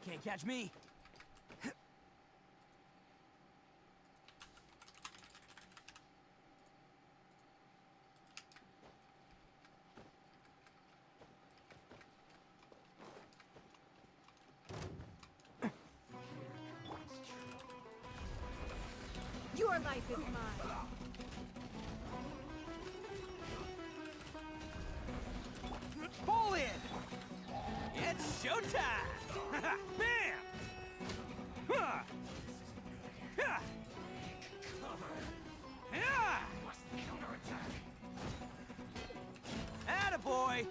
Can't catch me. Your life is mine. Fall in! It's showtime! Bam! Huh! Ha! Yeah! Attaboy!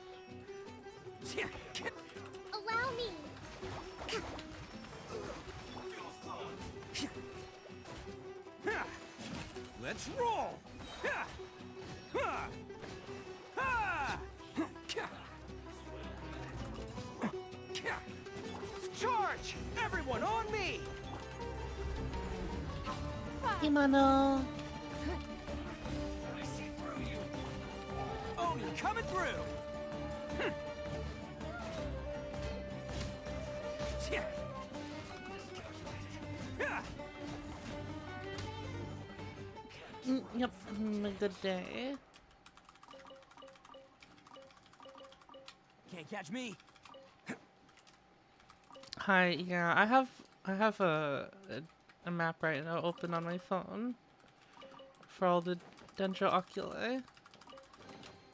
Allow me. Let's roll! Charge! Everyone on me! Himano. Oni coming through! Yep, a good day. Can't catch me. Hi, yeah, I have a map right now open on my phone for all the Dendro Oculi.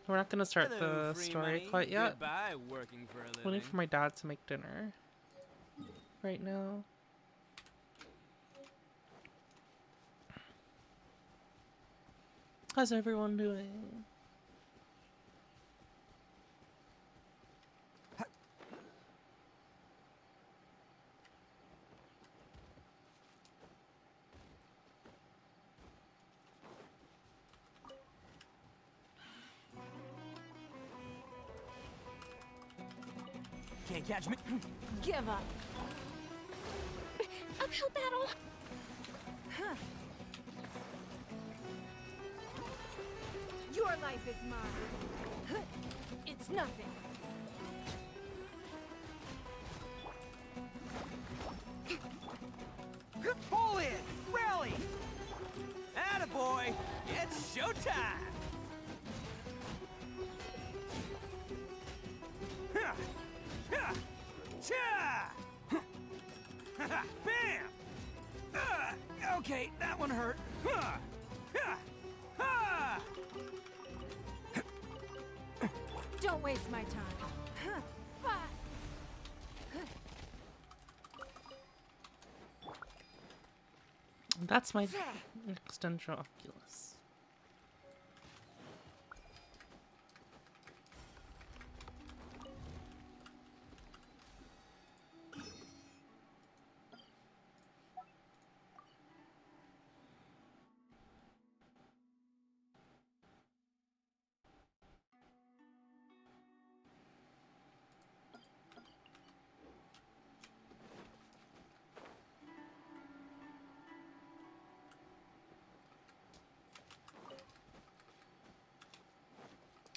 We're not gonna start Hello, the free story money. quite yet. Goodbye, working for a living. Waiting for my dad to make dinner right now. How's everyone doing? Can't catch me. Give up. Uphill battle. Huh. Your life is mine. Huh. It's nothing. Fall in! Rally! Attaboy! It's showtime! Ha! Ha! Cha! Bam! Okay, that one hurt. Ha! Ha! Ha! Don't waste my time. Huh. Ah. That's my next Dendro Oculus.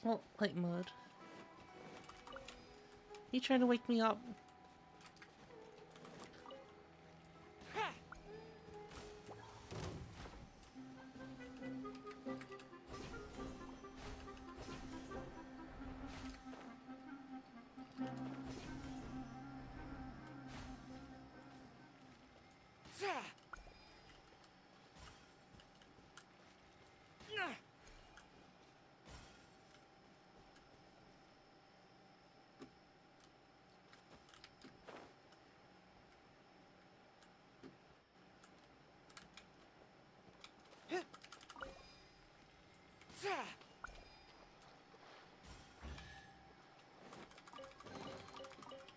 Oh, light mode. You trying to wake me up?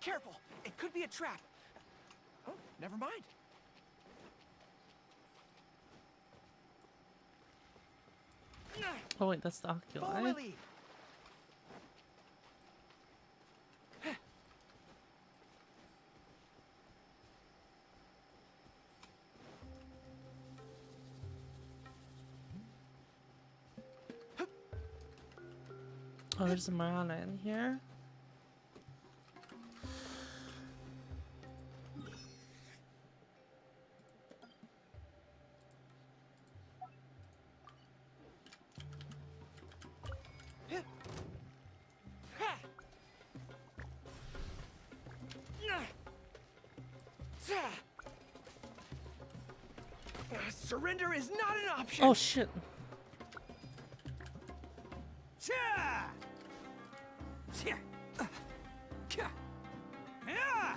Careful! It could be a trap. Oh, never mind. Oh wait, that's the Follow my Oculi. lead. Oh, there's a Marana in here. Surrender is not an option. Oh shit. Cha! Cha! Ka! Yeah!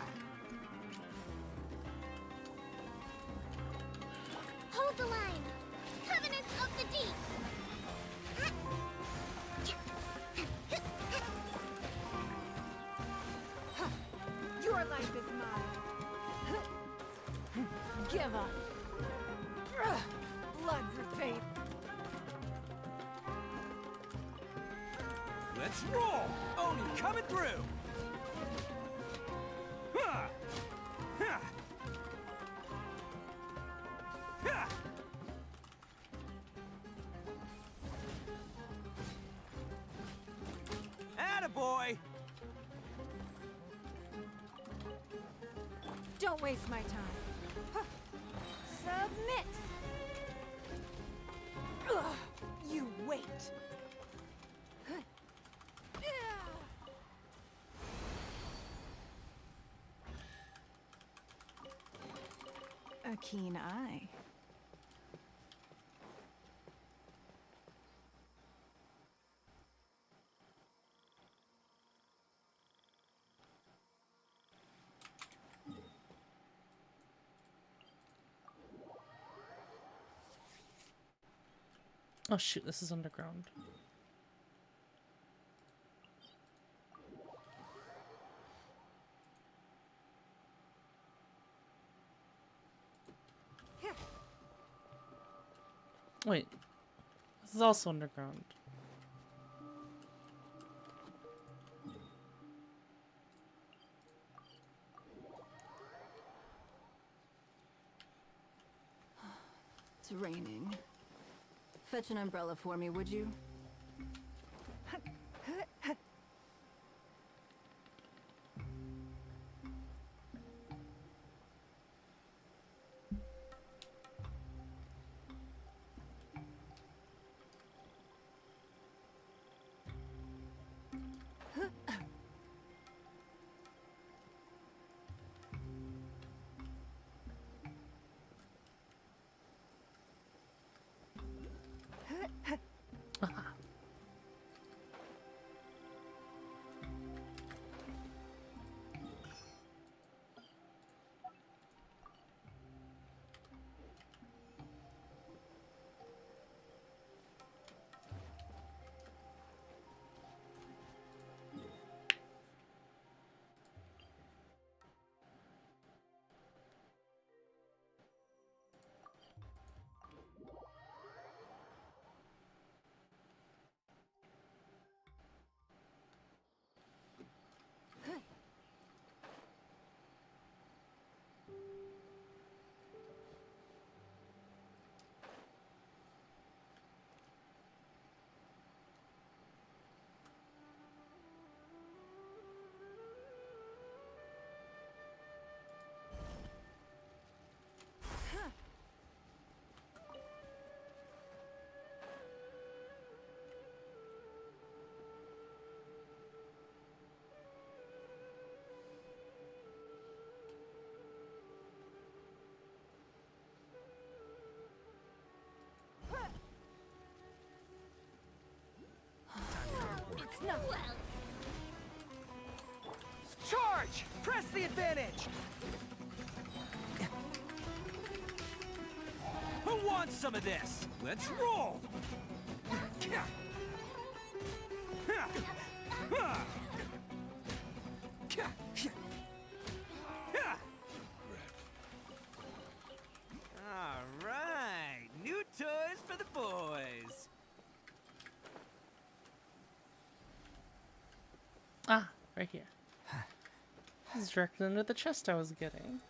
Hold the line! Covenants of the Deep! Your life is mine. Give up. Blood for faith. Let's roll! Oni coming through! Huh! Huh! Huh! Attaboy! Don't waste my time. Huh. Submit. Ugh, you wait. Huh. A keen eye. Oh shoot, this is underground. Wait, this is also underground. It's raining. Fetch an umbrella for me, would you? It's not Well, Charge! Press the advantage! Who wants some of this? Let's roll! All right, new toys for the boys. Ah, right here. This is directly under the chest I was getting.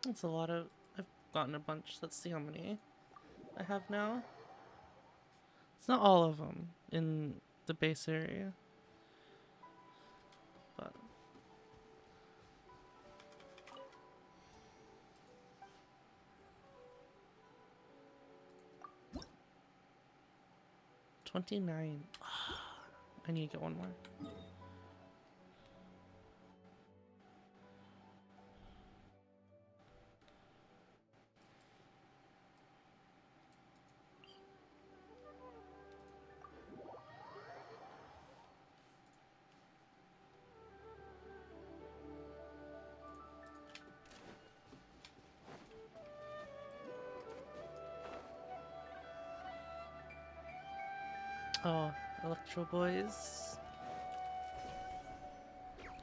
That's a lot of... I've gotten a bunch. Let's see how many I have now. It's not all of them in the base area. But... 29. I need to get one more. Oh, Electro Boys.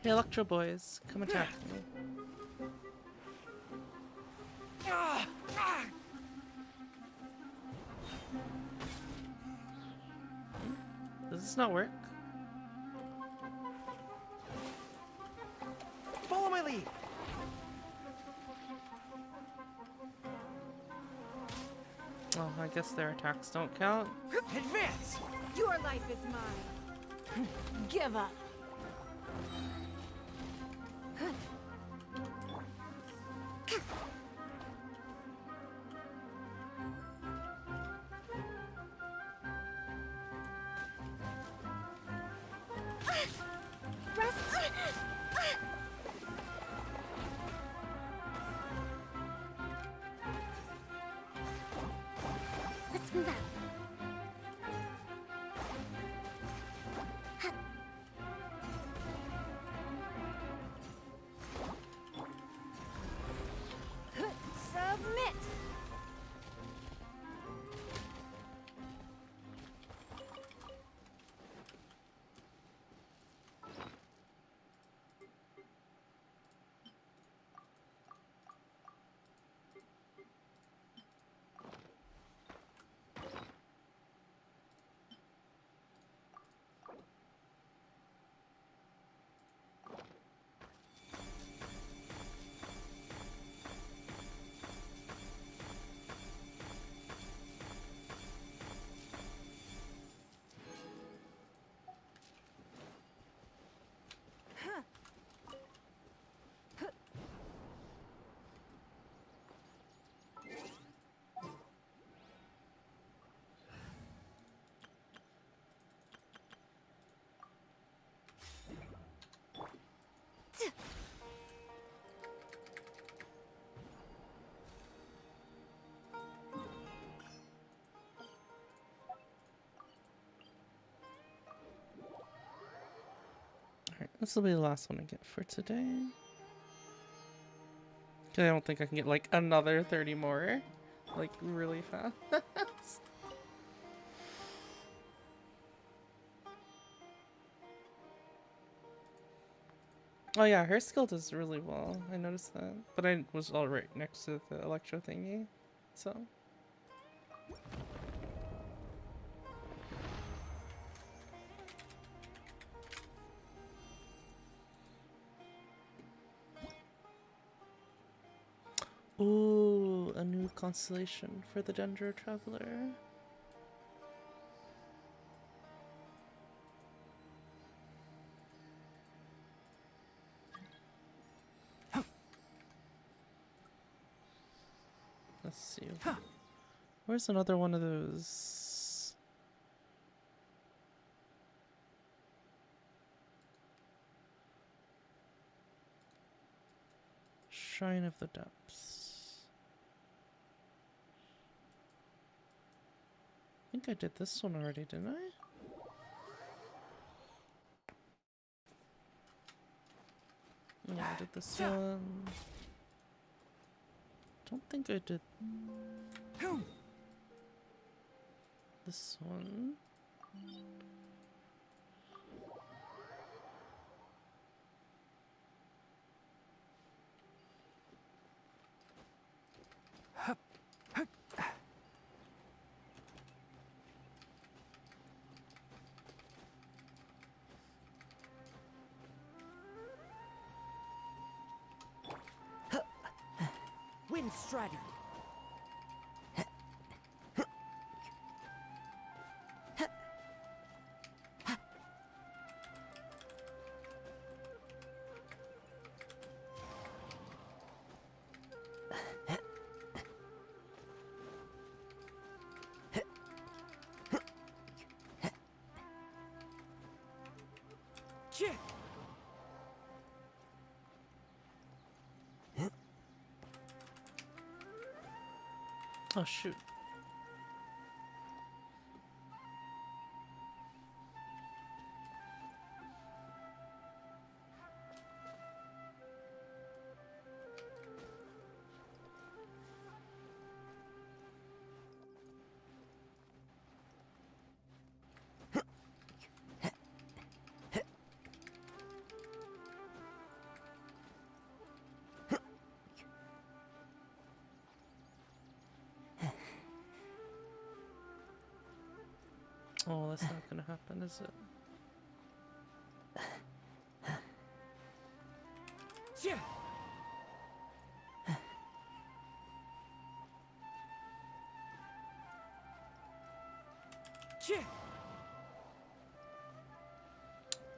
Hey, Electro Boys, come attack me. Ah! Ah! Does this not work? Follow my lead. Oh, I guess their attacks don't count. Advance. Your life is mine. Give up. Let's move out. Submit. Alright, this will be the last one I get for today. 'Cause I don't think I can get like another 30 more. Like really fast. Oh yeah, her skill does really well. I noticed that. But I was all right next to the electro thingy. So. Ooh, a new constellation for the Dendro Traveler. Let's see. Where's another one of those? Shrine of the Depths. I think I did this one already, didn't I? Yeah, I did this one. Don't think I did this one. Wind Strider. Oh shoot. Oh, that's not gonna happen, is it?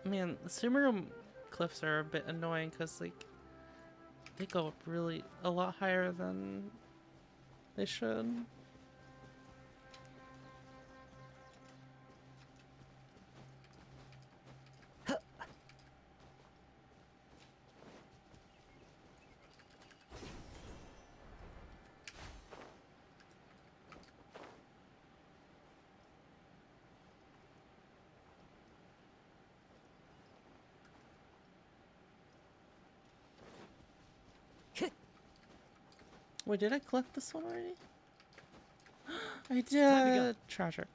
Man, the Sumeru cliffs are a bit annoying because, like, they go up really a lot higher than they should. Wait, did I collect this one already? I did! Tragic.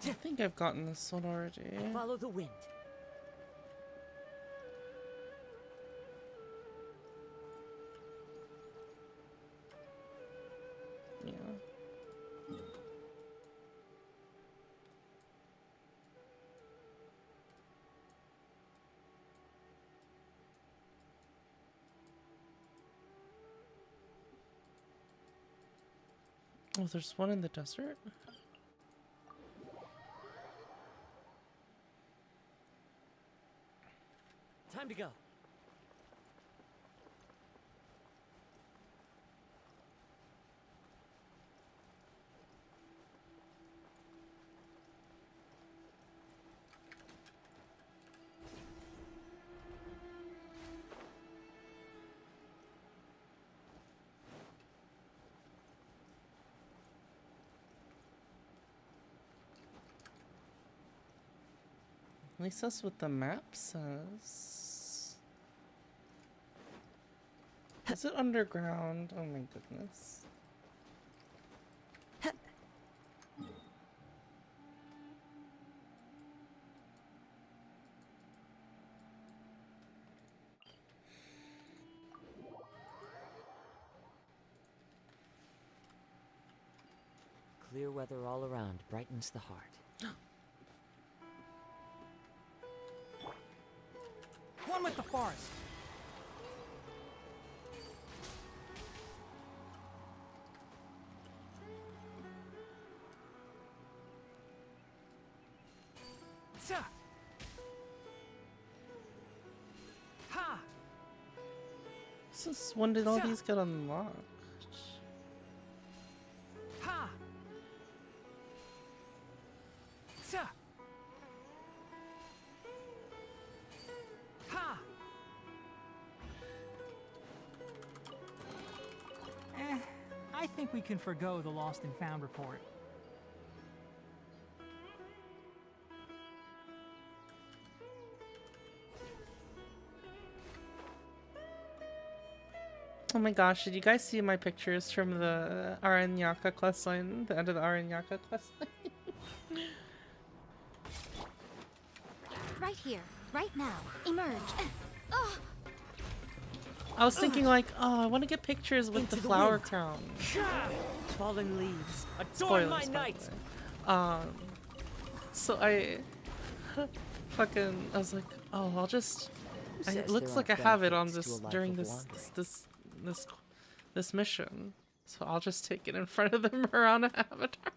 I think I've gotten this one already. Follow the wind. Yeah. Oh, there's one in the desert? Time to go. At least that's what the map says. Is it underground? Oh my goodness. Clear weather all around brightens the heart. One with the forest. Sa. Ha. Since when did all these get unlocked? Ha! Sa! Ha! I think we can forgo the lost and found report. Oh my gosh, did you guys see my pictures from the Aranyaka questline? The end of the Aranyaka questline? Right here, right now. Emerge. Oh, I was thinking like, oh, I want to get pictures with Into the the flower wind. crown. Fallen leaves. Adorn Spoilers, my by the night. way. So I fucking, I was like, oh, I'll just, Who it says looks there like I aren't have it on benefits to this, a life during of this wandering? this mission. So I'll just take it in front of the Murana avatar.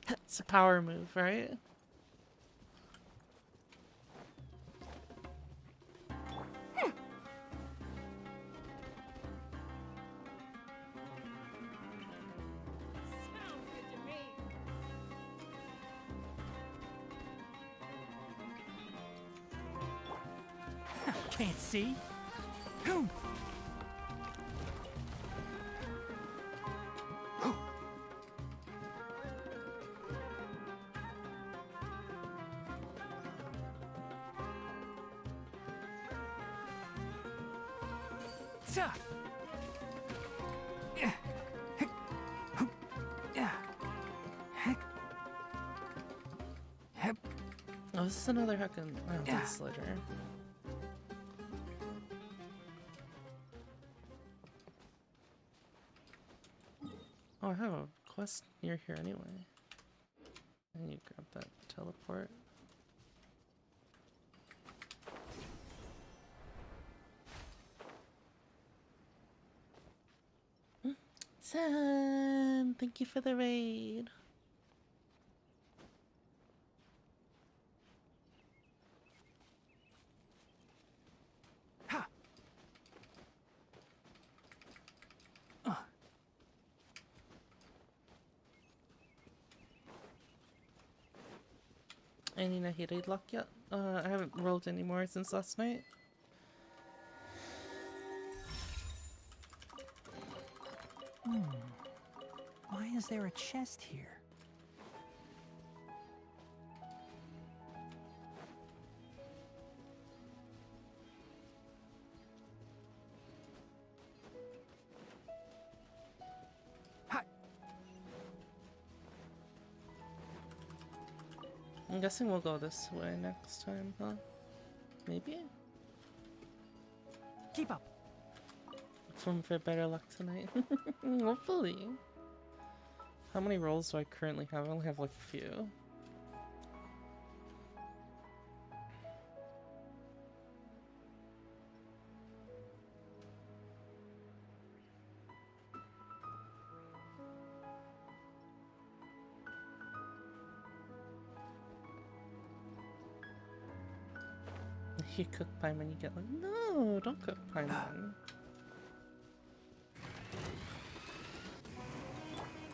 It's a power move, right? Can't see. Boom. Sa. Yeah. Yeah. Oh, this is another heckin' Yeah. slider. Oh, I have a quest near here anyway. I need to grab that teleport. Sen, thank you for the raid. Ha. Any nahida luck yet? I haven't rolled anymore since last night. Why is there a chest here? Ha. I'm guessing we'll go this way next time, huh? Maybe? Keep up. For better luck tonight. Hopefully. How many rolls do I currently have? I only have like a few. You cook paimon, you get like, no, don't cook paimon.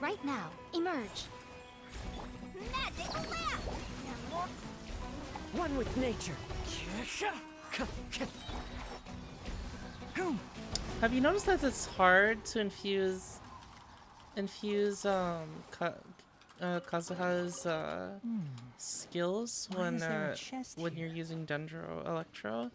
right now. Emerge. Magic lamp. One with nature. Have you noticed that it's hard to infuse Kazuha's skills Why when is there a chest when here? you're using Dendro Electro?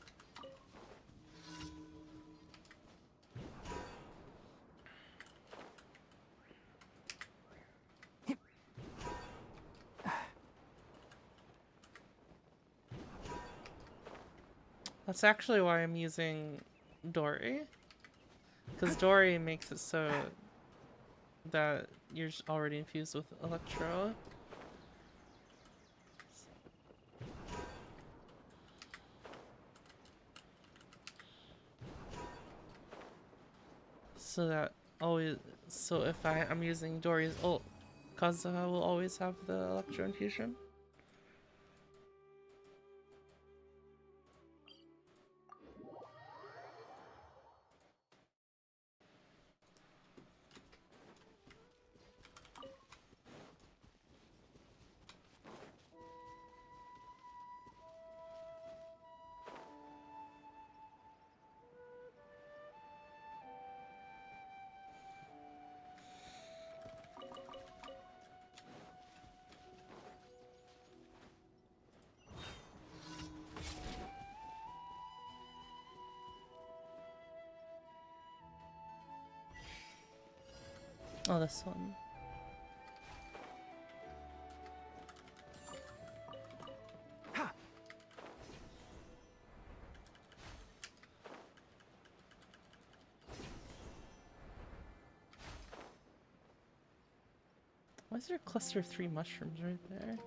That's actually why I'm using Dory. Because Dory makes it so that you're already infused with Electro. So that always, so if I'm using Dory's ult, Kazuha will always have the Electro infusion. Oh, this one. Ha! Why is there a cluster of 3 mushrooms right there?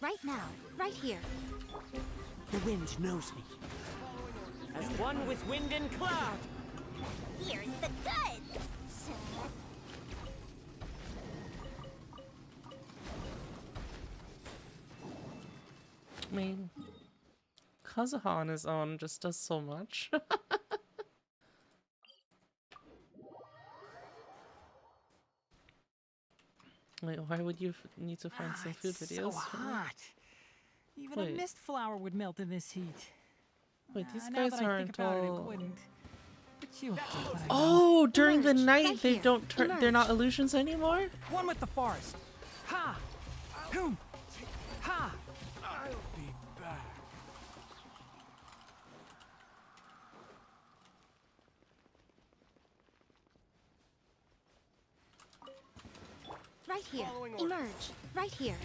Right now, right here. The wind knows me. As one with wind and cloud. Here's the goods. I mean, Kazuha on his own just does so much. Wait, why would you need to find some food It's videos? so hot. Even a Wait. mist flower would melt in this heat. Wait, these Now guys that I aren't think about it, all... it wouldn't. But you get what I mean. Oh, during the Emerge, night right they here. don't turn. They're not illusions anymore. One with the forest. Ha! Hoom! Ha! I'll be back. Right here. Emerge. Right here.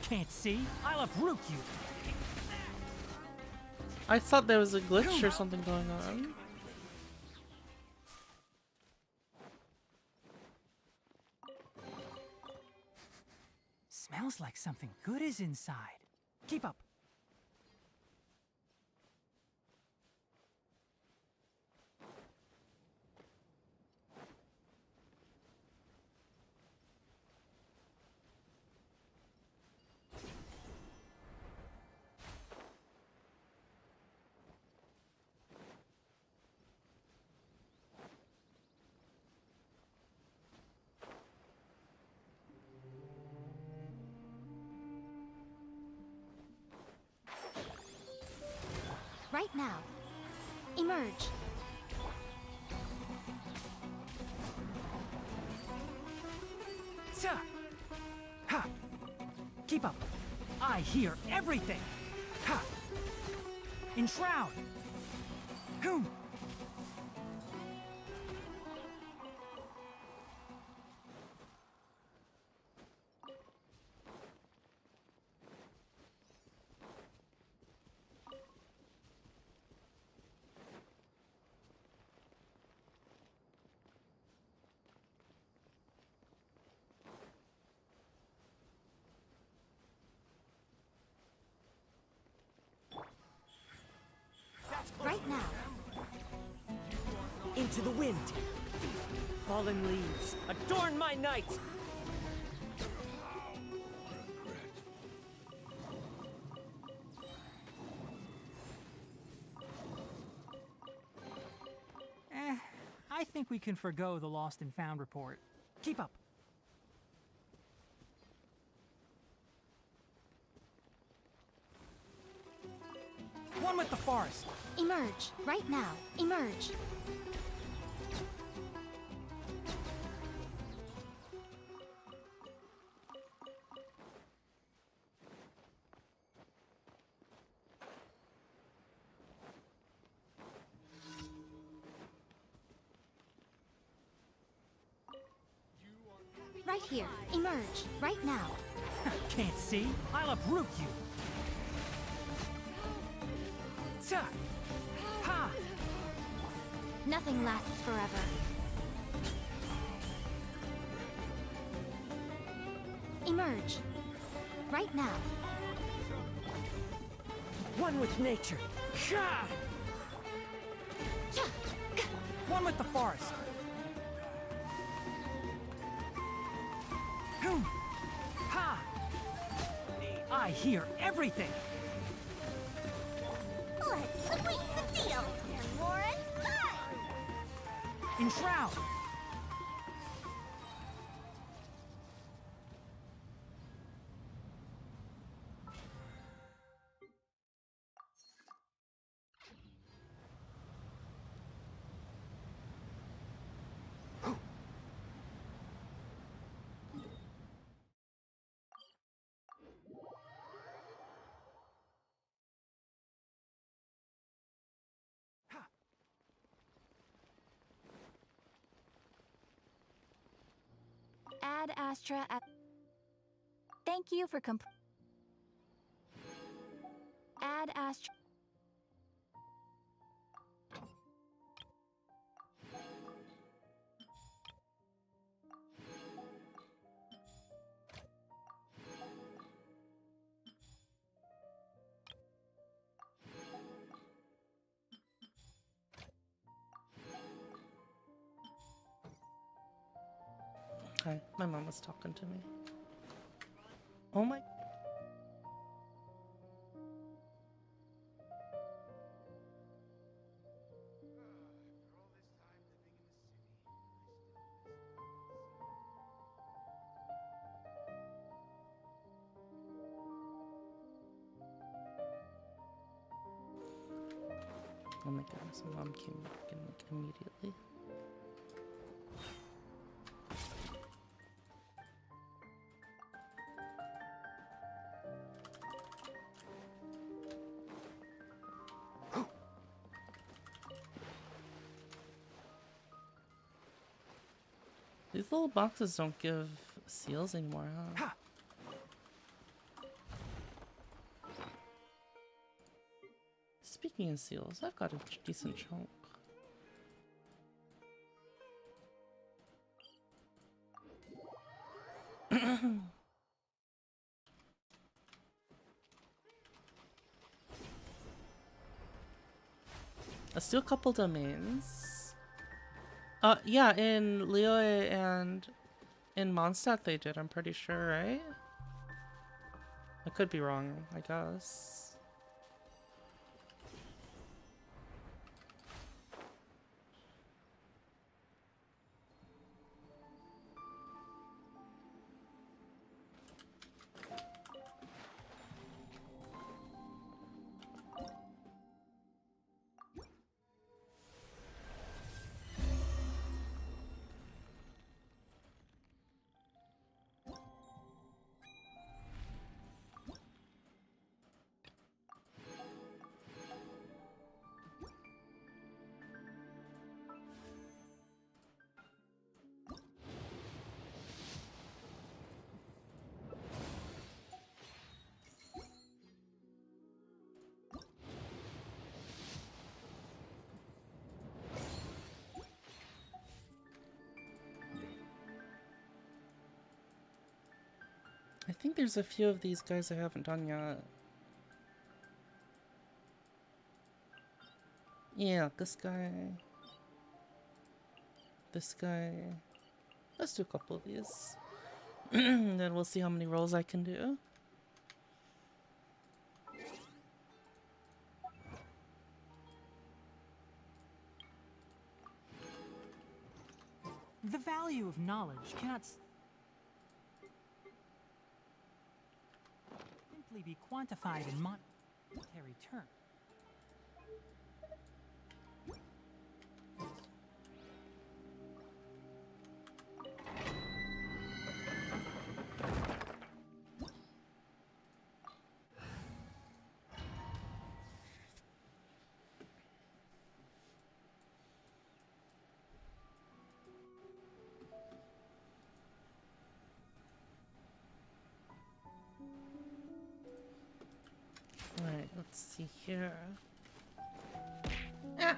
Can't see? I'll uproot you. I thought there was a glitch or something going on. Smells like something good is inside. Keep up. Right now. Emerge. Sa! Ha! Keep up. I hear everything. Ha! Enshroud. Hoom! Right now. Into the wind. Fallen leaves, adorn my night. I think we can forgo the lost and found report. Keep up. One with the forest. Emerge. Right now. Emerge. right here. Emerge, right now. Can't see? I'll uproot you. Ta! Ha! Nothing lasts forever. Emerge, right now. One with nature. Sha! One with the forest. Boom! Ha! I hear everything. Let's sweeten the deal. And Warren's mine. Enshroud. Add Astra at... Thank you for Add Astra... Hi, my mom was talking to me. Oh my. Oh my goodness, my mom came back in like immediately. These little boxes don't give seals anymore, huh? Ha! Speaking of seals, I've got a decent chunk. Let's do a couple domains. Yeah, in Liyue and in Mondstadt they did, I'm pretty sure, right? I could be wrong, I guess. I think there's a few of these guys I haven't done yet. Yeah, this guy. This guy. Let's do a couple of these. Then we'll see how many rolls I can do. The value of knowledge cannot simply be quantified in monetary terms. Let's see here. Ah.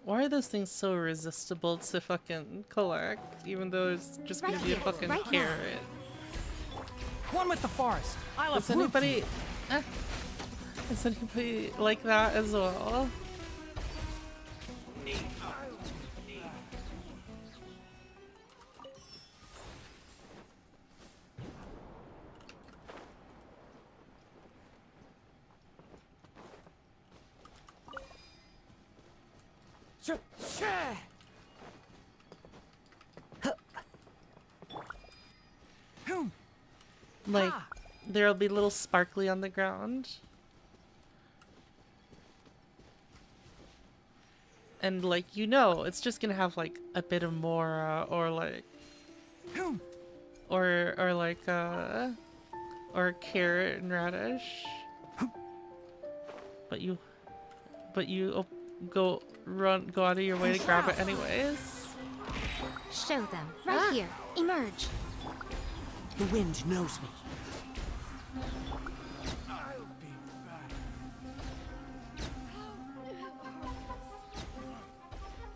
Why are those things so irresistible to fucking collect, even though it's just gonna be a fucking carrot? One with the forest. I love Does anybody does anybody like that as well? Like, there'll be little sparkly on the ground. And like, you know, it's just gonna have like a bit of mora or like or like or carrot and radish. But you go out of your way to grab it anyways. Show them. Right here. Emerge. The wind knows me. I'll be back.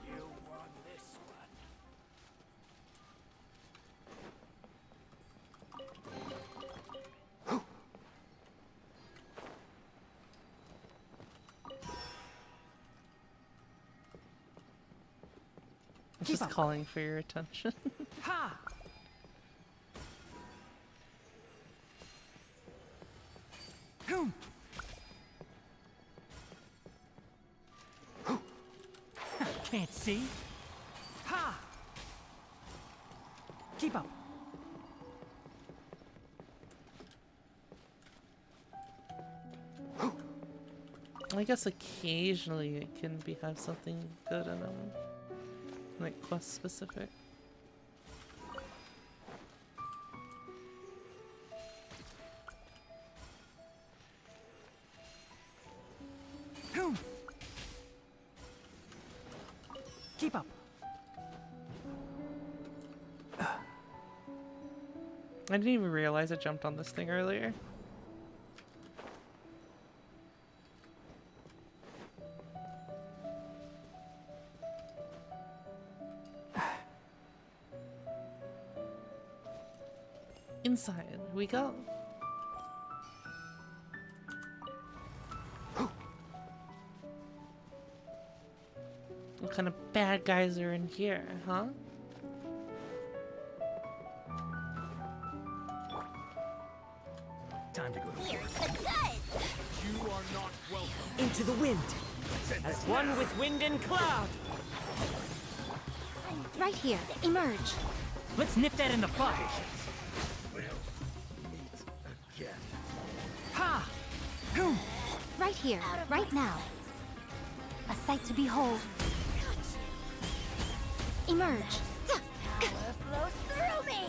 You won this one. Just calling for your attention. Ha! Can't see. Ha! Keep up. I guess occasionally it can have something good in them, like quest specific. Keep up. I didn't even realize I jumped on this thing earlier. Inside we go. What kind of bad guys are in here, huh? Time to go. Here's the good. You are not welcome. Into the wind. As one with wind and cloud. Right here. Emerge. Let's nip that in the bud. Ha! Right here. Right now. A sight to behold. Emerge. Power flows through me.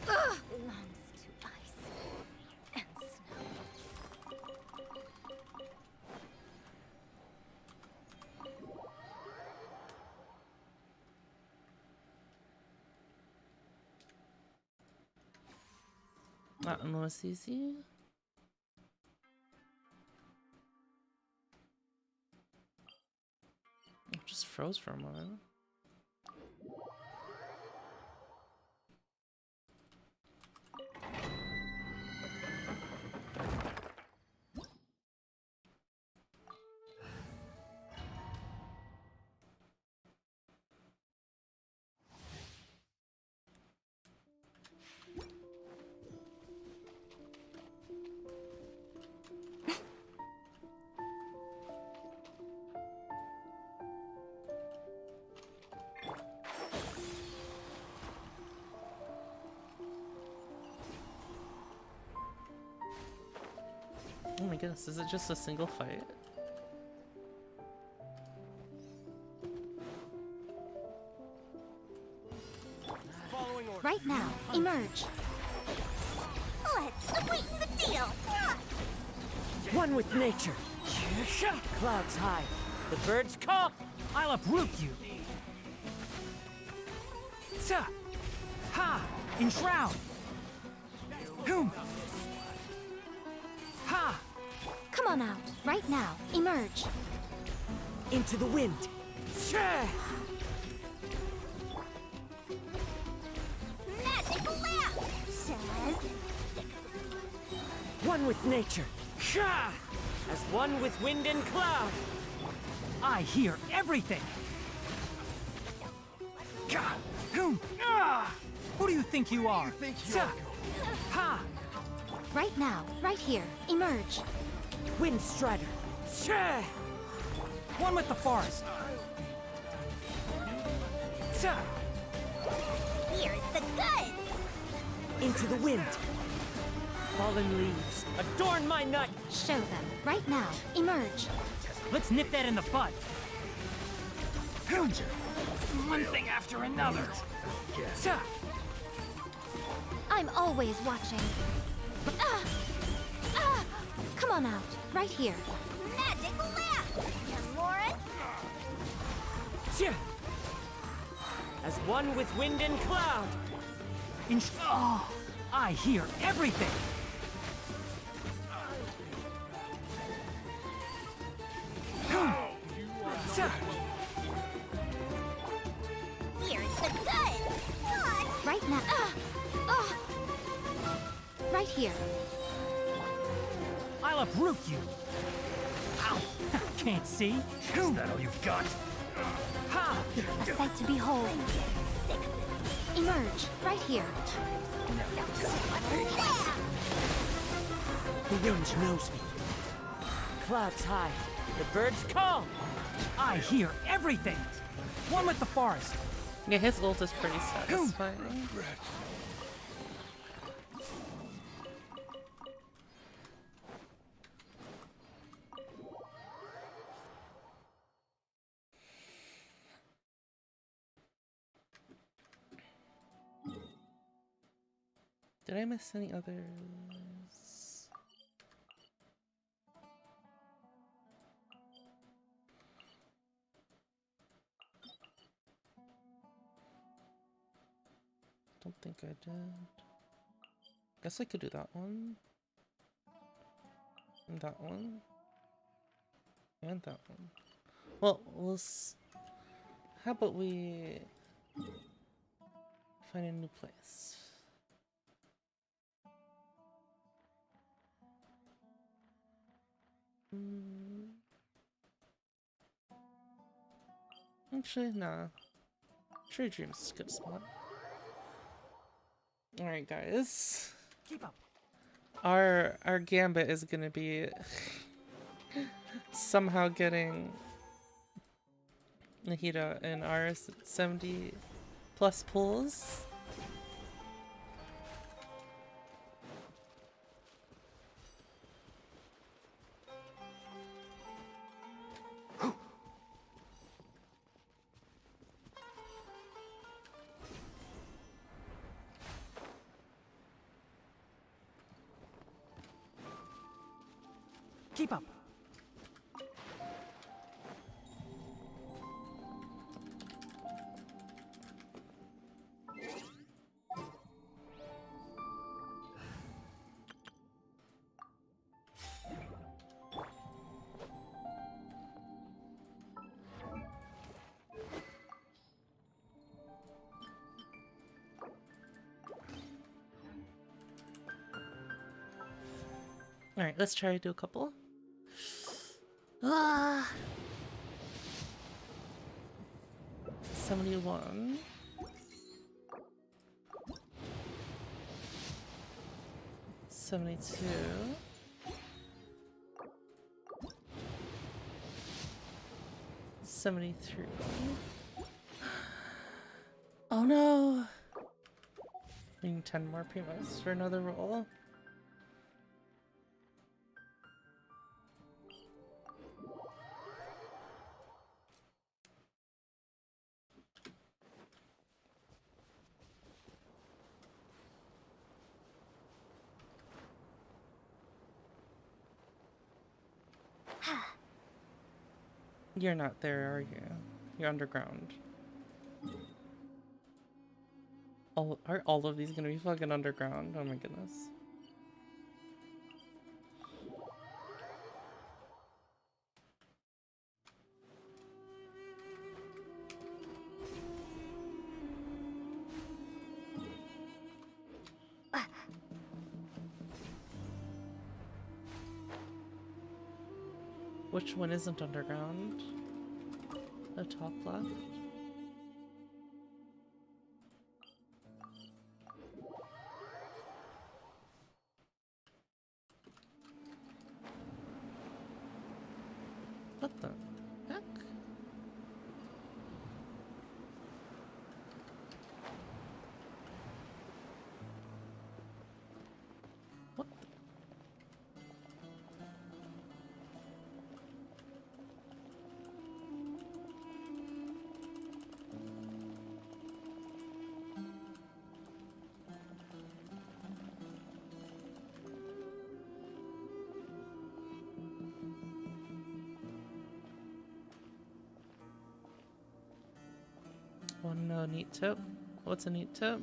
Belongs to ice and snow. That one was easy. It just froze for a moment. Oh my goodness, is it just a single fight? Right now. Emerge. Let's sweep. One with nature. Clouds high. The birds call. I'll uproot you. Sa! Ha! Enshroud! Whom? Ha! Come on out, right now. Emerge. Into the wind. Shah! Magic lamp! Says... One with nature. Shah! As one with wind and cloud. I hear everything! Gah! Whom? Ah! Who do you think you are? Sa! Ha! Right now, right here. Emerge. Wind strider. Shah! One with the forest. Sa! Here's the goods! Into the wind. Fallen leaves. Adorn my night. Show them, right now. Emerge. Let's nip that in the bud. One thing after another. Sa! I'm always watching. Ah! Ah! Come on out, right here. Magic lamp! Lauren? Tja! As one with wind and cloud. Oh, I hear everything! Sa! Here's the goods! What? Right now. Ah! Oh! Right here. I'll uproot you! Ow! Can't see? Is that all you've got? Ha! A sight to behold. Emerge, right here. The wind knows me. Clouds high. The birds call. I hear everything! One with the forest. Yeah, his ult is pretty satisfying. Did I miss any others? Don't think I did. Guess I could do that one. And that one. And that one. Well, how about we find a new place? Actually, nah. Tree Dreams is a good spot. Alright, guys. Keep up. Our gambit is gonna be somehow getting Nahida in our 70 plus pulls. Keep up. Alright, let's try to do a couple. 71. 72. 73. Oh no! We need 10 more Primas for another roll. You're not there, are you? You're underground. Are all of these gonna be fucking underground? Oh my goodness. Which one isn't underground? The top left? What the heck? What the? Oh no, neat tip. What's a neat tip?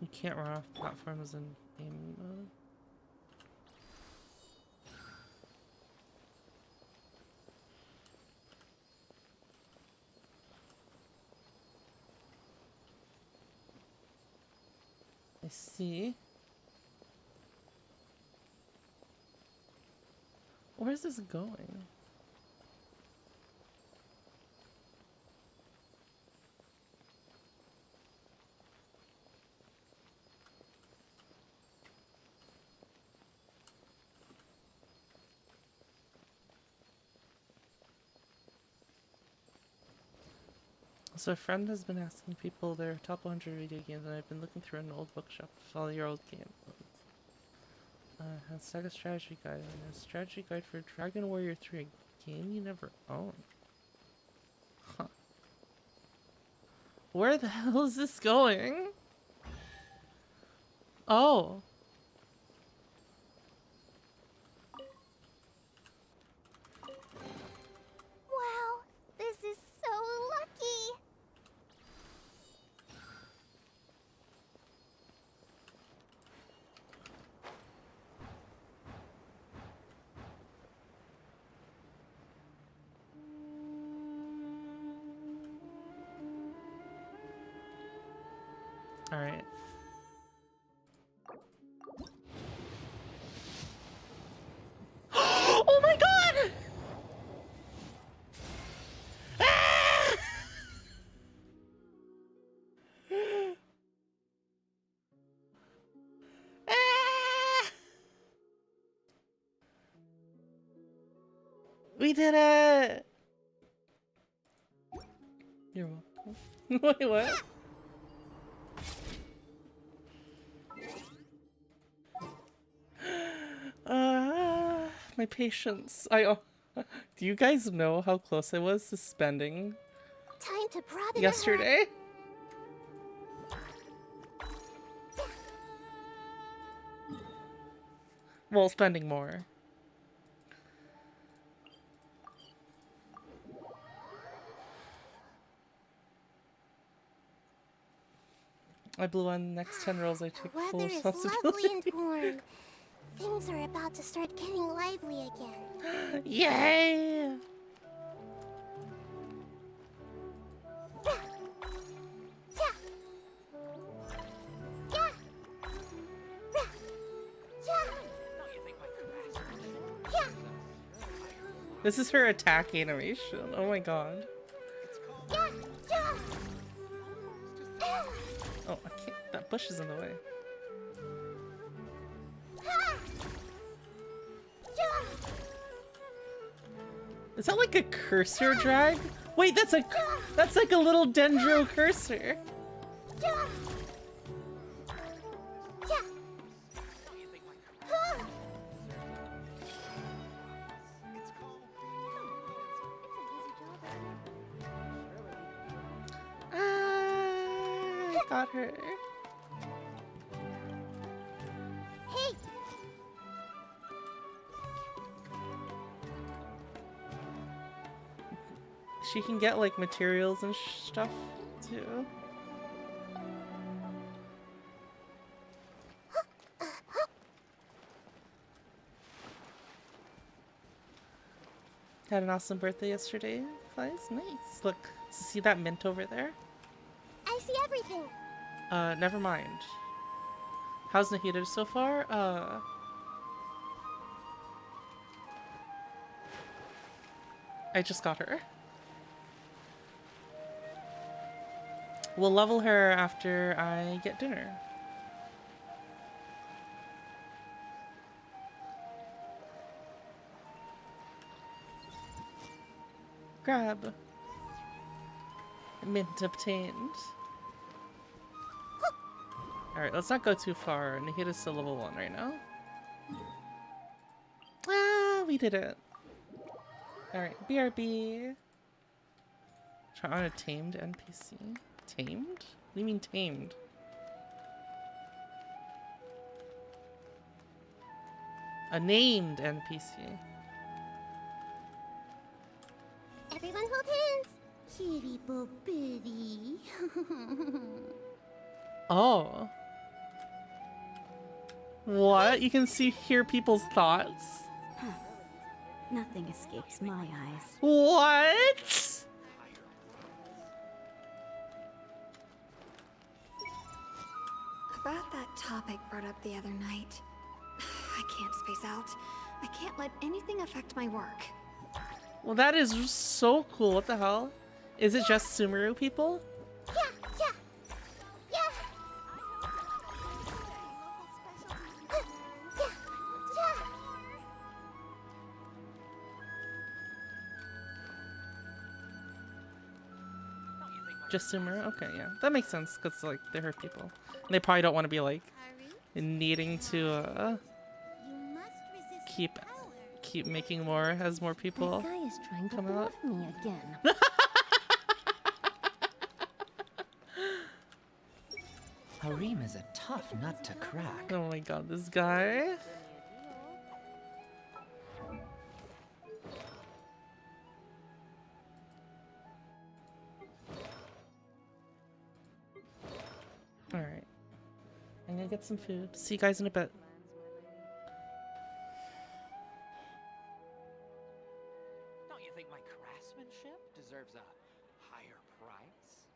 You can't run off platforms in game mode. I see. Where's this going? So a friend has been asking people their top 100 video games, and I've been looking through an old bookshop with all your old games. Has Sega Strategy Guide, and a strategy guide for Dragon Warrior 3, a game you never owned. Huh. Where the hell is this going? Oh. Wow, this is so lucky. All right. Oh my god! Ah! Ah! We did it! You're welcome. Wait, what? My patience. Do you guys know how close I was to spending Time to prod it yesterday? Well, spending more. I blew on the next 10 rolls. I take full Weather is lovely responsibility. and warm. Things are about to start getting lively again. Yay! This is her attack animation. Oh my god. Oh, I can't. That bush is in the way. Is that like a cursor drag? Wait, that's like a little dendro cursor. Got her. Hey! She can get like materials and stuff too. Had an awesome birthday yesterday, guys. Nice. Look, see that mint over there? I see everything. Never mind. How's Nahida so far? I just got her. We'll level her after I get dinner. Grab. Mint obtained. Alright, let's not go too far. Nahida's still level 1 right now. Ah, we did it. Alright, BRB. Try on a tamed NPC. Tamed? What do you mean tamed? A named NPC. Everyone hold hands. Kitty bo bitty. Oh. What? You can hear people's thoughts? Nothing escapes my eyes. What? About that topic brought up the other night. I can't space out. I can't let anything affect my work. Well, that is so cool. What the hell? Is it just Sumeru people? Yeah. Just Sumeru? Okay, yeah. That makes sense, because, like, they hurt people. And they probably don't want to be, like, needing to, You must resist keep power. keep making more as more people That guy is trying to come out. bluff me again. Harem is a tough nut to crack. Oh my god, this guy. Alright. I'm gonna get some food. See you guys in a bit. Don't you think my craftsmanship deserves a higher price?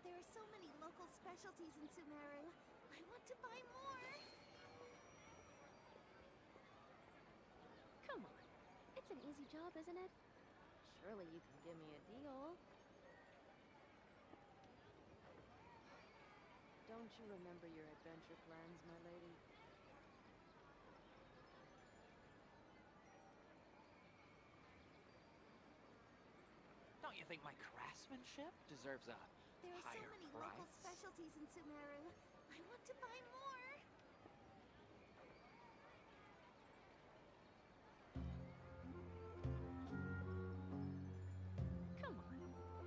There are so many local specialties in Sumeru. I want to buy more. Come on. It's an easy job, isn't it? Surely you can give me a deal. Don't you remember your adventure plans, my lady? Don't you think my craftsmanship deserves a There are so higher many price? local specialties in Sumeru. I want to buy more. Come on.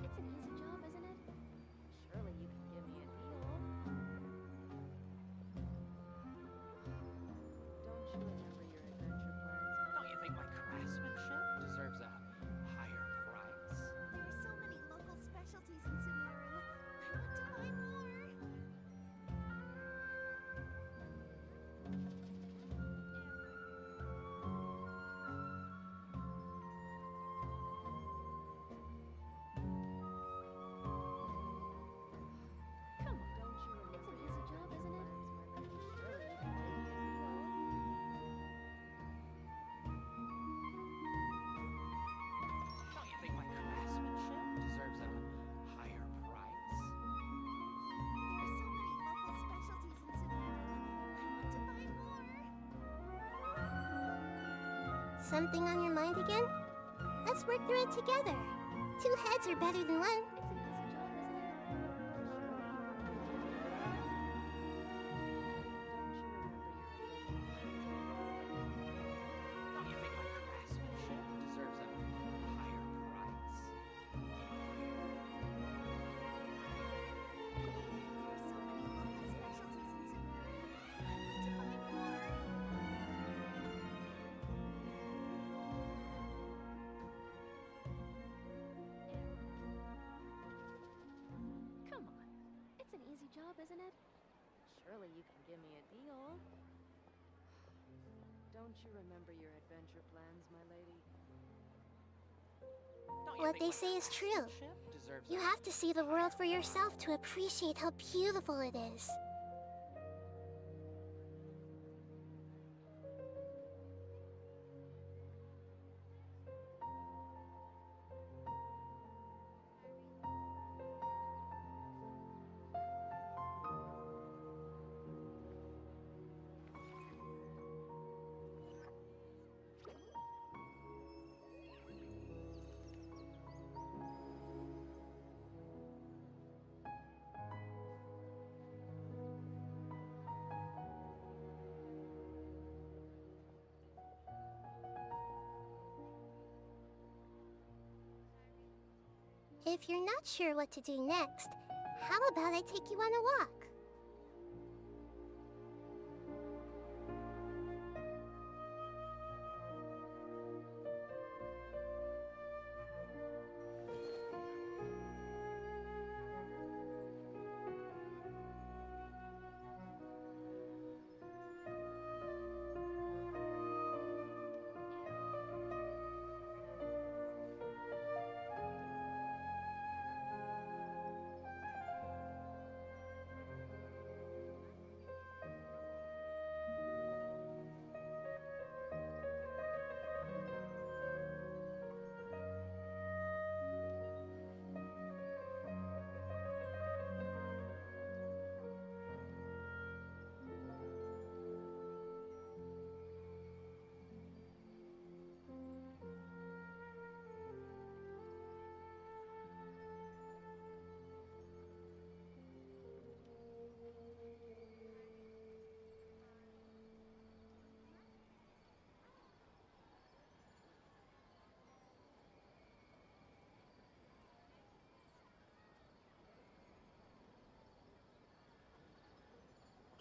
It's an easy job, isn't it? Surely you can give me a deal. Don't you remember your adventure plans, my Don't you think my craftsmanship deserves a higher price? There are so many local specialties in Sumeru. I want to buy more. Come on, don't you remember? It's an easy job, isn't it? Surely you can give me a deal. Don't you think my craftsmanship deserves a higher price? There are so many local specialties in Sumeru. I want to buy more. Something on your mind again? Let's work through it together. Two heads are better than one. It's an easy job, isn't it? Don't you think my craftsmanship deserves a higher price? job, isn't it? Surely you can give me a deal. Don't you remember your adventure plans, my lady? Don't you What think they my say is true. relationship deserves You a- have to see the world for yourself to appreciate how beautiful it is. If you're not sure what to do next, how about I take you on a walk?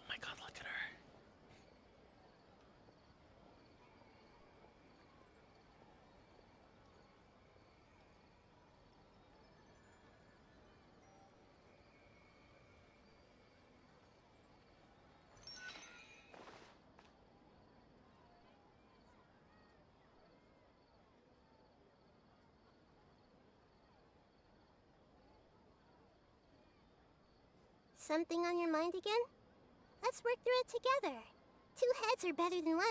Oh my god, look at her. Something on your mind again? Let's work through it together. 2 heads are better than 1.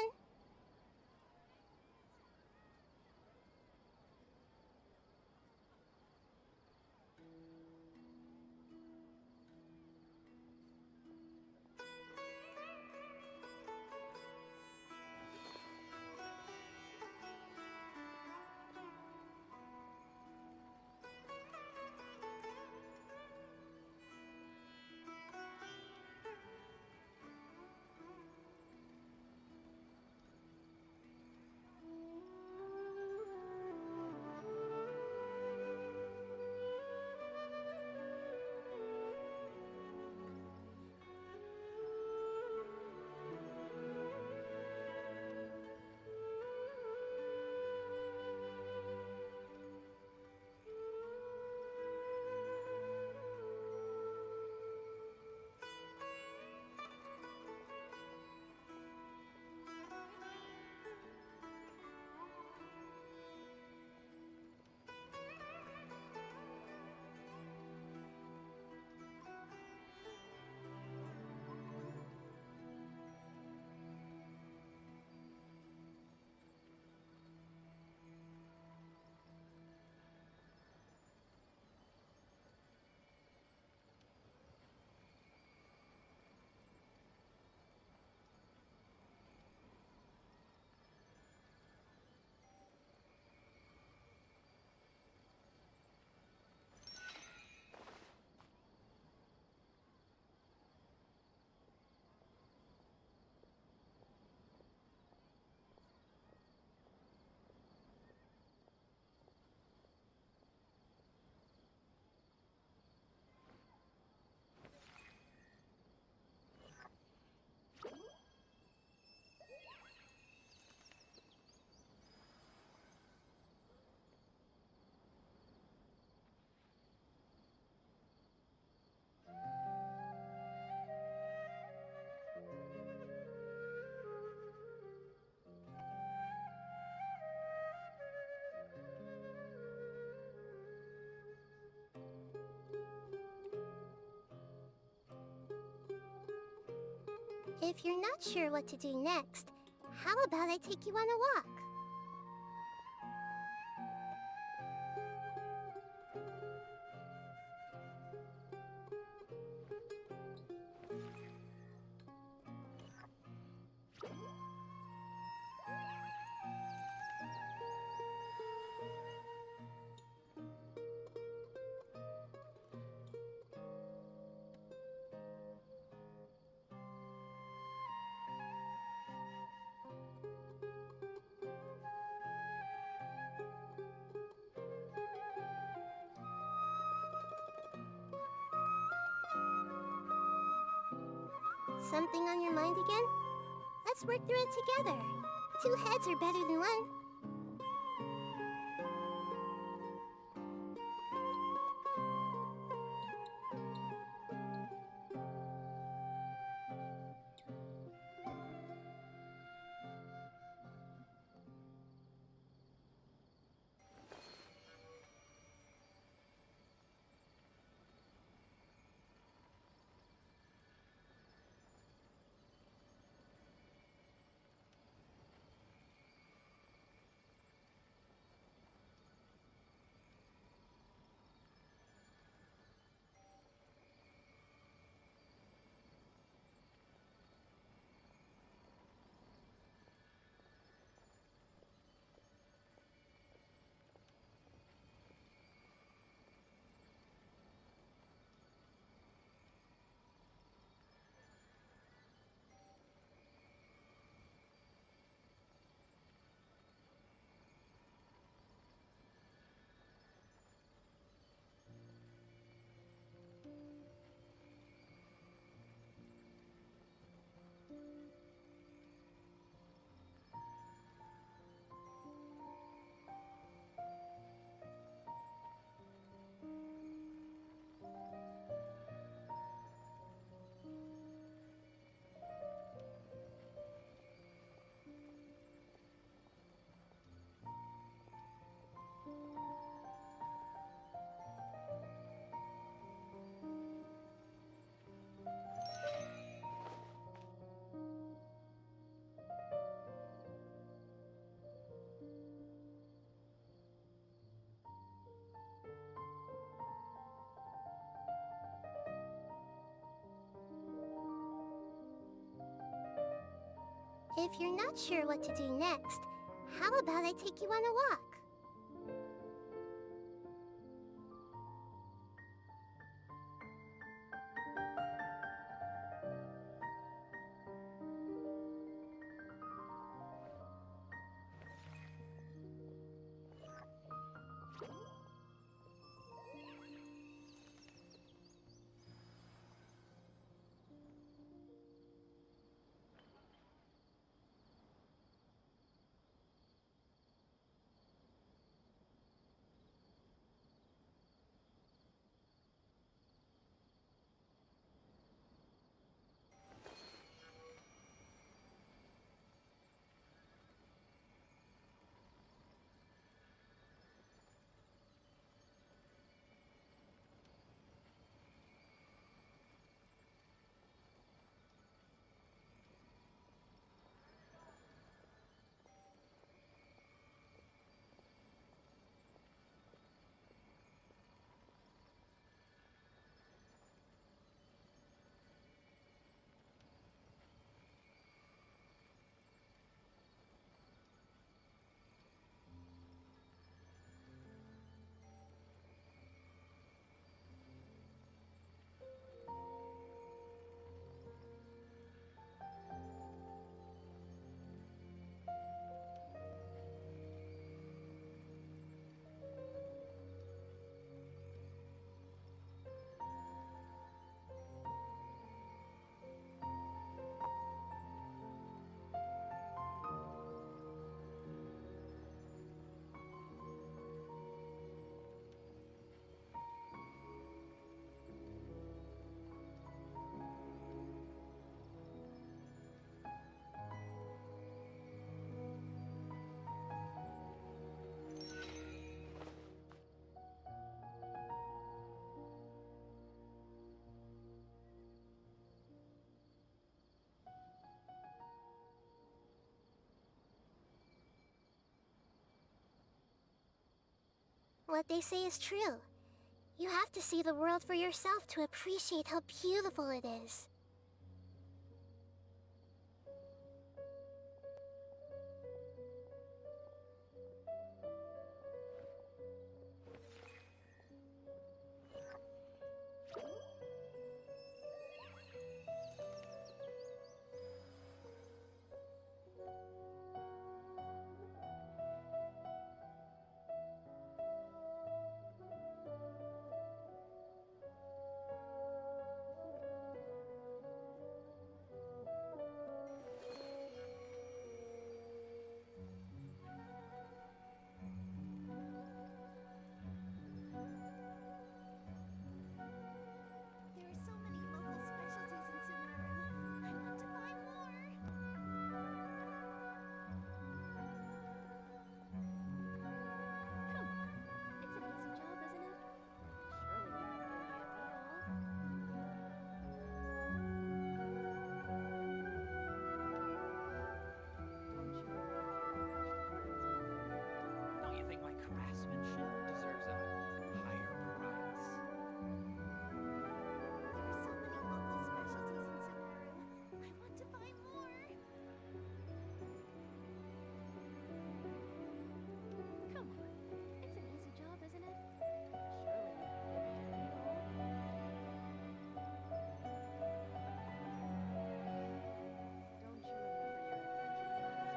If you're not sure what to do next, how about I take you on a walk? Something on your mind again? Let's work through it together. 2 heads are better than 1. If you're not sure what to do next, how about I take you on a walk? What they say is true. You have to see the world for yourself to appreciate how beautiful it is. There are so many local specialties in Sumeru. I want to buy more. Come on. It's an easy job, isn't it? Surely you can give me a deal. Don't you think my craftsmanship deserves a higher price? There are so many local specialties in Sumeru. I want to buy more. Come on. It's an easy job, isn't it? Surely you can give me a deal. Don't you remember your adventure plans?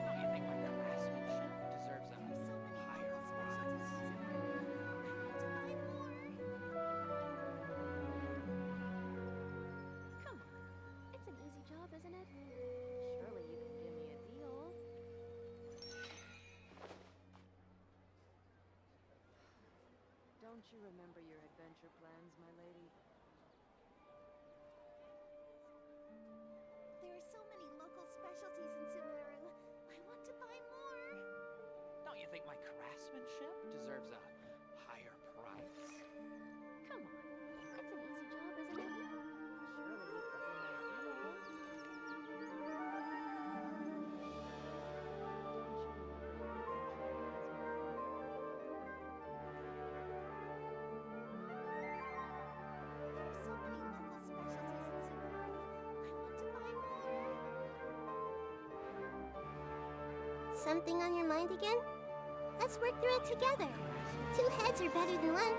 Don't you think my craftsmanship deserves a There are so many higher local price? specialties in Sumeru. I want to buy more. Come on. It's an easy job, isn't it? Surely you can give me a deal. Don't you remember your adventure plans, my lady? There are so many local specialties in Sumeru. I want to buy more. Don't you think my craftsmanship deserves a higher price? Come on. It's an easy job, isn't it? Surely you can give me a deal. Something on your mind again? Let's work through it together. Two heads are better than one.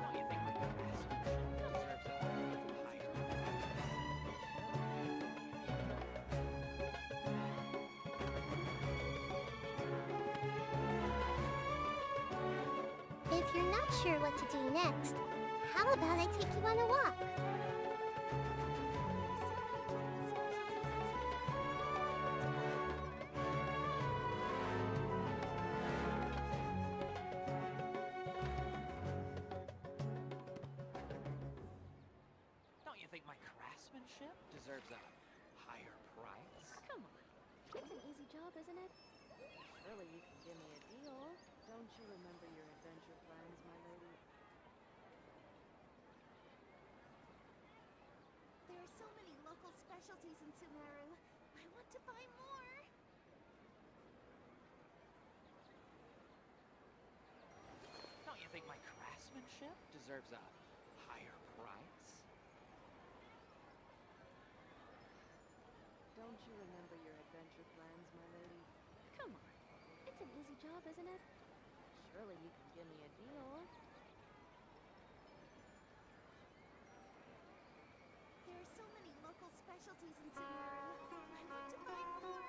Don't you think my craftsmanship deserves a higher If you're not sure what to do next, how about I take you on a walk? Don't you think my craftsmanship deserves a higher price? Come on. It's an easy job, isn't it? Surely you can give me a deal. Don't you remember your adventure plans, my lady? There are so many local specialties in Sumeru. I want to buy more. Don't you think my craftsmanship deserves a higher price? Don't you remember your adventure plans, my lady? Come on. It's an easy job, isn't it? Surely you can give me a deal. There are so many local specialties in Sumeru. I want to buy more.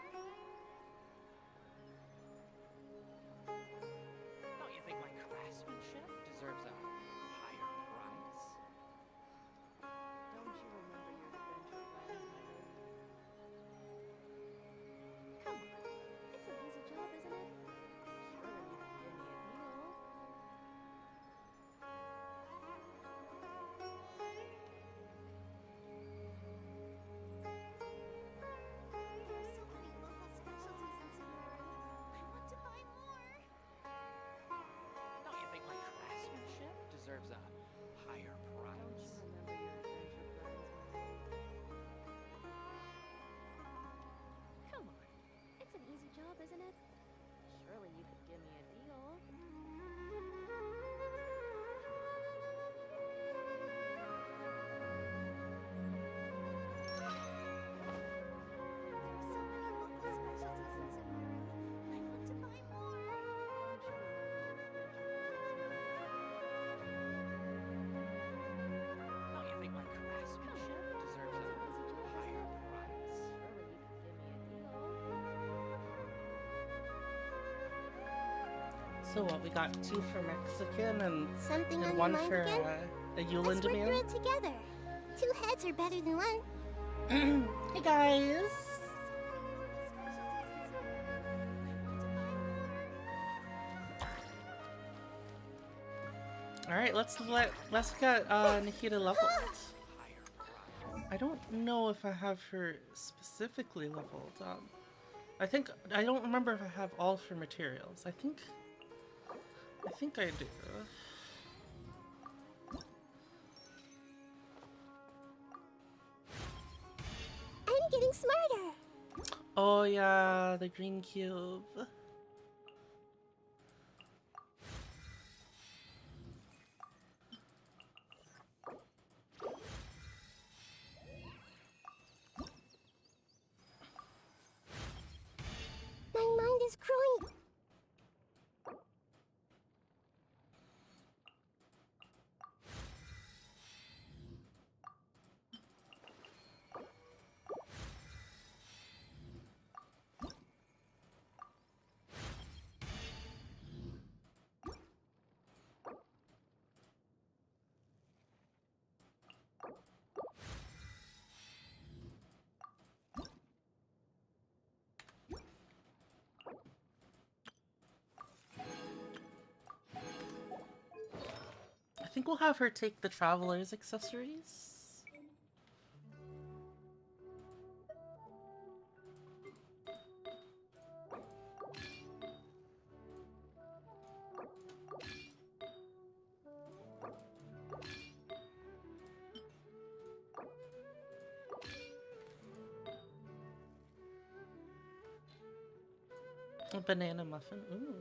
Don't you think my craftsmanship deserves a higher price? Don't you remember your adventure plans, my lady? Come on. It's an easy job, isn't it? Surely you can give me a deal. So what, we got 2 for Mexican and, Something on your one mind for again? a Let's Yulin work through demand? it together. 2 heads are better than 1. Hey guys! Alright, let's get Nahida leveled. I don't know if I have her specifically leveled. I don't remember if I have all of her materials. I think I do. I'm getting smarter. Oh yeah, the green cube. My mind is growing. I think we'll have her take the traveler's accessories. A banana muffin. Ooh.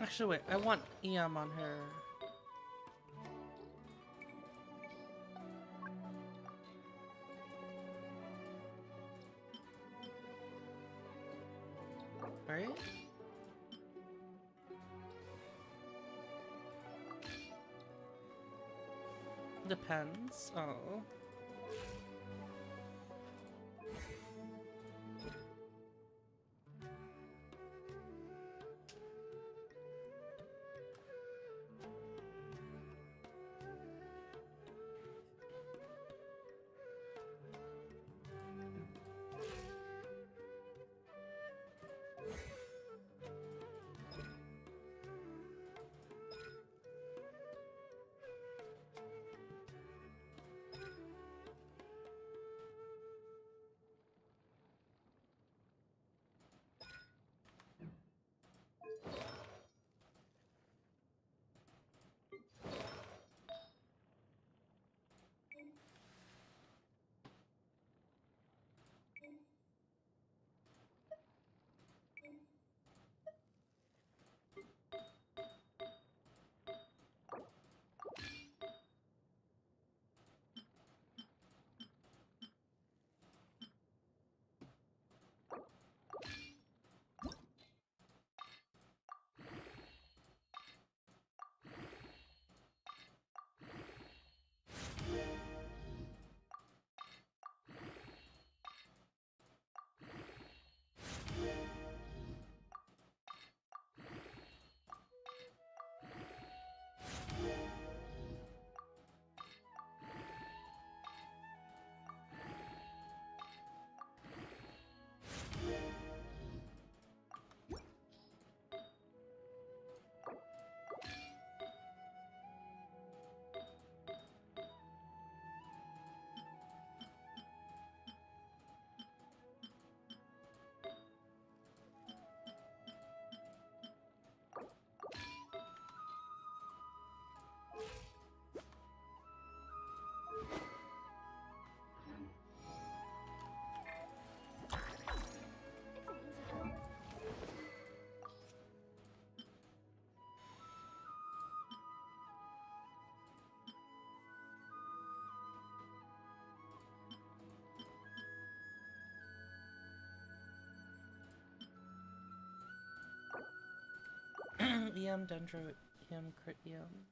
Actually, wait, I want EM on her. Right? Depends. Oh. EM, Dendro, EM, crit EM.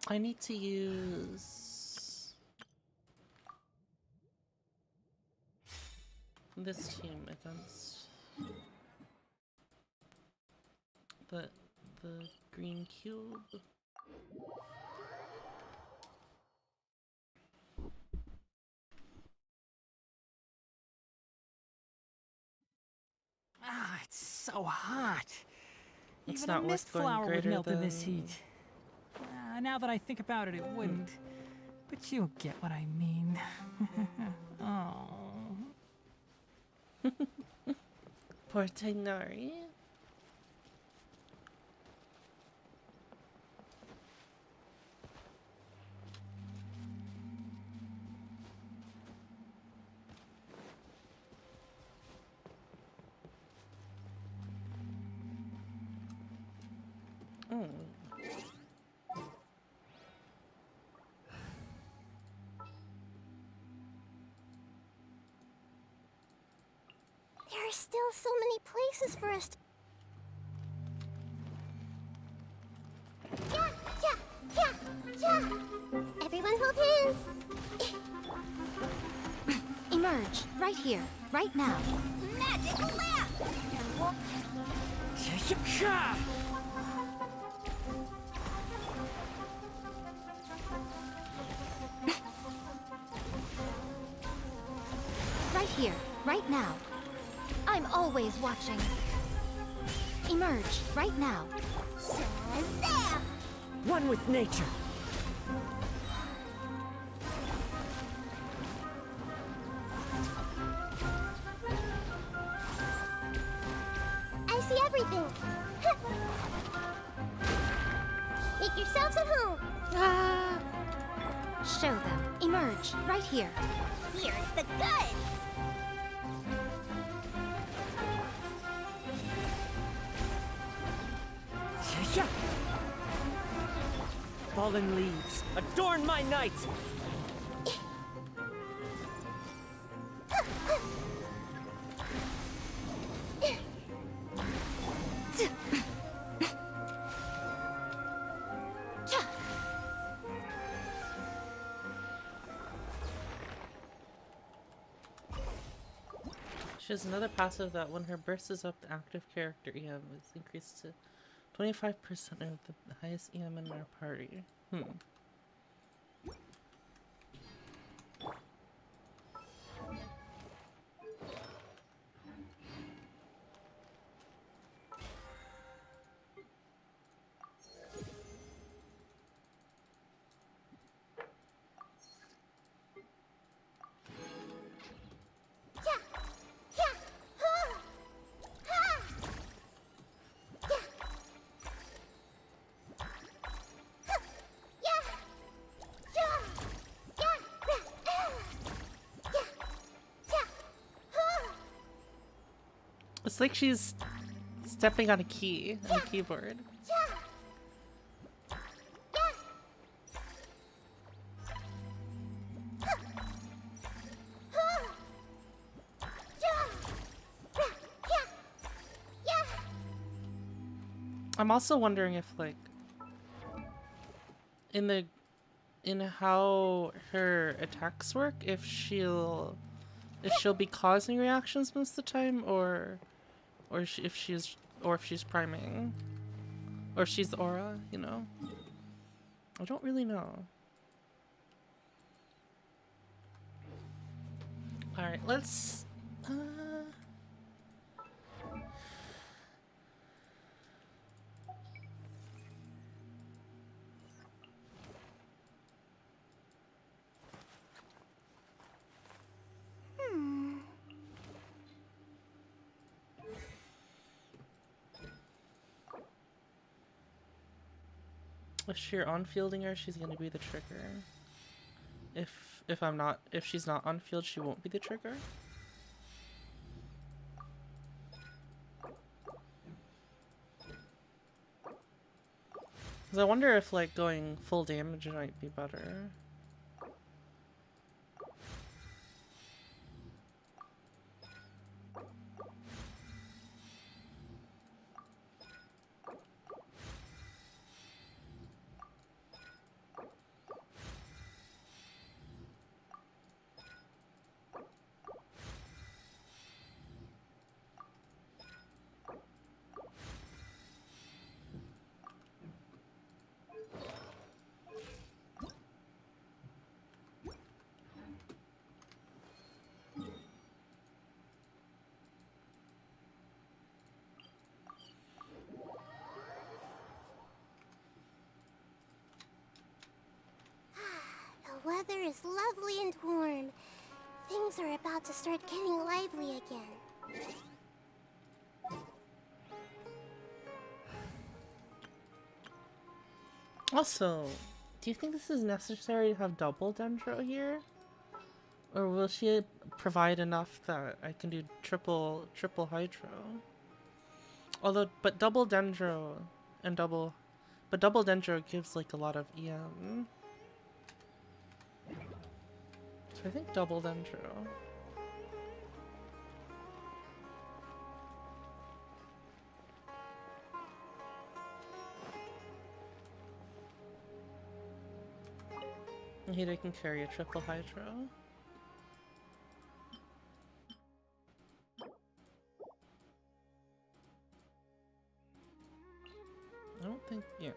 I need to use this team against the green cube. Ah, it's so hot. It's Even a not mist worth going flower would greater melt in this than- heat. Now that I think about it, it wouldn't. But you'll get what I mean. Oh. Poor Tignari. Oh. There are still so many places for us to... Yeah, yeah, yeah, yeah! Everyone hold hands! Emerge, right here, right now. Magic lamp! Right here, right now. I'm always watching. Emerge, right now. Shazam! One with nature. I see everything! Make yourselves at home! Show them. Emerge, right here. Here's the goods! Fallen leaves, adorn my night! She has another passive that when her burst is up, the active character EM is increased to 25% of the highest EM in our party. It's like she's stepping on a key on the keyboard. I'm also wondering if, like, in how her attacks work, if she'll if she'll be causing reactions most of the time, or if she's priming, or if she's the aura, you know. I don't really know. All right, let's. If you're on fielding her, she's gonna be the trigger. If she's not on field, she won't be the trigger. 'Cause I wonder if like going full damage might be better. The weather is lovely and warm. Things are about to start getting lively again. Also, do you think this is necessary to have double Dendro here? Or will she provide enough that I can do triple Hydro? Although, but double Dendro gives like a lot of EM. So I think double Dendro. Nahida can carry a triple Hydro. I don't think, yeah.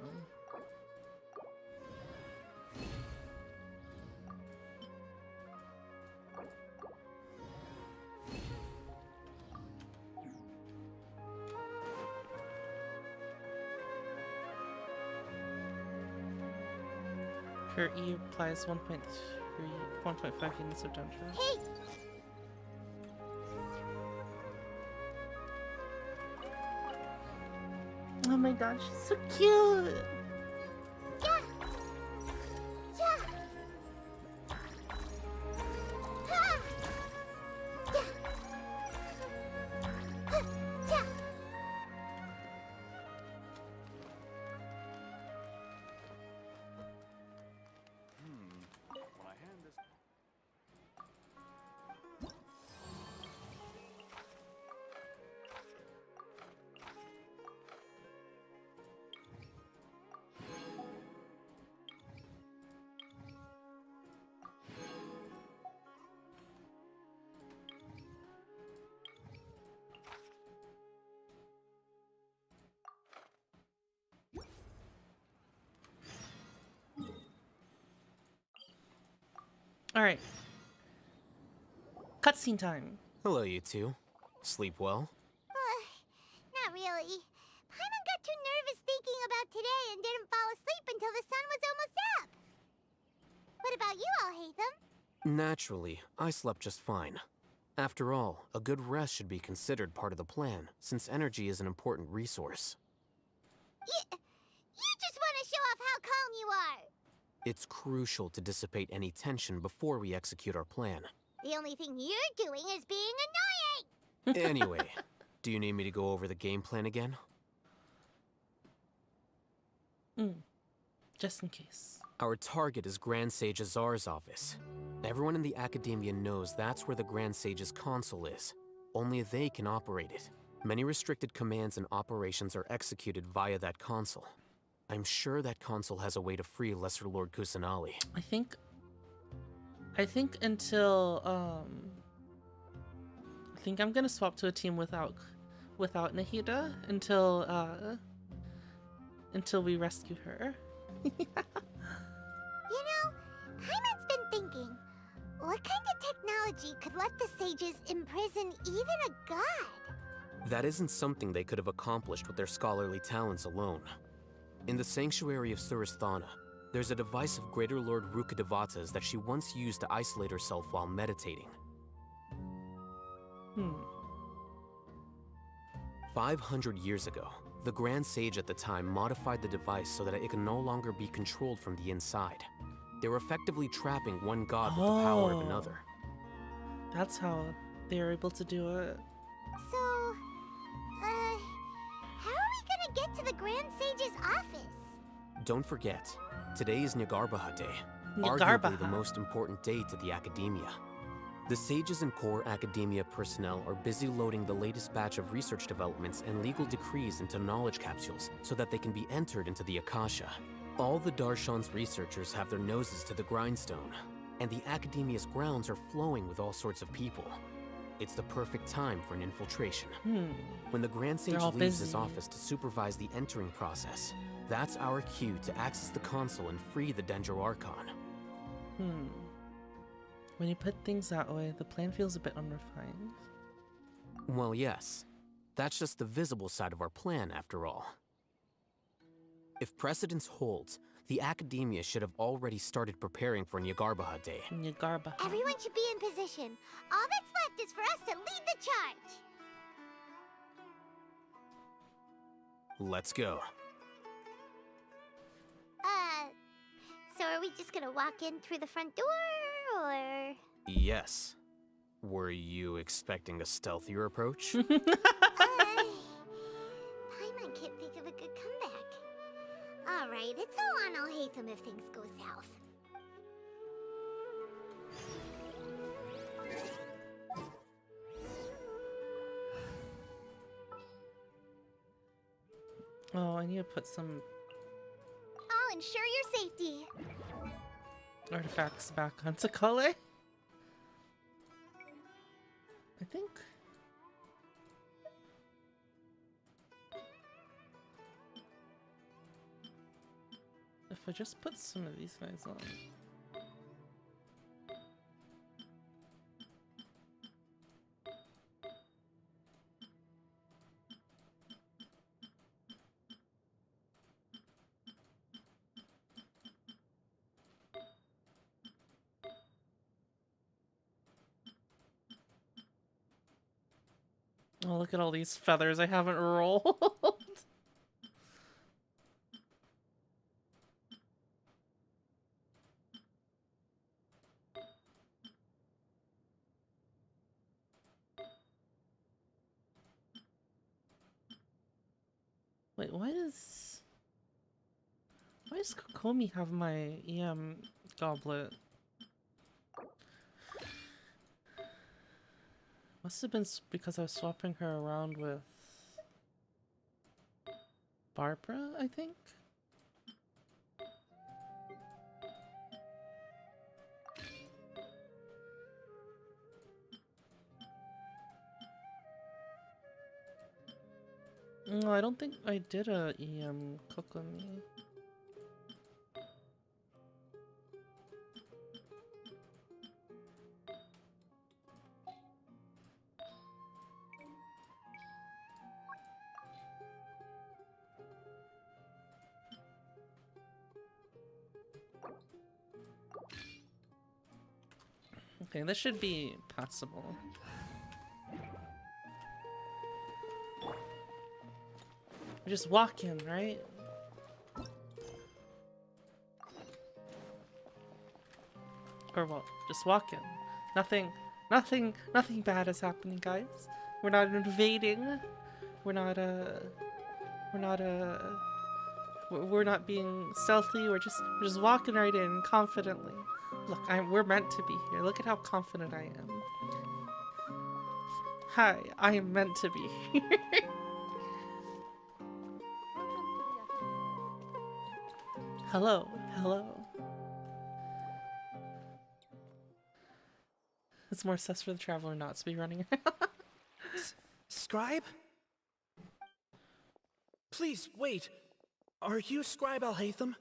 Her E applies 1.5 units of Dendro. Hey! Oh my god, she's so cute! Yeah! Yeah! Ha! Yeah! Huh! Yeah! When I hand this. Alright. Cutscene time. Hello, you two. Sleep well? Not really. Paimon got too nervous thinking about today and didn't fall asleep until the sun was almost up. What about you all, Hatham? Naturally, I slept just fine. After all, a good rest should be considered part of the plan, since energy is an important resource. You just want to show off how calm you are. It's crucial to dissipate any tension before we execute our plan. The only thing you're doing is being annoying. Anyway, do you need me to go over the game plan again? Just in case. Our target is Grand Sage Azar's office. Everyone in the Academia knows that's where the Grand Sage's console is. Only they can operate it. Many restricted commands and operations are executed via that console. I'm sure that console has a way to free Lesser Lord Kusanali. I think until think I'm gonna swap to a team without Nahida until we rescue her. You know, Paimon's been thinking, what kind of technology could let the sages imprison even a god? That isn't something they could have accomplished with their scholarly talents alone. In the sanctuary of Suristhana, there's a device of Greater Lord Rukkhadevata's that she once used to isolate herself while meditating. 500 years ago, the Grand Sage at the time modified the device so that it could no longer be controlled from the inside. They were effectively trapping one god with the power of another. That's how they were able to do it. So, how are we gonna get to the Grand Sage's office? Don't forget, today is Nyargarbaha Day, Nyargarbaha. arguably the most important day to the Academia. The sages and core academia personnel are busy loading the latest batch of research developments and legal decrees into knowledge capsules so that they can be entered into the Akasha. All the Darshan's researchers have their noses to the grindstone, and the Academia's grounds are flowing with all sorts of people. It's the perfect time for an infiltration. When the Grand Sage leaves his office to supervise the entering process, that's our cue to access the console and free the Dendro Archon. When you put things that way, the plan feels a bit unrefined. Well, yes. That's just the visible side of our plan, after all. If precedence holds, the Academia should have already started preparing for Nyargarbaha Day. Nyargarbaha. Everyone should be in position. All that's left is for us to lead the charge. Let's go. So are we just gonna walk in through the front door, or? Yes. Were you expecting a stealthier approach? Paimon can't think of a good comeback. Alright, it's all on Alhaitham if things go south. Oh, I need to put some I'll ensure your safety. artifacts back onto Kale. I think. If I just put some of these guys on. Oh, look at all these feathers I haven't rolled. Wait, why does Kokomi have my EM goblet? Must have been because I was swapping her around with Barbara, I think? No, I don't think I did a EM Kokomi. Okay, this should be passable. We just walk in, right? Or what? Just walk in. Nothing bad is happening, guys. We're not invading. We're not being stealthy. We're just walking right in confidently. Look, we're meant to be here. Look at how confident I am. Hi, I am meant to be here. Hello, hello. It's more sus for the traveler not to be running around. Scribe? Please, wait. Are you Scribe Alhaitham?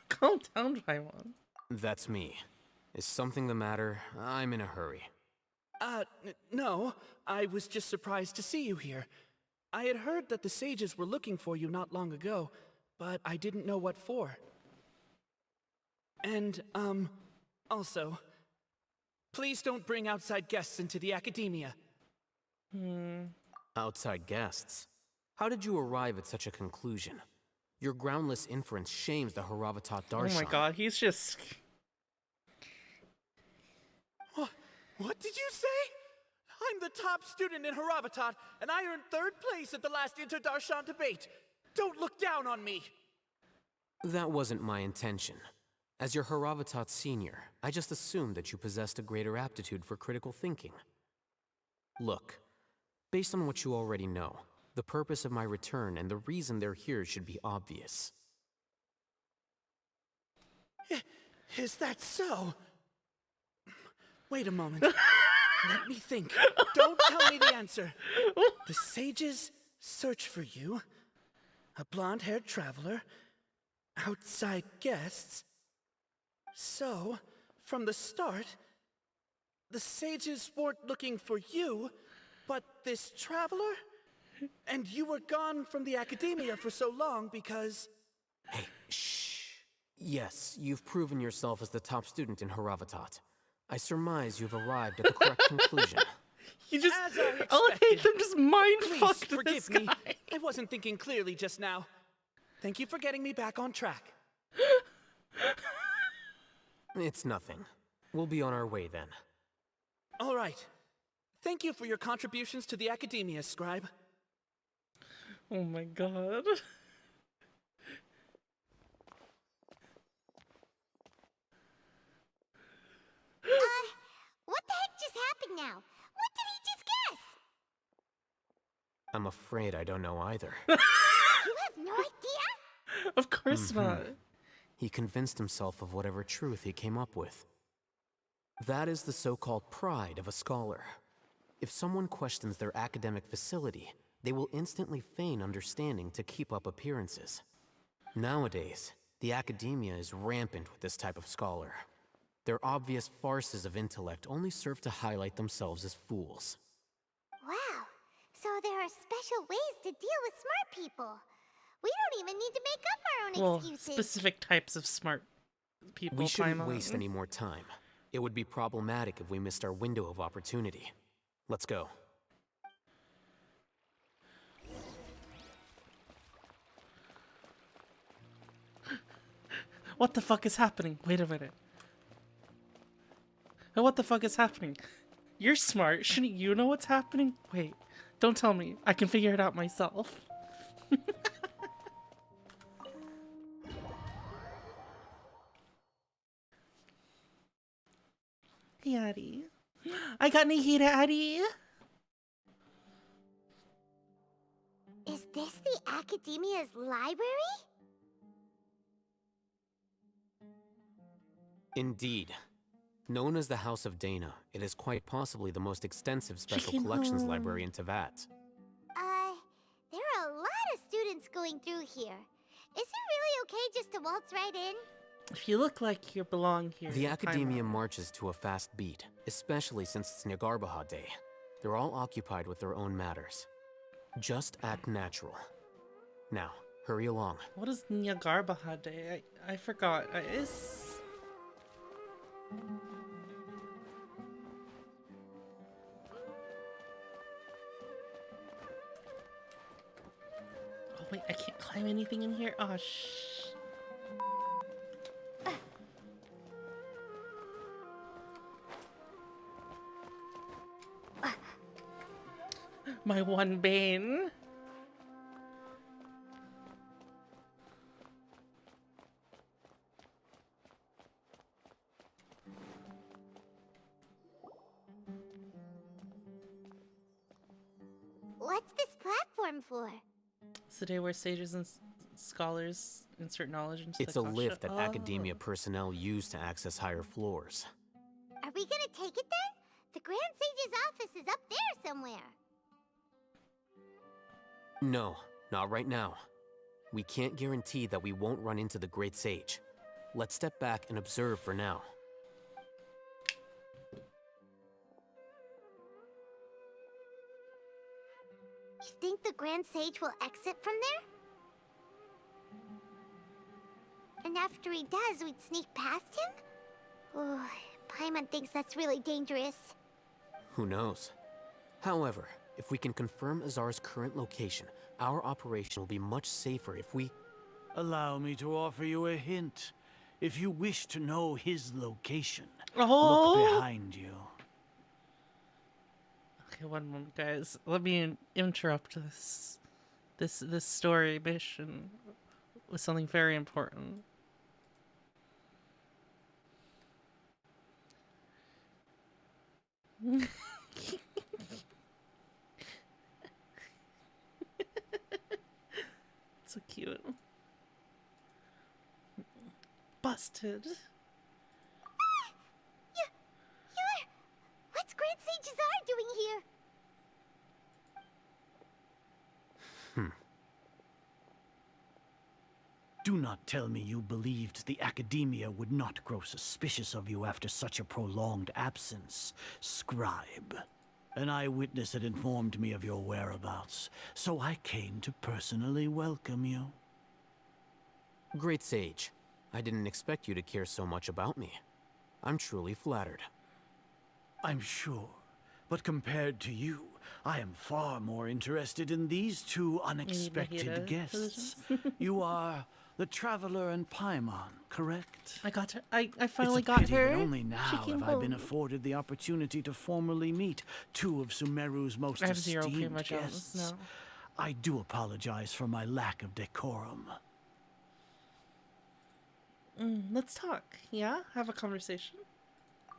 Calm down, Paimon. That's me. Is something the matter? I'm in a hurry. No. I was just surprised to see you here. I had heard that the sages were looking for you not long ago, but I didn't know what for. And, also, please don't bring outside guests into the academia. Outside guests? How did you arrive at such a conclusion? Your groundless inference shames the Haravatat Darshan. Oh my god, he's just... What did you say? I'm the top student in Haravatat, and I earned 3rd place at the last Inter-Darshan debate. Don't look down on me! That wasn't my intention. As your Haravatat senior, I just assumed that you possessed a greater aptitude for critical thinking. Look, based on what you already know, the purpose of my return and the reason they're here should be obvious. Is that so? Wait a moment. Let me think. Don't tell me the answer. The sages search for you. A blonde-haired traveler. Outside guests. So, from the start, the sages weren't looking for you, but this traveler? And you were gone from the academia for so long because... Hey, shh. Yes, you've proven yourself as the top student in Haravatat. I surmise you've arrived at the correct conclusion. You just... As I I hate expected. them just mind-fucked Please this forgive me. guy. I wasn't thinking clearly just now. Thank you for getting me back on track. It's nothing. We'll be on our way then. All right. Thank you for your contributions to the academia, Scribe. Oh my god. What the heck just happened now? What did he just guess? I'm afraid I don't know either. You have no idea? Of course not. He convinced himself of whatever truth he came up with. That is the so-called pride of a scholar. If someone questions their academic facility, they will instantly feign understanding to keep up appearances. Nowadays, the academia is rampant with this type of scholar. Their obvious farces of intellect only serve to highlight themselves as fools. Wow. So there are special ways to deal with smart people. We don't even need to make up our own Well, excuses. specific types of smart people. We shouldn't Paimon. waste any more time. It would be problematic if we missed our window of opportunity. Let's go. What the fuck is happening? Wait a minute. What the fuck is happening? You're smart. Shouldn't you know what's happening? Wait. Don't tell me. I can figure it out myself. Hey, Addie. I got nahida, Addie. Is this the academia's library? Indeed. Known as the House of Dana, it is quite possibly the most extensive special Chicken collections home. library in Tevat. There are a lot of students going through here. Is it really okay just to waltz right in? If you look like you belong here. The Paimon. academia marches to a fast beat, especially since it's Nyagarbaha Day. They're all occupied with their own matters. Just act natural. Now, hurry along. What is Nyagarbaha Day? I forgot. It's... Oh wait, I can't climb anything in here? Oh, shh. My one bane. What's this platform for? It's the day where sages and scholars insert knowledge into It's the a lift kasha. that academia personnel use to access higher floors. Are we gonna Grand Sage's office is up there somewhere. No, not right now. We can't guarantee that we won't run into the Great Sage. Let's step back and observe for now. You think the Grand Sage will exit from there? And after he does, we'd sneak past him? Oh, Paimon thinks that's really dangerous. Who knows? However, if we can confirm Azar's current location, our operation will be much safer if we... Allow me to offer you a hint. If you wish to know his location, Oh! look behind you. Okay, one moment, guys. Let me interrupt this story mission with something very important. So cute. Busted. What's Grand Sage Azar doing here? Do not tell me you believed the Academia would not grow suspicious of you after such a prolonged absence, scribe. An eyewitness had informed me of your whereabouts, so I came to personally welcome you. Great Sage, I didn't expect you to care so much about me. I'm truly flattered. I'm sure, but compared to you, I am far more interested in these two unexpected nahida guests. You are the Traveler and Paimon, correct? I got her. I finally It's a got pity her. that only She now came have I been home. afforded the opportunity to formally meet two of Sumeru's most I have zero esteemed prima donnas guests. now. I do apologize for my lack of decorum. Let's talk. Yeah? Have a conversation.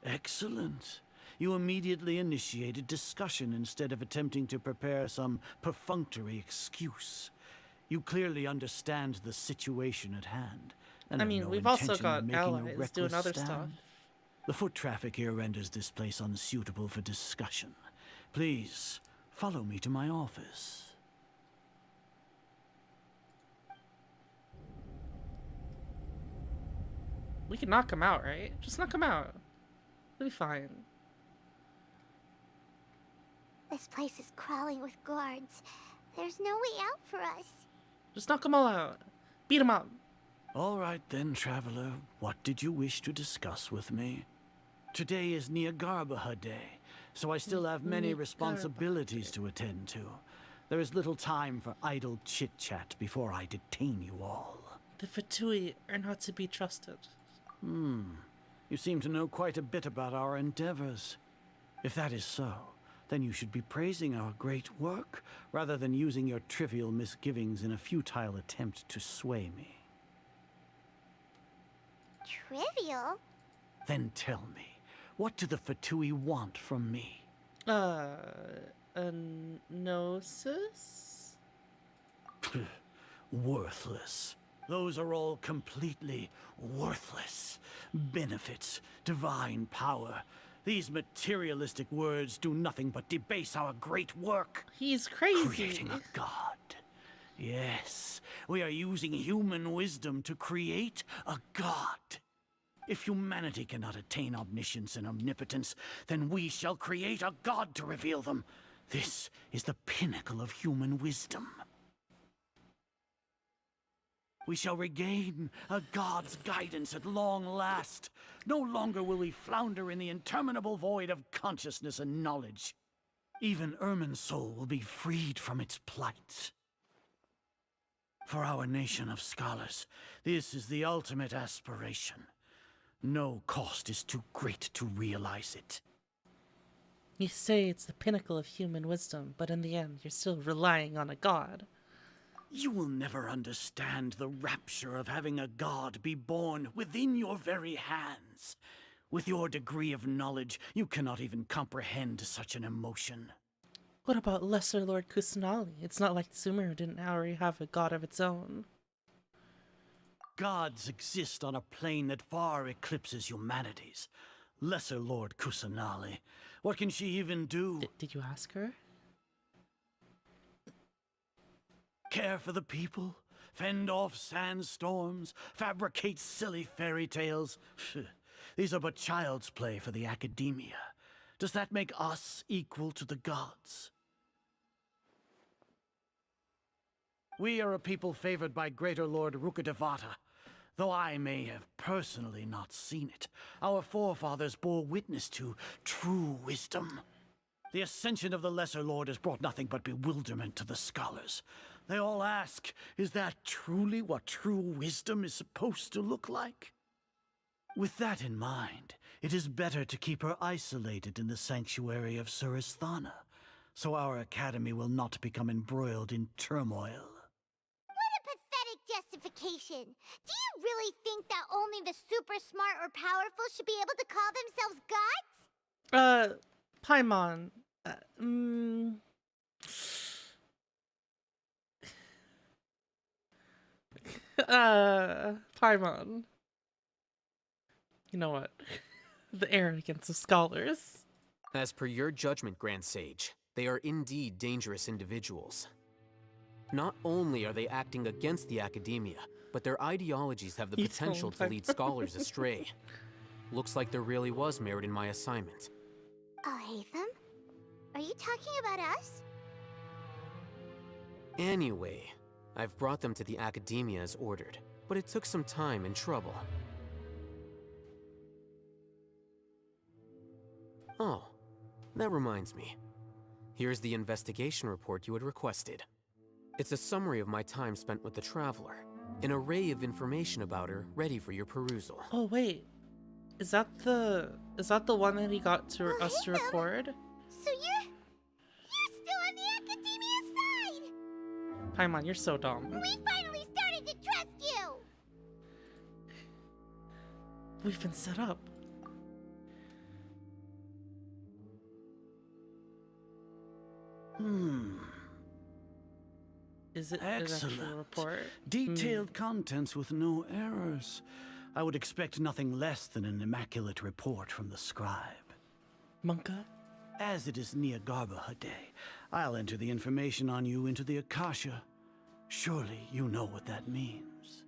Excellent. You immediately initiated discussion instead of attempting to prepare some perfunctory excuse. You clearly understand the situation at hand. And I have mean, no we've also intention of got making a allies doing reckless other stand. stuff. The foot traffic here renders this place unsuitable for discussion. Please, follow me to my office. We can knock him out, right? Just knock him out. It'll be fine. This place is crawling with guards. There's no way out for us. Just knock them all out. Beat them up. All right then, Traveler. What did you wish to discuss with me? Today is Niagarbaha Day, so I still have many Niagarbaha responsibilities to attend to. There is little time for idle chit-chat before I detain you all. The Fatui are not to be trusted. You seem to know quite a bit about our endeavors. If that is so, then you should be praising our great work, rather than using your trivial misgivings in a futile attempt to sway me. Trivial? Then tell me, what do the Fatui want from me? A gnosis? Worthless. Those are all completely worthless. Benefits, divine power. These materialistic words do nothing but debase our great work. He's crazy. Creating a god. Yes, we are using human wisdom to create a god. If humanity cannot attain omniscience and omnipotence, then we shall create a god to reveal them. This is the pinnacle of human wisdom. We shall regain a god's guidance at long last. No longer will we flounder in the interminable void of consciousness and knowledge. Even Irminsul will be freed from its plight. For our nation of scholars, this is the ultimate aspiration. No cost is too great to realize it. You say it's the pinnacle of human wisdom, but in the end, you're still relying on a god. You will never understand the rapture of having a god be born within your very hands. With your degree of knowledge, you cannot even comprehend such an emotion. What about Lesser Lord Kusanali? It's not like Sumeru didn't already have a god of its own. Gods exist on a plane that far eclipses humanity's. Lesser Lord Kusanali, What can she even do? Did you ask her? Care for the people? Fend off sandstorms? Fabricate silly fairy tales? These are but child's play for the academia. Does that make us equal to the gods? We are a people favored by Greater Lord Rukkhadevata. Though I may have personally not seen it, our forefathers bore witness to true wisdom. The ascension of the Lesser Lord has brought nothing but bewilderment to the scholars. They all ask, is that truly what true wisdom is supposed to look like? With that in mind, it is better to keep her isolated in the sanctuary of Suristhana, so our academy will not become embroiled in turmoil. What a pathetic justification. Do you really think that only the super smart or powerful should be able to call themselves gods? Paimon. Paimon. You know what? The arrogance of scholars. As per your judgment, Grand Sage, they are indeed dangerous individuals. Not only are they acting against the academia, but their ideologies have the potential to lead scholars astray. Looks like there really was merit in my assignment. Oh, Hatham? Are you talking about us? Anyway, I've brought them to the academia as ordered, but it took some time and trouble. Oh, that reminds me. Here's the investigation report you had requested. It's a summary of my time spent with the Traveler. An array of information about her ready for your perusal. Oh wait. Is that the one that he got to us to record? So you're still on the academia side! Paimon, you're so dumb. We finally started to trust you! We've been set up. Is it an actual Excellent. report? Detailed contents with no errors. I would expect nothing less than an immaculate report from the scribe. Monka? As it is Niagarbha Day, I'll enter the information on you into the Akasha. Surely you know what that means.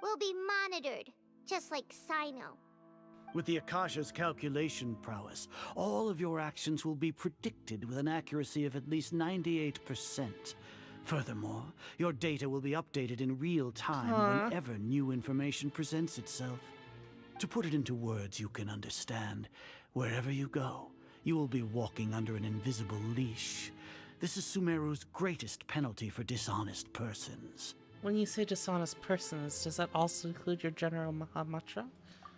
We'll be monitored, just like Sino. With the Akasha's calculation prowess, all of your actions will be predicted with an accuracy of at least 98%. Furthermore, your data will be updated in real time whenever new information presents itself. To put it into words you can understand, wherever you go, you will be walking under an invisible leash. This is Sumeru's greatest penalty for dishonest persons. When you say dishonest persons, does that also include your General Mahamatra?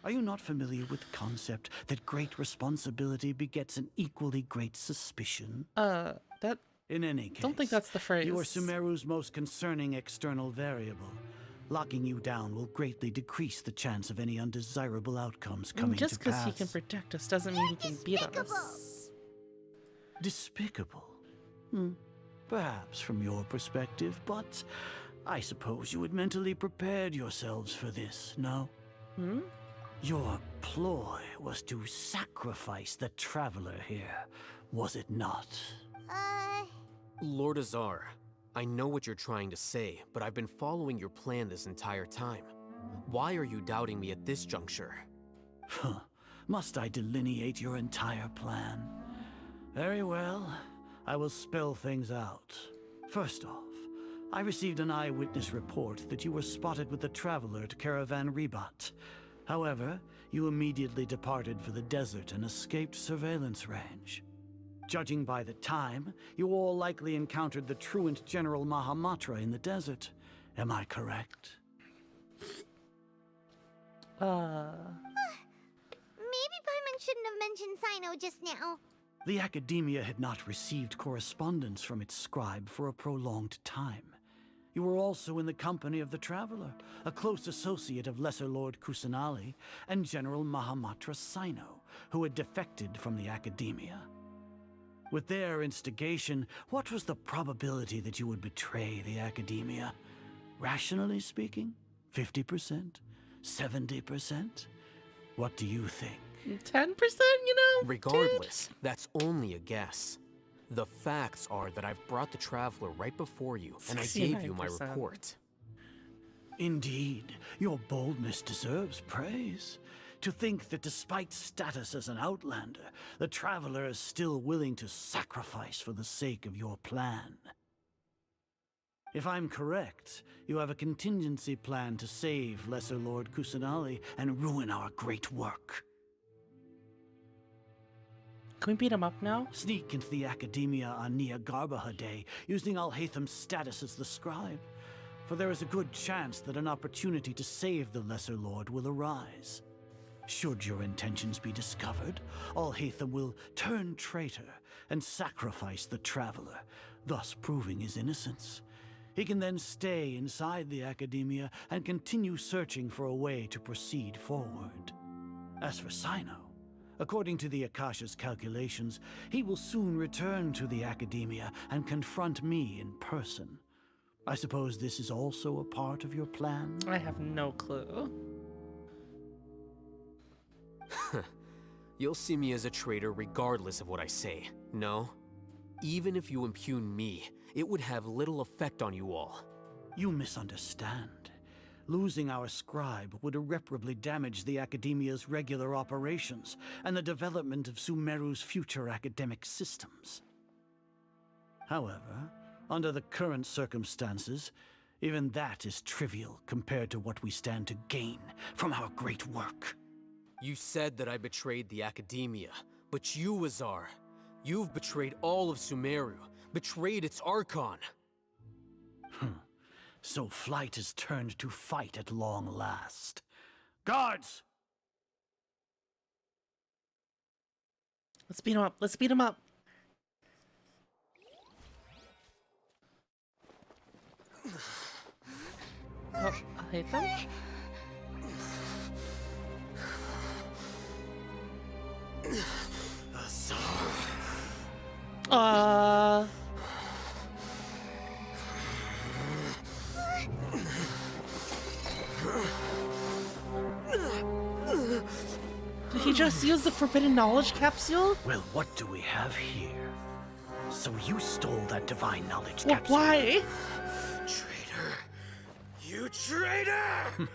Are you not familiar with the concept that great responsibility begets an equally great suspicion? That... In any case, don't think that's the phrase. You are Sumeru's most concerning external variable. Locking you down will greatly decrease the chance of any undesirable outcomes coming to pass. Just because he can protect us doesn't mean he can beat us. Despicable? Perhaps from your perspective, but I suppose you had mentally prepared yourselves for this, no? Your ploy was to sacrifice the Traveler here, was it not? Lord Azar, I know what you're trying to say, but I've been following your plan this entire time. Why are you doubting me at this juncture? Must I delineate your entire plan? Very well. I will spell things out. First off, I received an eyewitness report that you were spotted with the Traveler at Caravan Ribat. However, you immediately departed for the desert and escaped surveillance range. Judging by the time, you all likely encountered the truant General Mahamatra in the desert. Am I correct? Maybe Paimon shouldn't have mentioned Sino just now. The Academia had not received correspondence from its scribe for a prolonged time. You were also in the company of the Traveler, a close associate of Lesser Lord Kusanali and General Mahamatra Sino, who had defected from the Academia. With their instigation, what was the probability that you would betray the Academia? Rationally speaking, 50%? 70%? What do you think? 10%, you know? Regardless, that's only a guess. The facts are that I've brought the Traveler right before you, and I gave you my 69%. report. Indeed, your boldness deserves praise. To think that despite status as an outlander, the Traveler is still willing to sacrifice for the sake of your plan. If I'm correct, you have a contingency plan to save Lesser Lord Kusanali and ruin our great work. Can we beat him up now? Sneak into the Academia on Nia Garbaha Day, using Alhaitham's status as the scribe. For there is a good chance that an opportunity to save the Lesser Lord will arise. Should your intentions be discovered, Alhaitham will turn traitor and sacrifice the Traveler, thus proving his innocence. He can then stay inside the Academia and continue searching for a way to proceed forward. As for Sino, according to the Akasha's calculations, he will soon return to the Academia and confront me in person. I suppose this is also a part of your plan? I have no clue. You'll see me as a traitor regardless of what I say, no? Even if you impugn me, it would have little effect on you all. You misunderstand. Losing our scribe would irreparably damage the Academia's regular operations and the development of Sumeru's future academic systems. However, under the current circumstances, even that is trivial compared to what we stand to gain from our great work. You said that I betrayed the Academia, but you, Azar, you've betrayed all of Sumeru, betrayed its Archon. So flight has turned to fight at long last. Guards! Let's beat him up. Let's beat him up. Oh, I hate them. Did he just use the forbidden knowledge capsule? Well, what do we have here? So you stole that divine knowledge Well, capsule. why? Traitor! You traitor!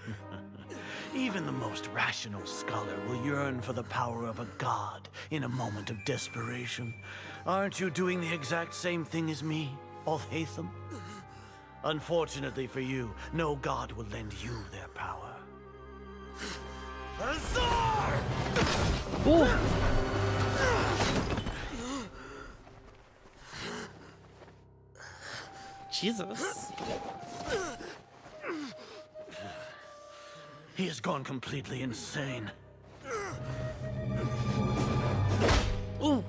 Even the most rational scholar will yearn for the power of a god in a moment of desperation. Aren't you doing the exact same thing as me, Alhaitham? Unfortunately for you, no god will lend you their power. Azar! Jesus. He has gone completely insane. Ooh.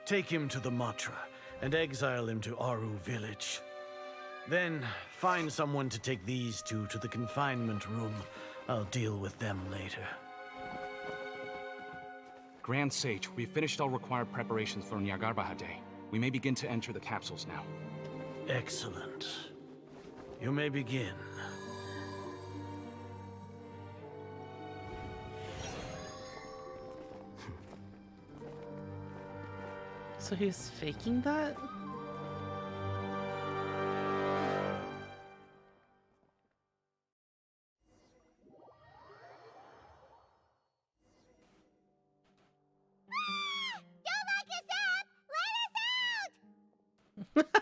Take him to the Matra and exile him to Aru village. Then find someone to take these two to the confinement room. I'll deal with them later. Grand Sage, we've finished all required preparations for Nyagarbha Day. We may begin to enter the capsules now. Excellent. You may begin. So he's faking that? Don't lock us up! Let us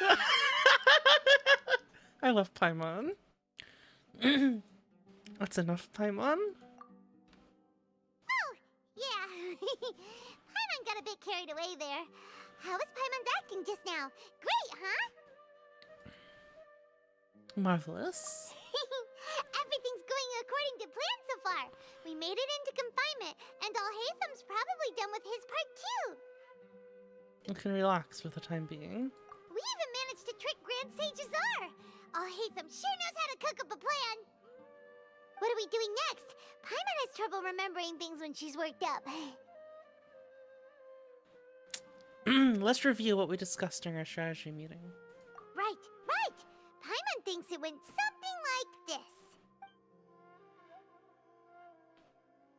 out! I love Paimon. That's enough, Paimon. Oh, yeah. Paimon got a bit carried away there. How was Paimon's acting just now? Great, huh? Marvelous. Everything's going according to plan so far. We made it into confinement, and Alhaitham's probably done with his part too. You can relax for the time being. We even managed to trick Grand Sage Azar. Alhaitham sure knows how to cook up a plan. What are we doing next? Paimon has trouble remembering things when she's worked up. Let's review what we discussed during our strategy meeting. Right. thinks it went something like this.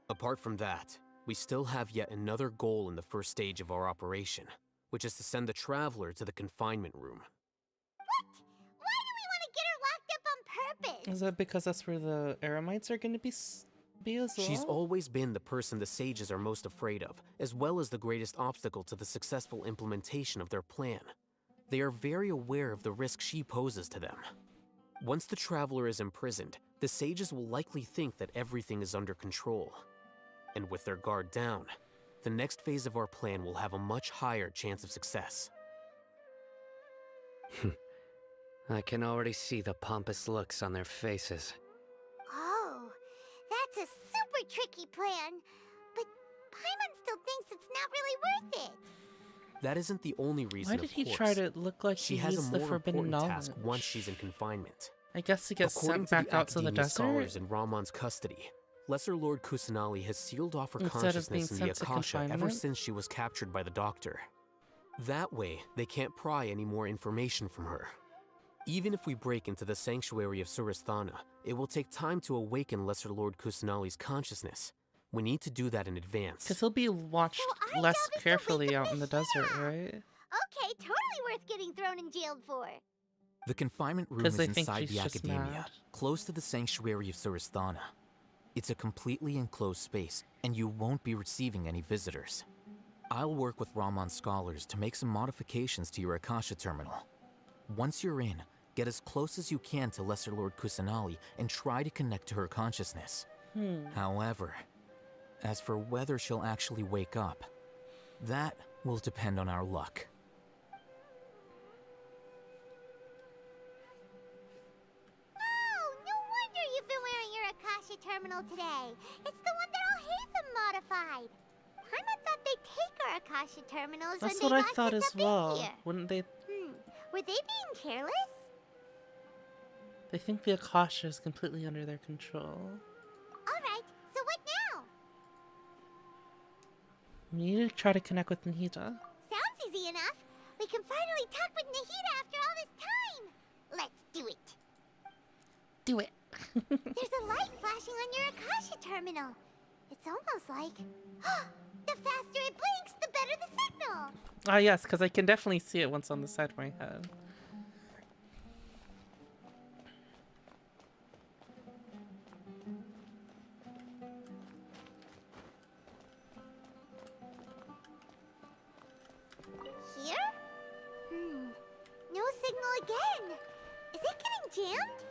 Apart from that, we still have yet another goal in the first stage of our operation, which is to send the Traveler to the confinement room. What? Why do we want to get her locked up on purpose? Is that because that's where the Eremites are going to be as well? She's always been the person the sages are most afraid of, as well as the greatest obstacle to the successful implementation of their plan. They are very aware of the risk she poses to them. Once the Traveler is imprisoned, the sages will likely think that everything is under control. And with their guard down, the next phase of our plan will have a much higher chance of success. I can already see the pompous looks on their faces. Oh, that's a super tricky plan. But Paimon still thinks it's not really worth it. That isn't the only reason, Why did of he course. try to look like She he has a used the more forbidden important knowledge? task once she's in confinement. I guess to get According sent back to the out to the Academia desert? scholars in Ramon's custody, Lesser Lord Kusanali has sealed off her Instead of being consciousness in the sent to Akasha ever confinement? since she was captured by the Doctor. That way, they can't pry any more information from her. Even if we break into the sanctuary of Suristhana, it will take time to awaken Lesser Lord Kusanali's consciousness. We need to do that in advance. Because he'll be watched So less job is to carefully wake up out in the Nahida. desert, right? Okay, totally worth getting thrown in jail for. The confinement room 'Cause is they think inside she's the just Academia, mad. close to the sanctuary of Suristhana. It's a completely enclosed space, and you won't be receiving any visitors. I'll work with Ramon's scholars to make some modifications to your Akasha terminal. Once you're in, get as close as you can to Lesser Lord Kusanali and try to connect to her consciousness. However, as for whether she'll actually wake up, that will depend on our luck. Oh, no wonder you've been wearing your Akasha terminal today. It's the one that Al-Haytham modified. Paimon thought they'd take our Akasha terminals That's when what they I locked thought us as up in well. here. Wouldn't they? Were they being careless? They think the Akasha is completely under their control. Alright, so what now? We need to try to connect with Nahida. Sounds easy enough. We can finally talk with Nahida after all this time. Let's do it. Do it. There's a light flashing on your Akasha terminal. It's almost like... the faster it blinks, the better the signal. Ah, yes, because I can definitely see it once on the side of my head. Here? No signal again. Is it getting jammed?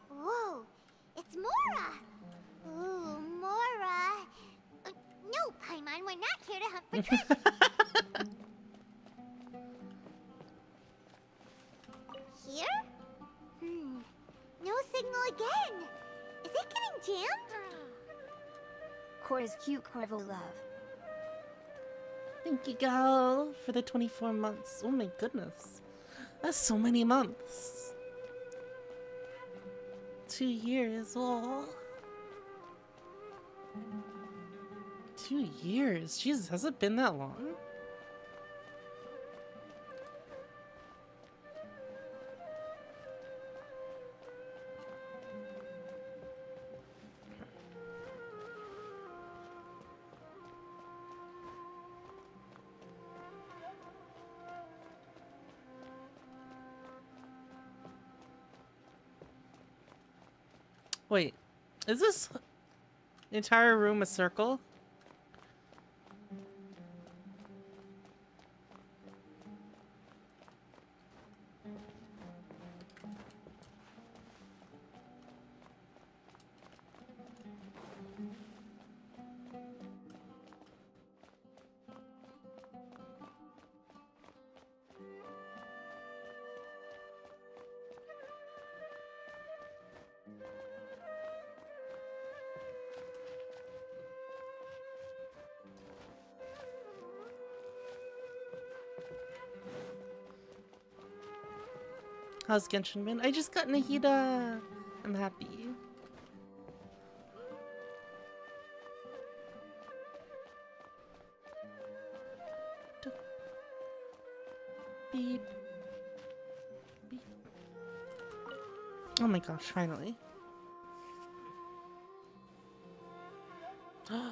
Whoa, it's Mora! Ooh, Mora! No, Paimon, we're not here to hunt for treasure. Here? No signal again. Is it getting jammed? Cora's cute Corvo love. Thank you, gal, for the 24 months. Oh my goodness. That's so many months. 2 years. Oh. 2 years. Jesus, has it been that long? Wait, is this entire room a circle? Here? Hmm. No signal again. Is it getting jammed? Oh, How's Genshin been? I just got Nahida. I'm happy. Beep. Beep. Oh my gosh, finally. Eh?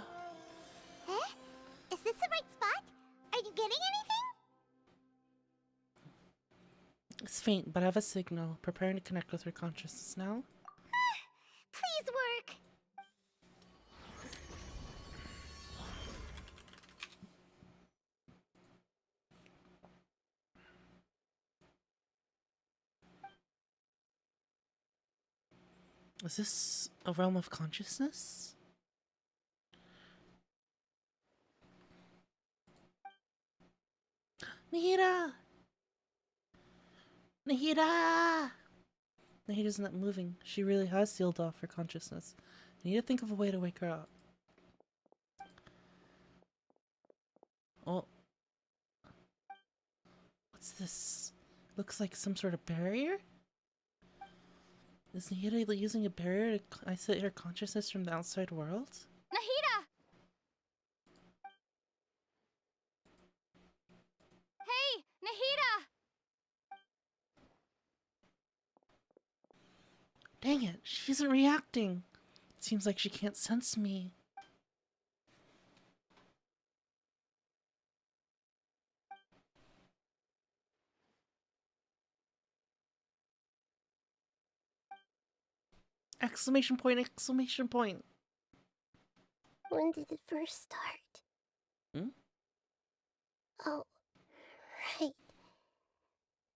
Is this the right spot? Are you getting anything? It's faint, but I have a signal. Preparing to connect with her consciousness now. Please work. Is this a realm of consciousness? Nahida! Nahida! Nahida's not moving. She really has sealed off her consciousness. I need to think of a way to wake her up. Oh. What's this? Looks like some sort of barrier? Is Nahida using a barrier to isolate her consciousness from the outside world? Nahida! Hey, Nahida! Dang it, she isn't reacting. It seems like she can't sense me. Exclamation point, exclamation point. When did it first start? Hmm? Oh, right.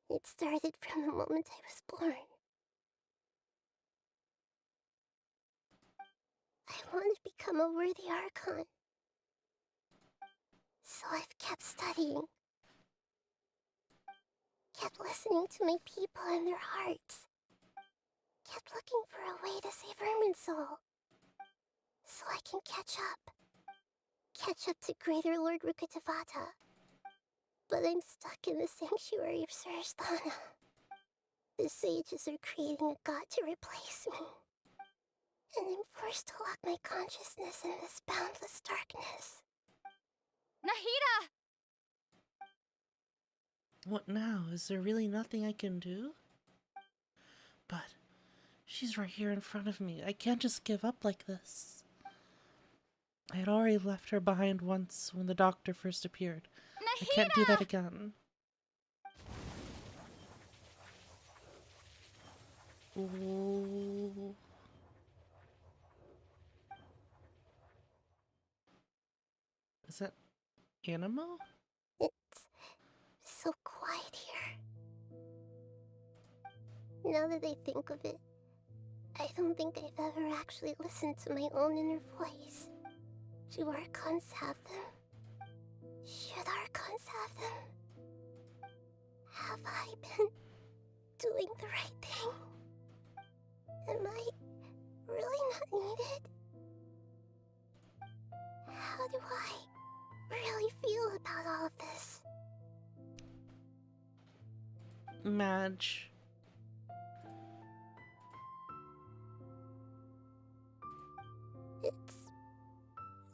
It started from the moment I was born. I want to become a worthy Archon. So I've kept studying. Kept listening to my people and their hearts. Kept looking for a way to save Irminsul. So I can catch up. Catch up to Greater Lord Rukkhadevata. But I'm stuck in the sanctuary of Surasthana. The sages are creating a god to replace me. And I'm forced to lock my consciousness in this boundless darkness. Nahida! What now? Is there really nothing I can do? But she's right here in front of me. I can't just give up like this. I had already left her behind once when the doctor first appeared. Nahida! I can't do that again. Ooh. Is that Animo? It's so quiet here. Now that I think of it, I don't think I've ever actually listened to my own inner voice. Do Archons have them? Should Archons have them? Have I been doing the right thing? Am I really not needed? How do I really feel about all of this? Madge. It's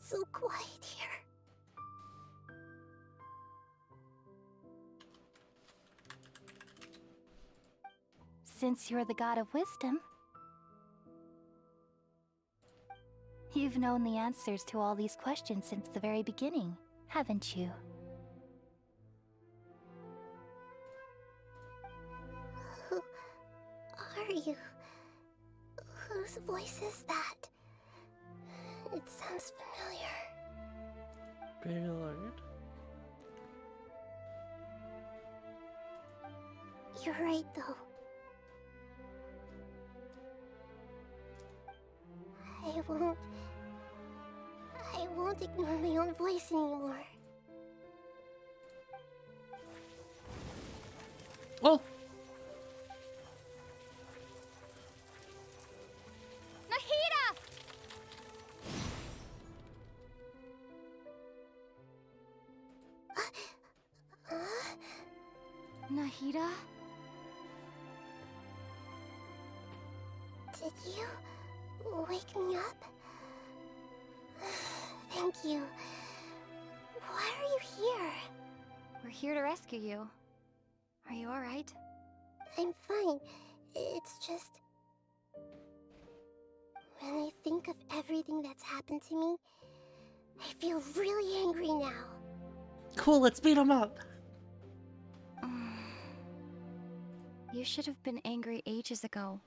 so quiet here. Since you're the god of wisdom, you've known the answers to all these questions since the very beginning, haven't you? Who are you? Whose voice is that? It sounds familiar. Very Lord. You're right, though. I won't ignore my own voice anymore. Oh! Nahida! Nahida? Did you wake me up? Thank you. Why are you here? We're here to rescue you. Are you alright? I'm fine. It's just... when I think of everything that's happened to me, I feel really angry now. Cool, let's beat him up. You should have been angry ages ago.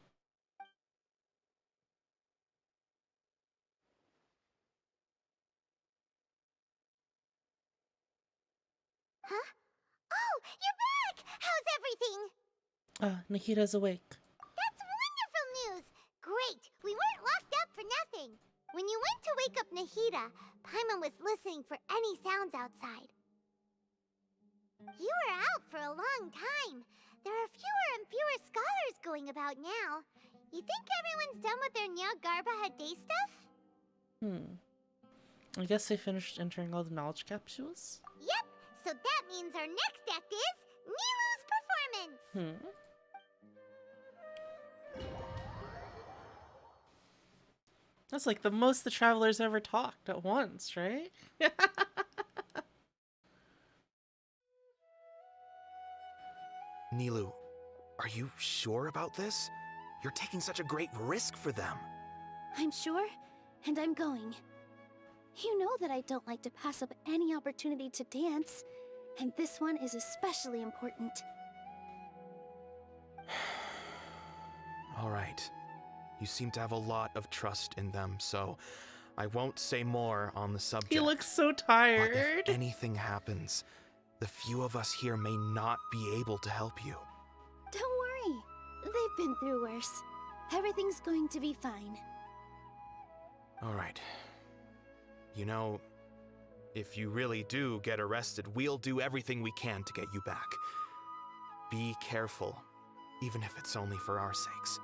Huh? Oh, you're back! How's everything? Nahida's awake. That's wonderful news! Great! We weren't locked up for nothing. When you went to wake up Nahida, Paimon was listening for any sounds outside. You were out for a long time. There are fewer and fewer scholars going about now. You think everyone's done with their Nyargarba day stuff? I guess they finished entering all the knowledge capsules. Yep, so that means our next act is Nilu's performance! That's like the most the travelers ever talked at once, right? Nilu, are you sure about this? You're taking such a great risk for them. I'm sure, and I'm going. You know that I don't like to pass up any opportunity to dance, and this one is especially important. All right. You seem to have a lot of trust in them, so I won't say more on the subject. He looks so tired. But if anything happens, the few of us here may not be able to help you. Don't worry. They've been through worse. Everything's going to be fine. All right. You know, if you really do get arrested, we'll do everything we can to get you back. Be careful, even if it's only for our sakes.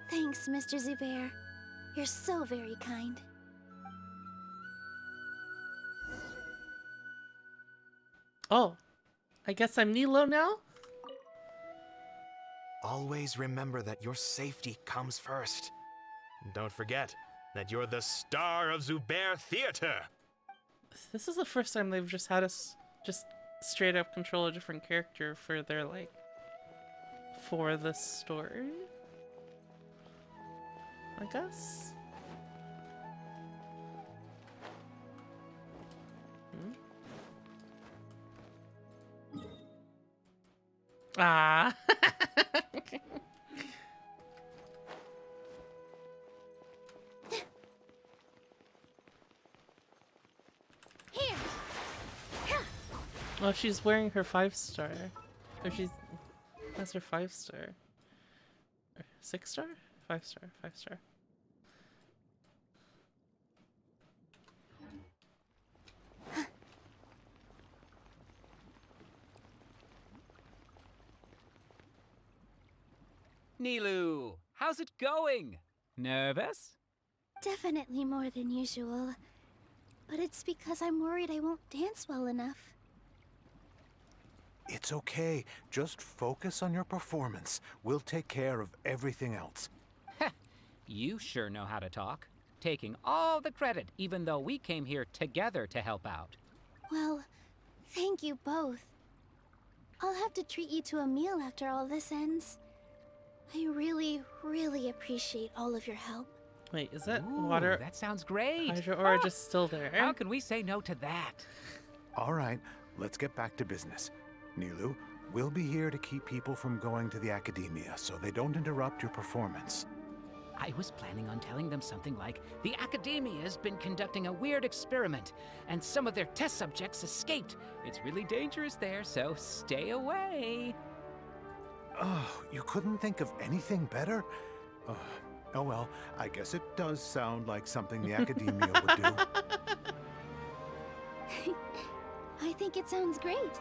Thanks, Mr. Zubair. You're so very kind. Oh, I guess I'm Nilo now? Always remember that your safety comes first. And don't forget that you're the star of Zubair Theater. This is the first time they've just had us just straight up control a different character for their, like, for this story, I guess. Ah. Here. Oh, she's wearing her 5-star. Or that's her 5-star. 6-star? 5-star. 5-star. Nilu, how's it going? Nervous? Definitely more than usual. But it's because I'm worried I won't dance well enough. It's okay. Just focus on your performance. We'll take care of everything else. You sure know how to talk. Taking all the credit, even though we came here together to help out. Well, thank you both. I'll have to treat you to a meal after all this ends. I really, really appreciate all of your help. Wait, is that Ooh, water? That sounds great. Hydro or just still there? How can we say no to that? All right, let's get back to business. Nilu, we'll be here to keep people from going to the academia so they don't interrupt your performance. I was planning on telling them something like, the Academia has been conducting a weird experiment, and some of their test subjects escaped. It's really dangerous there, so stay away. Oh, you couldn't think of anything better? Oh well, I guess it does sound like something the academia would do. I think it sounds great.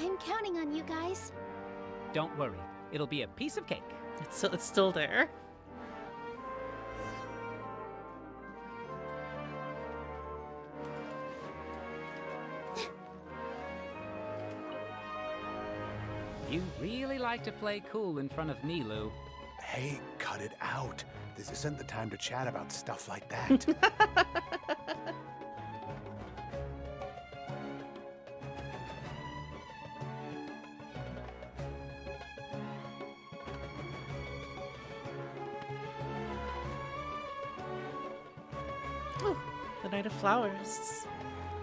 I'm counting on you guys. Don't worry, it'll be a piece of cake. It's still there. You really like to play cool in front of Nilu. hey, cut it out. This isn't the time to chat about stuff like that. Ooh, the Night of Flowers.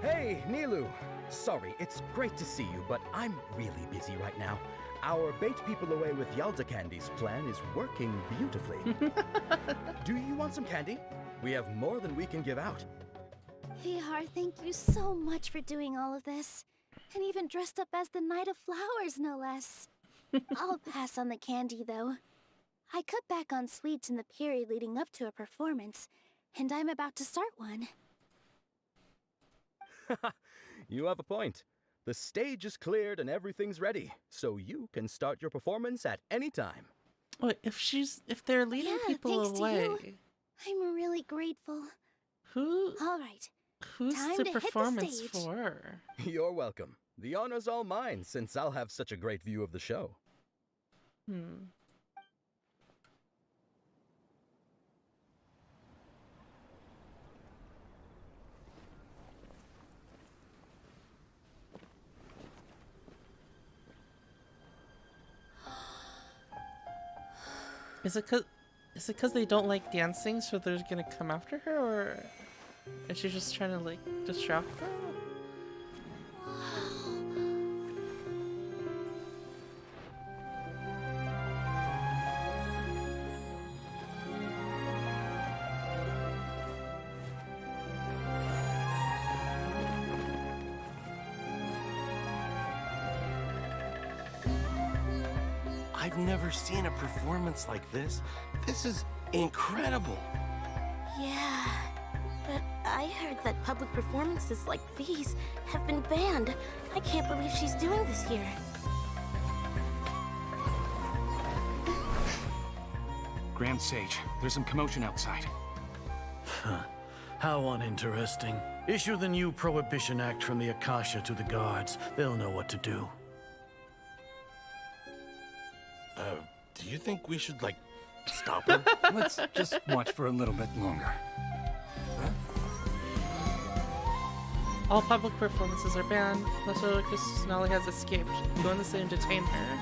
Hey, Nilu. Sorry, it's great to see you, but I'm really busy right now. Our bait people away with Yalda candies plan is working beautifully. Do you want some candy? We have more than we can give out. Vihar, thank you so much for doing all of this. And even dressed up as the Night of Flowers, no less. I'll pass on the candy, though. I cut back on sweets in the period leading up to a performance, and I'm about to start one. You have a point. The stage is cleared and everything's ready, so you can start your performance at any time. Wait, if they're leading people thanks away, to you. I'm really grateful. Who's Time the to hit the performance stage. for? You're welcome. The honor's all mine, since I'll have such a great view of the show. Is it cause they don't like dancing, so they're gonna come after her, or is she just trying to like distract them? I've never seen a performance like this. This is incredible. Yeah, but I heard that public performances like these have been banned. I can't believe she's doing this here. Grand Sage, there's some commotion outside. How uninteresting. Issue the new Prohibition Act from the Akasha to the guards. They'll know what to do. Do you think we should, like, stop her? Let's just watch for a little bit longer. All public performances are banned. Leslie Sonali has escaped. Go in the city and detain her.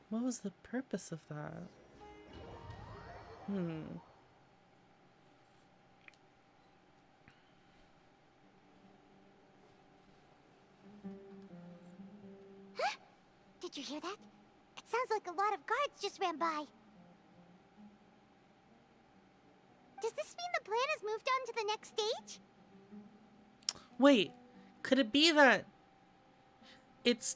What was the purpose of that? Huh? Did you hear that? It sounds like a lot of guards just ran by. Does this mean the plan has moved on to the next stage? Wait, could it be that it's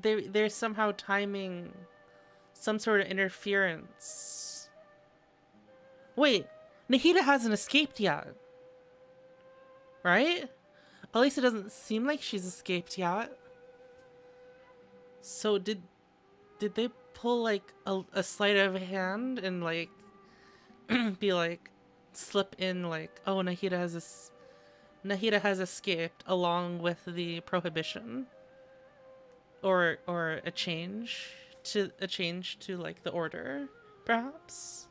they're somehow timing some sort of interference? Wait, Nahida hasn't escaped yet, right? At least it doesn't seem like she's escaped yet. So did they pull like a sleight of hand and like be like slip in like, oh, Nahida has escaped along with the prohibition, or a change to like the order, perhaps?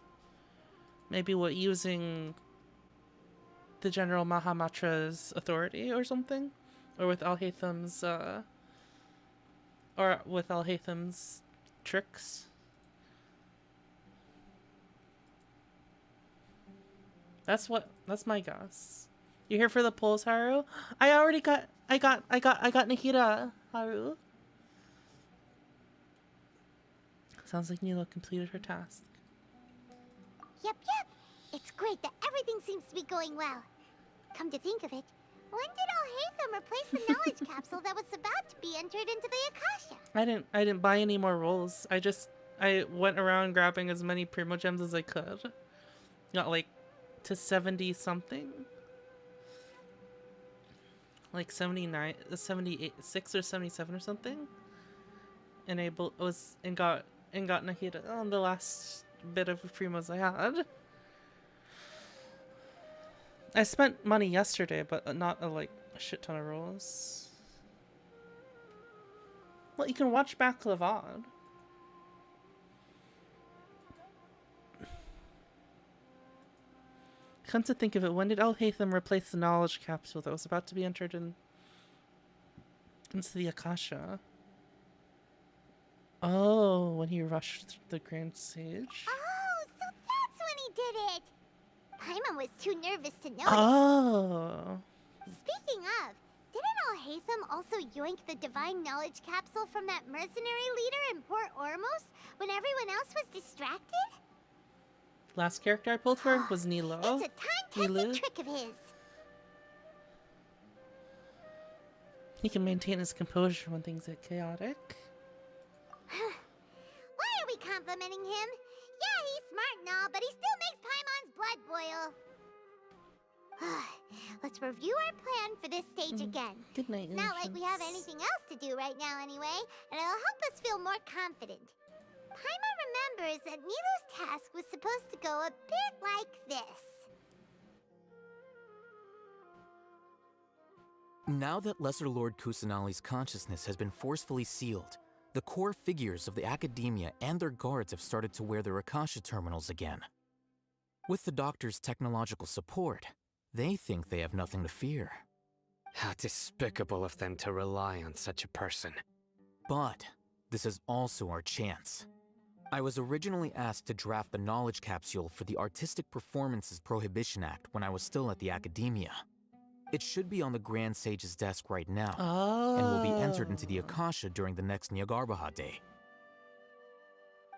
Maybe using the General Mahamatra's authority or something, or with Al-Haytham's tricks. That's my guess. You here for the polls, Haru? I got Nahida, Haru. Sounds like Nilo completed her task. Yep. It's great that everything seems to be going well. Come to think of it, When did Al-Haytham replace the knowledge capsule that was about to be entered into the Akasha? I didn't buy any more rolls. I went around grabbing as many Primo Gems as I could. Got like to 70 something. Like 79, 78, 6 or 77 or something. And got nahida on the last bit of Primos I had. I spent money yesterday, but not a shit ton of rolls. Well, you can watch back the VOD. Come to think of it, when did Al-Haytham replace the knowledge capsule that was about to be entered into the Akasha? Oh, when he rushed the Grand Sage. Oh, so that's when he did it! Paimon was too nervous to notice. Oh. Speaking of, didn't Al-Haytham also yoink the divine knowledge capsule from that mercenary leader in Port Ormos when everyone else was distracted? Last character I pulled for was Nilo. It's a time-tested trick of his. He can maintain his composure when things get chaotic. Why are we complimenting him? Yeah, he's smart and all, but he still makes Paimon's blood boil. Let's review our plan for this stage again. Good night. It's not like we have anything else to do right now anyway, and it'll help us feel more confident. Paimon remembers that Nilo's task was supposed to go a bit like this. Now that Lesser Lord Kusanali's consciousness has been forcefully sealed, the core figures of the academia and their guards have started to wear their Akasha terminals again. With the doctor's technological support, they think they have nothing to fear. How despicable of them to rely on such a person. But this is also our chance. I was originally asked to draft the knowledge capsule for the Artistic Performances Prohibition Act when I was still at the academia. It should be on the Grand Sage's desk right now, and will be entered into the Akasha during the next Nyagarbha Day.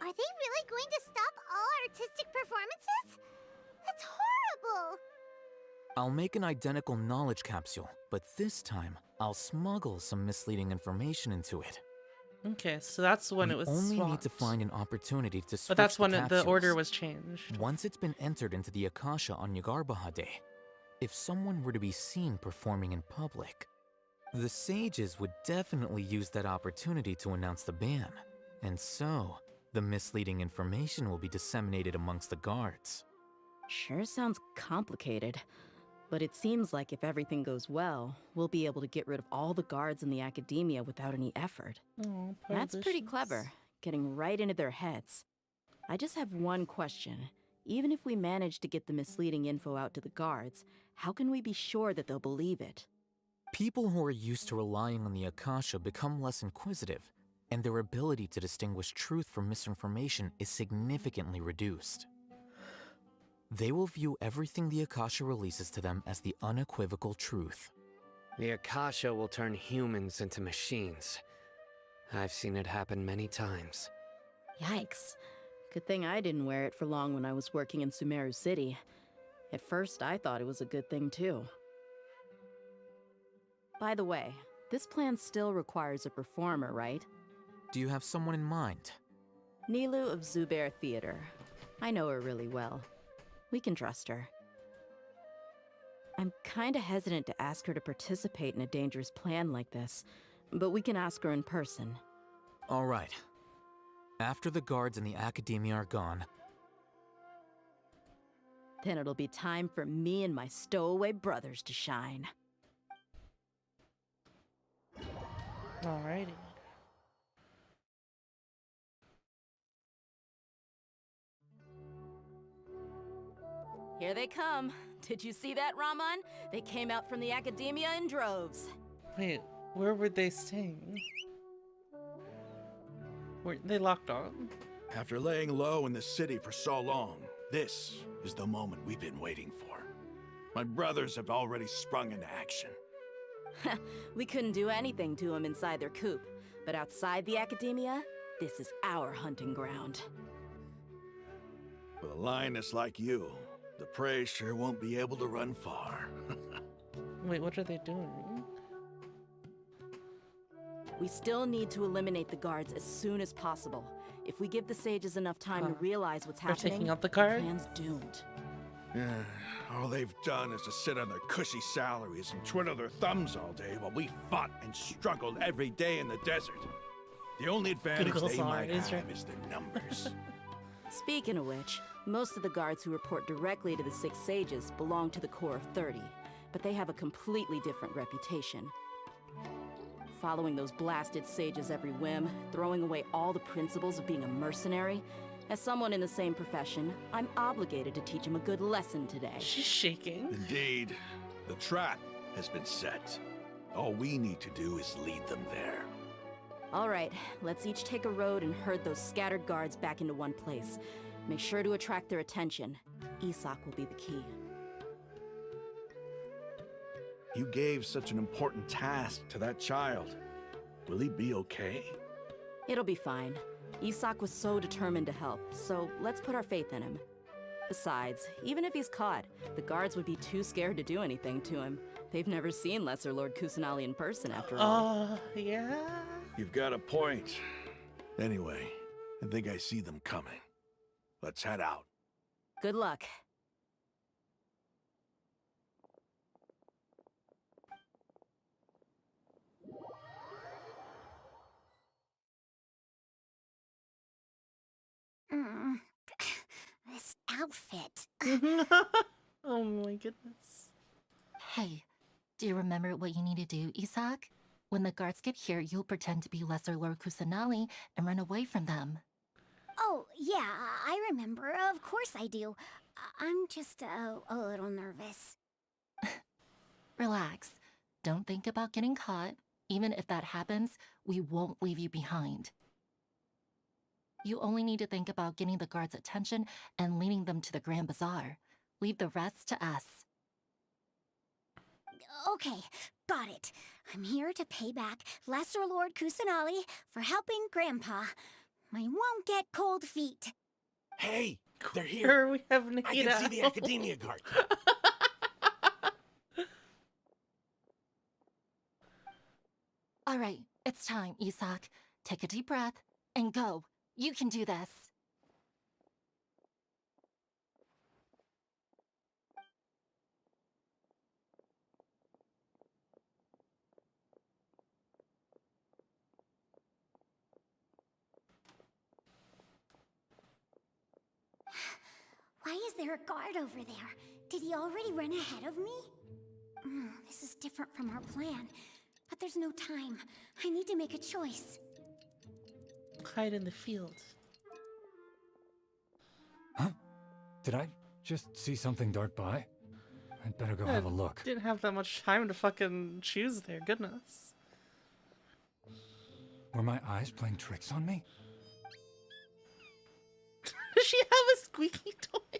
Are they really going to stop all artistic performances? That's horrible! I'll make an identical knowledge capsule, but this time, I'll smuggle some misleading information into it. Okay, so that's when it was only swapped. need to find an opportunity to switch But that's when the the order was changed. Once it's been entered into the Akasha on Nyagarbha Day, if someone were to be seen performing in public, the sages would definitely use that opportunity to announce the ban. And so, the misleading information will be disseminated amongst the guards. Sure sounds complicated. But it seems like if everything goes well, we'll be able to get rid of all the guards in the academia without any effort. Oh, that's pretty clever, getting right into their heads. I just have one question. Even if we manage to get the misleading info out to the guards, how can we be sure that they'll believe it? People who are used to relying on the Akasha become less inquisitive, and their ability to distinguish truth from misinformation is significantly reduced. They will view everything the Akasha releases to them as the unequivocal truth. The Akasha will turn humans into machines. I've seen it happen many times. Yikes. Good thing I didn't wear it for long when I was working in Sumeru City. At first, I thought it was a good thing too. By the way, this plan still requires a performer, right? Do you have someone in mind? Nilu of Zubair Theater. I know her really well. We can trust her. I'm kinda hesitant to ask her to participate in a dangerous plan like this, but we can ask her in person. All right. After the guards and the academia are gone, then it'll be time for me and my stowaway brothers to shine. Alrighty. Here they come. Did you see that, Raman? They came out from the academia in droves. Wait, where were they staying? Were they locked on? After laying low in the city for so long, this is the moment we've been waiting for. My brothers have already sprung into action. We couldn't do anything to them inside their coop, but outside the academia, this is our hunting ground. With a lioness like you, the prey sure won't be able to run far. Wait, what are they doing? We still need to eliminate the guards as soon as possible. If we give the sages enough time to realize what's They're happening, taking out the guards? plan's doomed. Yeah, all they've done is to sit on their cushy salaries and twiddle their thumbs all day while we fought and struggled every day in the desert. The only advantage Google's they on, might is have is the numbers. Speaking of which, most of the guards who report directly to the Six Sages belong to the Corps of 30, but they have a completely different reputation. Following those blasted sages every whim, throwing away all the principles of being a mercenary. As someone in the same profession, I'm obligated to teach him a good lesson today. She's shaking. Indeed, the trap has been set. All we need to do is lead them there. All right, let's each take a road and herd those scattered guards back into one place. Make sure to attract their attention. Isak will be the key. You gave such an important task to that child. Will he be okay? It'll be fine. Isak was so determined to help, so let's put our faith in him. Besides, even if he's caught, the guards would be too scared to do anything to him. They've never seen Lesser Lord Kusanali in person, after all. Oh, yeah? You've got a point. Anyway, I think I see them coming. Let's head out. Good luck. This outfit. Oh my goodness. Hey, do you remember what you need to do, Isak? When the guards get here, you'll pretend to be Lesser Lord Kusanali and run away from them. Oh, yeah, I remember. Of course I do. I'm just a little nervous. Relax. Don't think about getting caught. Even if that happens, we won't leave you behind. You only need to think about getting the guards' attention and leading them to the Grand Bazaar. Leave the rest to us. Okay, got it. I'm here to pay back Lesser Lord Kusanali for helping Grandpa. I won't get cold feet. Hey, they're here. Here we have nahida. I can see the Academia guard. All right, it's time, Isak. Take a deep breath and go. You can do this. Why is there a guard over there? Did he already run ahead of me? This is different from our plan. But there's no time. I need to make a choice. Hide in the field. Huh? Did I just see something dart by? I'd better go have a look. Didn't have that much time to fucking choose there, goodness. Were my eyes playing tricks on me? Does she have a squeaky toy?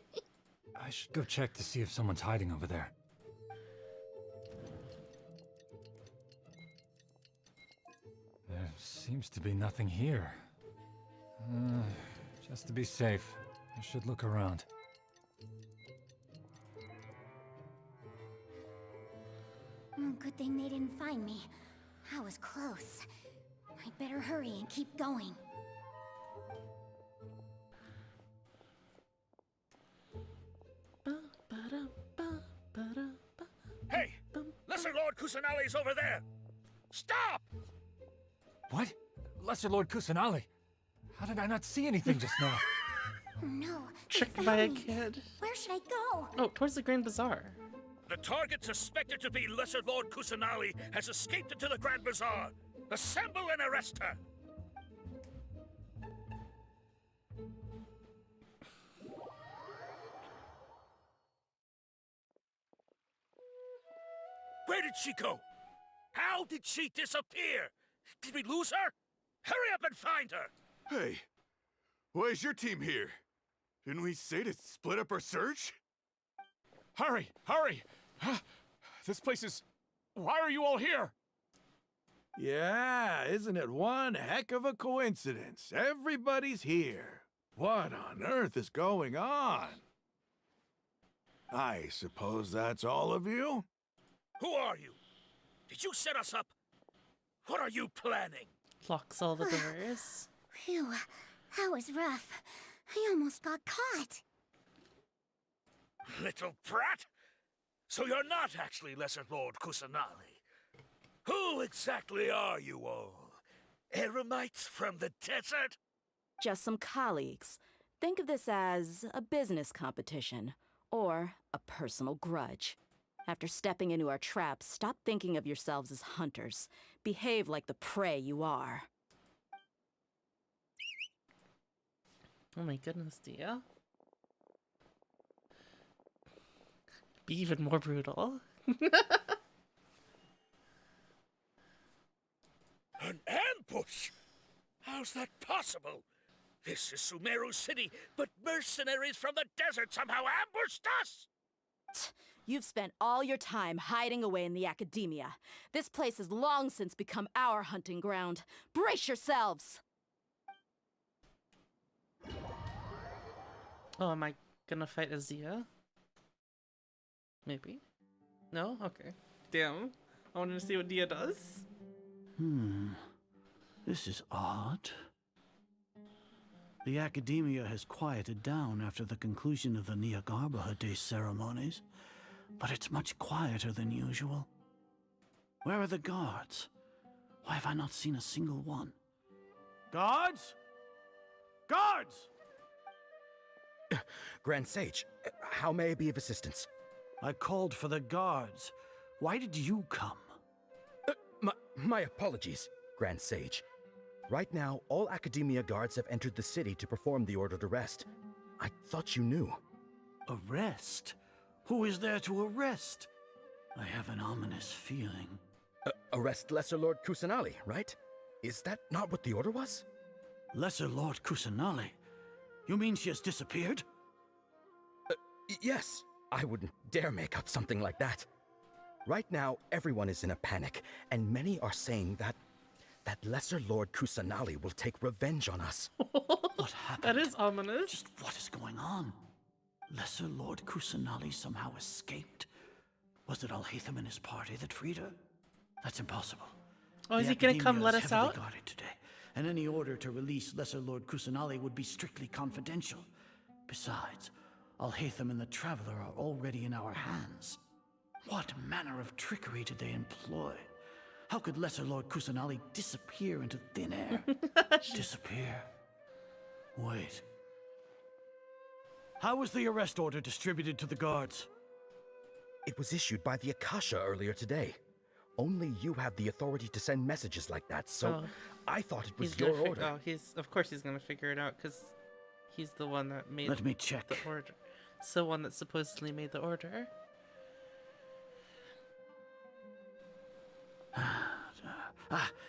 I should go check to see if someone's hiding over there. There seems to be nothing here. Just to be safe, I should look around. Good thing they didn't find me. I was close. I'd better hurry and keep going. Hey! Lesser Lord Kusanali's over there! Stop! What? Lesser Lord Kusanali? How did I not see anything just now? Oh no! Tricked by a kid. Where should I go? Oh, towards the Grand Bazaar. The target suspected to be Lesser Lord Kusanali has escaped into the Grand Bazaar. Assemble and arrest her! Where did she go? How did she disappear? Did we lose her? Hurry up and find her! Hey, why is your team here? Didn't we say to split up our search? Hurry! Hurry! This place is... Why are you all here? Yeah, isn't it one heck of a coincidence? Everybody's here. What on earth is going on? I suppose that's all of you? Who are you? Did you set us up? What are you planning? Locks all the doors. Phew, that was rough. I almost got caught. Little brat! So you're not actually Lesser Lord Kusanali. Who exactly are you all? Eremites from the desert? Just some colleagues. Think of this as a business competition, or a personal grudge. After stepping into our traps, stop thinking of yourselves as hunters. Behave like the prey you are. Oh my goodness, Dia. Be even more brutal. An ambush? How's that possible? This is Sumeru City, but mercenaries from the desert somehow ambushed us! You've spent all your time hiding away in the academia. This place has long since become our hunting ground. Brace yourselves! Oh, am I gonna fight Azia? Maybe? No? Okay. Damn. I wanted to see what Dia does. This is odd. The academia has quieted down after the conclusion of the Niagarbaha Day ceremonies, but it's much quieter than usual. Where are the guards? Why have I not seen a single one? Guards? Guards! Grand Sage, how may I be of assistance? I called for the guards. Why did you come? My apologies, Grand Sage. Right now, all Academia guards have entered the city to perform the ordered arrest. I thought you knew. Arrest? Who is there to arrest? I have an ominous feeling. Arrest Lesser Lord Kusanali, right? Is that not what the order was? Lesser Lord Kusanali? You mean she has disappeared? Yes. I wouldn't dare make up something like that. Right now, everyone is in a panic, and many are saying that Lesser Lord Kusanali will take revenge on us. What happened? That is ominous. Just what is going on? Lesser Lord Kusanali somehow escaped? Was it Alhaitham and his party that freed her? That's impossible. Oh, is The he gonna come Academia let is us heavily out? guarded today, and any order to release Lesser Lord Kusanali would be strictly confidential. Besides, Alhaitham and the Traveler are already in our hands. What manner of trickery did they employ? How could Lesser Lord Kusanali disappear into thin air? Disappear? Wait. How was the arrest order distributed to the guards? It was issued by the Akasha earlier today. Only you have the authority to send messages like that, so I thought it was He's your gonna order. Oh, of course he's gonna figure it out, because he's the one that made Let me check. the order. It's the one that supposedly made the order.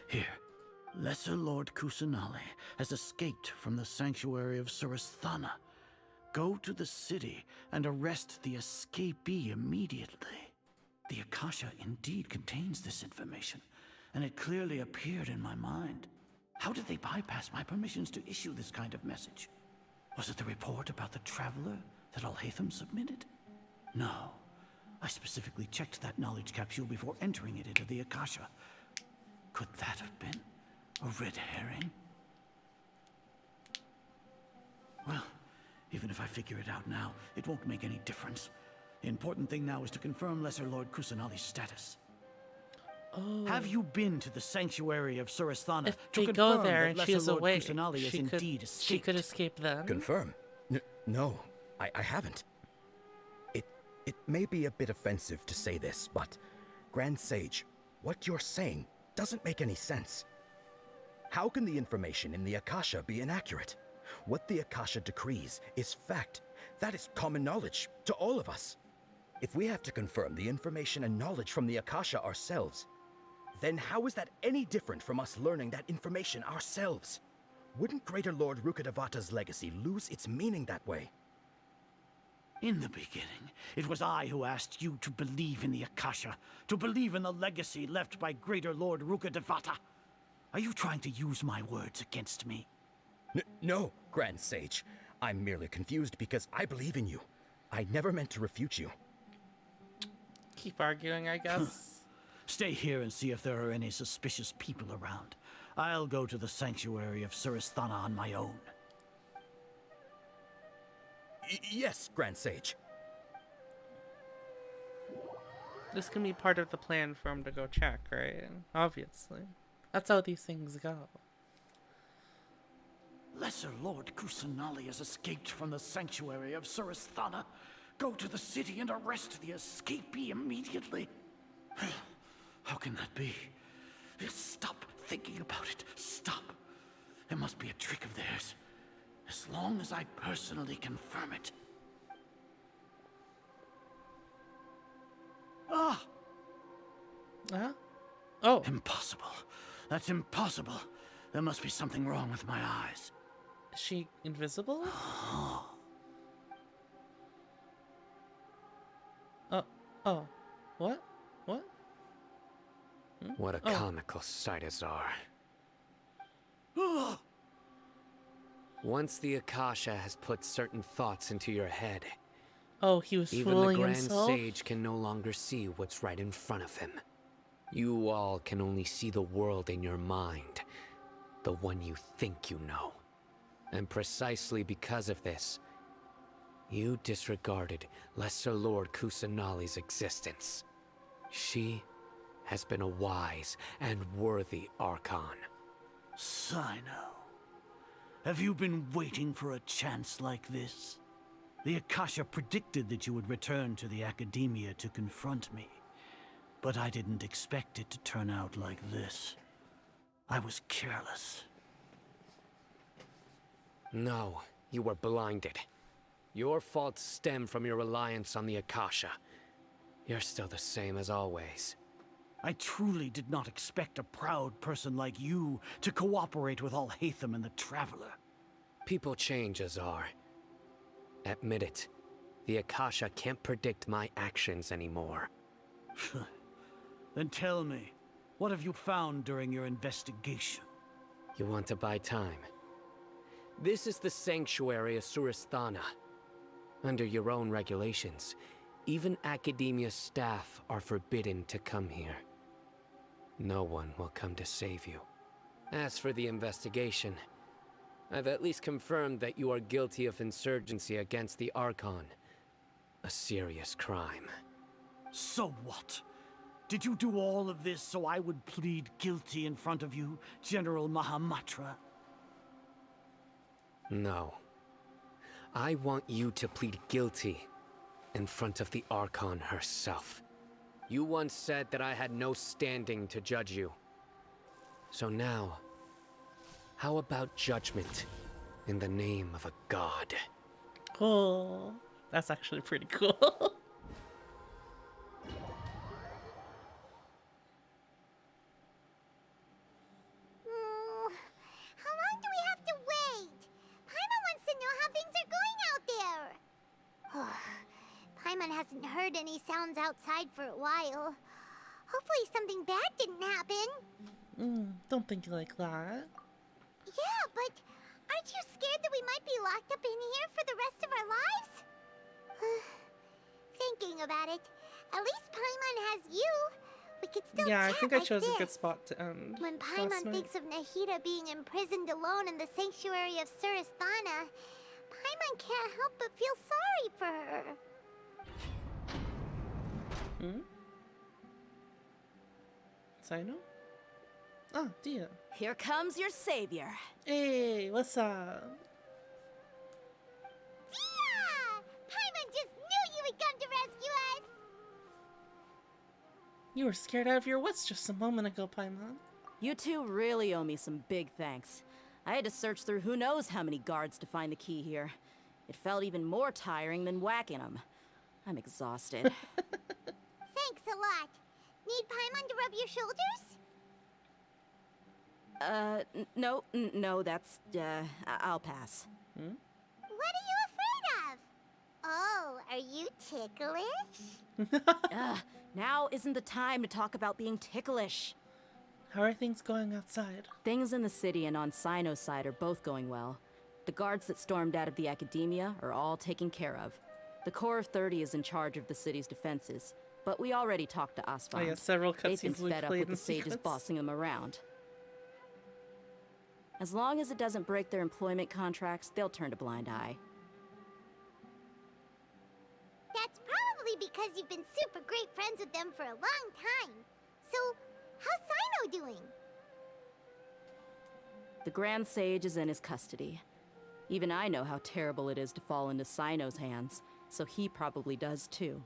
Here. Lesser Lord Kusanali has escaped from the sanctuary of Surasthana. Go to the city and arrest the escapee immediately. The Akasha indeed contains this information, and it clearly appeared in my mind. How did they bypass my permissions to issue this kind of message? Was it the report about the Traveler that Alhaitham submitted? No. I specifically checked that knowledge capsule before entering it into the Akasha. Could that have been a red herring? Well, even if I figure it out now, it won't make any difference. The important thing now is to confirm Lesser Lord Kusanali's status. Oh. Have you been to the sanctuary of Surasthana If to they confirm go there that and Lesser she is Lord away, Kusanali has indeed escaped? she could escape then. Confirm? No, I haven't. It may be a bit offensive to say this, but Grand Sage, what you're saying doesn't make any sense. How can the information in the Akasha be inaccurate? What the Akasha decrees is fact. That is common knowledge to all of us. If we have to confirm the information and knowledge from the Akasha ourselves, then how is that any different from us learning that information ourselves? Wouldn't Greater Lord Rukkhadevata's legacy lose its meaning that way? In the beginning, it was I who asked you to believe in the Akasha, to believe in the legacy left by Greater Lord Rukkhadevata. Are you trying to use my words against me? No, Grand Sage. I'm merely confused because I believe in you. I never meant to refute you. Keep arguing, I guess. Stay here and see if there are any suspicious people around. I'll go to the sanctuary of Surasthana on my own. Yes, Grand Sage. This can be part of the plan for him to go check, right? Obviously. That's how these things go. Lesser Lord Kusanali has escaped from the sanctuary of Surasthana. Go to the city and arrest the escapee immediately. How can that be? Stop thinking about it. Stop. It must be a trick of theirs. As long as I personally confirm it. Ah! Huh? Oh. Impossible. That's impossible. There must be something wrong with my eyes. Is she invisible? Oh. What? What? What a comical sight, Azar. Once the Akasha has put certain thoughts into your head, oh, he was even fooling the Grand himself? Sage can no longer see what's right in front of him. You all can only see the world in your mind, the one you think you know. And precisely because of this, you disregarded Lesser Lord Kusanali's existence. She has been a wise and worthy Archon. Sino, have you been waiting for a chance like this? The Akasha predicted that you would return to the Academia to confront me. But I didn't expect it to turn out like this. I was careless. No, you were blinded. Your faults stem from your reliance on the Akasha. You're still the same as always. I truly did not expect a proud person like you to cooperate with Alhaitham and the Traveler. People change, Azar. Admit it. The Akasha can't predict my actions anymore. Then tell me, what have you found during your investigation? You want to buy time? This is the sanctuary of Surasthana. Under your own regulations, even Academia staff are forbidden to come here. No one will come to save you. As for the investigation, I've at least confirmed that you are guilty of insurgency against the Archon. A serious crime. So what? Did you do all of this so I would plead guilty in front of you, General Mahamatra? No. I want you to plead guilty in front of the Archon herself. You once said that I had no standing to judge you. So now, how about judgment in the name of a god? Oh, that's actually pretty cool. How long do we have to wait? Paimon wants to know how things are going out there. Paimon hasn't heard any sounds outside for a while. Hopefully something bad didn't happen. Don't think like that. Yeah, but aren't you scared that we might be locked up in here for the rest of our lives? Thinking about it, at least Paimon has you. We could still Yeah, I chat think I like chose this. a good spot to end. When last Paimon night. thinks of Nahida being imprisoned alone in the sanctuary of Surasthana, Paimon can't help but feel sorry for her. Sino? Oh, Dia. Here comes your savior. Hey, what's up? Dia! Paimon just knew you would come to rescue us! You were scared out of your wits just a moment ago, Paimon. You two really owe me some big thanks. I had to search through who knows how many guards to find the key here. It felt even more tiring than whacking them. I'm exhausted. Thanks a lot. Need Paimon to rub your shoulders? No, that's, I'll pass. What are you afraid of? Oh, are you ticklish? Now isn't the time to talk about being ticklish. How are things going outside? Things in the city and on Sino's side are both going well. The guards that stormed out of the Academia are all taken care of. The Corps of 30 is in charge of the city's defenses, but we already talked to Asfand. Oh yeah, several They've been cutscenes we fed up played with in the sages sequence. bossing them around. As long as it doesn't break their employment contracts, they'll turn a blind eye. That's probably because you've been super great friends with them for a long time. So, how's Sino doing? The Grand Sage is in his custody. Even I know how terrible it is to fall into Sino's hands, so he probably does too.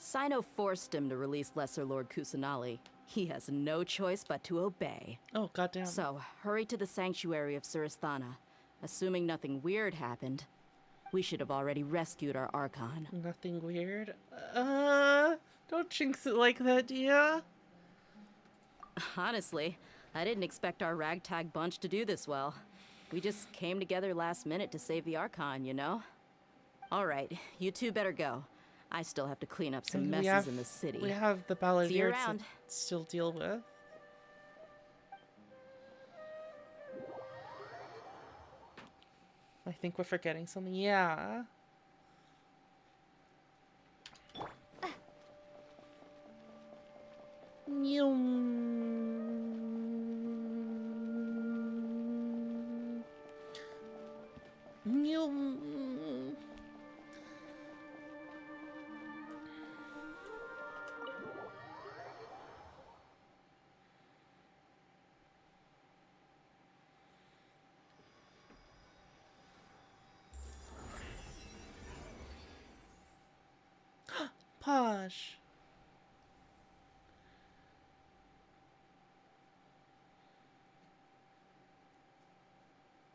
Sino forced him to release Lesser Lord Kusanali. He has no choice but to obey. Oh, goddamn. So, hurry to the sanctuary of Surasthana. Assuming nothing weird happened, we should have already rescued our Archon. Nothing weird? Don't jinx it like that, yeah? Honestly, I didn't expect our ragtag bunch to do this well. We just came together last minute to save the Archon, you know? Alright, you two better go. I still have to clean up some And messes in the city. We have the See you Balladeer around. to still deal with. I think we're forgetting something. Yeah. Posh.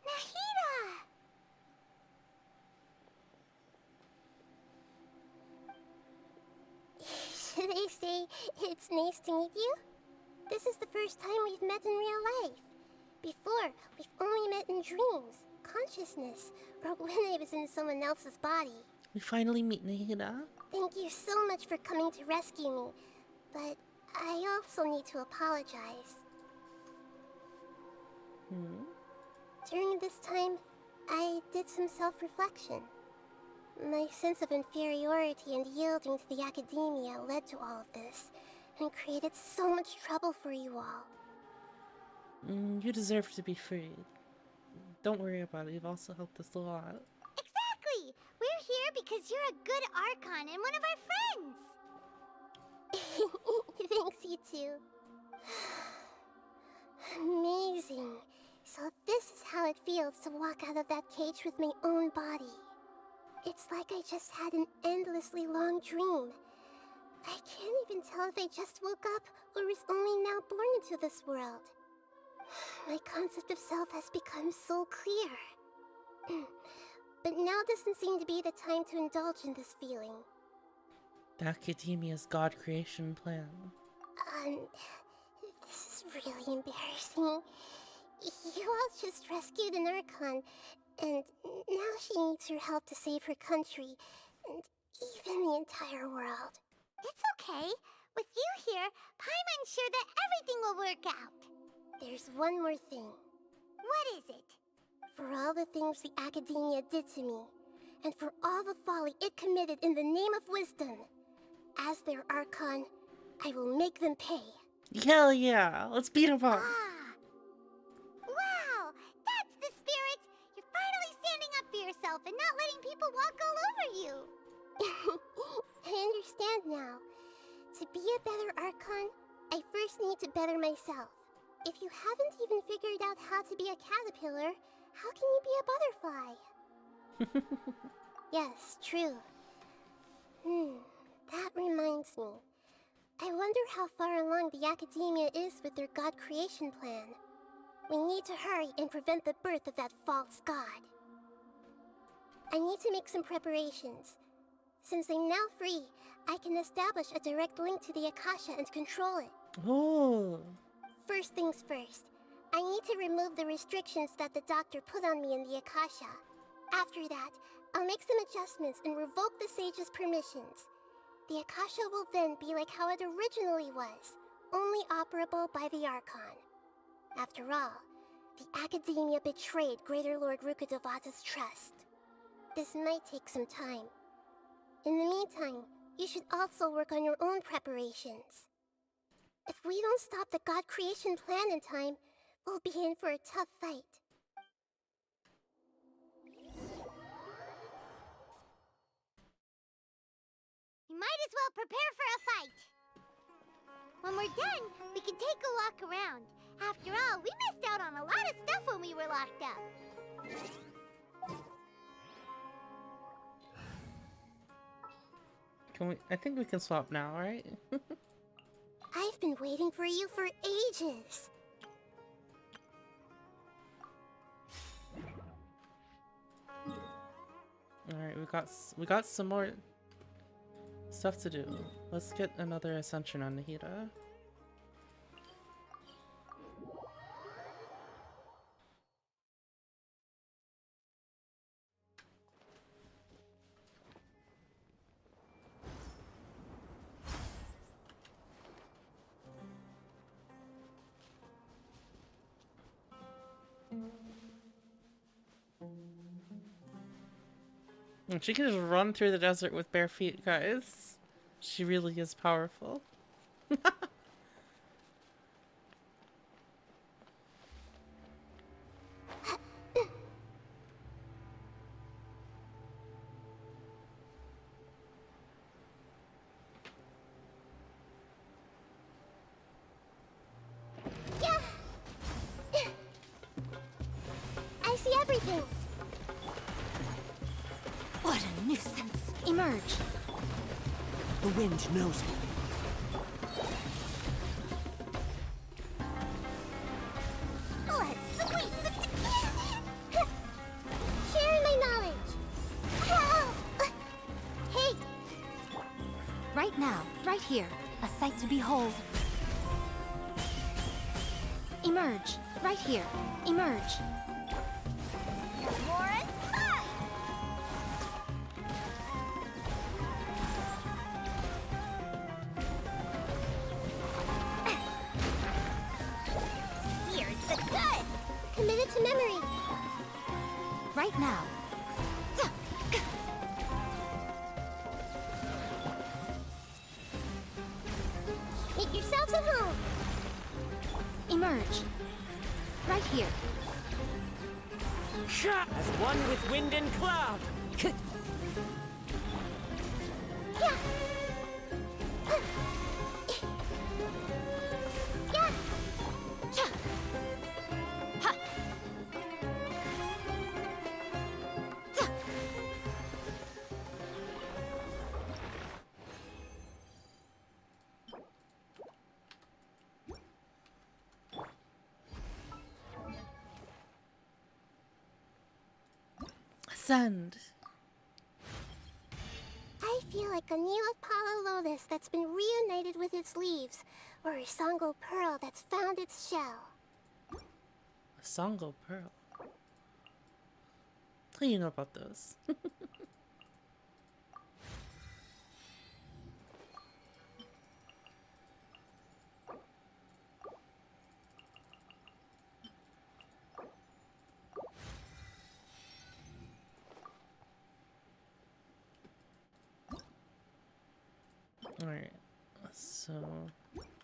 Nahida! Should I say it's nice to meet you? This is the first time we've met in real life. Before, we've only met in dreams, consciousness, or when I was in someone else's body. We finally meet Nahida. Thank you so much for coming to rescue me, but I also need to apologize. During this time, I did some self-reflection. My sense of inferiority and yielding to the academia led to all of this, and created so much trouble for you all. You deserve to be free. Don't worry about it. You've also helped us a lot. Exactly! We're here because you're a good Archon and one of our friends! Thanks, you two. Amazing. So this is how it feels to walk out of that cage with my own body. It's like I just had an endlessly long dream. I can't even tell if I just woke up or was only now born into this world. My concept of self has become so clear. But now doesn't seem to be the time to indulge in this feeling. The Academia's God creation plan. This is really embarrassing. You all just rescued an Archon, and now she needs your help to save her country, and even the entire world. It's okay. With you here, Paimon's sure that everything will work out. There's one more thing. What is it? For all the things the Academia did to me, and for all the folly it committed in the name of wisdom, as their Archon, I will make them pay. Hell yeah! Let's beat him up! Wow! That's the spirit! You're finally standing up for yourself and not letting people walk all over you! I understand now. To be a better Archon, I first need to better myself. If you haven't even figured out how to be a caterpillar, how can you be a butterfly? Yes, true. That reminds me. I wonder how far along the Academia is with their God creation plan. We need to hurry and prevent the birth of that false god. I need to make some preparations. Since I'm now free, I can establish a direct link to the Akasha and control it. Oh. First things first, I need to remove the restrictions that the doctor put on me in the Akasha. After that, I'll make some adjustments and revoke the sage's permissions. The Akasha will then be like how it originally was, only operable by the Archon. After all, the Academia betrayed Greater Lord Rukkhadevata's trust. This might take some time. In the meantime, you should also work on your own preparations. If we don't stop the god creation plan in time, we'll be in for a tough fight. You might as well prepare for a fight. When we're done, we can take a walk around. After all, we missed out on a lot of stuff when we were locked up. Can we? I think we can swap now, right? I've been waiting for you for ages. All right, we got some more stuff to do. Let's get another ascension on Nahida. And she can just run through the desert with bare feet, guys. She really is powerful. Yeah. I see everything. What a nuisance. Emerge. The wind knows me. Let's sweep the... Sharing my knowledge. Hey! Right now, right here. A sight to behold. Emerge. Right here. Emerge. Committed to memory. Right now. Make yourselves at home. Emerge. Right here. As one with wind and cloud. Yeah. Ascend. I feel like a Neopala lotus that's been reunited with its leaves, or a Songo pearl that's found its shell. A Songo pearl. How do you know about those? Alright, so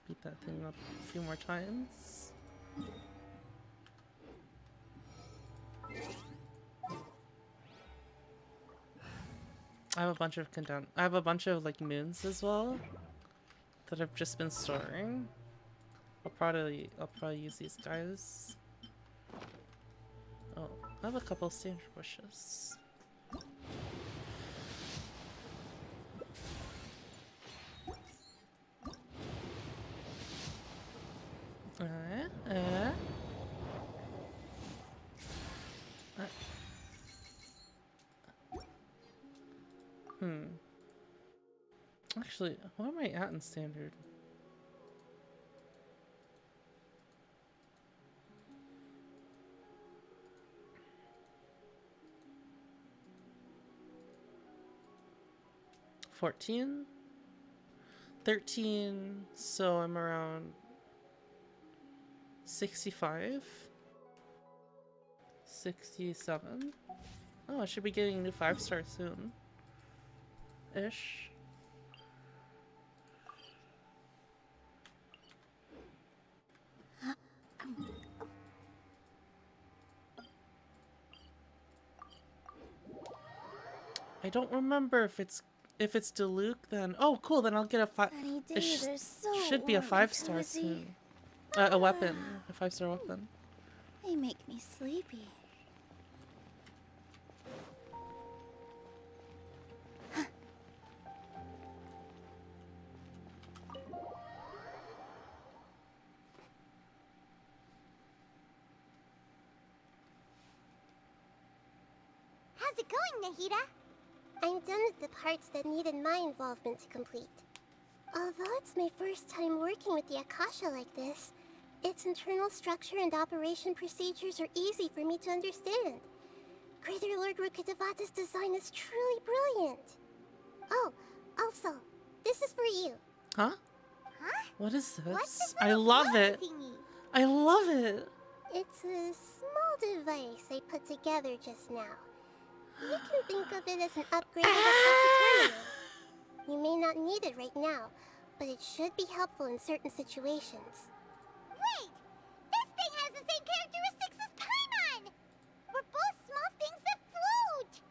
beat that thing up a few more times. I have a bunch of like moons as well that I've just been storing. I'll probably use these guys. Oh, I have a couple of sage bushes. Actually, what am I at in standard? $14? $13, so I'm around 65? 67? Oh, I should be getting a new 5-star soon. Ish. I don't remember if it's Diluc. Then cool. Then I'll get a five. Sunny It days are so should be a warm and 5-star cozy. soon. A weapon, a 5-star weapon. They make me sleepy. How's it going, Nahida? I'm done with the parts that needed my involvement to complete. Although it's my first time working with the Akasha like this, its internal structure and operation procedures are easy for me to understand. Greater Lord Rukkhadevata's design is truly brilliant. Oh, also, this is for you. Huh? Huh? What is this? What's this I little love flower it. thingy? I love it. It's a small device I put together just now. You can think of it as an upgrade of Akasha terminal. You may not need it right now, but it should be helpful in certain situations. Wait! This thing has the same characteristics as Paimon! We're both small things that float!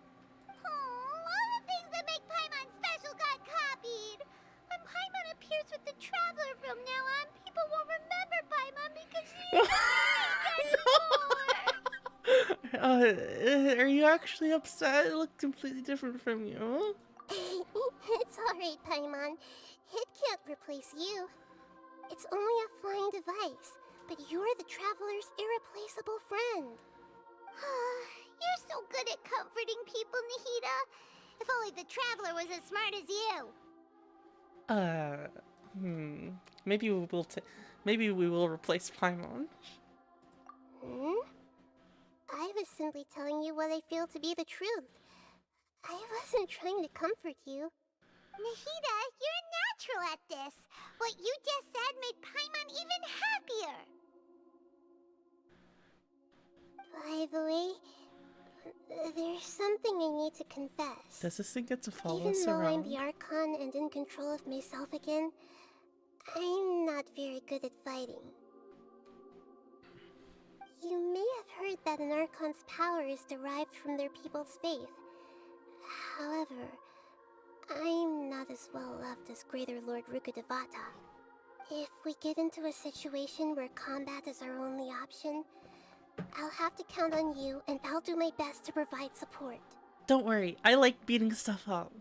Oh, all the things that make Paimon special got copied! When Paimon appears with the Traveler from now on, people won't remember Paimon because she isn't Are you actually upset? It looked completely different from you. It's alright, Paimon. It can't replace you. It's only a flying device, but you're the Traveler's irreplaceable friend. You're so good at comforting people, Nahida. If only the Traveler was as smart as you. Maybe we will replace Paimon. I was simply telling you what I feel to be the truth. I wasn't trying to comfort you. Nahida, you're natural at this. What you just said made Paimon even happier. By the way, there's something I need to confess. Does this thing get to follow Even us though around? I'm the Archon and in control of myself again, I'm not very good at fighting. You may have heard that an Archon's power is derived from their people's faith. However, I'm not as well loved as Greater Lord Rukkhadevata. If we get into a situation where combat is our only option, I'll have to count on you, and I'll do my best to provide support. Don't worry, I like beating stuff up.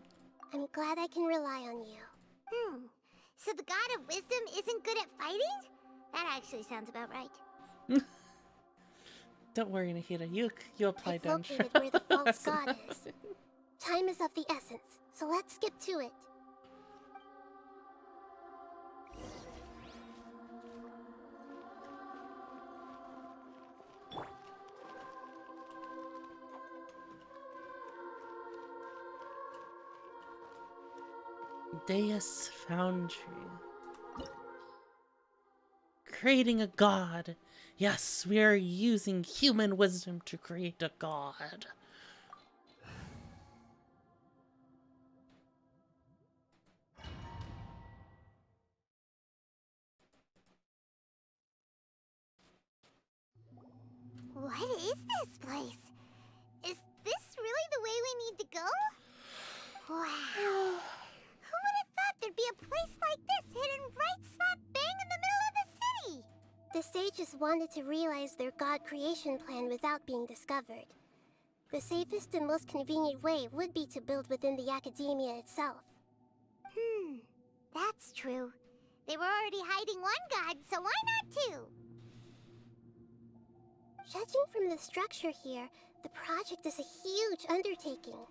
I'm glad I can rely on you. So the God of Wisdom isn't good at fighting? That actually sounds about right. Don't worry, Nahida, you apply I've densha. located where the false god is. Time is of the essence, so let's skip to it. Deus Foundry. Creating a god. Yes, we are using human wisdom to create a god. What is this place? Is this really the way we need to go? Wow. Who would have thought there'd be a place like this hidden right slap bang in the middle of the city? The sages wanted to realize their god creation plan without being discovered. The safest and most convenient way would be to build within the academia itself. That's true. They were already hiding one god, so why not two? Judging from the structure here, the project is a huge undertaking.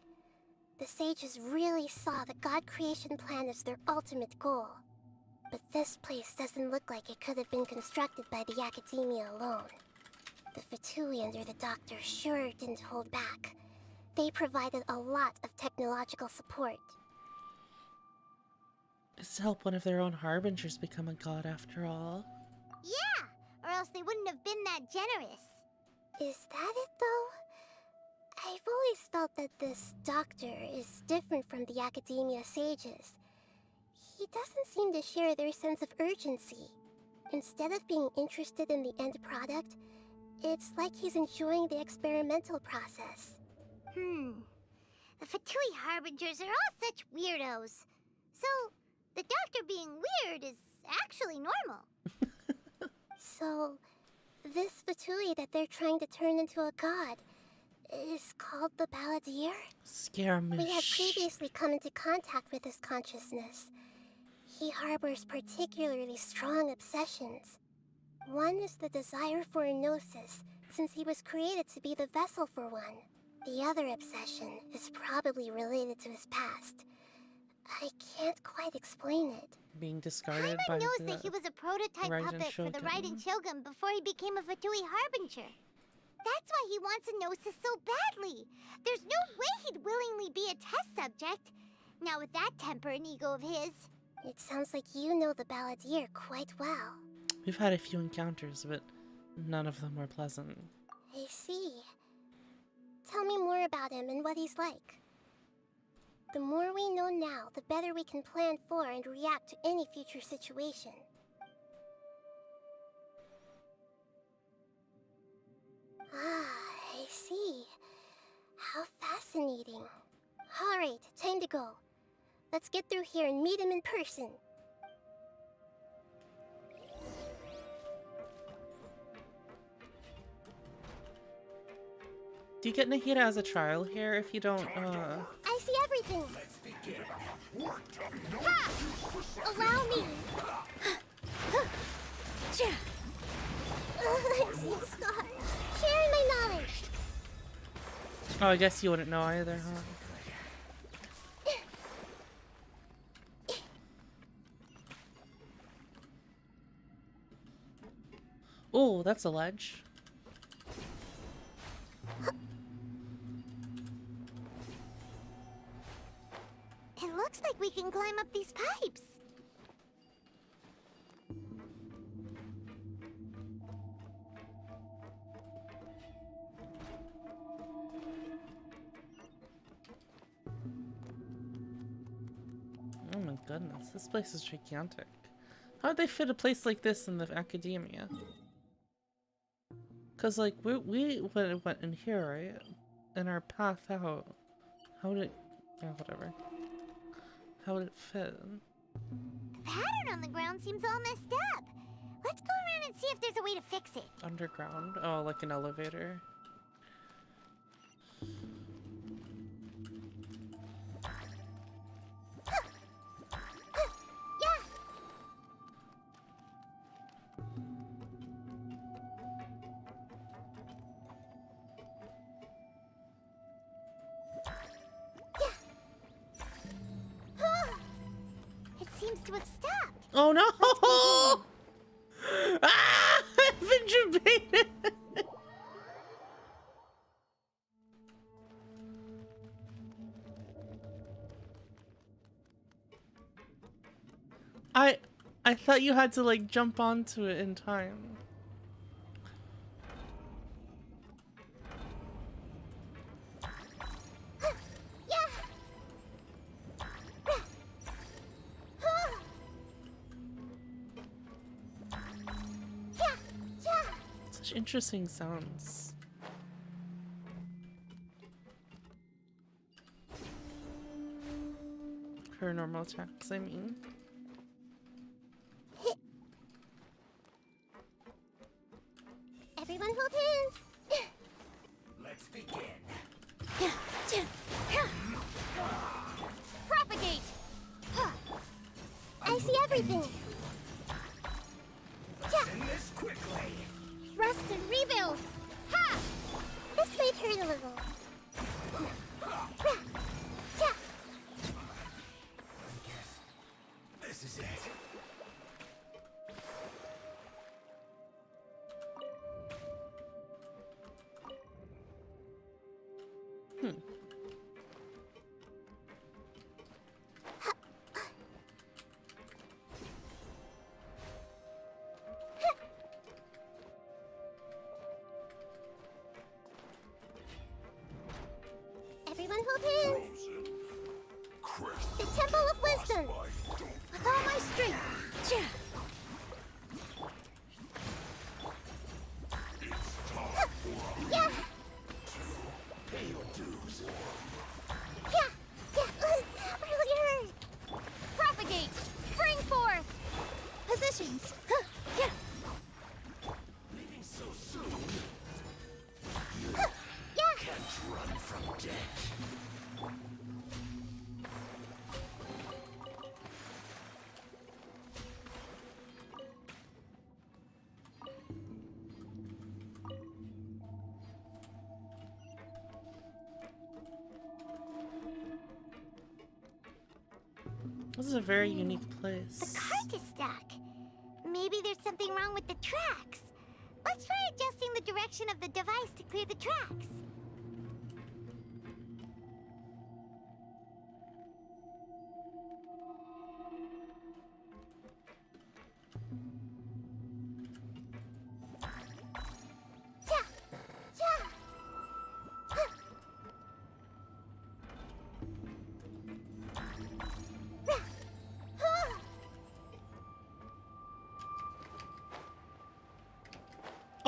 The sages really saw the god creation plan as their ultimate goal. But this place doesn't look like it could have been constructed by the academia alone. The Fatui under the Doctor sure didn't hold back. They provided a lot of technological support. It's to help one of their own harbingers become a god after all. Yeah, or else they wouldn't have been that generous. Is that it, though? I've always felt that this Doctor is different from the academia sages. He doesn't seem to share their sense of urgency. Instead of being interested in the end product, it's like he's enjoying the experimental process. The Fatui Harbingers are all such weirdos. So, the doctor being weird is actually normal. So, this Fatui that they're trying to turn into a god is called the Balladeer? Scaramouche. We have previously come into contact with his consciousness. He harbors particularly strong obsessions. One is the desire for a gnosis, since he was created to be the vessel for one. The other obsession is probably related to his past. I can't quite explain it. Being discarded by Paimon knows the that he was a prototype Raiden puppet for the Shogun. Raiden Shogun before he became a Fatui Harbinger. That's why he wants a gnosis so badly. There's no way he'd willingly be a test subject. Now with that temper and ego of his. It sounds like you know the Balladeer quite well. We've had a few encounters, but none of them were pleasant. I see. Tell me more about him and what he's like. The more we know now, the better we can plan for and react to any future situation. I see. How fascinating. Alright, time to go. Let's get through here and meet him in person. Do you get Nahida as a trial here if you don't, I see everything! Ha! Allow me! I'm seeing stars. Sharing my knowledge! Oh, I guess you wouldn't know either, huh? Oh, that's a ledge. It looks like we can climb up these pipes. Oh my goodness, this place is gigantic. How'd they fit a place like this in the academia? Cause like we went in here, right? In our path out. How did it? Yeah, whatever. How would it fit? The pattern on the ground seems all messed up. Let's go around and see if there's a way to fix it. Underground? Oh, like an elevator. It seems to have stopped. Oh no! Ah! I've been debated. I thought you had to like jump onto it in time. Such interesting sounds. Her normal attacks, I mean. Everyone hold hands! Let's begin. Propagate! I see everything! End this quickly. Thrust and rebuild! Ha! This might hurt a little. This is it. Everyone hold hands! The Temple of Wisdom! With all my strength! Really hurt. Propagate! Spring forth! Positions! Yeah. Leaving so soon? Yeah. Can't run from death. This is a very unique place. The cart is stuck. Maybe there's something wrong with the tracks. Let's try adjusting the direction of the device to clear the tracks.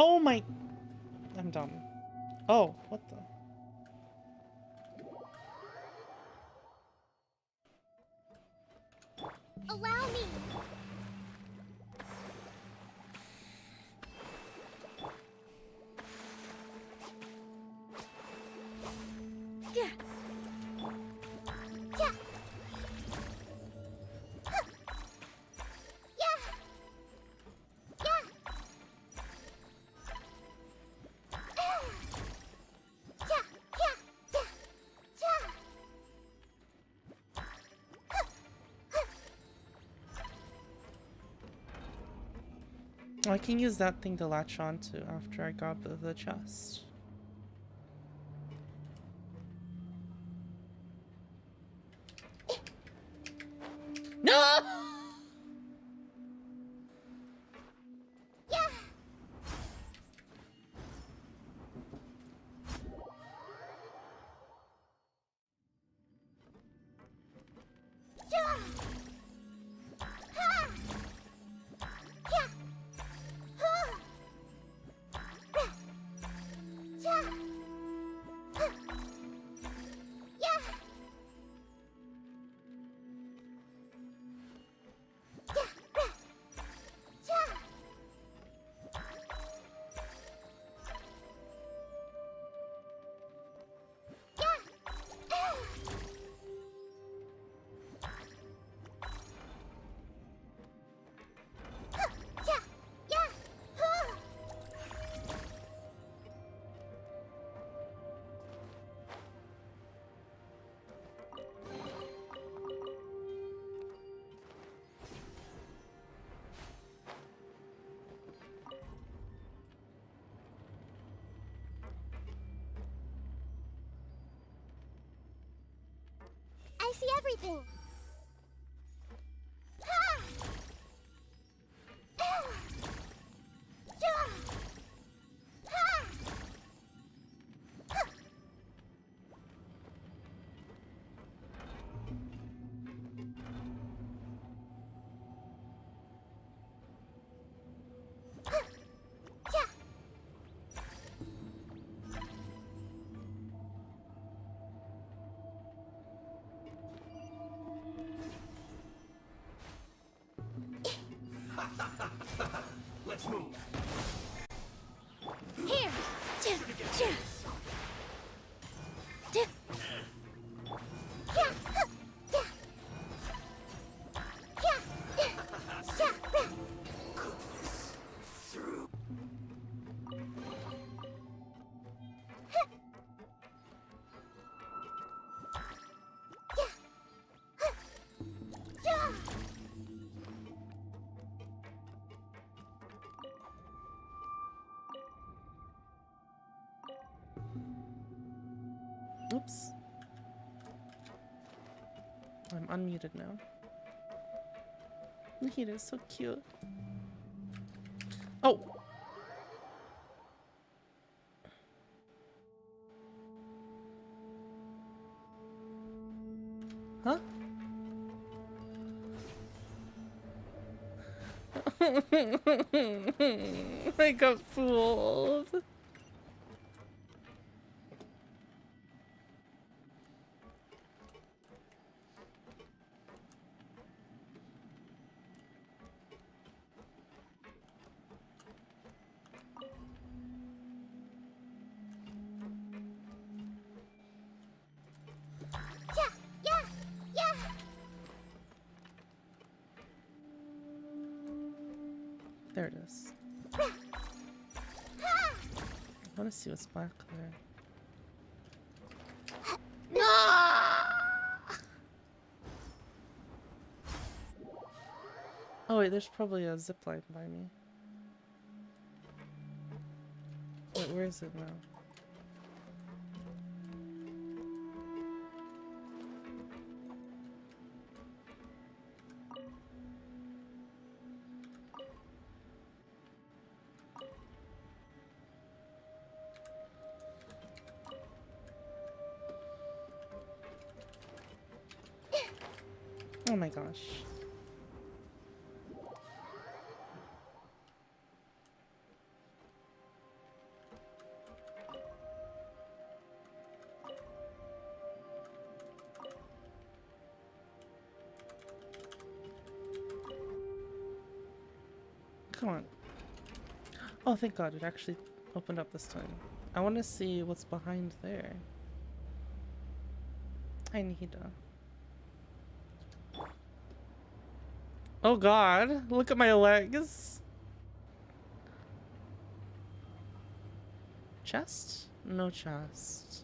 Oh my... I'm dumb. Oh, what the... Allow me. Yeah. Yeah. Yeah. Yeah. Oh, I can use that thing to latch on to after I got the chest. No! I see everything. Ha! Ja! Ha! Ha! Ja! Let's move. Here! Oops. I'm unmuted now. Nahida is so cute. Oh! Huh? I got fooled. There it is. I want to see what's back there. Oh wait, there's probably a zipline by me. Wait, where is it now? Oh my gosh. Come on. Oh, thank God, it actually opened up this time. I want to see what's behind there. Hi, nahida. Oh God, look at my legs. Chest? No chest.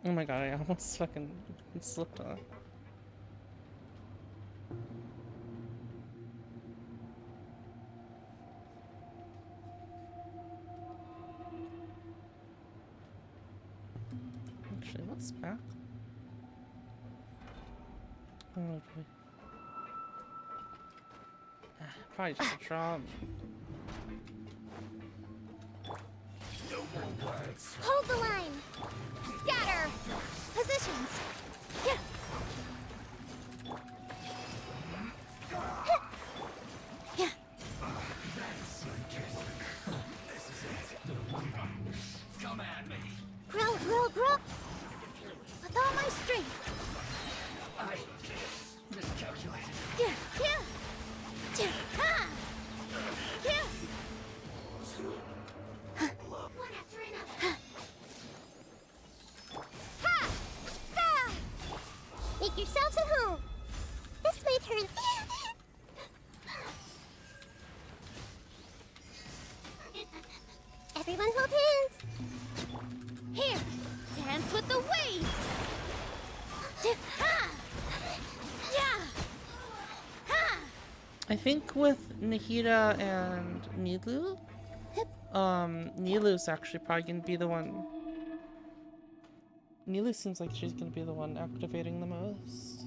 Oh my God, I almost fucking slipped on. Actually, what's back? Oh boy. Probably just a drum. Hold the line! Scatter! Positions! Yeah. Yeah. Come at me. Grow, grow, grow! With all my strength! I miscalculated. Yeah, yeah! Yeah, ha! Yeah! One after another. Ha! Ah! Make yourselves at home. This might hurt. Everyone hold hands. Here, dance with the waves. Ha! Yeah! Ha! I think with Nahida and Nilu, Nilu's actually probably gonna be the one. Nilu seems like she's gonna be the one activating the most.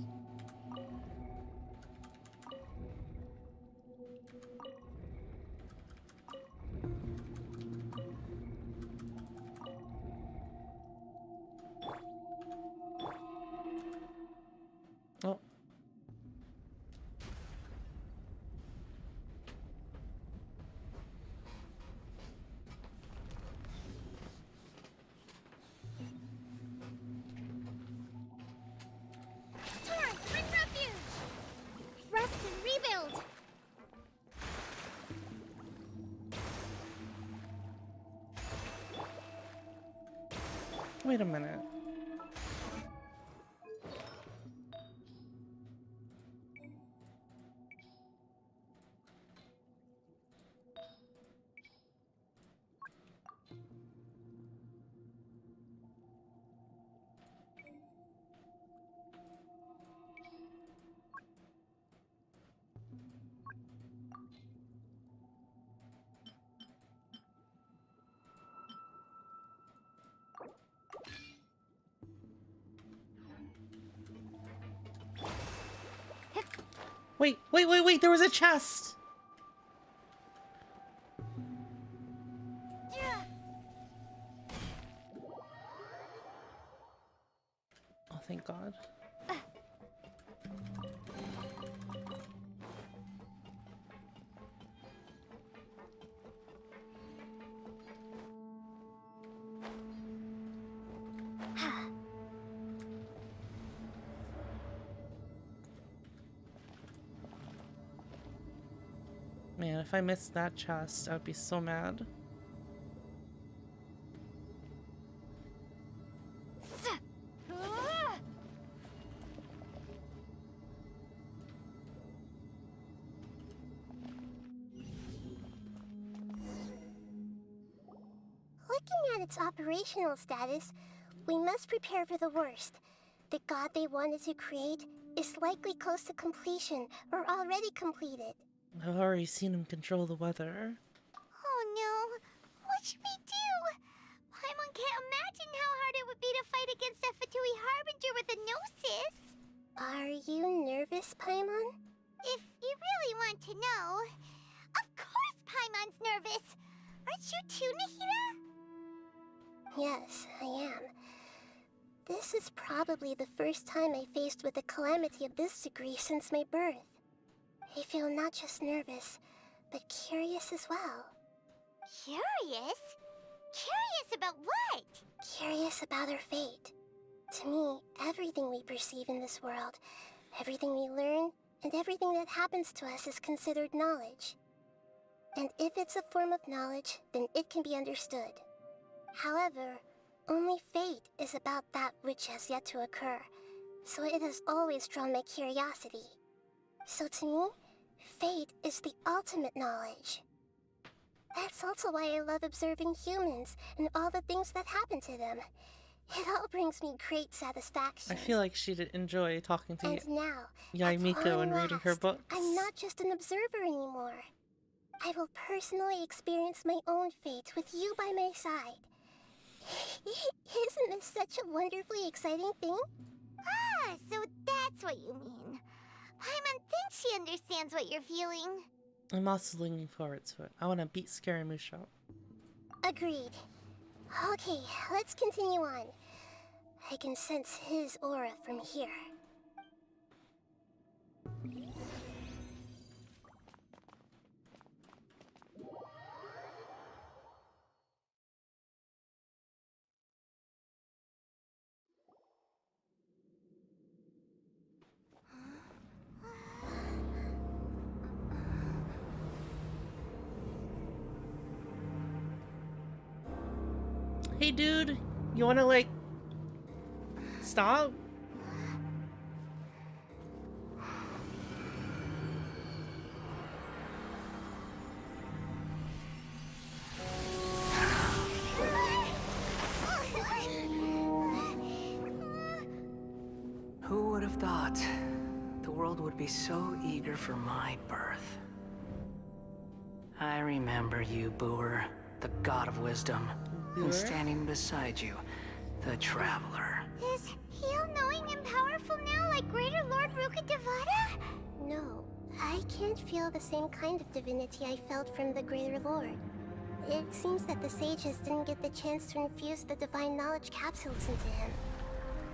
Oh. Torrent, bring refuge! Rest and rebuild! Wait a minute. Wait, there was a chest! Oh, thank God. Man, if I missed that chest, I would be so mad. Looking at its operational status, we must prepare for the worst. The god they wanted to create is likely close to completion or already completed. I've already seen him control the weather. Oh no, what should we do? Paimon can't imagine how hard it would be to fight against a Fatui Harbinger with a Gnosis. Are you nervous, Paimon? If you really want to know, of course Paimon's nervous. Aren't you too, Nahida? Yes, I am. This is probably the first time I faced with a calamity of this degree since my birth. I feel not just nervous, but curious as well. Curious? Curious about what? Curious about our fate. To me, everything we perceive in this world, everything we learn, and everything that happens to us is considered knowledge. And if it's a form of knowledge, then it can be understood. However, only fate is about that which has yet to occur, so it has always drawn my curiosity. So to me, fate is the ultimate knowledge. That's also why I love observing humans and all the things that happen to them. It all brings me great satisfaction. I feel like she'd enjoy talking to And now, Yaimiko and reading her books. I'm not just an observer anymore. I will personally experience my own fate with you by my side. Isn't this such a wonderfully exciting thing? Ah, so that's what you mean. Paimon thinks she understands what you're feeling. I'm also looking forward to it. I want to beat Scaramouche up. Agreed. Okay, let's continue on. I can sense his aura from here. Hey dude, you wanna like stop? Who would have thought the world would be so eager for my birth? I remember you, Booer, the god of wisdom. And standing beside you, the traveler. Is he all-knowing and powerful now like Greater Lord Rukkhadevata? No, I can't feel the same kind of divinity I felt from the Greater Lord. It seems that the sages didn't get the chance to infuse the divine knowledge capsules into him.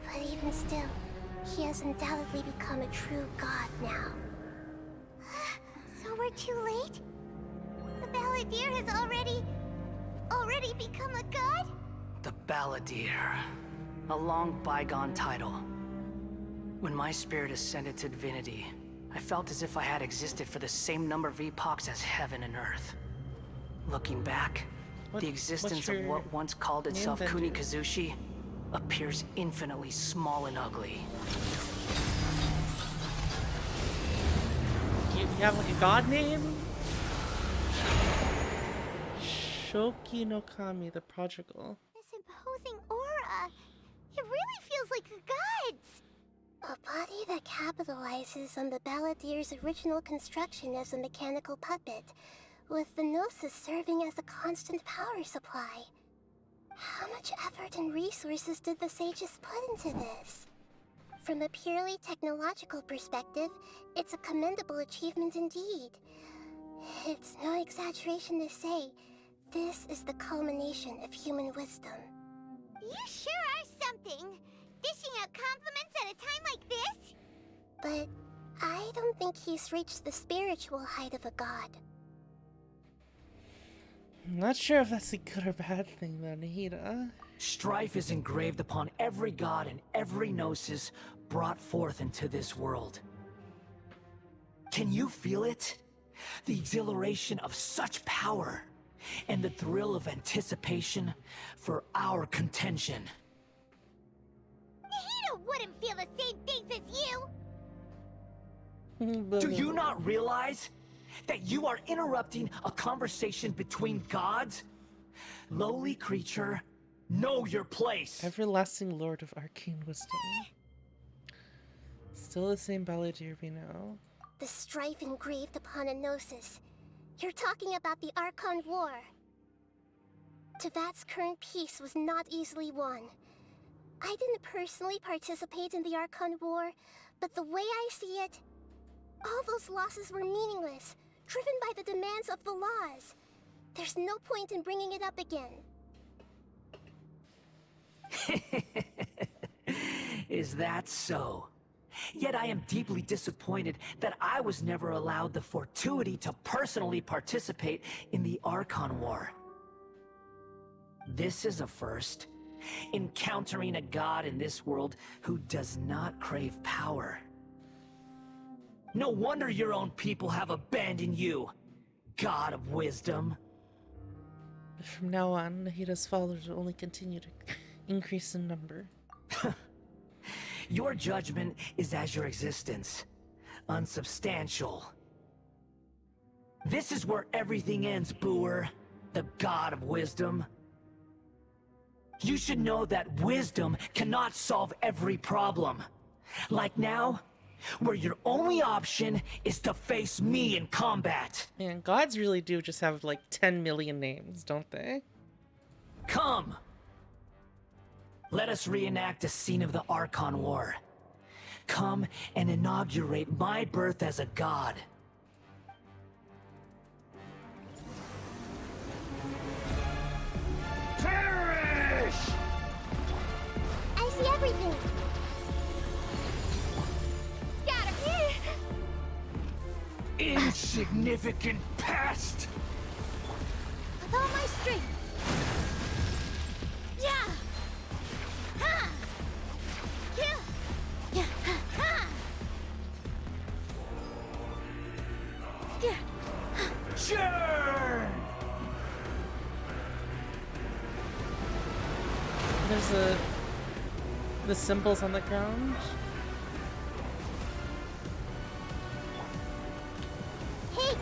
But even still, he has undoubtedly become a true god now. So we're too late? The Balladeer has already become a god? The Balladeer. A long bygone title. When my spirit ascended to divinity, I felt as if I had existed for the same number of epochs as heaven and earth. Looking back, the existence of what once called itself Kunikazushi appears infinitely small and ugly. You have like a god name? Shoki no Kami, the prodigal. This imposing aura. It really feels like a god's. A body that capitalizes on the Balladeer's original construction as a mechanical puppet, with the Gnosis serving as a constant power supply. How much effort and resources did the sages put into this? From a purely technological perspective, it's a commendable achievement indeed. It's no exaggeration to say, this is the culmination of human wisdom. You sure are something! Dishing out compliments at a time like this? But I don't think he's reached the spiritual height of a god. I'm not sure if that's a good or bad thing though, Nahida. Strife is engraved upon every god and every gnosis brought forth into this world. Can you feel it? The exhilaration of such power, and the thrill of anticipation for our contention. Nahida wouldn't feel the same things as you! Do you not realize that you are interrupting a conversation between gods? Lowly creature, know your place. Everlasting Lord of Arcane Wisdom. Still the same balladeer we know. The strife engraved upon a gnosis. You're talking about the Archon War. Tevat's current peace was not easily won. I didn't personally participate in the Archon War, but the way I see it, all those losses were meaningless, driven by the demands of the laws. There's no point in bringing it up again. Is that so? Yet I am deeply disappointed that I was never allowed the fortuity to personally participate in the Archon War. This is a first. Encountering a god in this world who does not crave power. No wonder your own people have abandoned you, God of Wisdom. From now on, Nahida's followers will only continue to increase in number. Your judgment is as your existence, unsubstantial. This is where everything ends, Booer, the God of Wisdom. You should know that wisdom cannot solve every problem. Like now, where your only option is to face me in combat. Man, gods really do just have like 10 million names, don't they? Come! Let us reenact a scene of the Archon War. Come and inaugurate my birth as a god. Perish! I see everything! Scatter! Insignificant pest! With all my strength! Yeah! Ha! Yeah! Yeah! Ha! Yeah! Churn! There's the symbols on the ground. Hey!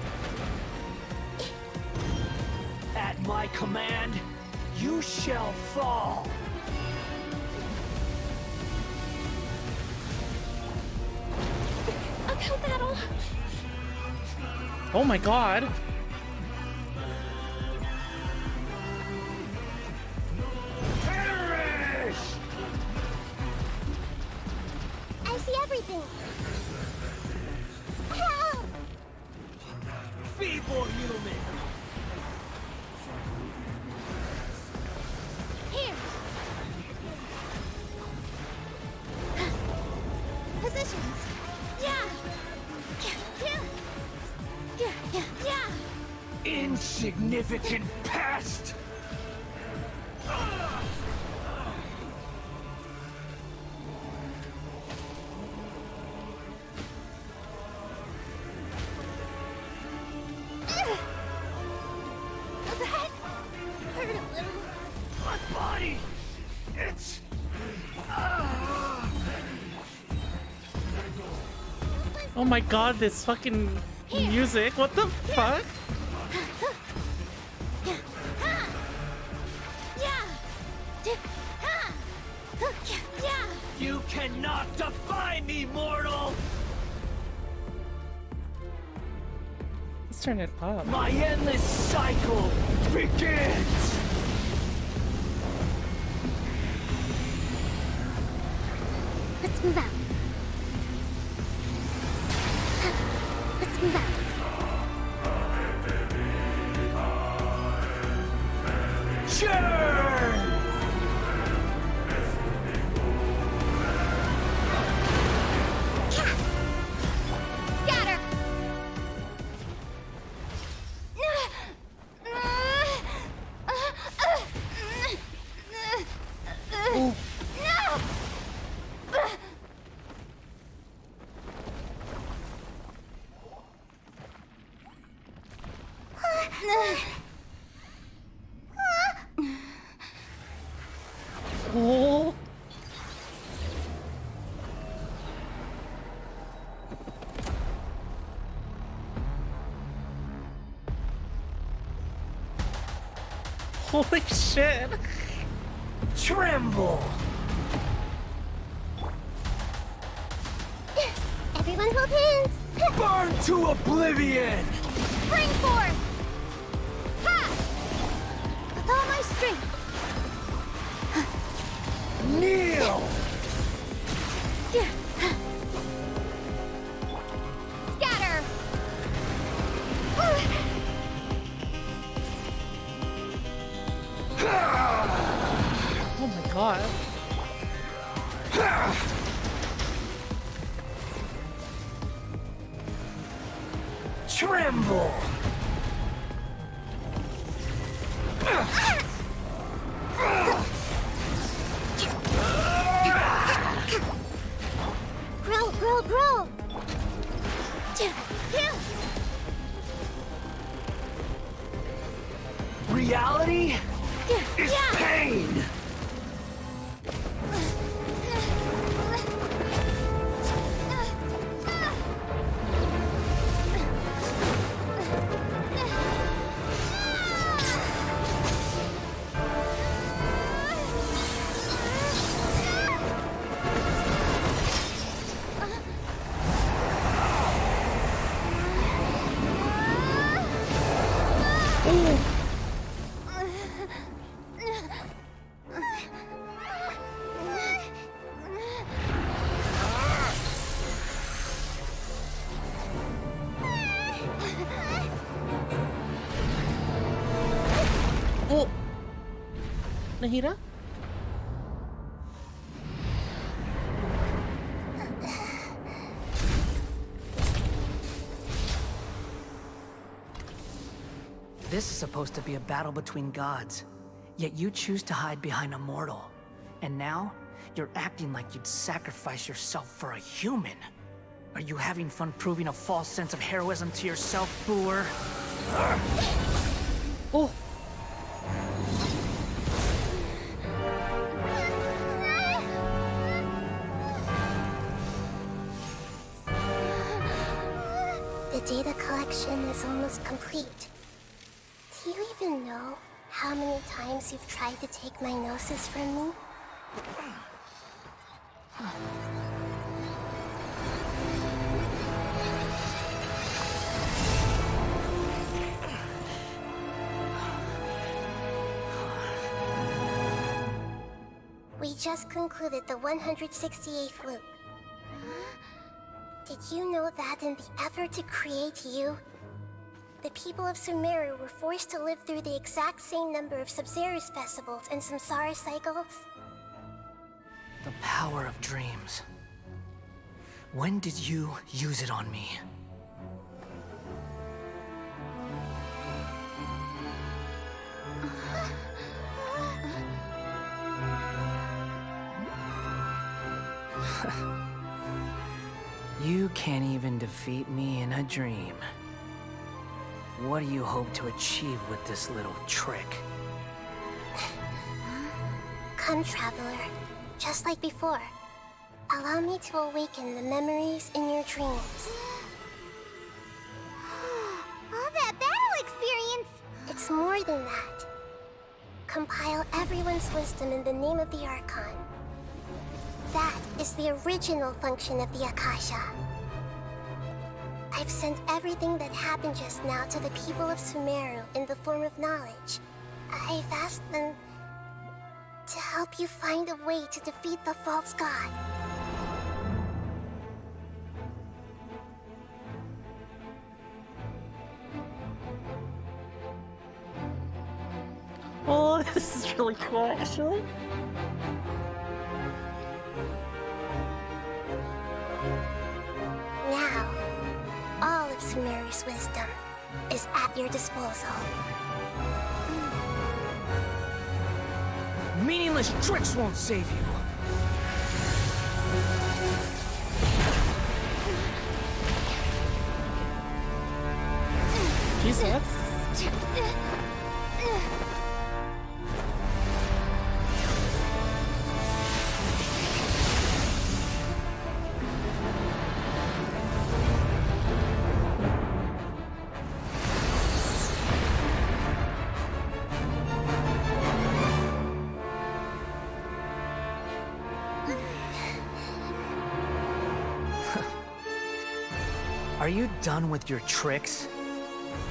At my command, you shall fall. Uphill battle! Oh my god! Perish! I see everything! Help! Feeble human! Here! Positions! Yeah! Yeah! Yeah! Yeah! Yeah! Insignificant pest! That hurt a little. My body! It's... Oh my god, this fucking music. What the fuck? You cannot defy me, mortal! Let's turn it up. My endless cycle begins! Let's move out. Let's move out. Churn! Scatter! Ooh. No! Oh. Holy shit. Tremble! Everyone hold hands! Burn to oblivion! Spring forth! Ha! With all my strength! Kneel! Scatter! Oh my god. Tremble! Grow, grow, grow! Reality is pain! Oh. Nahida? This is supposed to be a battle between gods, yet you choose to hide behind a mortal. And now, you're acting like you'd sacrifice yourself for a human. Are you having fun proving a false sense of heroism to yourself, Booer? Oh. The data collection is almost complete. Do you even know how many times you've tried to take my gnosis from me? We just concluded the 168th loop. Did you know that in the effort to create you, the people of Sumeru were forced to live through the exact same number of Sabzerus festivals and Samsara cycles? The power of dreams. When did you use it on me? You can't even defeat me in a dream. What do you hope to achieve with this little trick? Come, Traveler. Just like before. Allow me to awaken the memories in your dreams. All that battle experience! It's more than that. Compile everyone's wisdom in the name of the Archon. That is the original function of the Akasha. I've sent everything that happened just now to the people of Sumeru in the form of knowledge. I've asked them to help you find a way to defeat the false god. Oh, this is really cool, actually. Now, all of Sumeru's wisdom is at your disposal. Meaningless tricks won't save you. Jesus. Are you done with your tricks?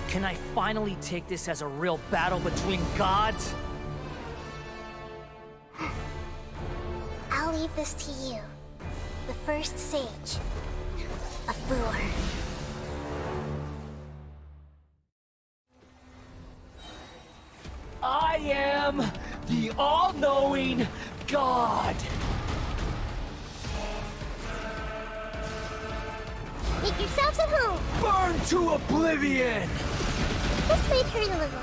Can I finally take this as a real battle between gods? I'll leave this to you. The first sage of Boor. I am the all-knowing God. Make yourselves at home. Burn to oblivion. This might hurt a little.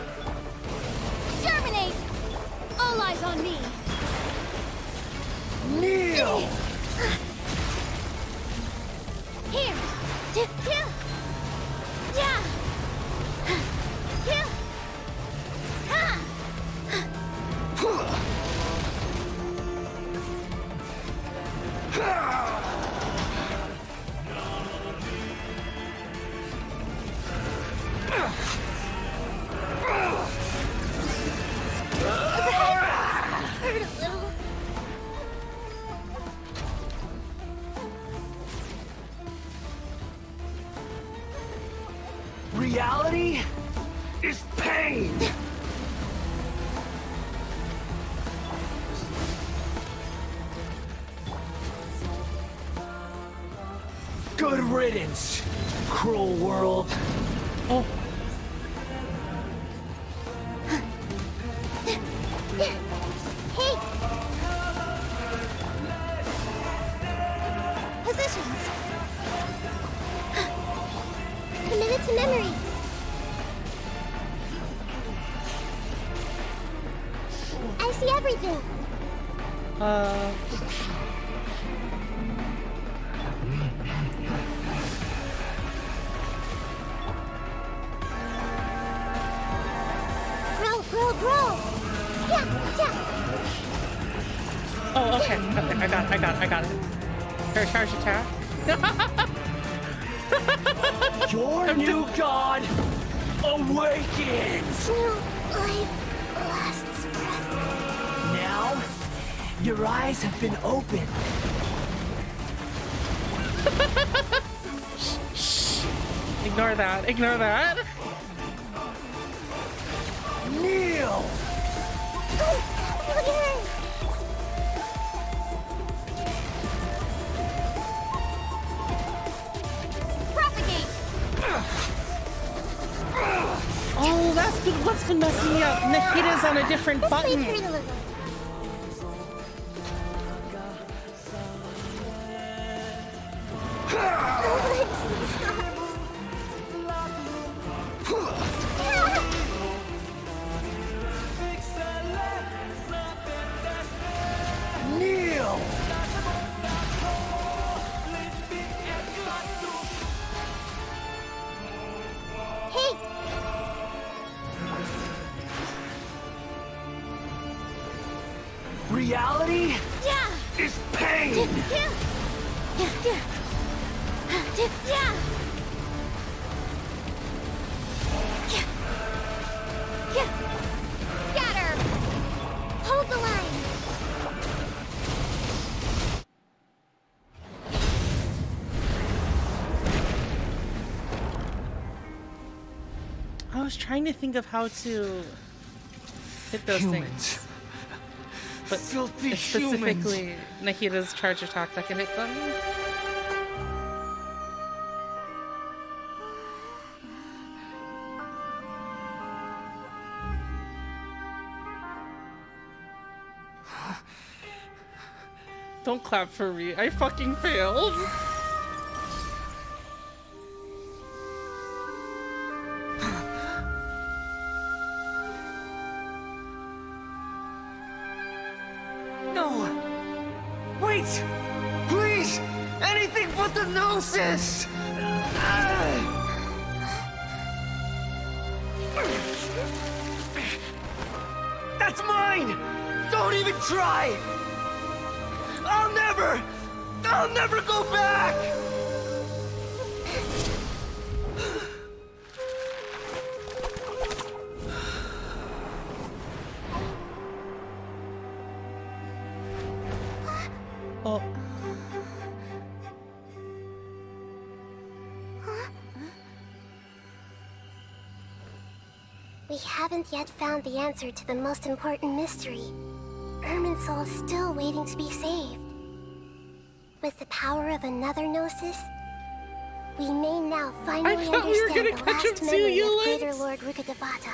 Germinate! All eyes on me. Kneel. Here. Here. Yeah. Here. Ha. Hurt a little. Reality is pain. Good riddance, cruel world. Oh. Hey! Positions! Committed to memory! I see everything! Grow! Yeah! Oh, okay. I got it. Her charge attack. Your new god awakens! New life lasts forever. Now, your eyes have been opened. Ignore that. Kneel! Propagate! Oh, what's been messing me up? Nahida's on a different button. This might hurt a little. Kneel! Hey! Reality Yeah! is pain! Yeah! Scatter! Hold the line! I was trying to think of how to hit those things. But Filthy it's specifically Nahida's charge attack that can hit them. Don't clap for me. I fucking failed. No! Wait! Please! Anything but the gnosis! mine! Don't even try! I'll never go back! Oh. We haven't yet found the answer to the most important mystery. Irminsul is still waiting to be saved. With the power of another Gnosis, we may now finally understand the last memory of Greater Lord Rukkhadevata.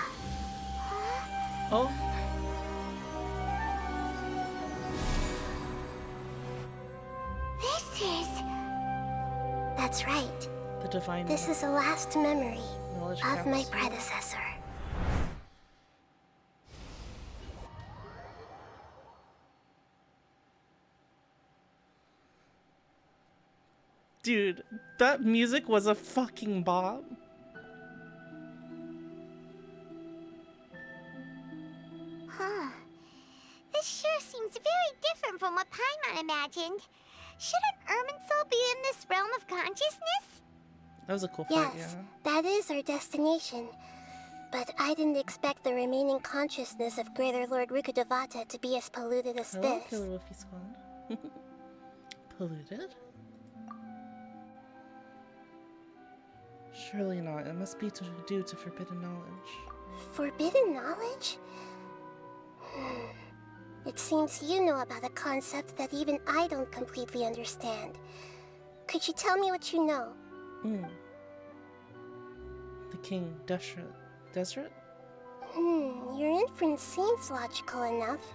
Oh. This is... That's right. The divine. This is the last memory knowledge of my capsule. predecessor. Dude, that music was a fucking bop. Huh. This sure seems very different from what Paimon imagined. Shouldn't Irminsul be in this realm of consciousness? That was a cool fight, Yes, yeah. that is our destination. But I didn't expect the remaining consciousness of Greater Lord Rukkhadevata to be as polluted as Hello, this. Killer Wolfie Squad. Polluted? Surely not. It must be due to forbidden knowledge. Forbidden knowledge? It seems you know about a concept that even I don't completely understand. Could you tell me what you know? The king, Deseret. Deseret? Your inference seems logical enough.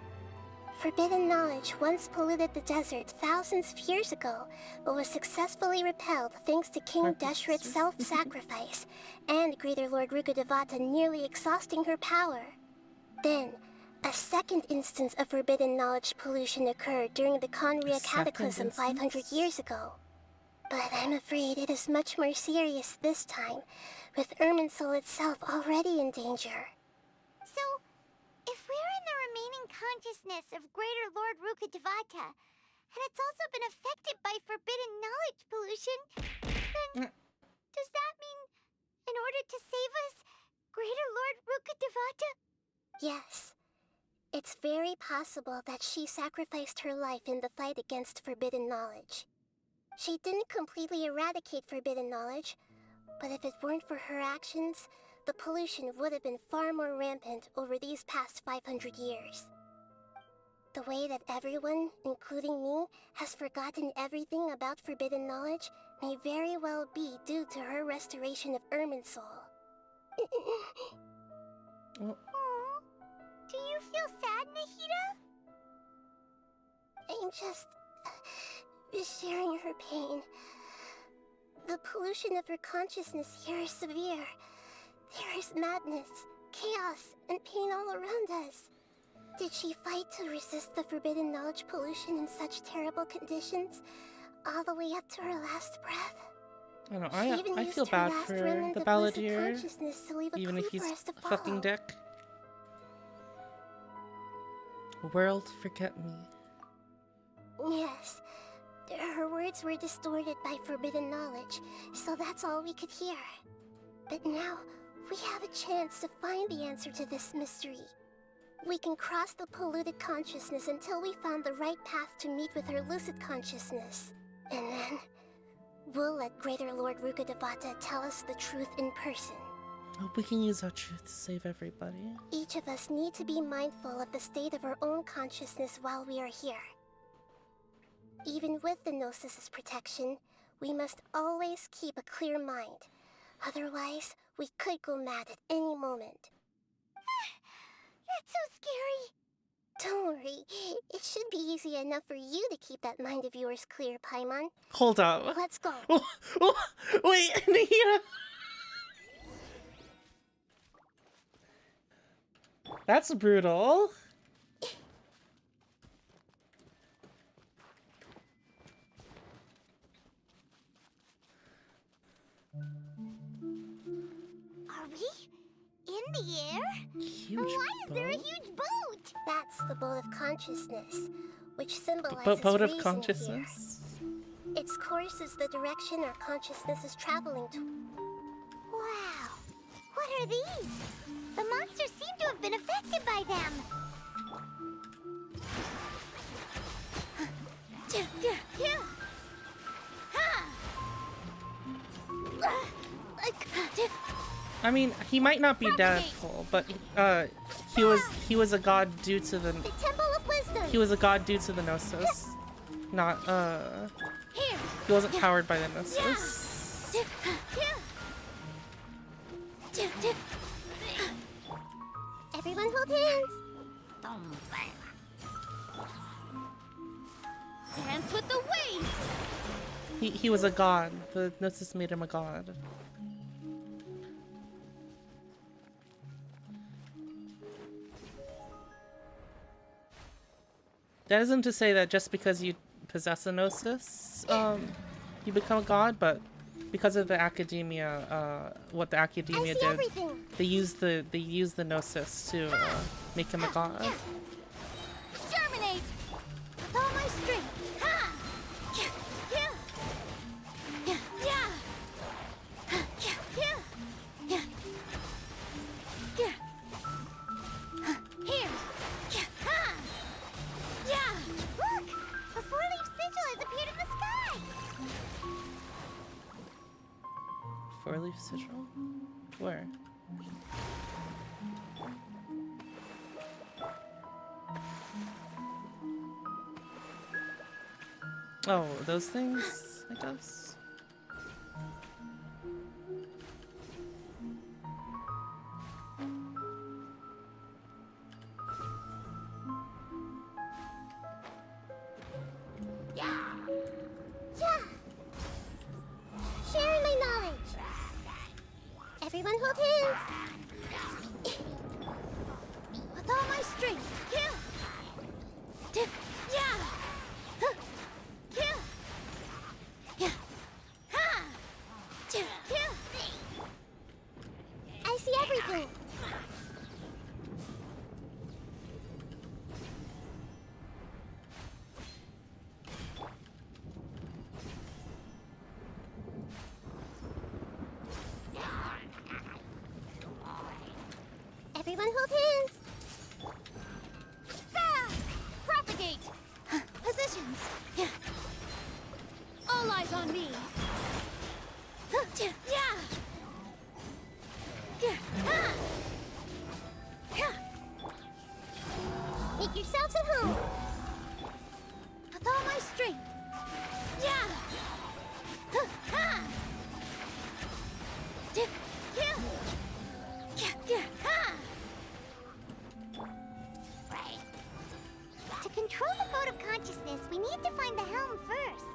Forbidden knowledge once polluted the desert thousands of years ago, but was successfully repelled thanks to King Desheret's self-sacrifice, and Greater Lord Rukkhadevata nearly exhausting her power. Then, a second instance of forbidden knowledge pollution occurred during the Conria Cataclysm 500 years ago. But I'm afraid it is much more serious this time, with Irminsul itself already in danger. So, if we're in the remaining consciousness of Greater Lord Rukkhadevata, and it's also been affected by forbidden knowledge pollution, then does that mean, in order to save us, Greater Lord Rukkhadevata? Yes. It's very possible that she sacrificed her life in the fight against forbidden knowledge. She didn't completely eradicate forbidden knowledge, but if it weren't for her actions, the pollution would have been far more rampant over these past 500 years. The way that everyone, including me, has forgotten everything about forbidden knowledge may very well be due to her restoration of Irminsul. Do you feel sad, Nahida? I'm just sharing her pain. The pollution of her consciousness here is severe. There is madness, chaos, and pain all around us. Did she fight to resist the forbidden knowledge pollution in such terrible conditions, all the way up to her last breath? I don't know, I feel bad for the balladeer, even if he's a fucking dick. World, forget me. Yes. Her words were distorted by forbidden knowledge, so that's all we could hear. But now, we have a chance to find the answer to this mystery. We can cross the polluted consciousness until we found the right path to meet with her lucid consciousness. And then, we'll let Greater Lord Rukkhadevata tell us the truth in person. Hope we can use our truth to save everybody. Each of us need to be mindful of the state of our own consciousness while we are here. Even with the Gnosis' protection, we must always keep a clear mind. Otherwise, we could go mad at any moment. That's so scary. Don't worry. It should be easy enough for you to keep that mind of yours clear, Paimon. Hold up. Let's go. Wait, Nahida. That's brutal. Are we in the air? Huge Why is there a boat? huge boat? That's the boat of consciousness, which symbolizes Boat of reason consciousness? here. Its course is the direction our consciousness is traveling to. Wow. What are these? The monsters seem to have been affected by them. I mean, he might not be Deadpool, but he was a god due to the Temple of Wisdom. he was a god due to the Gnosis. Not he wasn't powered by the Gnosis. Everyone hold hands. Dance with the waves. He was a god. The Gnosis made him a god. That isn't to say that just because you possess a Gnosis, you become a god, but because of the academia, what the academia did, everything. they used the Gnosis to make him a god. Germinate. With all my strength. Ha! Yeah. Yeah. Yeah. Yeah. Yeah. Yeah. Yeah. Here. Yeah. Ha! Yeah. Look! A four-leaf sigil has appeared in the sky. Four-leaf sigil? Where? Oh, those things, I guess? Yeah. Sharing my knowledge. Everyone hold hands. With all my strength. Yeah. Yeah. Huh. Yeah. Yeah. Ha! Yeah. I see everything. Everyone hold hands. Propagate. Positions. Yeah. All eyes on me. Yeah. Yeah. Ha! Yeah. Make yourselves at home. With all my strength. Yeah. Ha! Yeah. Yeah. Yeah. Ha! To control the boat of consciousness, we need to find the helm first.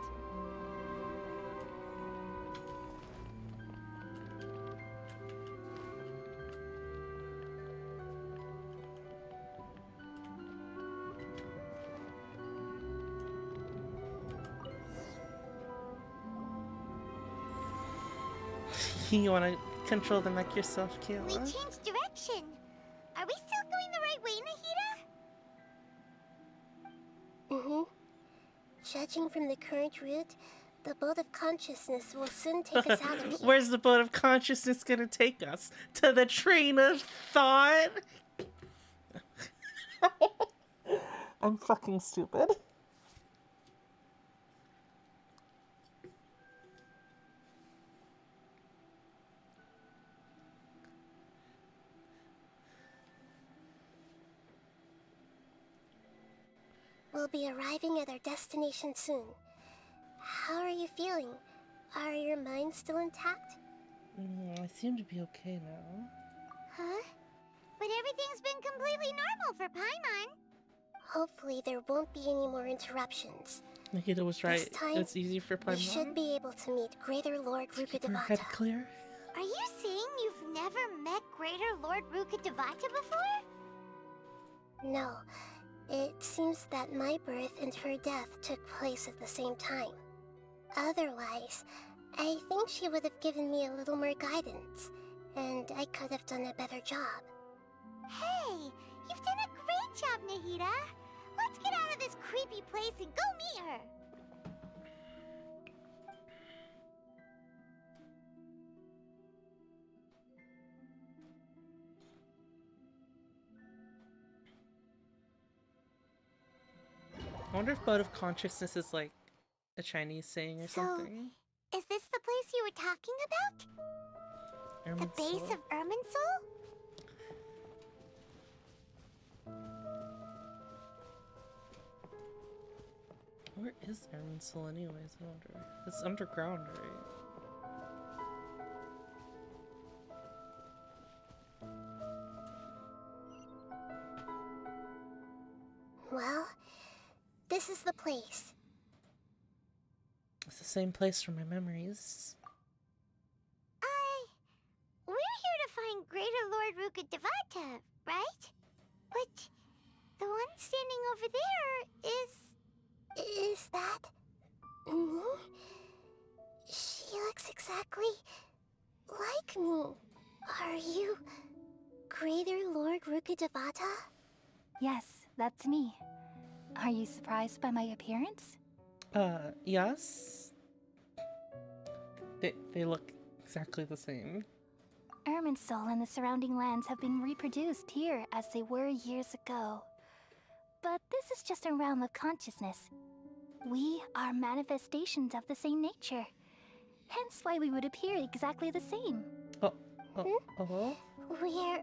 You wanna control the mech yourself, We Kayla? changed direction. Are we still going the right way, Nahida? Mm-hmm. Judging from the current route, the boat of consciousness will soon take us out of here. Where's the boat of consciousness gonna take us? To the train of thought? I'm fucking stupid. We'll be arriving at our destination soon. How are you feeling? Are your minds still intact? I seem to be okay now. Huh? But everything's been completely normal for Paimon. Hopefully there won't be any more interruptions. Nahida was right. This time, It's easy for we Paimon. should be able to meet Greater Lord Keep her head Rukkhadevata. clear. Are you saying you've never met Greater Lord Rukkhadevata before? No, it seems that my birth and her death took place at the same time. Otherwise, I think she would have given me a little more guidance, and I could have done a better job. Hey, you've done a Great job, Nahida. Let's get out of this creepy place and go meet her. I wonder if mode of consciousness is like a Chinese saying or something. Is this the place you were talking about? The base of Irminsul? Where is Irminsul anyways, I wonder? It's underground, right? Well, this is the place. It's the same place from my memories. We're here to find Greater Lord Rukkhadevata, right? But the one standing over there is... Is that... me? She looks exactly like me. Are you... Greater Lord Rukkhadevata? Yes, that's me. Are you surprised by my appearance? Yes. They look exactly the same. Irminsul and the surrounding lands have been reproduced here as they were years ago. But this is just a realm of consciousness. We are manifestations of the same nature. Hence why we would appear exactly the same. Oh? We're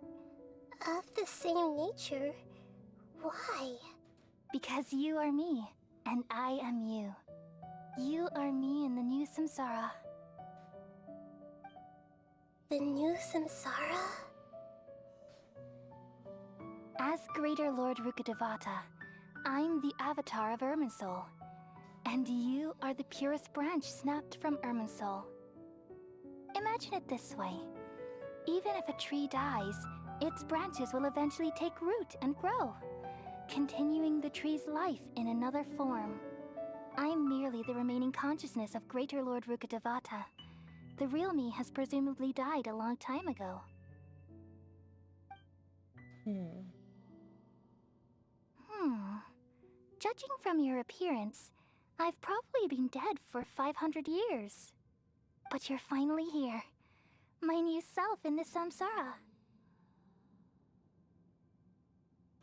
of the same nature. Why? Because you are me, and I am you. You are me in the new samsara. The new samsara? As Greater Lord Rukkhadevata, I'm the avatar of Irminsul. And you are the purest branch snapped from Irminsul. Imagine it this way. Even if a tree dies, its branches will eventually take root and grow, continuing the tree's life in another form. I'm merely the remaining consciousness of Greater Lord Rukkhadevata. The real me has presumably died a long time ago. Judging from your appearance, I've probably been dead for 500 years. But you're finally here. My new self in the samsara.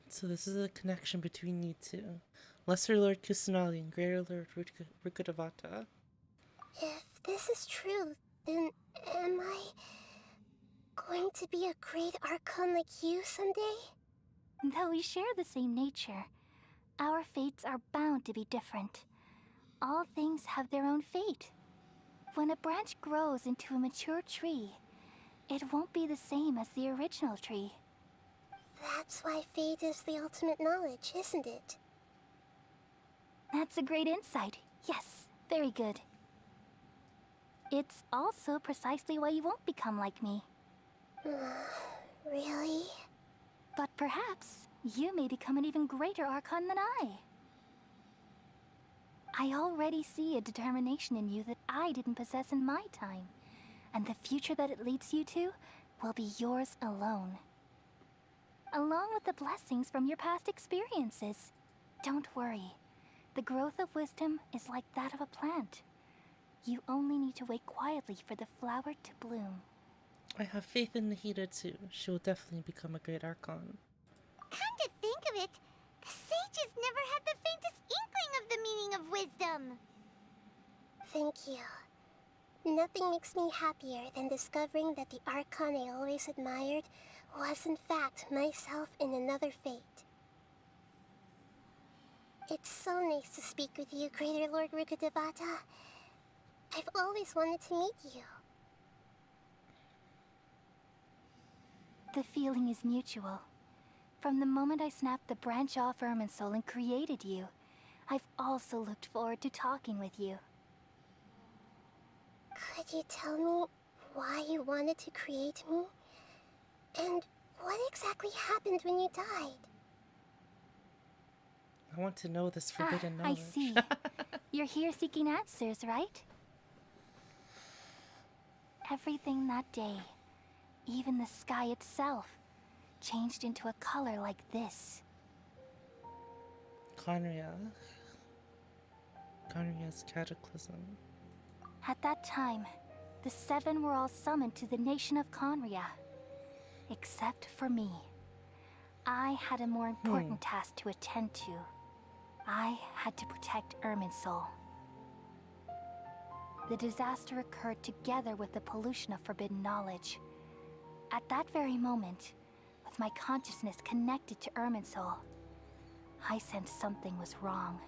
So this is a connection between you two. Lesser Lord Kusanali and Greater Lord Rukkhadevata. If this is true, then am I going to be a great Archon like you someday? Though we share the same nature, our fates are bound to be different. All things have their own fate. When a branch grows into a mature tree, it won't be the same as the original tree. That's why fate is the ultimate knowledge, isn't it? That's a great insight. Yes, very good. It's also precisely why you won't become like me. Really? But perhaps you may become an even greater Archon than I. I already see a determination in you that I didn't possess in my time, and the future that it leads you to will be yours alone. Along with the blessings from your past experiences. Don't worry. The growth of wisdom is like that of a plant. You only need to wait quietly for the flower to bloom. I have faith in Nahida too. She will definitely become a great Archon. Come to think of it, the sages never had the faintest inkling of the meaning of wisdom. Thank you. Nothing makes me happier than discovering that the Archon I always admired was in fact myself in another fate. It's so nice to speak with you, Greater Lord Rukkhadevata. I've always wanted to meet you. The feeling is mutual. From the moment I snapped the branch off Irminsul and created you, I've also looked forward to talking with you. Could you tell me why you wanted to create me? And what exactly happened when you died? I want to know this forbidden knowledge. I see. You're here seeking answers, right? Everything that day, even the sky itself, changed into a color like this. Conria. Conria's cataclysm. At that time, the seven were all summoned to the nation of Conria. Except for me. I had a more important task to attend to. I had to protect Irminsul. The disaster occurred together with the pollution of forbidden knowledge. At that very moment, with my consciousness connected to Irminsul, I sensed something was wrong.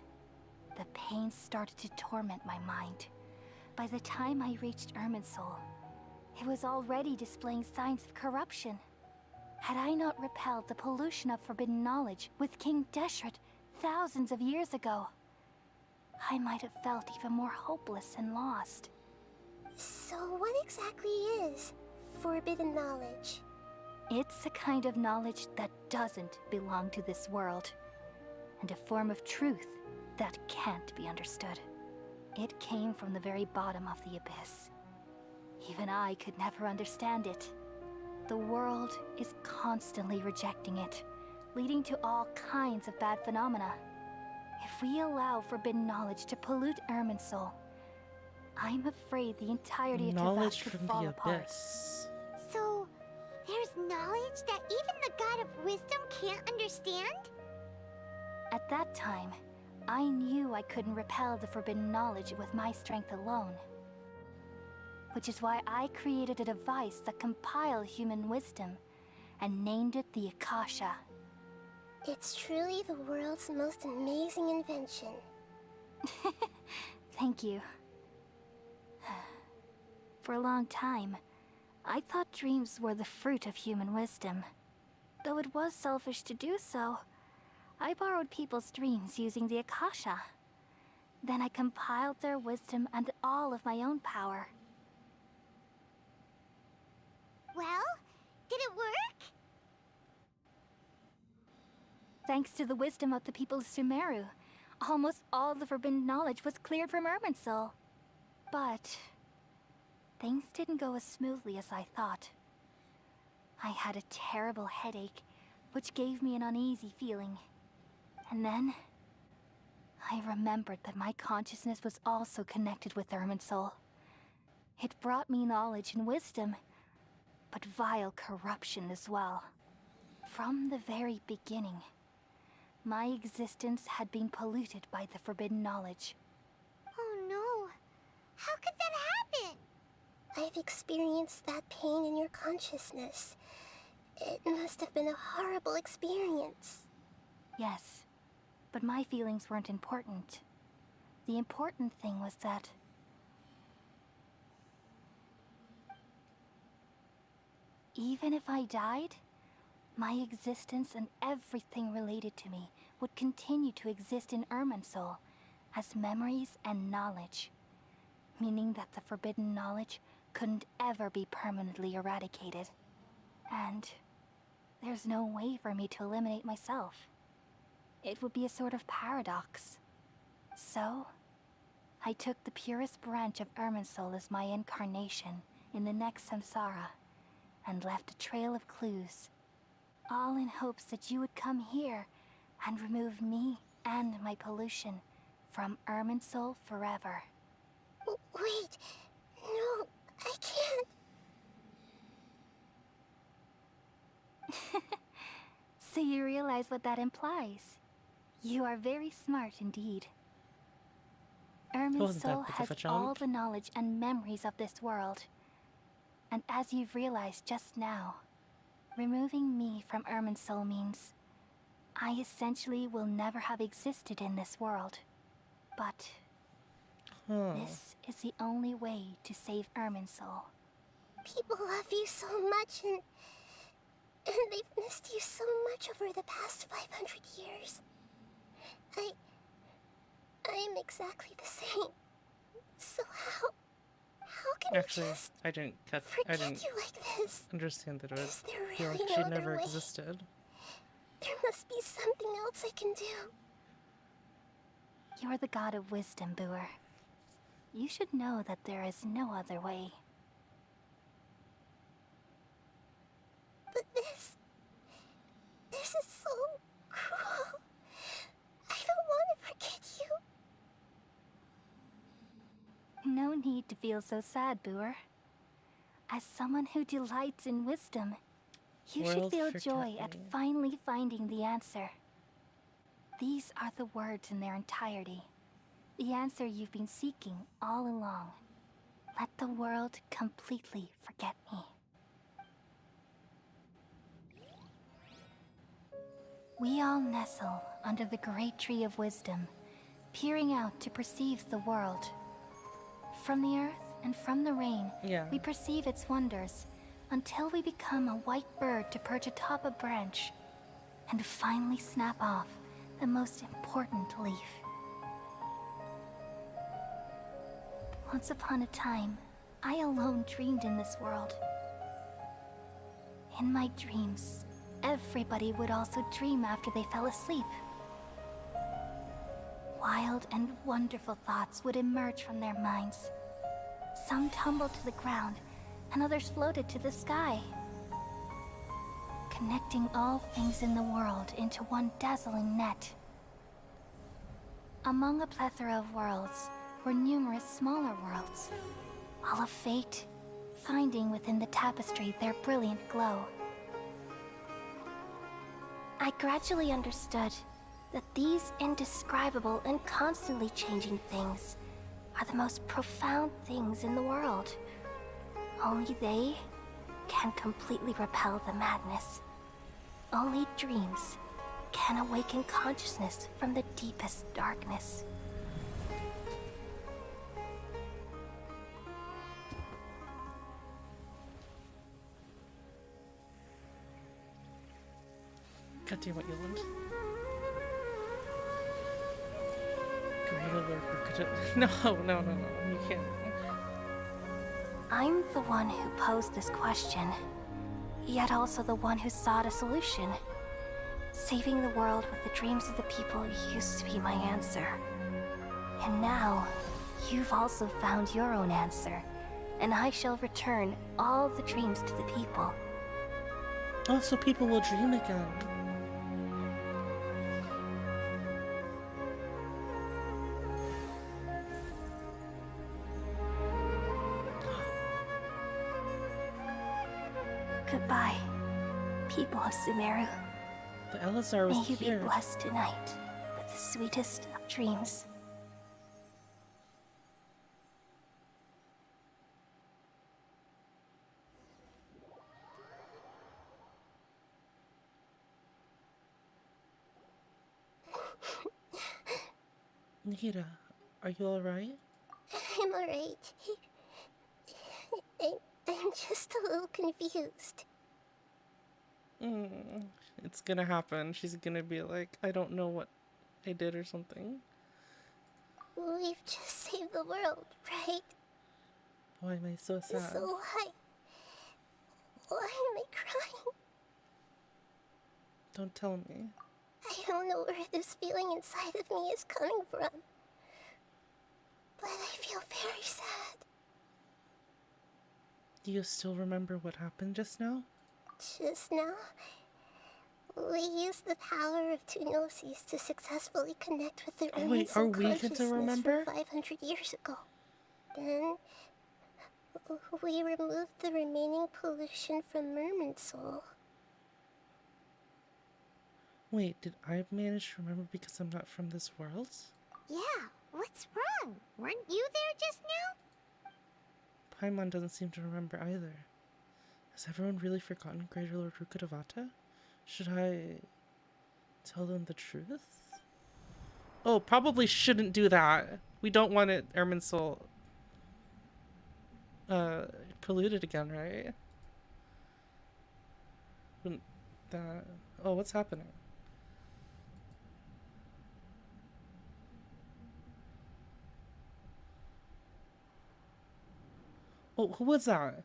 The pain started to torment my mind. By the time I reached Irminsul, it was already displaying signs of corruption. Had I not repelled the pollution of forbidden knowledge with King Deshret thousands of years ago, I might have felt even more hopeless and lost. So what exactly is forbidden knowledge? It's a kind of knowledge that doesn't belong to this world, and a form of truth that can't be understood. It came from the very bottom of the abyss. Even I could never understand it. The world is constantly rejecting it, leading to all kinds of bad phenomena. If we allow forbidden knowledge to pollute Irminsul, I'm afraid the entirety of Knowledge Teyvat could from fall the apart. abyss. So, there's knowledge that even the God of Wisdom can't understand? At that time, I knew I couldn't repel the forbidden knowledge with my strength alone. Which is why I created a device that compiled human wisdom and named it the Akasha. It's truly the world's most amazing invention. Thank you. For a long time, I thought dreams were the fruit of human wisdom. Though it was selfish to do so, I borrowed people's dreams using the Akasha. Then I compiled their wisdom and all of my own power. Well, did it work? Thanks to the wisdom of the people of Sumeru, almost all the forbidden knowledge was cleared from Irminsul. But things didn't go as smoothly as I thought. I had a terrible headache, which gave me an uneasy feeling. And then I remembered that my consciousness was also connected with Irminsul. It brought me knowledge and wisdom, but vile corruption as well. From the very beginning, my existence had been polluted by the forbidden knowledge. Oh no. How could that happen? I've experienced that pain in your consciousness. It must have been a horrible experience. Yes, but my feelings weren't important. The important thing was that even if I died, my existence and everything related to me would continue to exist in Irminsul as memories and knowledge, meaning that the forbidden knowledge couldn't ever be permanently eradicated. And there's no way for me to eliminate myself. It would be a sort of paradox. So, I took the purest branch of Irminsul as my incarnation in the next samsara, and left a trail of clues, all in hopes that you would come here and remove me and my pollution from Irminsul forever. Wait, no, I can't. So you realize what that implies. You are very smart indeed. Irminsul has all the knowledge and memories of this world. And as you've realized just now, removing me from Irminsul means I essentially will never have existed in this world. But this is the only way to save Irminsul. People love you so much, and they've missed you so much over the past 500 years. I am exactly the same. So how can Actually, you just I didn't forget you like this? understand that it would Is there feel really like no she other never way? existed. There must be something else I can do. You're the god of wisdom, Boer. You should know that there is no other way. But this is so cruel. I don't to feel so sad, Boer. As someone who delights in wisdom, you should World feel forget joy at me. finally finding the answer. These are the words in their entirety. The answer you've been seeking all along. Let the world completely forget me. We all nestle under the great tree of wisdom, peering out to perceive the world. From the earth and from the rain, we perceive its wonders, until we become a white bird to perch atop a branch, and finally snap off the most important leaf. Once upon a time, I alone dreamed in this world. In my dreams, everybody would also dream after they fell asleep. Wild and wonderful thoughts would emerge from their minds. Some tumbled to the ground, and others floated to the sky, connecting all things in the world into one dazzling net. Among a plethora of worlds were numerous smaller worlds, all of fate, finding within the tapestry their brilliant glow. I gradually understood that these indescribable and constantly changing things are the most profound things in the world. Only they can completely repel the madness. Only dreams can awaken consciousness from the deepest darkness. God damn it, Yoland. No, you can't. I'm the one who posed this question, yet also the one who sought a solution. Saving the world with the dreams of the people used to be my answer. And now, you've also found your own answer, and I shall return all the dreams to the people. Oh, so people will dream again. Goodbye, people of Sumeru. The Elazar was May you here. be blessed tonight with the sweetest of dreams. Nahida, are you alright? I'm alright. I'm just a little confused. It's gonna happen. She's gonna be like, I don't know what I did or something. We've just saved the world, right? Why am I so sad? So why am I crying? Don't tell me. I don't know where this feeling inside of me is coming from, but I feel very sad. Do you still remember what happened just now? Just now, we used the power of two gnosis to successfully connect with the Oh, wait, Urban are we going to consciousness remember? from 500 years ago. Then, we removed the remaining pollution from Merman Soul. Wait, did I manage to remember because I'm not from this world? Yeah, what's wrong? Weren't you there just now? Paimon doesn't seem to remember either. Has everyone really forgotten Greater Lord Rukkhadevata? Should I tell them the truth? Oh, probably shouldn't do that. We don't want it, Ermin Soul, polluted again, right? Wouldn't that... Oh, what's happening? Oh, who was that?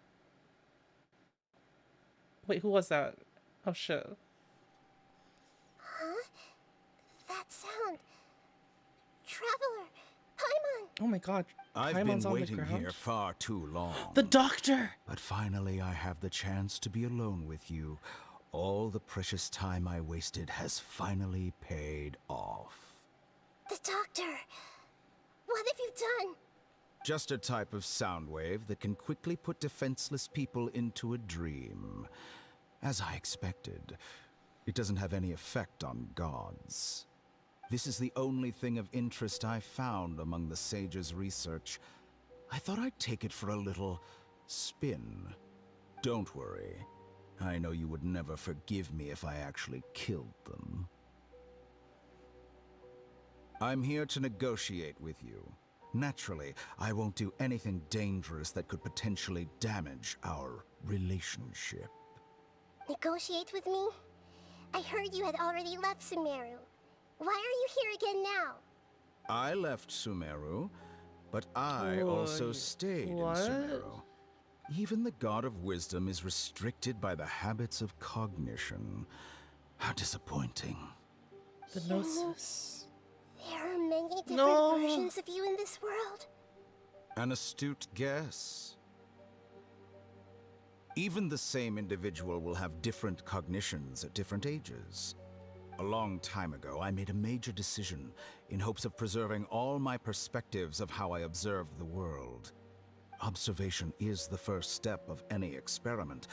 Wait, who was that? Oh shit. Huh? That sound. Traveler! Paimon! Oh my god. I've Paimon's been on the waiting ground? here far too long. The doctor! But finally I have the chance to be alone with you. All the precious time I wasted has finally paid off. The doctor! What have you done? Just a type of sound wave that can quickly put defenseless people into a dream. As I expected, it doesn't have any effect on gods. This is the only thing of interest I found among the sage's research. I thought I'd take it for a little spin. Don't worry. I know you would never forgive me if I actually killed them. I'm here to negotiate with you. Naturally, I won't do anything dangerous that could potentially damage our relationship. Negotiate with me? I heard you had already left Sumeru. Why are you here again now? I left Sumeru, but I also stayed in Sumeru. Even the God of Wisdom is restricted by the habits of cognition. How disappointing. The Gnosis. There are many different versions of you in this world. An astute guess. Even the same individual will have different cognitions at different ages. A long time ago, I made a major decision in hopes of preserving all my perspectives of how I observed the world. Observation is the first step of any experiment,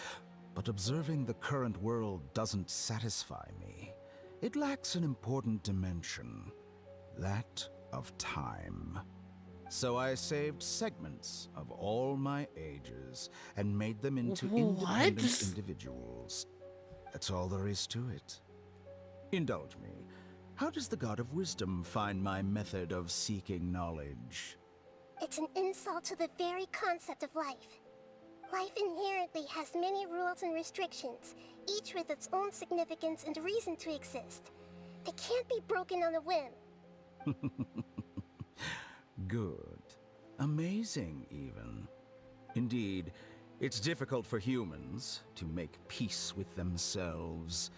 but observing the current world doesn't satisfy me. It lacks an important dimension, that of time. So I saved segments of all my ages and made them into independent individuals. That's all there is to it. Indulge me. How does the God of Wisdom find my method of seeking knowledge? It's an insult to the very concept of life. Life inherently has many rules and restrictions, each with its own significance and reason to exist. They can't be broken on a whim. Good. Amazing, even. Indeed, it's difficult for humans to make peace with themselves,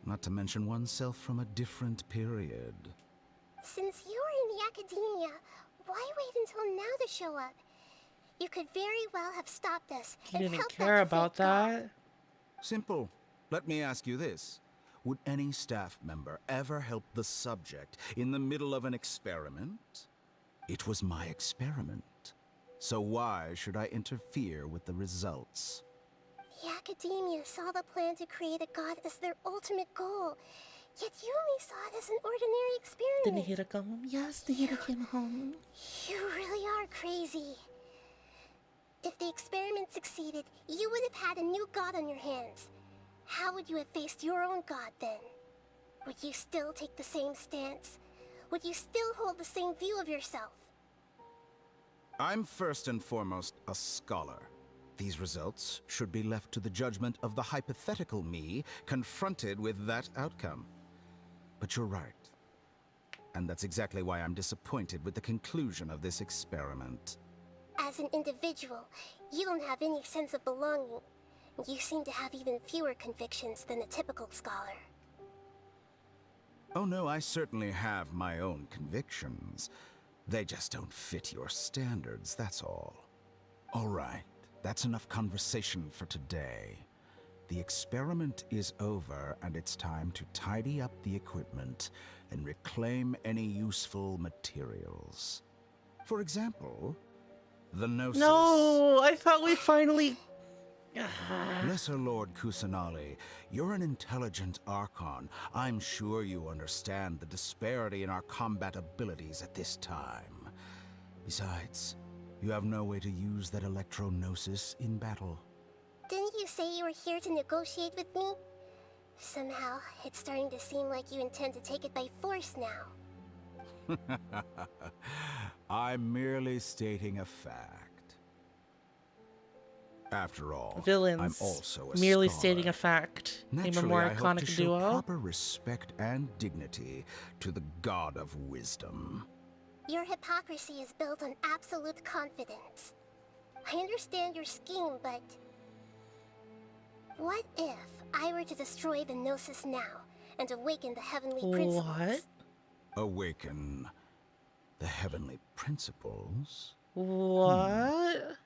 not to mention oneself from a different period. Since you were in the academia, why wait until now to show up? You could very well have stopped us You and didn't helped care about that? Simple. Let me ask you this. Would any staff member ever help the subject in the middle of an experiment? It was my experiment. So why should I interfere with the results? The academia saw the plan to create a god as their ultimate goal, yet you only saw it as an ordinary experiment. Did Nahida come home? Yes, Nahida came home. You really are crazy. If the experiment succeeded, you would have had a new god on your hands. How would you have faced your own god then? Would you still take the same stance? Would you still hold the same view of yourself? I'm first and foremost a scholar. These results should be left to the judgment of the hypothetical me confronted with that outcome. But you're right. And that's exactly why I'm disappointed with the conclusion of this experiment. As an individual, you don't have any sense of belonging. You seem to have even fewer convictions than a typical scholar. Oh no, I certainly have my own convictions. They just don't fit your standards, that's all. All right, that's enough conversation for today. The experiment is over, and it's time to tidy up the equipment and reclaim any useful materials. For example, the Gnosis. No, I thought we finally... Lesser Lord Kusanali, you're an intelligent Archon. I'm sure you understand the disparity in our combat abilities at this time. Besides, you have no way to use that Electro-Gnosis in battle. Didn't you say you were here to negotiate with me? Somehow, it's starting to seem like you intend to take it by force now. I'm merely stating a fact. After all, Villains. I'm also a merely scholar. stating a fact. Name a Naturally, more I hope to iconic show duo. proper respect and dignity to the God of Wisdom. Your hypocrisy is built on absolute confidence. I understand your scheme, but... what if I were to destroy the Gnosis now and awaken the heavenly principles? What? Awaken the heavenly principles? What?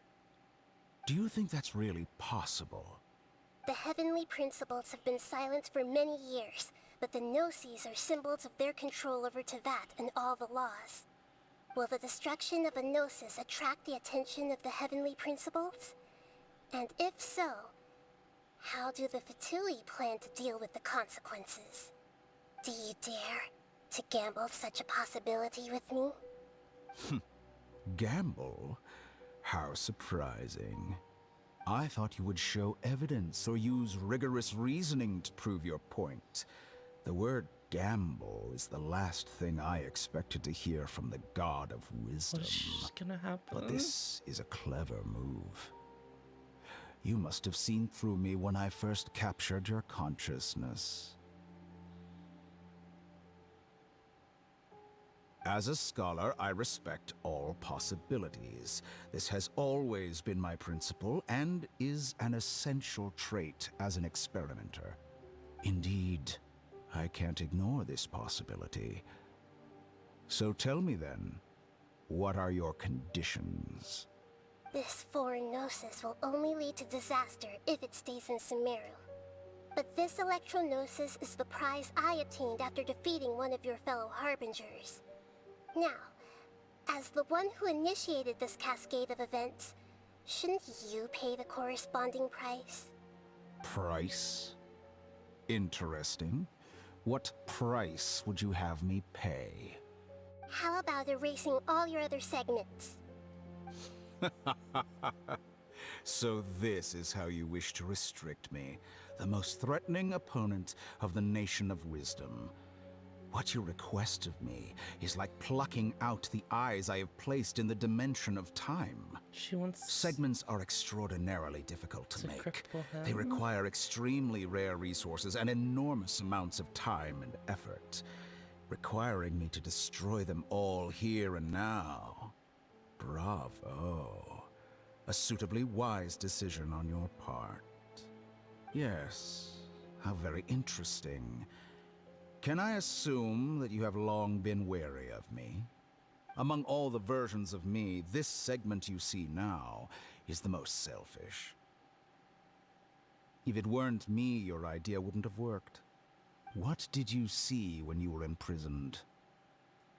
Do you think that's really possible? The heavenly principles have been silent for many years, but the Gnosis are symbols of their control over Teyvat and all the laws. Will the destruction of a Gnosis attract the attention of the heavenly principles? And if so, how do the Fatui plan to deal with the consequences? Do you dare to gamble such a possibility with me? Gamble? How surprising. I thought you would show evidence or use rigorous reasoning to prove your point. The word gamble is the last thing I expected to hear from the God of Wisdom. What's gonna happen? But this is a clever move. You must have seen through me when I first captured your consciousness. As a scholar, I respect all possibilities. This has always been my principle and is an essential trait as an experimenter. Indeed, I can't ignore this possibility. So tell me then, what are your conditions? This foreign Gnosis will only lead to disaster if it stays in Sumeru. But this Electro-Gnosis is the prize I obtained after defeating one of your fellow Harbingers. Now, as the one who initiated this cascade of events, shouldn't you pay the corresponding price? Price? Interesting. What price would you have me pay? How about erasing all your other segments? So this is how you wish to restrict me, the most threatening opponent of the Nation of Wisdom. What you request of me is like plucking out the eyes I have placed in the dimension of time. She wants... Segments are extraordinarily difficult to make. Head. They require extremely rare resources and enormous amounts of time and effort, requiring me to destroy them all here and now. Bravo. A suitably wise decision on your part. Yes, how very interesting. Can I assume that you have long been wary of me? Among all the versions of me, this segment you see now is the most selfish. If it weren't me, your idea wouldn't have worked. What did you see when you were imprisoned?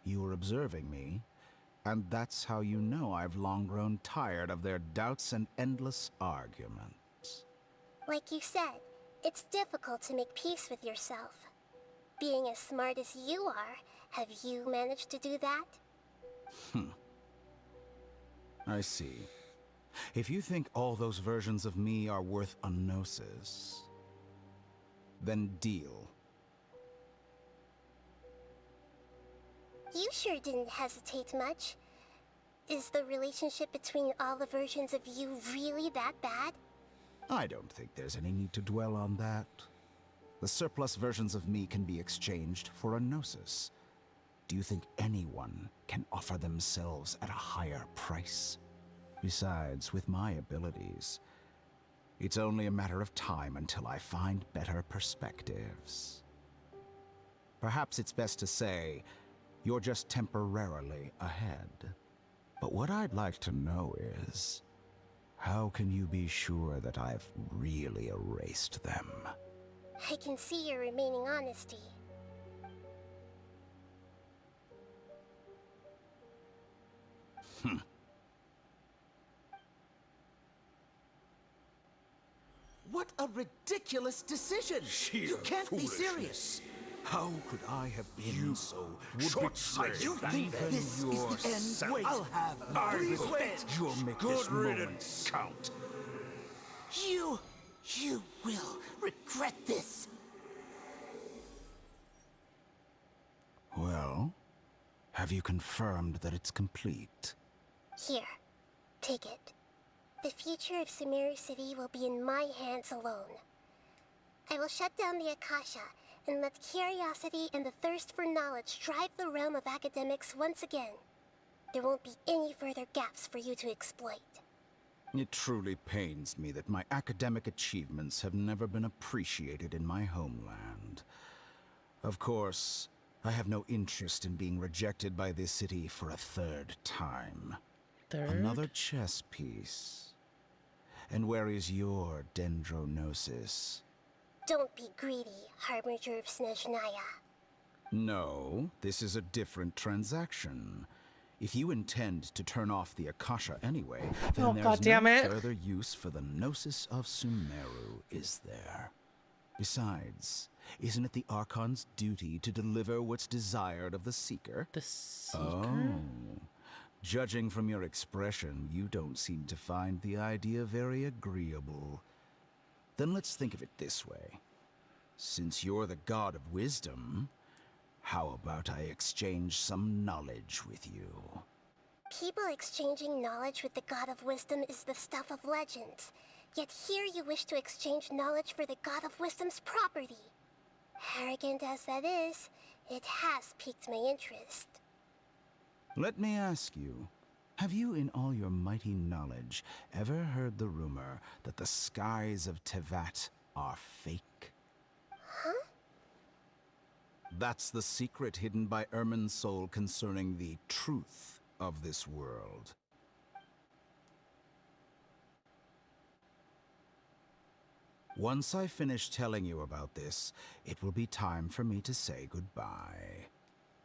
You were observing me, and that's how you know I've long grown tired of their doubts and endless arguments. Like you said, it's difficult to make peace with yourself. Being as smart as you are, have you managed to do that? I see. If you think all those versions of me are worth a Gnosis, then deal. You sure didn't hesitate much. Is the relationship between all the versions of you really that bad? I don't think there's any need to dwell on that. The surplus versions of me can be exchanged for a Gnosis. Do you think anyone can offer themselves at a higher price? Besides, with my abilities, it's only a matter of time until I find better perspectives. Perhaps it's best to say, you're just temporarily ahead. But what I'd like to know is, how can you be sure that I've really erased them? I can see your remaining honesty. What a ridiculous decision! You can't be serious! How could I have been so short-sighted? You think this is the end? Wait, I'll have my revenge! You'll make this moment count. You will regret this! Well, have you confirmed that it's complete? Here, take it. The future of Sumeru City will be in my hands alone. I will shut down the Akasha and let curiosity and the thirst for knowledge drive the realm of academics once again. There won't be any further gaps for you to exploit. It truly pains me that my academic achievements have never been appreciated in my homeland. Of course, I have no interest in being rejected by this city for a third time. Another chess piece. And where is your Dendrognosis? Don't be greedy, Harbinger of Snezhnaya. No, this is a different transaction. If you intend to turn off the Akasha anyway, then Oh, there's goddammit. no further use for the Gnosis of Sumeru, is there? Besides, isn't it the Archon's duty to deliver what's desired of the Seeker? The Seeker? Oh. Judging from your expression, you don't seem to find the idea very agreeable. Then let's think of it this way. Since you're the god of wisdom, how about I exchange some knowledge with you? People exchanging knowledge with the god of wisdom is the stuff of legends. Yet here you wish to exchange knowledge for the god of wisdom's property. Arrogant as that is, it has piqued my interest. Let me ask you, have you in all your mighty knowledge ever heard the rumor that the skies of Tevat are fake? Huh? That's the secret hidden by Irminsul concerning the truth of this world. Once I finish telling you about this, it will be time for me to say goodbye.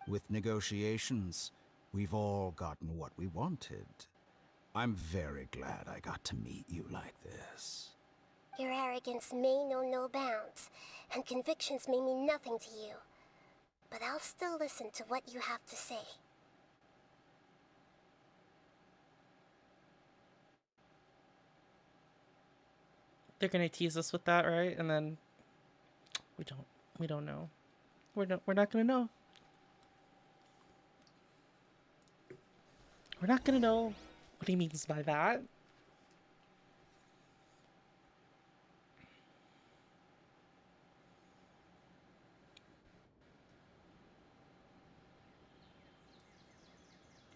With negotiations, we've all gotten what we wanted. I'm very glad I got to meet you like this. Your arrogance may know no bounds, and convictions may mean nothing to you. But I'll still listen to what you have to say. They're gonna tease us with that, right? And then we don't know. We're not gonna know. We're not gonna know what he means by that.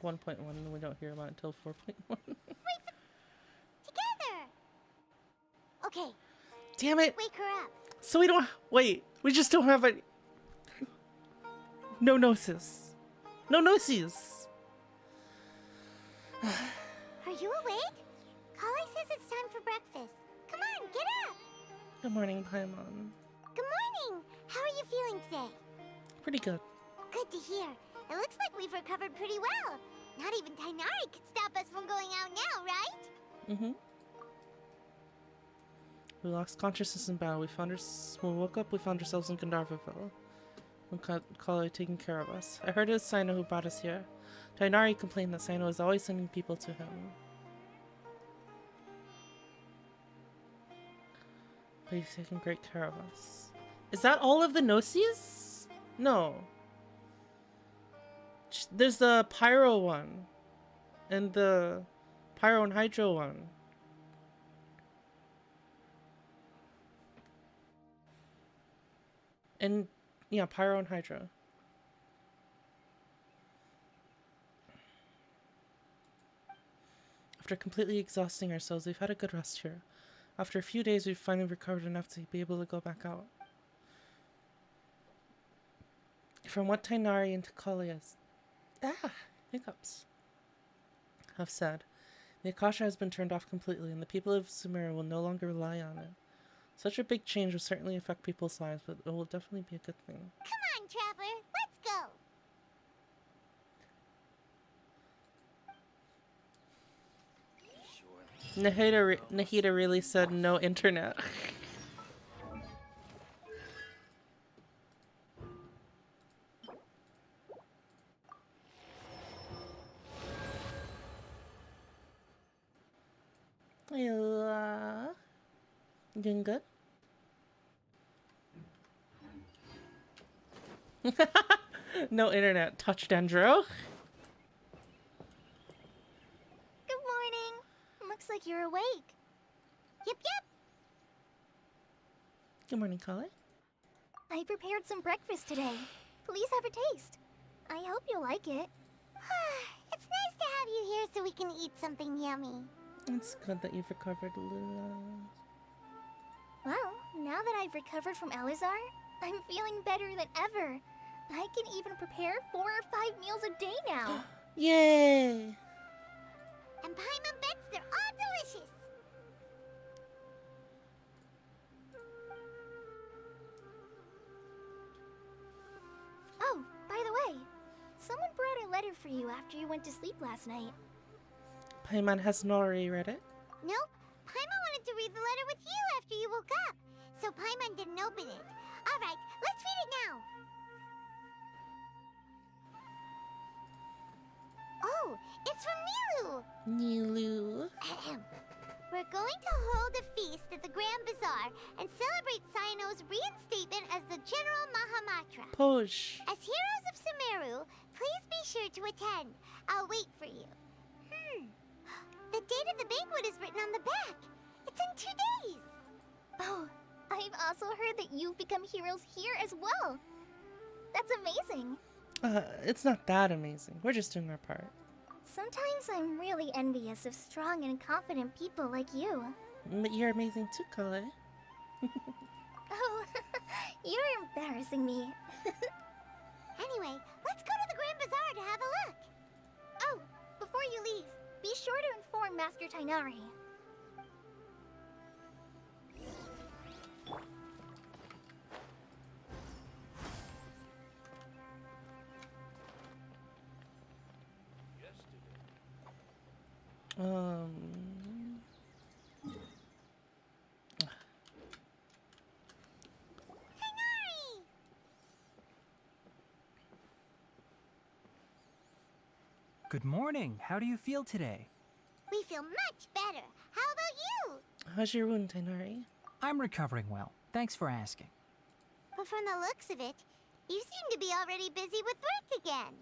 .1, we don't hear about it until 4.1. Together! Okay. Damn it! Wake her up. So we don't wait. We just don't have any. No gnosis. No gnosis. Are you awake? Kale says it's time for breakfast. Come on, get up! Good morning, Paimon. Good morning! How are you feeling today? Pretty good. Good to hear. It looks like we've recovered pretty well. Not even Tainari could stop us from going out now, right? Mm-hmm. We lost consciousness in battle. When we woke up, we found ourselves in Gandharvaville. And Kale taking care of us. I heard it was Sino who brought us here. Tainari complained that Sino was always sending people to him. But he's taking great care of us. Is that all of the Gnosis? No. There's the Pyro one. And the Pyro and Hydro one. And yeah, Pyro and Hydra. After completely exhausting ourselves, we've had a good rest here. After a few days, we've finally recovered enough to be able to go back out. From what Tainari and Kalias hiccups have said, the Akasha has been turned off completely, and the people of Sumeru will no longer rely on it. Such a big change will certainly affect people's lives, but it will definitely be a good thing. Come on, Traveler, let's go! Nahida really said no internet. Doing good? No internet. Touch Dendro. Good morning. Looks like you're awake. Yep. Good morning, Kale. I prepared some breakfast today. Please have a taste. I hope you'll like it. It's nice to have you here so we can eat something yummy. It's good that you've recovered, Lula. Well, now that I've recovered from Alizar, I'm feeling better than ever. I can even prepare 4 or 5 meals a day now. Yay! And Paimon bets they're all delicious. Oh, by the way, someone brought a letter letter for you after you went to sleep last night. Paimon hasn't already read it. Nope. Paimon wanted to read the letter with you after you woke up, so Paimon didn't open it. Alright, let's read it now. Oh, it's from Nilu! Nilu. We're going to hold a feast at the Grand Bazaar and celebrate Cyno's reinstatement as the General Mahamatra. Posh. As heroes of Sumeru, please be sure to attend. I'll wait for you. The date of the banquet is written on the back. It's in 2 days. Oh, I've also heard that you've become heroes here as well. That's amazing. It's not that amazing. We're just doing our part. Sometimes I'm really envious of strong and confident people like you. But you're amazing too, Kale. Oh, you're embarrassing me. Anyway, let's go to the Grand Bazaar to have a look. Oh, before you leave, be sure to inform Master Tainari. Good morning. How do you feel today? We feel much better. How about you? How's your wound, Tainari? I'm recovering well. Thanks for asking. But from the looks of it, you seem to be already busy with work again.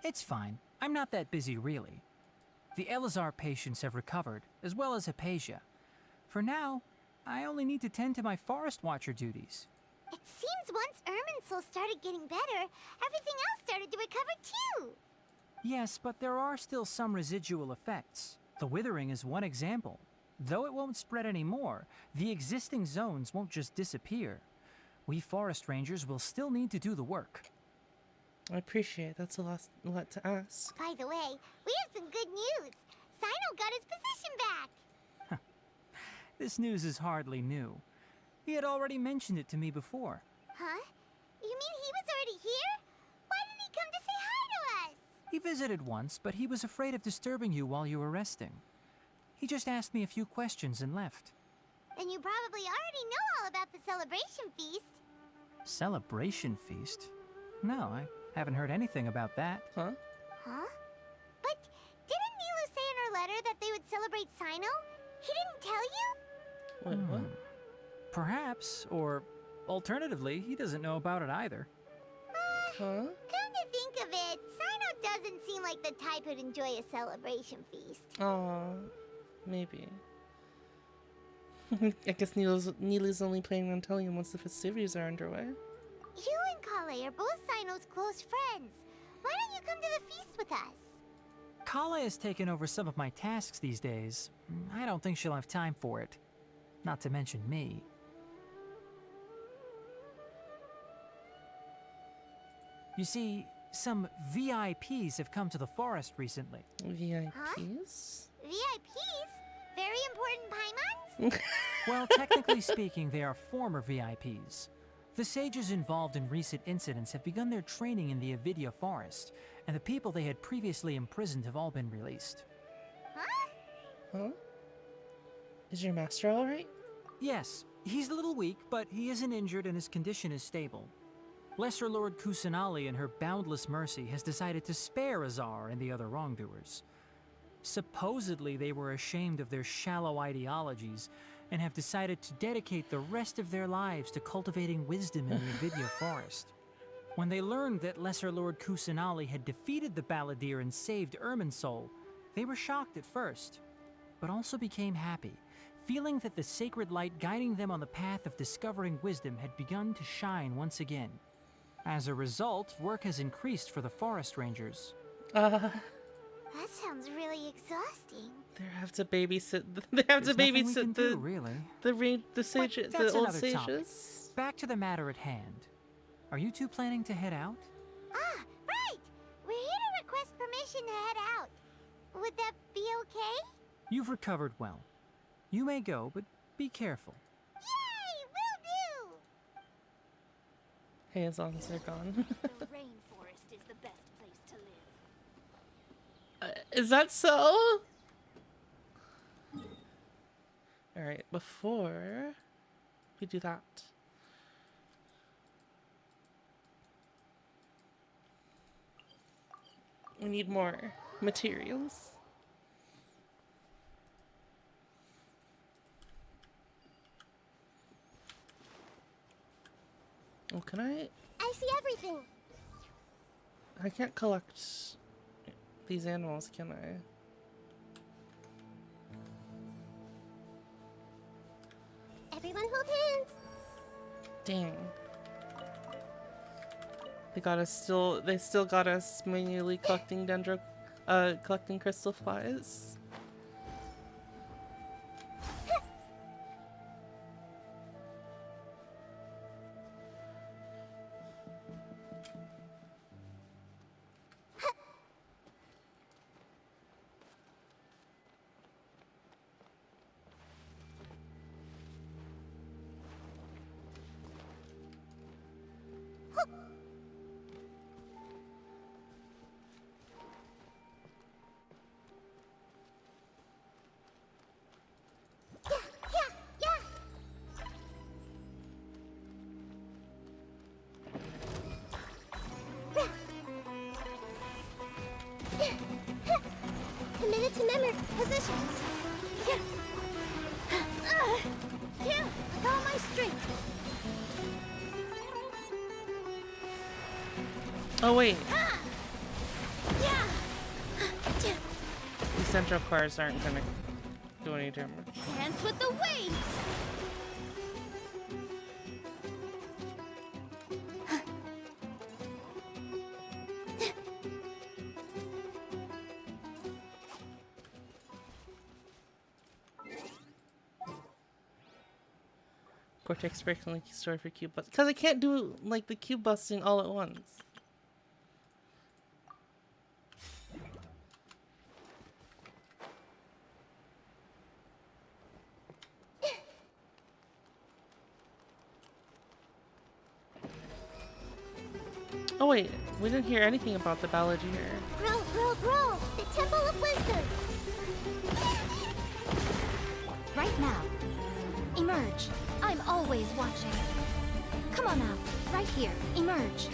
It's fine. I'm not that busy, really. The Elazar patients have recovered, as well as Hypatia. For now, I only need to tend to my Forest Watcher duties. It seems once Irminsul started getting better, everything else started to recover too. Yes, but there are still some residual effects. The withering is one example. Though it won't spread anymore, the existing zones won't just disappear. We forest rangers will still need to do the work. I appreciate it. That's a lot to ask. By the way, we have some good news. Cyno got his position back. This news is hardly new. He had already mentioned it to me before. Huh? You mean he was already here? Why didn't he come to say hi to us? He visited once, but he was afraid of disturbing you while you were resting. He just asked me a few questions and left. Then you probably already know all about the celebration feast. Celebration feast? No, I haven't heard anything about that. Huh? Huh? But didn't Nilu say in her letter that they would celebrate Cyno? He didn't tell you? Wait, what? Perhaps, or alternatively, he doesn't know about it either. Huh? Come to think of it, Cyno doesn't seem like the type who'd enjoy a celebration feast. Aw, maybe. I guess Nilu's only planning on telling him once the festivities are underway. You and Kale are both Cyno's close friends. Why don't you come to the feast with us? Kala has taken over some of my tasks these days. I don't think she'll have time for it. Not to mention me. You see, some VIPs have come to the forest recently. VIPs? Huh? VIPs? Very important Paimons? Well, technically speaking, they are former VIPs. The sages involved in recent incidents have begun their training in the Avidia forest, and the people they had previously imprisoned have all been released. Huh? Is your master alright? Yes, he's a little weak, but he isn't injured and his condition is stable. Lesser Lord Kusanali, in her boundless mercy, has decided to spare Azar and the other wrongdoers. Supposedly, they were ashamed of their shallow ideologies and have decided to dedicate the rest of their lives to cultivating wisdom in the Avidia forest. When they learned that Lesser Lord Kusanali had defeated the Balladeer and saved Irminsul, they were shocked at first, but also became happy, feeling that the sacred light guiding them on the path of discovering wisdom had begun to shine once again. As a result, work has increased for the forest rangers. That sounds really exhausting. They have to babysit. They have to babysit the really. The sages, But that's the old another sages. topic. Back to the matter at hand. Are you two planning to head out? Ah, right! We're here to request permission to head out. Would that be okay? You've recovered well. You may go, but be careful. Yay! Will do! Hey, as long as they're gone. The rainforest is the best place to live. Is that so? Alright, before we do that. We need more materials. Oh, can I see everything. I can't collect these animals, can I? Everyone hold hands. Dang. They still got us manually collecting collecting crystal flies. Committed to memory positions. Here, with all my strength. Oh wait. Yeah. These central cars aren't gonna do any damage. Dance with the waves. Cortex breaks only story for cube bust. Because I can't do like the cube busting all at once. Oh wait, we didn't hear anything about the Balladeer. Grow, grow, grow. The Temple of Wisdom. Right now. Emerge. I'm always watching. Come on out. Right here. Emerge.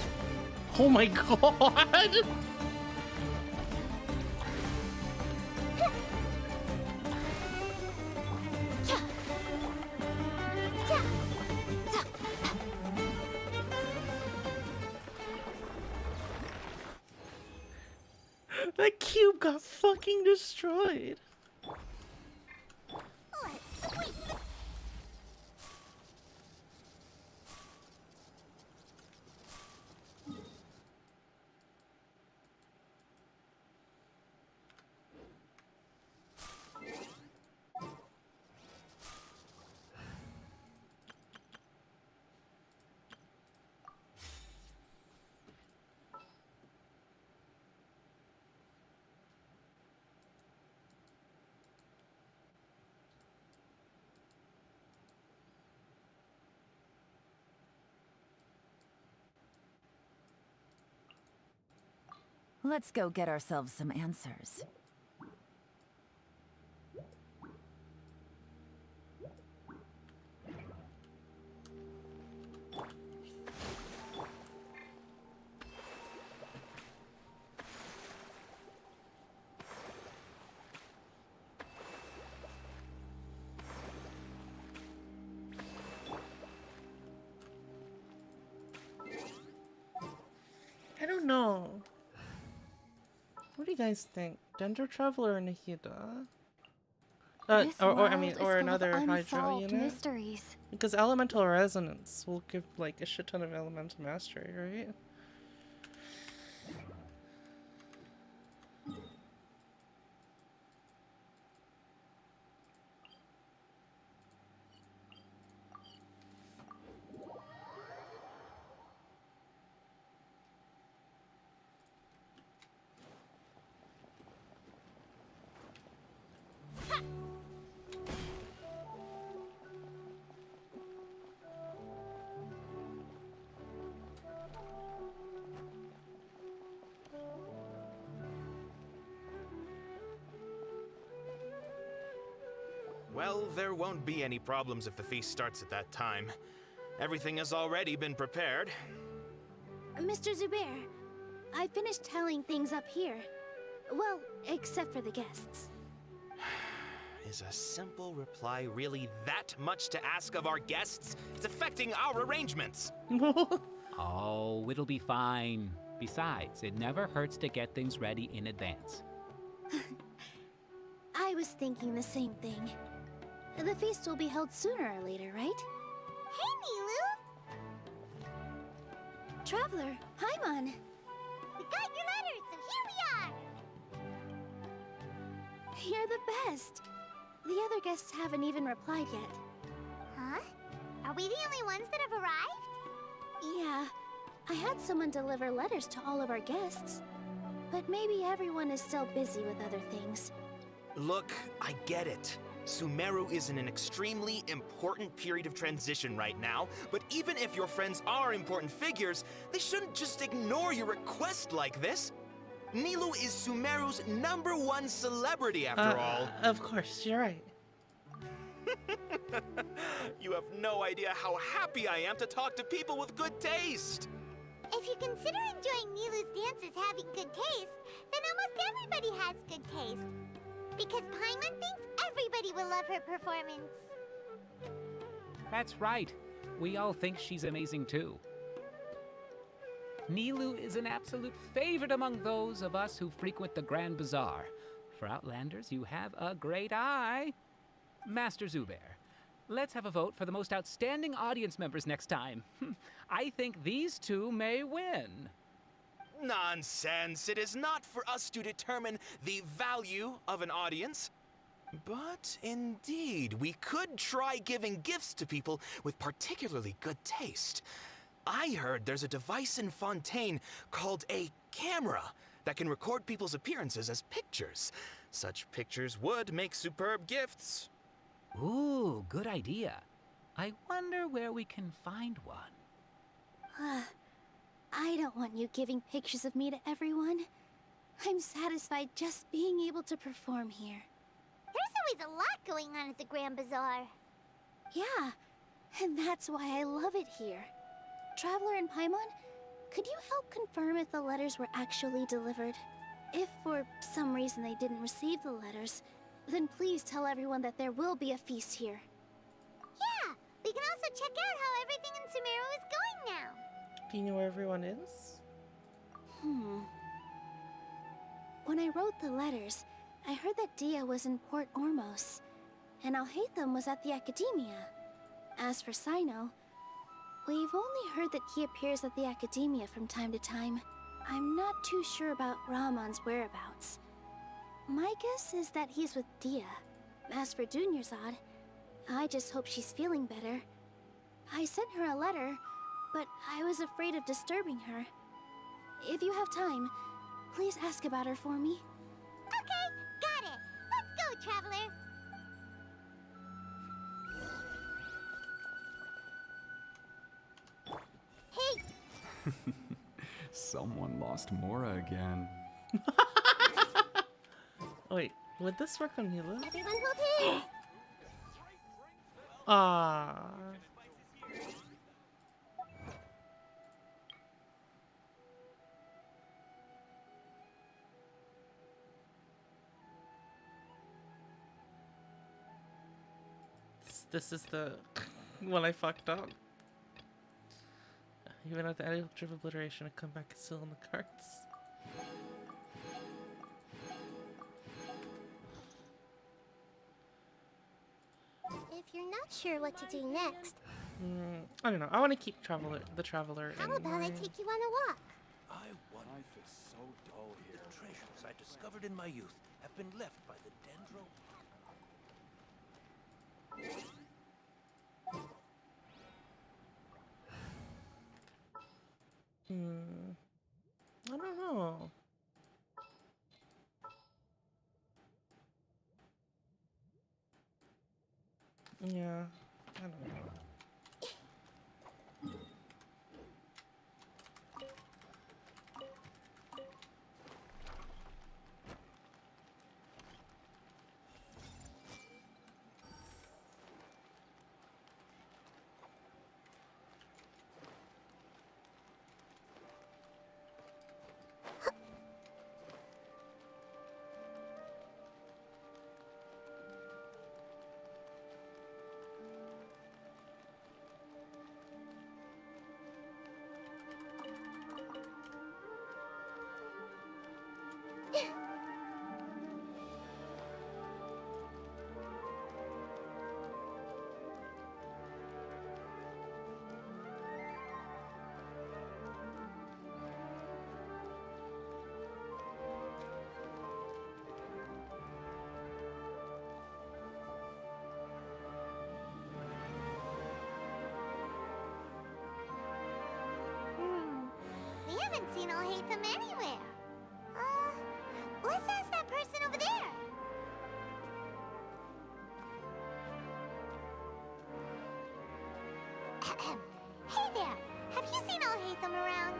Oh my god! That cube got fucking destroyed. Let's go get ourselves some answers. I don't know. What do you guys think? Dendro Traveler or Nahida? Or another Hydro unit? Mysteries. Because Elemental Resonance will give like a shit ton of Elemental Mastery, right? Well, there won't be any problems if the feast starts at that time. Everything has already been prepared. Mr. Zubair, I finished tallying things up here. Well, except for the guests. Is a simple reply really that much to ask of our guests? It's affecting our arrangements. Oh, it'll be fine. Besides, it never hurts to get things ready in advance. I was thinking the same thing. The feast will be held sooner or later, right? Hey, Nilu! Traveler, Paimon! We got your letter, so here we are! You're the best! The other guests haven't even replied yet. Huh? Are we the only ones that have arrived? Yeah, I had someone deliver letters to all of our guests. But maybe everyone is still busy with other things. Look, I get it. Sumeru is in an extremely important period of transition right now, but even if your friends are important figures, they shouldn't just ignore your request like this. Nilou is Sumeru's #1 celebrity after all. Of course, you're right. You have no idea how happy I am to talk to people with good taste. If you consider enjoying Nilu's dances having good taste, then almost everybody has good taste. Because Paimon thinks everybody will love her performance. That's right. We all think she's amazing too. Nilou is an absolute favorite among those of us who frequent the Grand Bazaar. For Outlanders, you have a great eye. Master Zubair, let's have a vote for the most outstanding audience members next time. I think these two may win. Nonsense! It is not for us to determine the value of an audience. But indeed, we could try giving gifts to people with particularly good taste. I heard there's a device in Fontaine called a camera that can record people's appearances as pictures. Such pictures would make superb gifts. Ooh, good idea. I wonder where we can find one. I don't want you giving pictures of me to everyone. I'm satisfied just being able to perform here. There's always a lot going on at the Grand Bazaar. Yeah, and that's why I love it here. Traveler and Paimon, could you help confirm if the letters were actually delivered? If for some reason they didn't receive the letters, then please tell everyone that there will be a feast here. Yeah, we can also check out how everything in Sumeru is going now. Do you know where everyone is? When I wrote the letters, I heard that Dia was in Port Ormos, and Alhaitham was at the Academia. As for Sino, we've only heard that he appears at the Academia from time to time. I'm not too sure about Rahman's whereabouts. My guess is that he's with Dia. As for Dunyarzad, I just hope she's feeling better. I sent her a letter, but I was afraid of disturbing her. If you have time, please ask about her for me. Okay, got it. Let's go, Traveler. Hey! Someone lost Mora again. Wait, would this work on Hilo? Everyone hold hands! Ah. This is the one I fucked up. Even at the edge of obliteration, a comeback is still in the cards. If you're not sure what to do next, I don't know. I want to keep the traveler. how about I take you on a walk? Life is so dull here. The treasures I discovered in my youth have been left by the Dendro. I don't know. Yeah, I don't know. haven't seen Alhaitham anywhere. Let's ask that person over there. Hey there, have you seen Alhaitham around?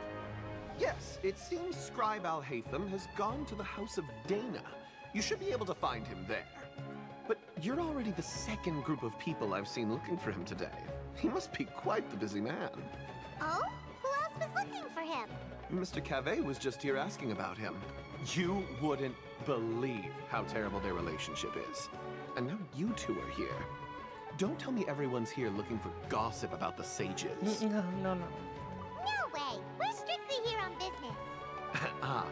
Yes, it seems Scribe Alhaitham has gone to the House of Dana. You should be able to find him there. But you're already the second group of people I've seen looking for him today. He must be quite the busy man. Oh? Who else was looking for him? Mr. Cave was just here asking about him. You wouldn't believe how terrible their relationship is. And now you two are here. Don't tell me everyone's here looking for gossip about the sages. No. No way! We're strictly here on business. Ah,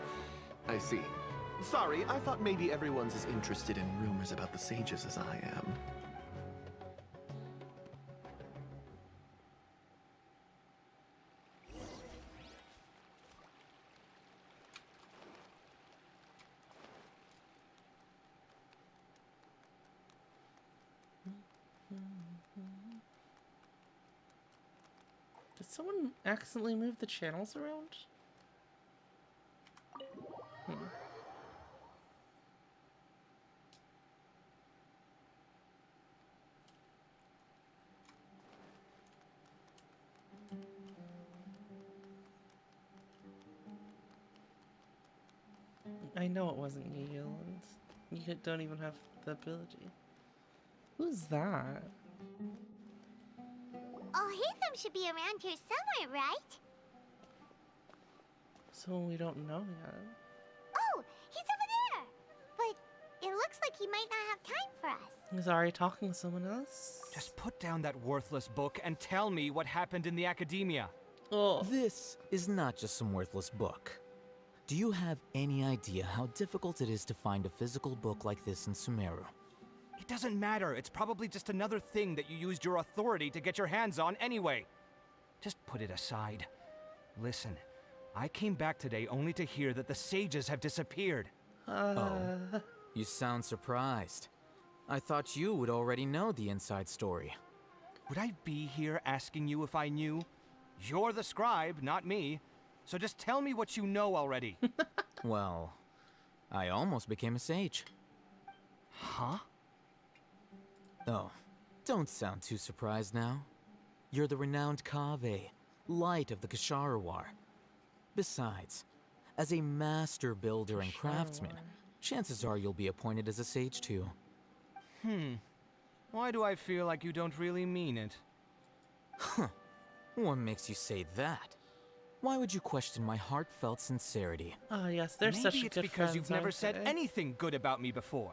I see. Sorry, I thought maybe everyone's as interested in rumors about the sages as I am. Did someone accidentally move the channels around? I know it wasn't you, and you don't even have the ability. Who's that? Alhaitham should be around here somewhere, right? Someone we don't know yet. Oh, he's over there! But it looks like he might not have time for us. He's already talking to someone else. Just put down that worthless book and tell me what happened in the academia. Oh. This is not just some worthless book. Do you have any idea how difficult it is to find a physical book like this in Sumeru? It doesn't matter. It's probably just another thing that you used your authority to get your hands on anyway. Just put it aside. Listen, I came back today only to hear that the sages have disappeared. Oh, you sound surprised. I thought you would already know the inside story. Would I be here asking you if I knew? You're the scribe, not me. So just tell me what you know already. Well, I almost became a sage. Huh? Oh, don't sound too surprised now. You're the renowned Kaveh, light of the Ksharawar. Besides, as a master builder and craftsman, chances are you'll be appointed as a sage too. Why do I feel like you don't really mean it? Huh. What makes you say that? Why would you question my heartfelt sincerity? Oh yes, they're such Maybe a it's good because friends, you've never aren't said they? anything good about me before.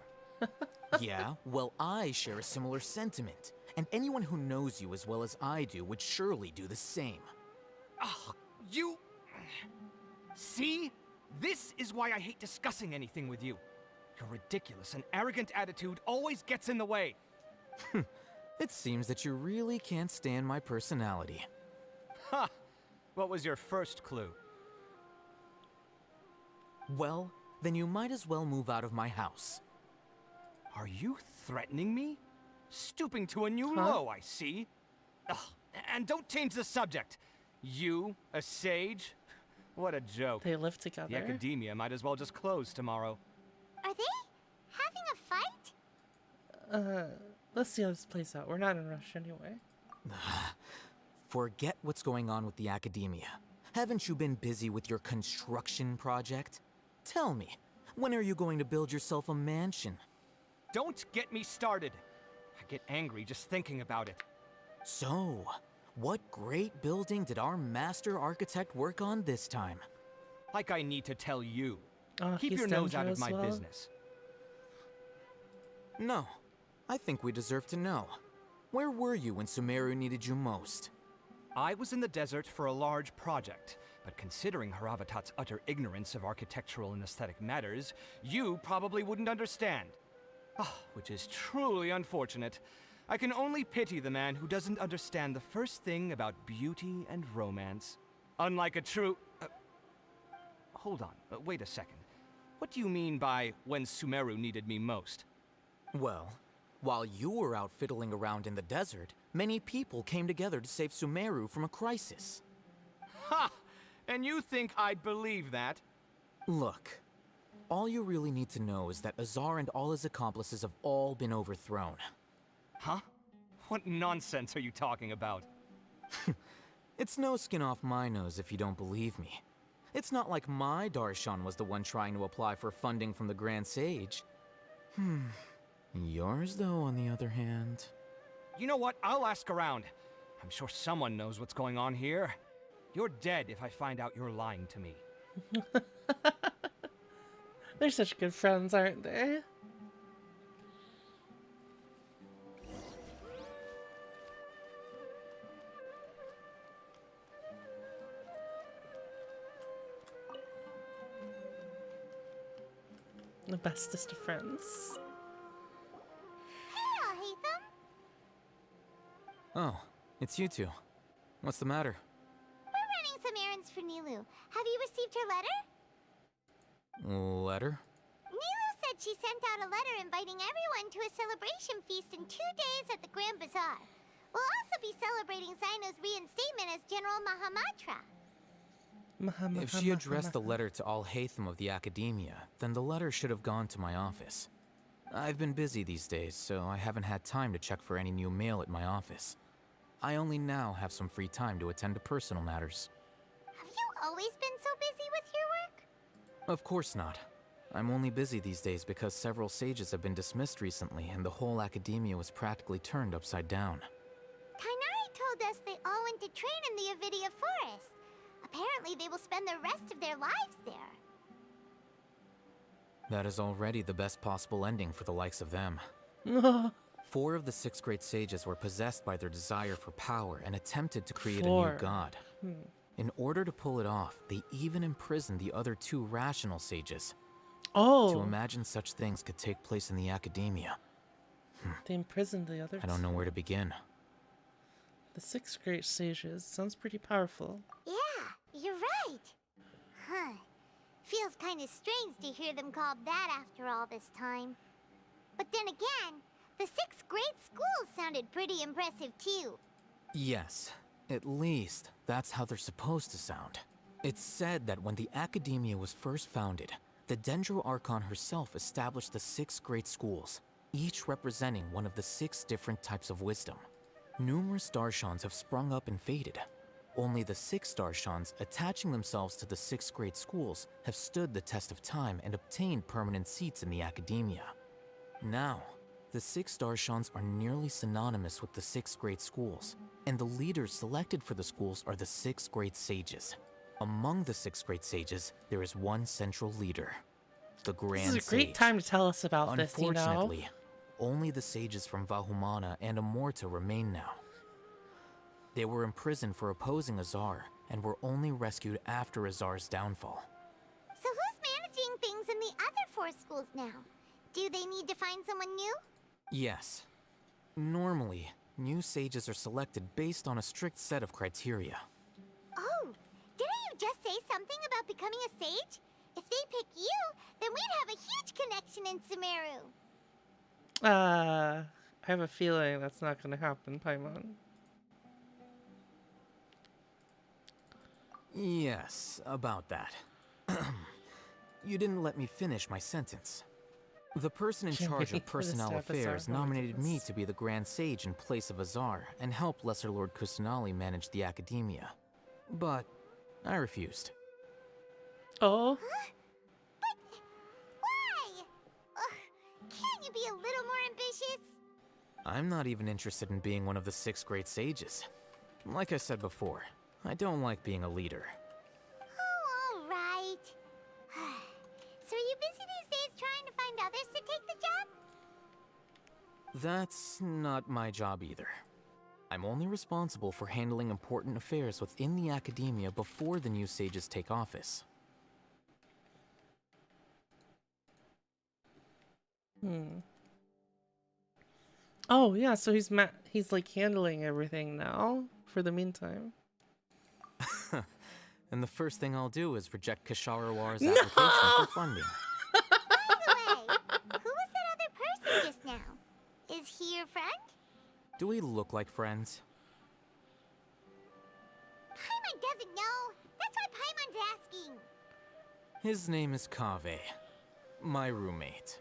Yeah, well, I share a similar sentiment, and anyone who knows you as well as I do would surely do the same. Oh, you... See? This is why I hate discussing anything with you. Your ridiculous and arrogant attitude always gets in the way. It seems that you really can't stand my personality. Ha! What was your first clue? Well, then you might as well move out of my house. Are you threatening me? Stooping to a new low, I see. Ugh, and don't change the subject. You, a sage? What a joke. They live together. The academia might as well just close tomorrow. Are they having a fight? Let's see how this plays out. We're not in a rush anyway. Forget what's going on with the academia. Haven't you been busy with your construction project? Tell me, when are you going to build yourself a mansion? Don't get me started. I get angry just thinking about it. So, what great building did our master architect work on this time? Like I need to tell you. Keep he's your nose out of dangerous, my well. business. No, I think we deserve to know. Where were you when Sumeru needed you most? I was in the desert for a large project, but considering Haravatat's utter ignorance of architectural and aesthetic matters, you probably wouldn't understand. Which is truly unfortunate. I can only pity the man who doesn't understand the first thing about beauty and romance. Unlike a true... hold on, wait a second. What do you mean by when Sumeru needed me most? Well, while you were out fiddling around in the desert, many people came together to save Sumeru from a crisis. Ha! And you think I'd believe that? Look, all you really need to know is that Azar and all his accomplices have all been overthrown. Huh? What nonsense are you talking about? It's no skin off my nose if you don't believe me. It's not like my Darshan was the one trying to apply for funding from the Grand Sage. Yours, though, on the other hand... You know what? I'll ask around. I'm sure someone knows what's going on here. You're dead if I find out you're lying to me. They're such good friends, aren't they? The bestest of friends. Hey, Alhaitham. Oh, it's you two. What's the matter? We're running some errands for Nilu. Have you received her letter? Letter? Nilu said she sent out a letter inviting everyone to a celebration feast in 2 days at the Grand Bazaar. We'll also be celebrating Zaino's reinstatement as General Mahamatra. If she addressed the letter to Alhaitham of the Academia, then the letter should have gone to my office. I've been busy these days, so I haven't had time to check for any new mail at my office. I only now have some free time to attend to personal matters. Have you always been so busy with your work? Of course not. I'm only busy these days because several sages have been dismissed recently and the whole Academia was practically turned upside down. Kainari told us they all went to train in the Avidia Forest. Apparently they will spend the rest of their lives there. That is already the best possible ending for the likes of them. 4 of the 6 great sages were possessed by their desire for power and attempted to create a new god. In order to pull it off, they even imprisoned the other 2 rational sages. To imagine such things could take place in the Academia. They imprisoned the others. I don't know where to begin. The 6 great sages sounds pretty powerful. Yeah, you're right. Huh. Feels kind of strange to hear them called that after all this time. But then again, the 6 great schools sounded pretty impressive too. Yes, at least that's how they're supposed to sound. It's said that when the Academia was first founded, the Dendro Archon herself established the 6 great schools, each representing one of the 6 different types of wisdom. Numerous Darshans have sprung up and faded. Only the 6 Darshans attaching themselves to the 6 great schools have stood the test of time and obtained permanent seats in the Academia. Now, the 6 Darshans are nearly synonymous with the 6 great schools, and the leaders selected for the schools are the 6 great sages. Among the 6 great sages, there is one central leader, the Grand Sage. This is a great time to tell us about this, you know? Unfortunately, only the sages from Vahumana and Amorta remain now. They were imprisoned for opposing Azar, and were only rescued after Azar's downfall. So who's managing things in the other 4 schools now? Do they need to find someone new? Yes. Normally, new sages are selected based on a strict set of criteria. Oh, didn't you just say something about becoming a sage? If they pick you, then we'd have a huge connection in Sumeru. I have a feeling that's not going to happen, Paimon. Yes, about that. You didn't let me finish my sentence. The person in charge of personnel affairs nominated me to be the Grand Sage in place of Azar and help Lesser Lord Kusanali manage the Academia. But I refused. Oh? But why? Can't you be a little more ambitious? I'm not even interested in being one of the 6 great sages. Like I said before, I don't like being a leader. Oh, all right. So are you busy these days trying to find others to take the job? That's not my job either. I'm only responsible for handling important affairs within the Academia before the new sages take office. Oh, yeah, so he's like handling everything now for the meantime. And the first thing I'll do is reject Kasharawar's application for funding. By the way, who was that other person just now? Is he your friend? Do we look like friends? Paimon doesn't know. That's why Paimon's asking. His name is Kaveh, my roommate.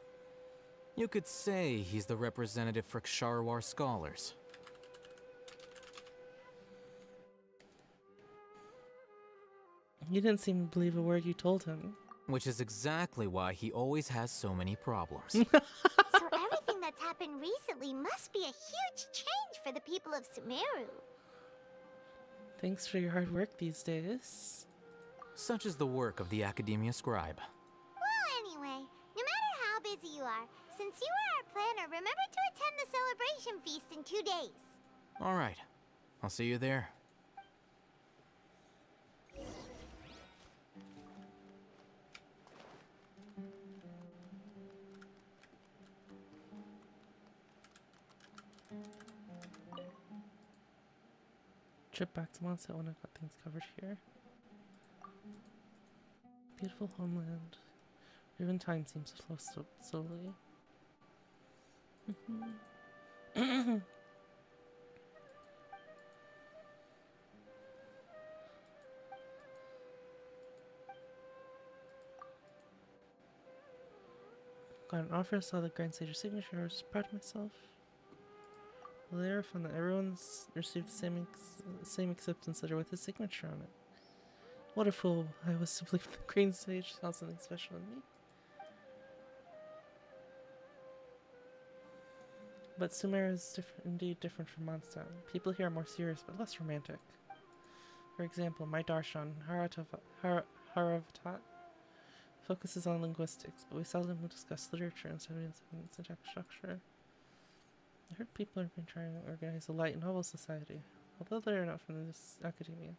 You could say he's the representative for Ksharawar scholars. You didn't seem to believe a word you told him. Which is exactly why he always has so many problems. So everything that's happened recently must be a huge change for the people of Sumeru. Thanks for your hard work these days. Such is the work of the Academia Scribe. Well, anyway, no matter how busy you are, since you are our planner, remember to attend the celebration feast in 2 days. Alright, I'll see you there. Trip back to Mondstadt when I've got things covered here. Beautiful homeland. Even time seems to flow so slowly. Got an offer, saw the Grand Sage's signature, I was proud of myself. Later, found that everyone's received the same acceptance letter with his signature on it. What a fool I was to believe the Grand Sage saw something special in me. But Sumeru is indeed different from Mondstadt. People here are more serious but less romantic. For example, my darshan, Haravatat, focuses on linguistics, but we seldom discuss literature instead of syntax structure. I heard people have been trying to organize a light novel society, although they are not from this academia.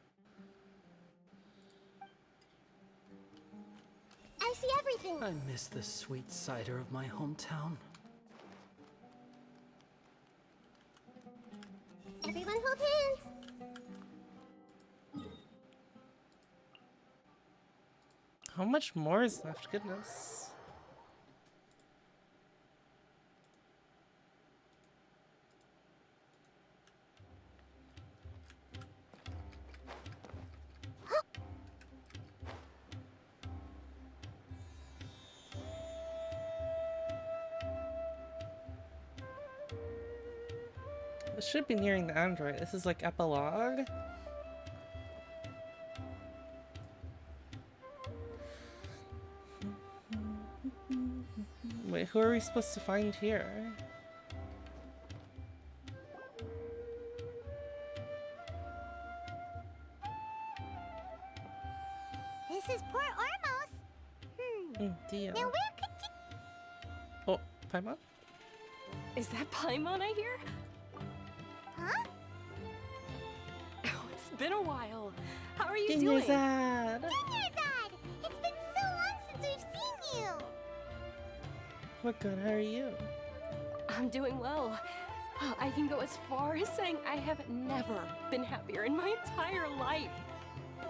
I see everything. I miss the sweet cider of my hometown. Everyone hold hands. How much more is left? Goodness. This should be nearing the end, right? This is like epilogue. Wait, who are we supposed to find here? This is Port Ormos. Dia. Now where could Oh, Paimon? Is that Paimon I hear? Huh? Oh, it's been a while. How are you Dinya's doing? Dad. Dinya's! It's been so long since we've seen you. We're good, how are you? I'm doing well. I can go as far as saying I have never been happier in my entire life.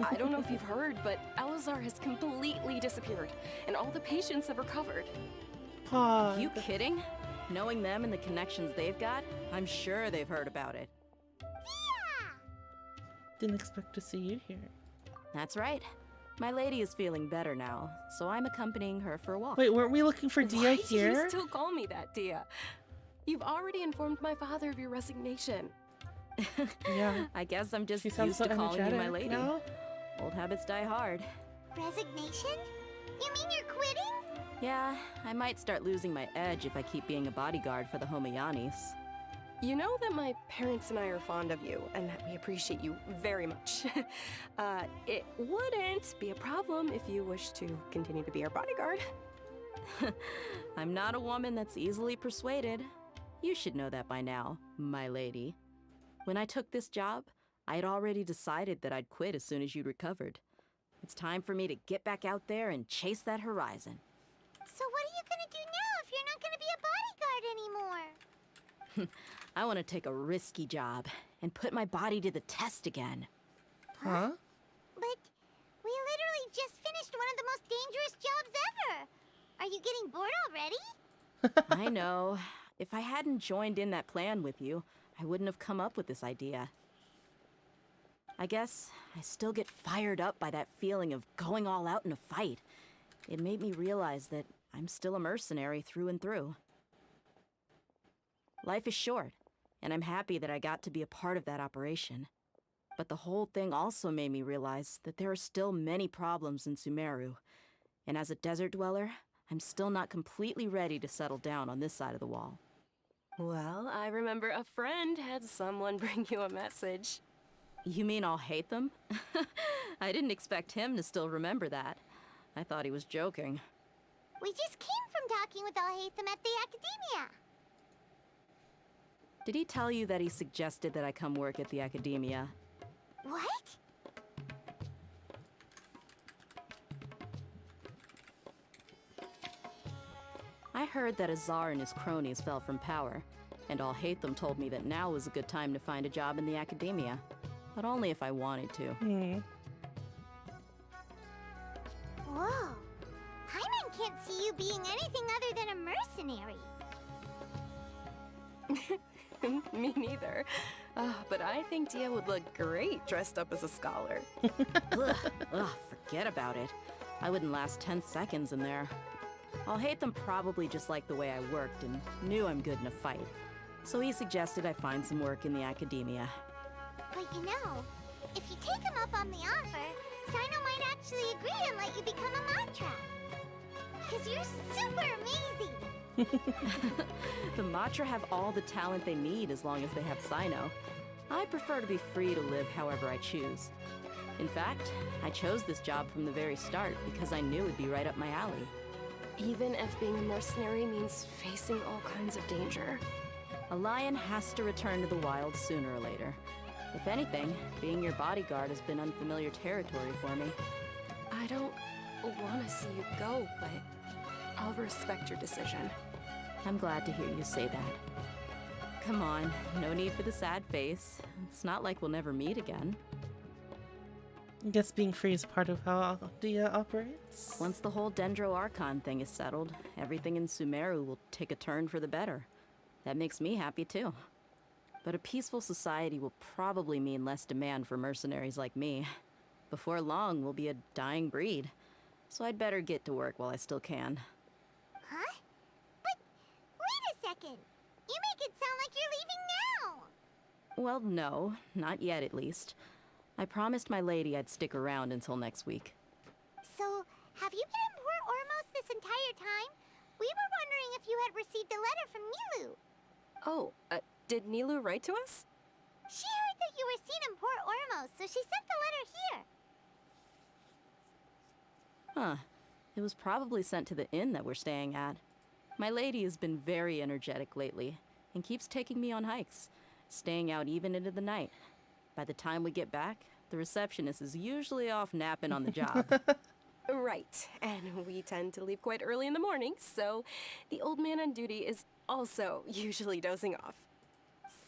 I don't know if you've heard, but Elazar has completely disappeared, and all the patients have recovered. Pod. You kidding? Knowing them and the connections they've got, I'm sure they've heard about it. Didn't expect to see you here. That's right. My lady is feeling better now, so I'm accompanying her for a walk. Wait, weren't we looking for Dia Why here? do you still call me that, Dia? You've already informed my father of your resignation. Yeah. I guess I'm just She sounds used so to calling you my energetic lady. now. Old habits die hard. Resignation? You mean you're quitting? Yeah, I might start losing my edge if I keep being a bodyguard for the Homayanis. You know that my parents and I are fond of you, and that we appreciate you very much. It wouldn't be a problem if you wish to continue to be our bodyguard. I'm not a woman that's easily persuaded. You should know that by now, my lady. When I took this job, I had already decided that I'd quit as soon as you'd recovered. It's time for me to get back out there and chase that horizon. So what are you gonna do now if you're not gonna be a bodyguard anymore? I want to take a risky job and put my body to the test again. Huh? But we literally just finished one of the most dangerous jobs ever. Are you getting bored already? I know. If I hadn't joined in that plan with you, I wouldn't have come up with this idea. I guess I still get fired up by that feeling of going all out in a fight. It made me realize that I'm still a mercenary through and through. Life is short, and I'm happy that I got to be a part of that operation. But the whole thing also made me realize that there are still many problems in Sumeru. And as a desert dweller, I'm still not completely ready to settle down on this side of the wall. Well, I remember a friend had someone bring you a message. You mean I'll hate them? I didn't expect him to still remember that. I thought he was joking. We just came from talking with Alhaitham at the Academia. Did he tell you that he suggested that I come work at the Academia? What? I heard that Azar and his cronies fell from power, and Alhaitham told me that now was a good time to find a job in the Academia. But only if I wanted to. Whoa. Paimon can't see you being anything other than a mercenary. Me neither. But I think Dia would look great dressed up as a scholar. Ugh, forget about it. I wouldn't last 10 seconds in there. Alhaitham probably just liked the way I worked and knew I'm good in a fight. So he suggested I find some work in the Academia. But you know, if you take him up on the offer, Sino might actually agree and let you become a Matra. Because you're super amazing! The Matra have all the talent they need as long as they have Sino. I prefer to be free to live however I choose. In fact, I chose this job from the very start because I knew it'd be right up my alley. Even if being a mercenary means facing all kinds of danger. A lion has to return to the wild sooner or later. If anything, being your bodyguard has been unfamiliar territory for me. I don't want to see you go, but I'll respect your decision. I'm glad to hear you say that. Come on, no need for the sad face. It's not like we'll never meet again. I guess being free is part of how Dia operates. Once the whole Dendro Archon thing is settled, everything in Sumeru will take a turn for the better. That makes me happy too. But a peaceful society will probably mean less demand for mercenaries like me. Before long, we'll be a dying breed. So I'd better get to work while I still can. Huh? But wait a second! You make it sound like you're leaving now! Well, no, not yet at least. I promised my lady I'd stick around until next week. So, have you been in Port Ormos this entire time? We were wondering if you had received a letter from Nilu. Oh, did Nilu write to us? She heard that you were seen in Port Ormos, so she sent the letter here. Huh. It was probably sent to the inn that we're staying at. My lady has been very energetic lately, and keeps taking me on hikes, staying out even into the night. By the time we get back, the receptionist is usually off napping on the job. Right, and we tend to leave quite early in the morning, so the old man on duty is also usually dozing off.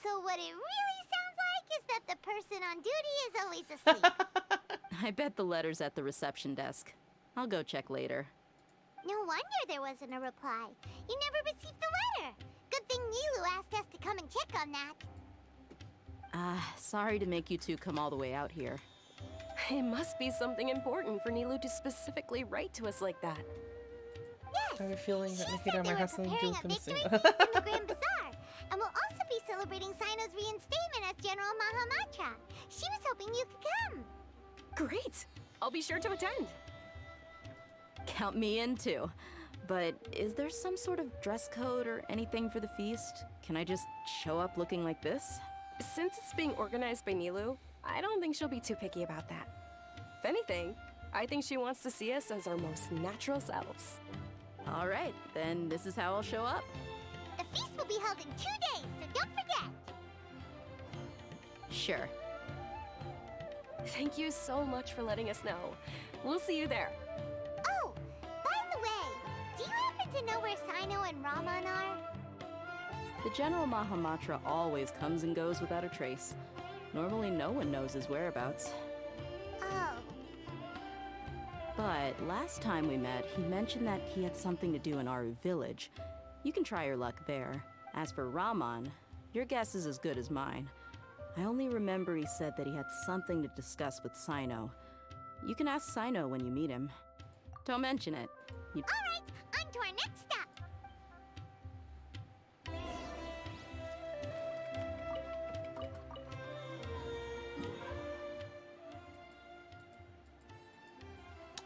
So what it really sounds like is that the person on duty is always asleep. I bet the letter's at the reception desk. I'll go check later. No wonder there wasn't a reply. You never received the letter. Good thing Nilu asked us to come and check on that. Sorry to make you two come all the way out here. It must be something important for Nilu to specifically write to us like that. Yes, I have a feeling that Nahida might have something to do with them soon. in the Grand Bazaar, and we'll also be celebrating Sino's reinstatement as General Mahamatra. She was hoping you could come. Great! I'll be sure to attend. Count me in too. But is there some sort of dress code or anything for the feast? Can I just show up looking like this? Since it's being organized by Nilu, I don't think she'll be too picky about that. If anything, I think she wants to see us as our most natural selves. All right, then this is how I'll show up. The feast will be held in 2 days, so don't forget. Sure. Thank you so much for letting us know. We'll see you there. Oh, by the way, do you happen to know where Sino and Raman are? The General Mahamatra always comes and goes without a trace. Normally no one knows his whereabouts. Oh. But last time we met, he mentioned that he had something to do in Aru village. You can try your luck there. As for Raman, your guess is as good as mine. I only remember he said that he had something to discuss with Sino. You can ask Sino when you meet him. Don't mention it. Alright, on to our next stop.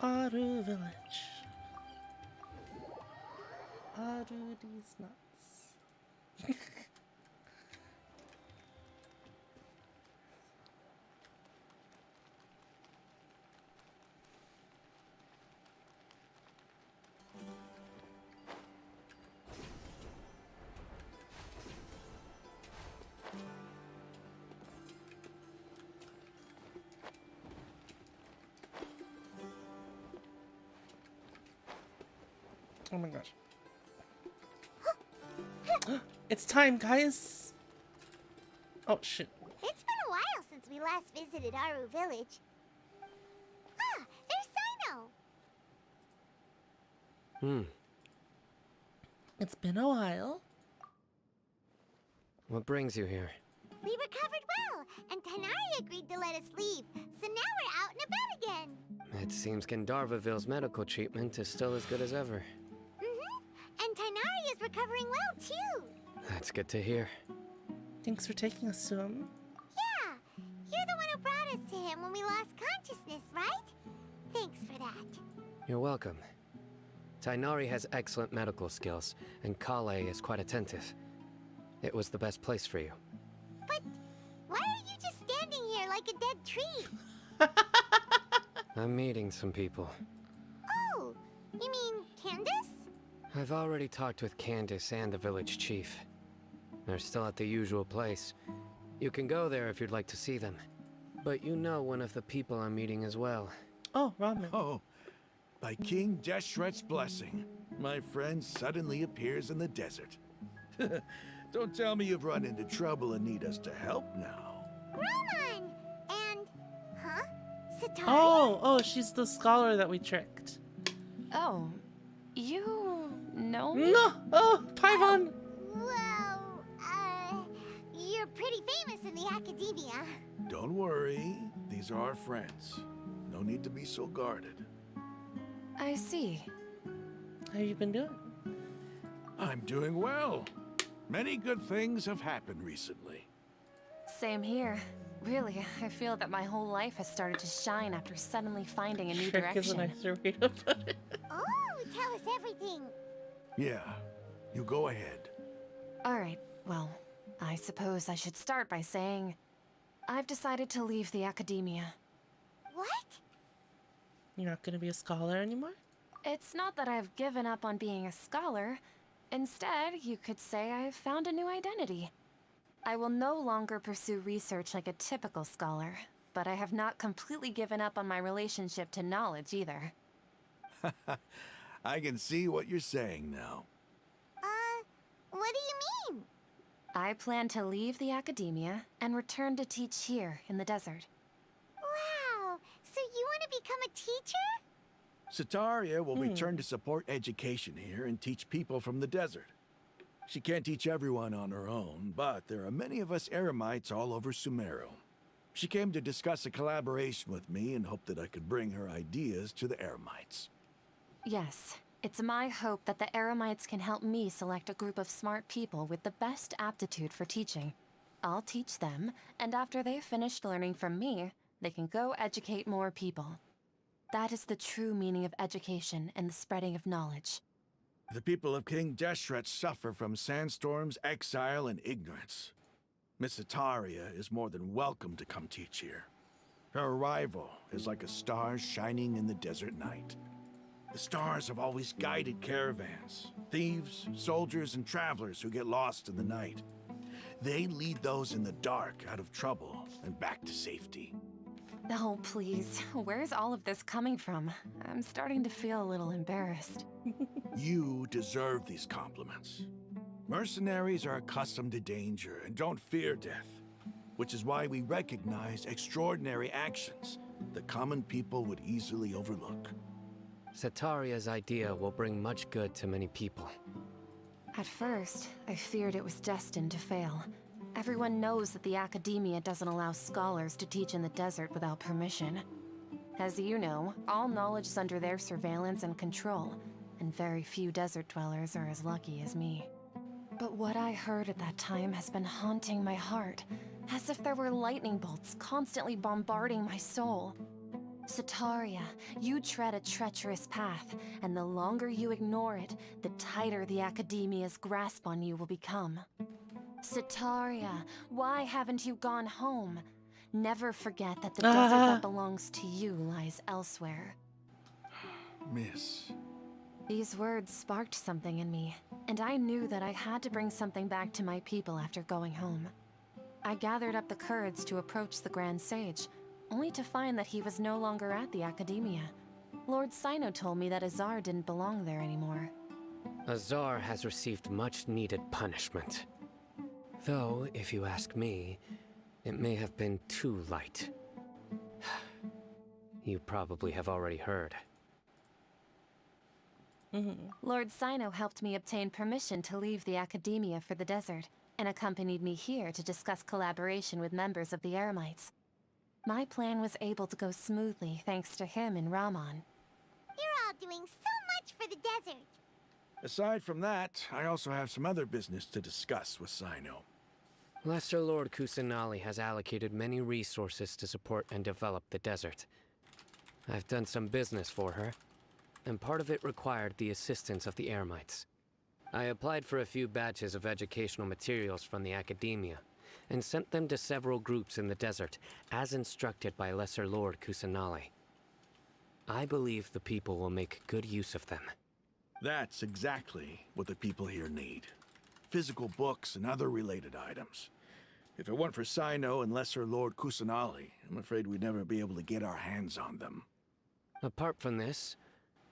Aru Village. Aru these nuts. Oh my gosh. It's time, guys! Oh, shit. It's been a while since we last visited Aru Village. Ah, there's Sino! It's been a while. What brings you here? We recovered well, and Tighnari agreed to let us leave, so now we're out and about again. It seems Gandharvaville's medical treatment is still as good as ever. And Tighnari is recovering well, too. That's good to hear. Thanks for taking us to him. Yeah, you're the one who brought us to him when we lost consciousness, right? Thanks for that. You're welcome. Tighnari has excellent medical skills, and Kale is quite attentive. It was the best place for you. But why are you just standing here like a dead tree? I'm meeting some people. Oh, you mean Candace? I've already talked with Candace and the village chief. They're still at the usual place. You can go there if you'd like to see them. But you know one of the people I'm meeting as well. Oh, Ramen. Oh, by King Deshret's blessing, my friend suddenly appears in the desert. Don't tell me you've run into trouble and need us to help now. Roman! And... huh? Sataria? Oh, she's the scholar that we tricked. Oh, you know me? No! Oh, Paimon! Well, you're pretty famous in the academia. Don't worry, these are our friends. No need to be so guarded. I see. How you been doing? I'm doing well. Many good things have happened recently. Same here. Really, I feel that my whole life has started to shine after suddenly finding a new Trick is a direction. nicer way to put it. Oh, tell us everything. Yeah, you go ahead. Alright, well, I suppose I should start by saying I've decided to leave the academia. What? You're not gonna be a scholar anymore? It's not that I've given up on being a scholar. Instead, you could say I've found a new identity. I will no longer pursue research like a typical scholar, but I have not completely given up on my relationship to knowledge either. I can see what you're saying now. What do you mean? I plan to leave the academia and return to teach here in the desert. Wow, so you want to become a teacher? Sataria will return to support education here and teach people from the desert. She can't teach everyone on her own, but there are many of us Eremites all over Sumeru. She came to discuss a collaboration with me and hoped that I could bring her ideas to the Eremites. Yes, it's my hope that the Eremites can help me select a group of smart people with the best aptitude for teaching. I'll teach them, and after they've finished learning from me, they can go educate more people. That is the true meaning of education and the spreading of knowledge. The people of King Deshret suffer from sandstorms, exile, and ignorance. Miss Sataria is more than welcome to come teach here. Her arrival is like a star shining in the desert night. The stars have always guided caravans, thieves, soldiers, and travelers who get lost in the night. They lead those in the dark out of trouble and back to safety. Oh, please. Where's all of this coming from? I'm starting to feel a little embarrassed. You deserve these compliments. Mercenaries are accustomed to danger and don't fear death, which is why we recognize extraordinary actions that common people would easily overlook. Sataria's idea will bring much good to many people. At first, I feared it was destined to fail. Everyone knows that the academia doesn't allow scholars to teach in the desert without permission. As you know, all knowledge is under their surveillance and control, and very few desert dwellers are as lucky as me. But what I heard at that time has been haunting my heart, as if there were lightning bolts constantly bombarding my soul. Sataria, you tread a treacherous path, and the longer you ignore it, the tighter the academia's grasp on you will become. Sataria, why haven't you gone home? Never forget that the desert that belongs to you lies elsewhere. Miss. These words sparked something in me, and I knew that I had to bring something back to my people after going home. I gathered up the courage to approach the Grand Sage, only to find that he was no longer at the Academia. Lord Sino told me that Azar didn't belong there anymore. Azar has received much-needed punishment. Though, if you ask me, it may have been too light. You probably have already heard. Lord Sino helped me obtain permission to leave the Academia for the desert, and accompanied me here to discuss collaboration with members of the Eremites. My plan was able to go smoothly thanks to him and Rahman. You're all doing so much for the desert. Aside from that, I also have some other business to discuss with Sino. Lesser Lord Kusanali has allocated many resources to support and develop the desert. I've done some business for her, and part of it required the assistance of the Eremites. I applied for a few batches of educational materials from the Academia, and sent them to several groups in the desert, as instructed by Lesser Lord Kusanali. I believe the people will make good use of them. That's exactly what the people here need. Physical books and other related items. If it weren't for Sino and Lesser Lord Kusanali, I'm afraid we'd never be able to get our hands on them. Apart from this,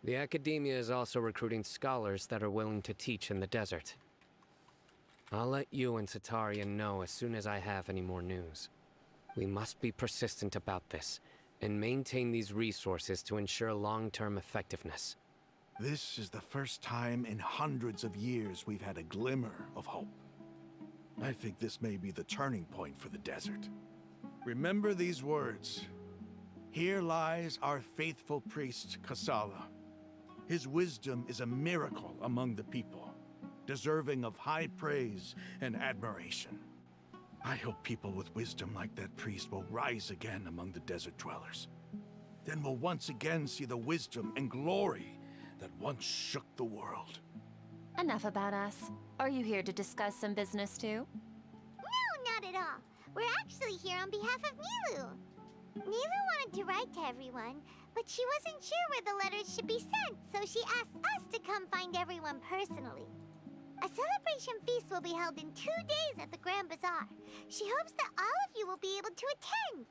the Academia is also recruiting scholars that are willing to teach in the desert. I'll let you and Sataria know as soon as I have any more news. We must be persistent about this, and maintain these resources to ensure long-term effectiveness. This is the first time in hundreds of years we've had a glimmer of hope. I think this may be the turning point for the desert. Remember these words. Here lies our faithful priest, Kasala. His wisdom is a miracle among the people, deserving of high praise and admiration. I hope people with wisdom like that priest will rise again among the desert dwellers. Then we'll once again see the wisdom and glory that once shook the world. Enough about us. Are you here to discuss some business too? No, not at all. We're actually here on behalf of Nilu. Nilu wanted to write to everyone, but she wasn't sure where the letters should be sent, so she asked us to come find everyone personally. A celebration feast will be held in 2 days at the Grand Bazaar. She hopes that all of you will be able to attend.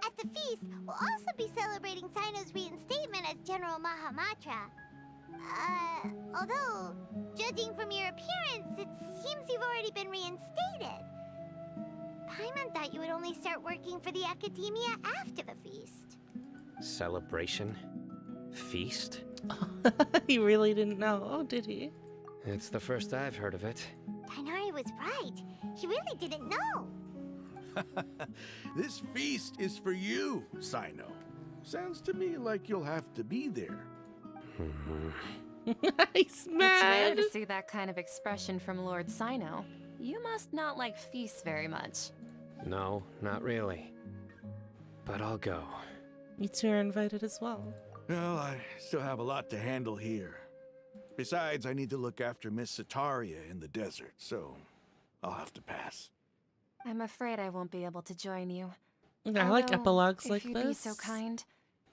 At the feast, we'll also be celebrating Sino's reinstatement as General Mahamatra. Although, judging from your appearance, it seems you've already been reinstated. Paimon thought you would only start working for the Academia after the feast. Celebration? Feast? He really didn't know, oh, did he? It's the first I've heard of it. Tighnari was right. He really didn't know. This feast is for you, Sino. Sounds to me like you'll have to be there. He's mad. It's rare to see that kind of expression from Lord Sino. You must not like feasts very much. No, not really. But I'll go. You two are invited as well. Well, I still have a lot to handle here. Besides, I need to look after Miss Sataria in the desert, so I'll have to pass. I'm afraid I won't be able to join you. I like epilogues like if you'd this. be so kind,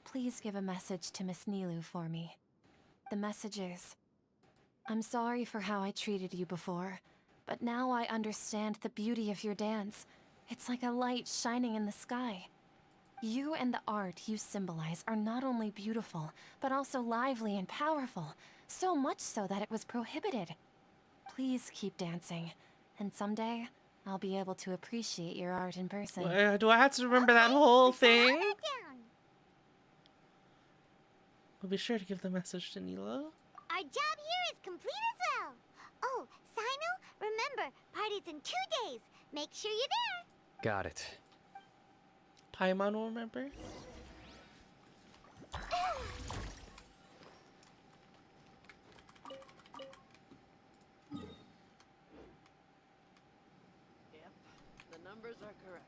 please give a message to Miss Nilu for me. The message is, I'm sorry for how I treated you before, but now I understand the beauty of your dance. It's like a light shining in the sky. You and the art you symbolize are not only beautiful, but also lively and powerful, so much so that it was prohibited. Please keep dancing, and someday I'll be able to appreciate your art in person. Do I have to remember that whole thing? We'll be sure to give the message to Nilo. Our job here is complete as well. Oh, Sino, remember, party's in 2 days. Make sure you're there. Got it. Paimon will remember. Yep, the numbers are correct.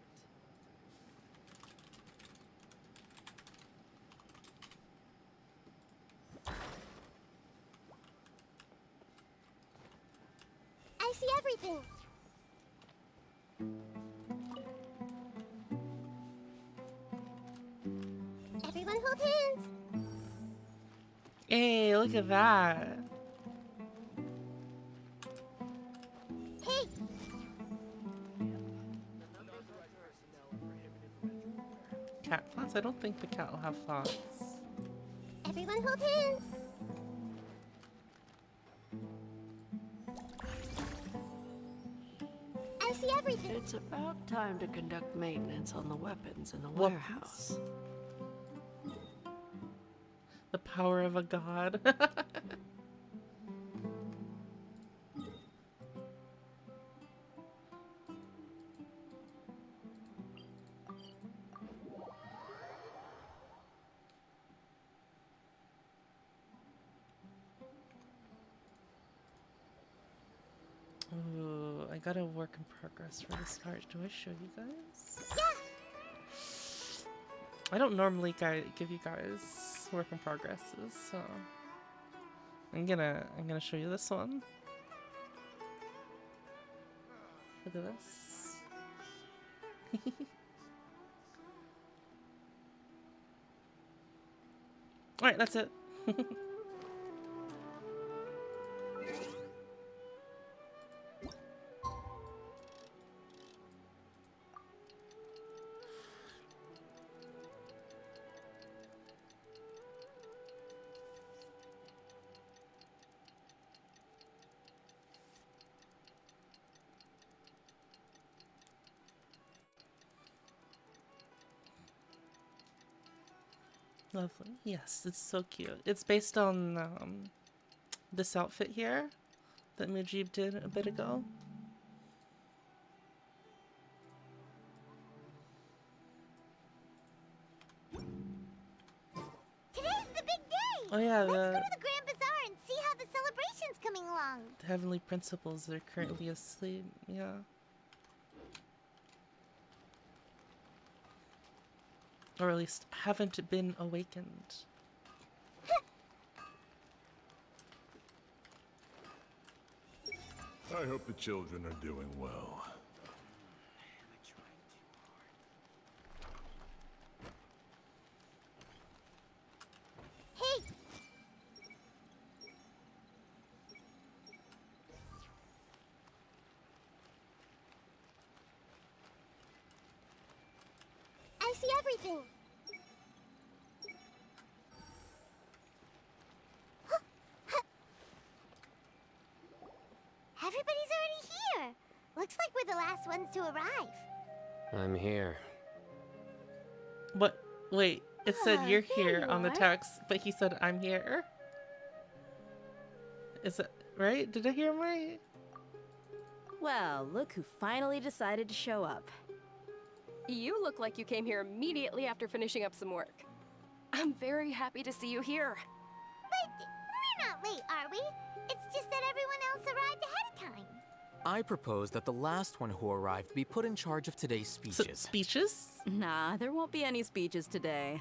I see everything. Everyone hold hands. Hey, look at that. Hey. Cat thoughts? I don't think the cat will have thoughts. Everyone hold hands. I see everything. It's about time to conduct maintenance on the weapons in the Weapons? warehouse. The power of a god. Ooh, I got a work in progress for the start. Do I show you guys? Yeah. I don't normally give you guys work in progresses, so I'm gonna show you this one. Look at this. Alright, that's it. Lovely. Yes, it's so cute. It's based on this outfit here that Mujib did a bit ago. Today's the big day. Oh yeah, Let's go to the Grand Bazaar and see how the celebration's coming along. the heavenly principles are currently asleep. Yeah. Or at least haven't been awakened. I hope the children are doing well. Hey. I see everything. Everybody's already here. Looks like we're the last ones to arrive. I'm here. What? Wait, it said you're there here you on the are. text, but he said I'm here. Is it right? Did I hear him right? Well, look who finally decided to show up. You look like you came here immediately after finishing up some work. I'm very happy to see you here. But we're not late, are we? It's just that everyone else arrived ahead of time. I propose that the last one who arrived be put in charge of today's speeches. Speeches? Nah, there won't be any speeches today.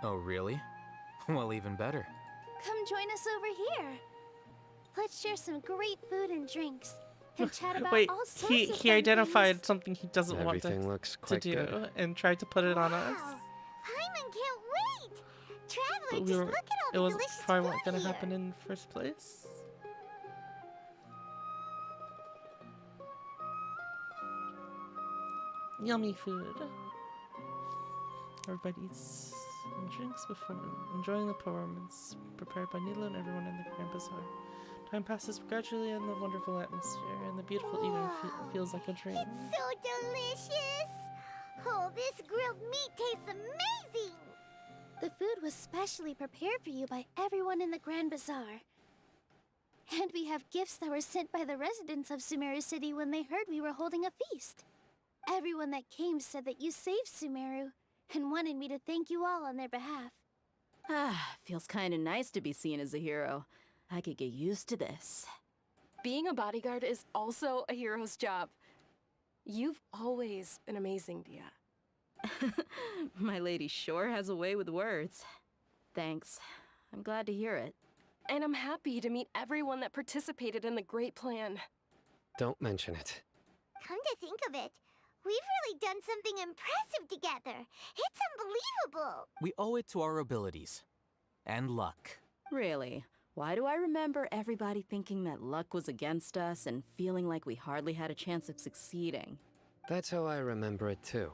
Oh, really? Well, even better. Come join us over here. Let's share some great food and drinks and chat about Wait, all sorts he of he fun identified things. something he doesn't want Everything looks to quite do good. and tried to put it on us. Paimon can't wait. Traveler, But just look at all it the was delicious probably food not gonna here. happen in the first place. Yummy food. Everybody eats and drinks before enjoying the performance prepared by Nilo and everyone in the Grand Bazaar. Time passes gradually in the wonderful atmosphere, and the beautiful eating feels like a dream. It's so delicious. Oh, this grilled meat tastes amazing. The food was specially prepared for you by everyone in the Grand Bazaar. And we have gifts that were sent by the residents of Sumeru City when they heard we were holding a feast. Everyone that came said that you saved Sumeru and wanted me to thank you all on their behalf. Ah, feels kinda nice to be seen as a hero. I could get used to this. Being a bodyguard is also a hero's job. You've always been amazing, Dia. My lady sure has a way with words. Thanks. I'm glad to hear it. And I'm happy to meet everyone that participated in the great plan. Don't mention it. Come to think of it, we've really done something impressive together. It's unbelievable. We owe it to our abilities. And luck. Really? Why do I remember everybody thinking that luck was against us and feeling like we hardly had a chance of succeeding? That's how I remember it too.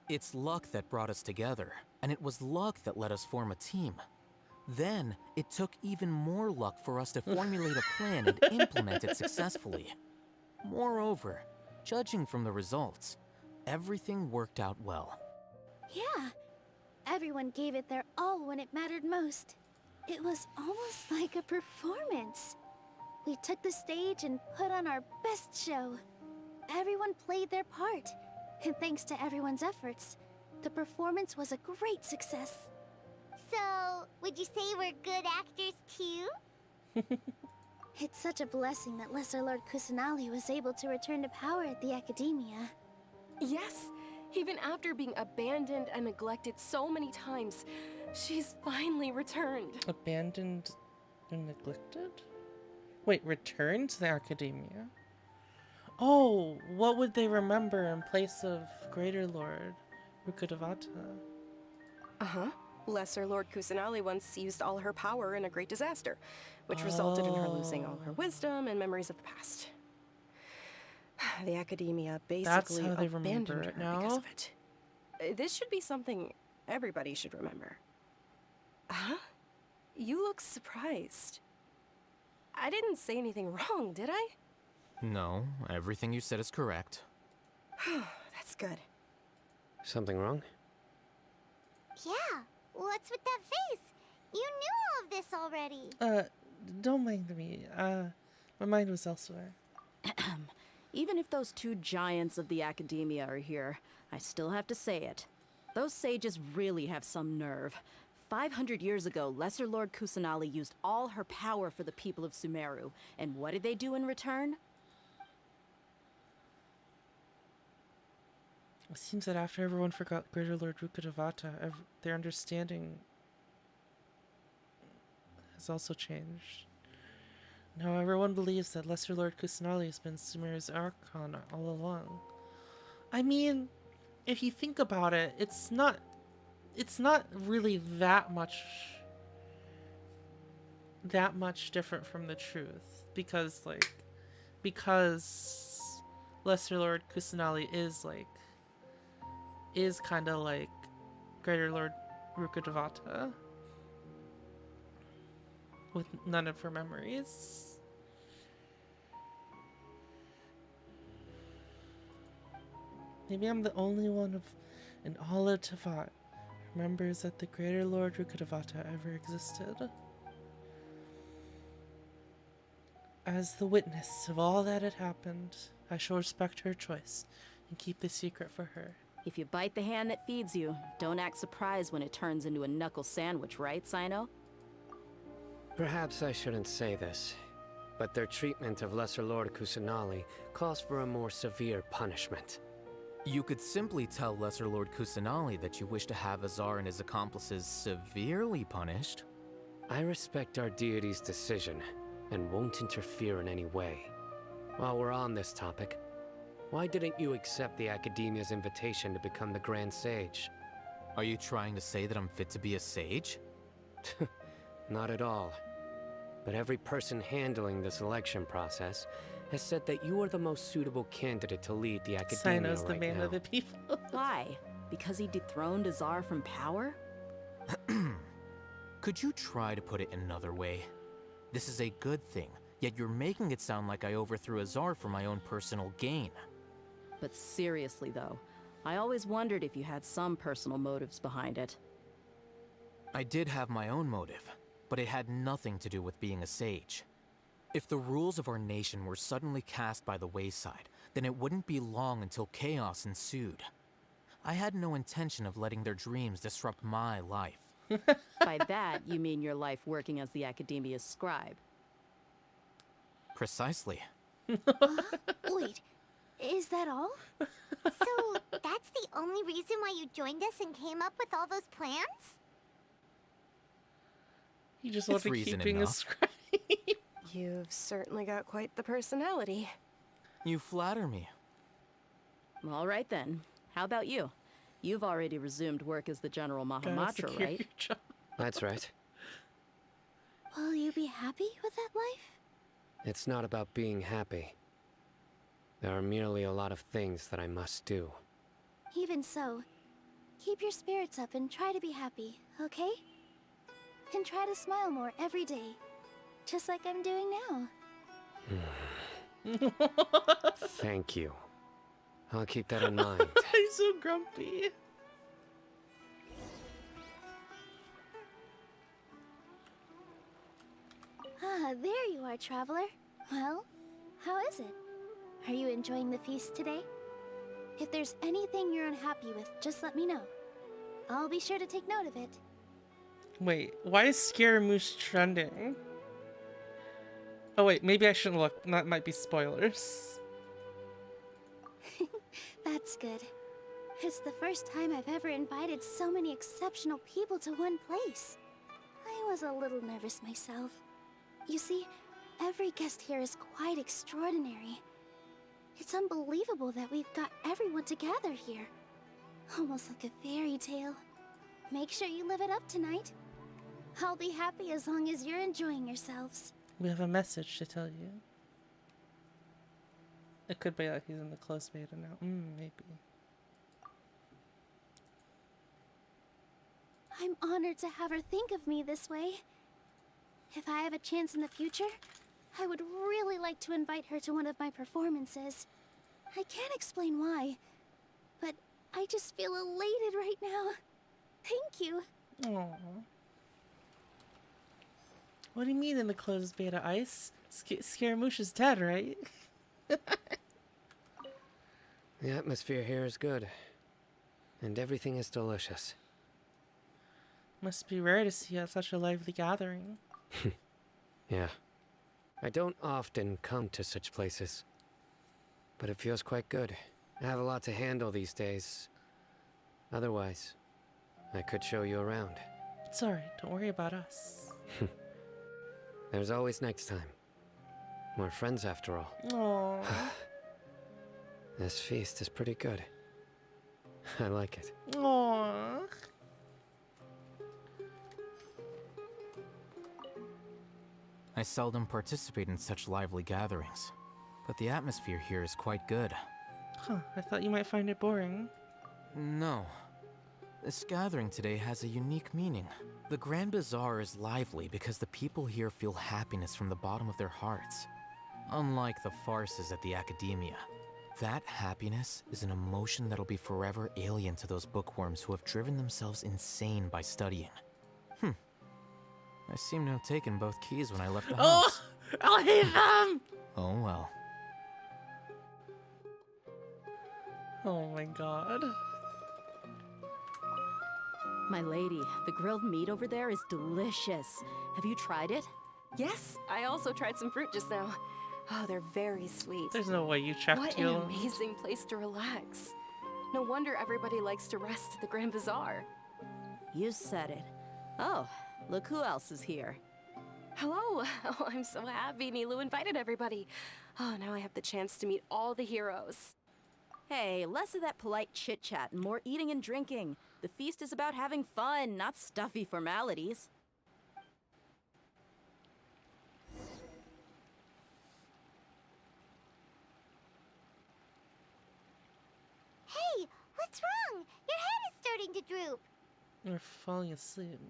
It's luck that brought us together, and it was luck that let us form a team. Then, it took even more luck for us to formulate a plan and implement it successfully. Moreover, judging from the results, everything worked out well. Yeah, everyone gave it their all when it mattered most. It was almost like a performance. We took the stage and put on our best show. Everyone played their part, and thanks to everyone's efforts, the performance was a great success. So, would you say we're good actors too? It's such a blessing that Lesser Lord Kusanali was able to return to power at the Academia. Yes, even after being abandoned and neglected so many times, she's finally returned. Abandoned and neglected? Wait, returned to the Academia? Oh, what would they remember in place of Greater Lord Rukkhadevata? Uh-huh. Lesser Lord Kusanali once used all her power in a great disaster, which resulted in her losing all her wisdom and memories of the past. The Academia basically how they abandoned remember her it now? because of it. This should be something everybody should remember. Huh? You look surprised. I didn't say anything wrong, did I? No, everything you said is correct. That's good. Something wrong? Yeah, what's with that face? You knew all of this already. Don't mind me. My mind was elsewhere. Even if those two giants of the Academia are here, I still have to say it. Those sages really have some nerve. 500 years ago, Lesser Lord Kusanali used all her power for the people of Sumeru. And what did they do in return? It seems that after everyone forgot Greater Lord Rukkhadevata, their understanding has also changed. Now everyone believes that Lesser Lord Kusanali has been Sumeru's Archon all along. I mean, if you think about it, it's not really that much different from the truth, because Lesser Lord Kusanali is kind of like Greater Lord Rukkhadevata with none of her memories. Maybe I'm the only one in all of Teyvat who remembers that the Greater Lord Rukkhadevata ever existed. As the witness of all that had happened, I shall respect her choice and keep the secret for her. If you bite the hand that feeds you, don't act surprised when it turns into a knuckle sandwich, right, Sino? Perhaps I shouldn't say this, but their treatment of Lesser Lord Kusanali calls for a more severe punishment. You could simply tell Lesser Lord Kusanali that you wish to have Azar and his accomplices severely punished. I respect our deity's decision and won't interfere in any way. While we're on this topic, why didn't you accept the Academia's invitation to become the Grand Sage? Are you trying to say that I'm fit to be a sage? Not at all. But every person handling the selection process has said that you are the most suitable candidate to lead the Academia Sino's the right man now. of the people. Why? Because he dethroned Azar from power? Could you try to put it another way? This is a good thing, yet you're making it sound like I overthrew Azar for my own personal gain. But seriously, though, I always wondered if you had some personal motives behind it. I did have my own motive, but it had nothing to do with being a sage. If the rules of our nation were suddenly cast by the wayside, then it wouldn't be long until chaos ensued. I had no intention of letting their dreams disrupt my life. By that, you mean your life working as the Academia's scribe. Precisely. Wait, is that all? So, that's the only reason why you joined us and came up with all those plans? He just wanted to keep being a scribe. You've certainly got quite the personality. You flatter me. All right then. How about you? You've already resumed work as the General Mahamatra, right? That's right. Will you be happy with that life? It's not about being happy. There are merely a lot of things that I must do. Even so, keep your spirits up and try to be happy, okay? And try to smile more every day, just like I'm doing now. Thank you. I'll keep that in mind. He's so grumpy. Ah, there you are, traveler. Well, how is it? Are you enjoying the feast today? If there's anything you're unhappy with, just let me know. I'll be sure to take note of it. Wait, why is Scaramouche trending? Oh wait, maybe I shouldn't look. That might be spoilers. That's good. It's the first time I've ever invited so many exceptional people to one place. I was a little nervous myself. You see, every guest here is quite extraordinary. It's unbelievable that we've got everyone together here. Almost like a fairy tale. Make sure you live it up tonight. I'll be happy as long as you're enjoying yourselves. We have a message to tell you. It could be like he's in the closed beta now. Maybe. I'm honored to have her think of me this way. If I have a chance in the future, I would really like to invite her to one of my performances. I can't explain why, but I just feel elated right now. Thank you. Aww. What do you mean in the closed beta, Ice? Scaramouche is dead, right? The atmosphere here is good. And everything is delicious. Must be rare to see such a lively gathering. Yeah. I don't often come to such places. But it feels quite good. I have a lot to handle these days. Otherwise, I could show you around. It's alright, don't worry about us. There's always next time. We're friends after all. Aww. This feast is pretty good. I like it. Aww. I seldom participate in such lively gatherings, but the atmosphere here is quite good. Huh, I thought you might find it boring. No. This gathering today has a unique meaning. The Grand Bazaar is lively because the people here feel happiness from the bottom of their hearts. Unlike the farces at the Academia. That happiness is an emotion that'll be forever alien to those bookworms who have driven themselves insane by studying. I seem to have taken both keys when I left the house. Oh! I hate them! Oh well. Oh my god. My lady, the grilled meat over there is delicious. Have you tried it? Yes, I also tried some fruit just now. Oh, they're very sweet. There's no way you checked What an amazing place to relax. No wonder everybody likes to rest at the Grand Bazaar. You said it. Oh, look who else is here. Hello. Oh, I'm so happy Nilu invited everybody. Oh, now I have the chance to meet all the heroes. Hey, less of that polite chit-chat and more eating and drinking. The feast is about having fun, not stuffy formalities. Hey, what's wrong? Your head is starting to droop. You're falling asleep.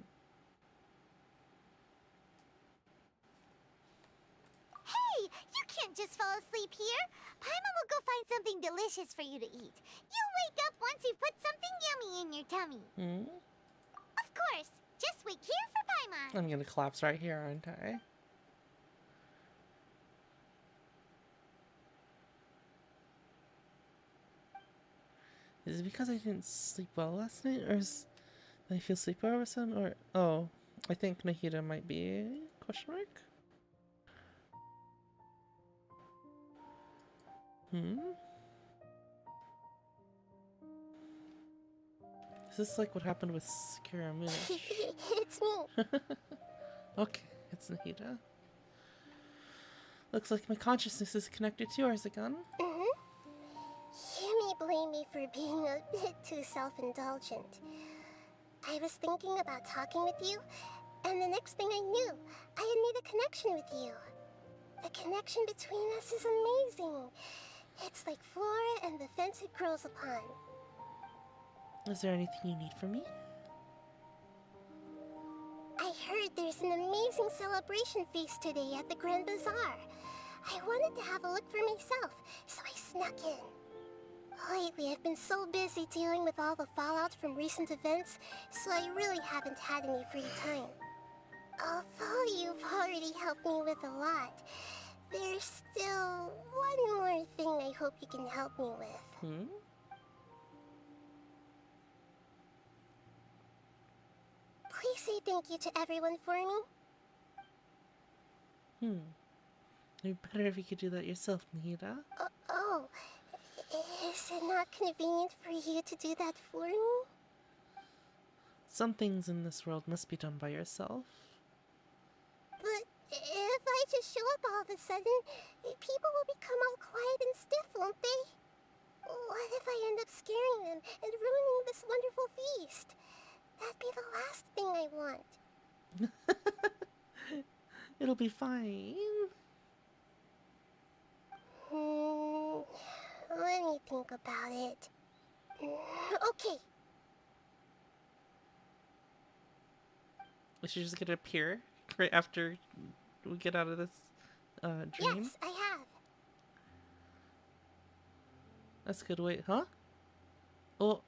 Hey, you can't just fall asleep here. Paimon will go find something delicious for you to eat. You'll wake up once you've put something yummy in your tummy. Of course. Just wait here for Paimon. I'm gonna collapse right here, aren't I? Is it because I didn't sleep well last night, or is did I feel sleepy all of a sudden, or oh, I think Nahida might be question mark. Is this like what happened with Sakura Moonish? It's me. Okay, it's Nahida. Looks like my consciousness is connected to yours again. You may blame me for being a bit too self-indulgent. I was thinking about talking with you, and the next thing I knew, I had made a connection with you. The connection between us is amazing. It's like flora and the fence it grows upon. Is there anything you need from me? I heard there's an amazing celebration feast today at the Grand Bazaar. I wanted to have a look for myself, so I snuck in. Lately, I've been so busy dealing with all the fallout from recent events, so I really haven't had any free time. Although you've already helped me with a lot, there's still one more thing I hope you can help me with. Please say thank you to everyone for me. It'd be better if you could do that yourself, Nahida. Oh, is it not convenient for you to do that for me? Some things in this world must be done by yourself. But if I just show up all of a sudden, people will become all quiet and stiff, won't they? What if I end up scaring them and ruining this wonderful feast? That'd be the last thing I want. It'll be fine. Let me think about it. Okay. Is she just gonna appear right after we get out of this dream? Yes, I have. That's a good way, huh? Oh.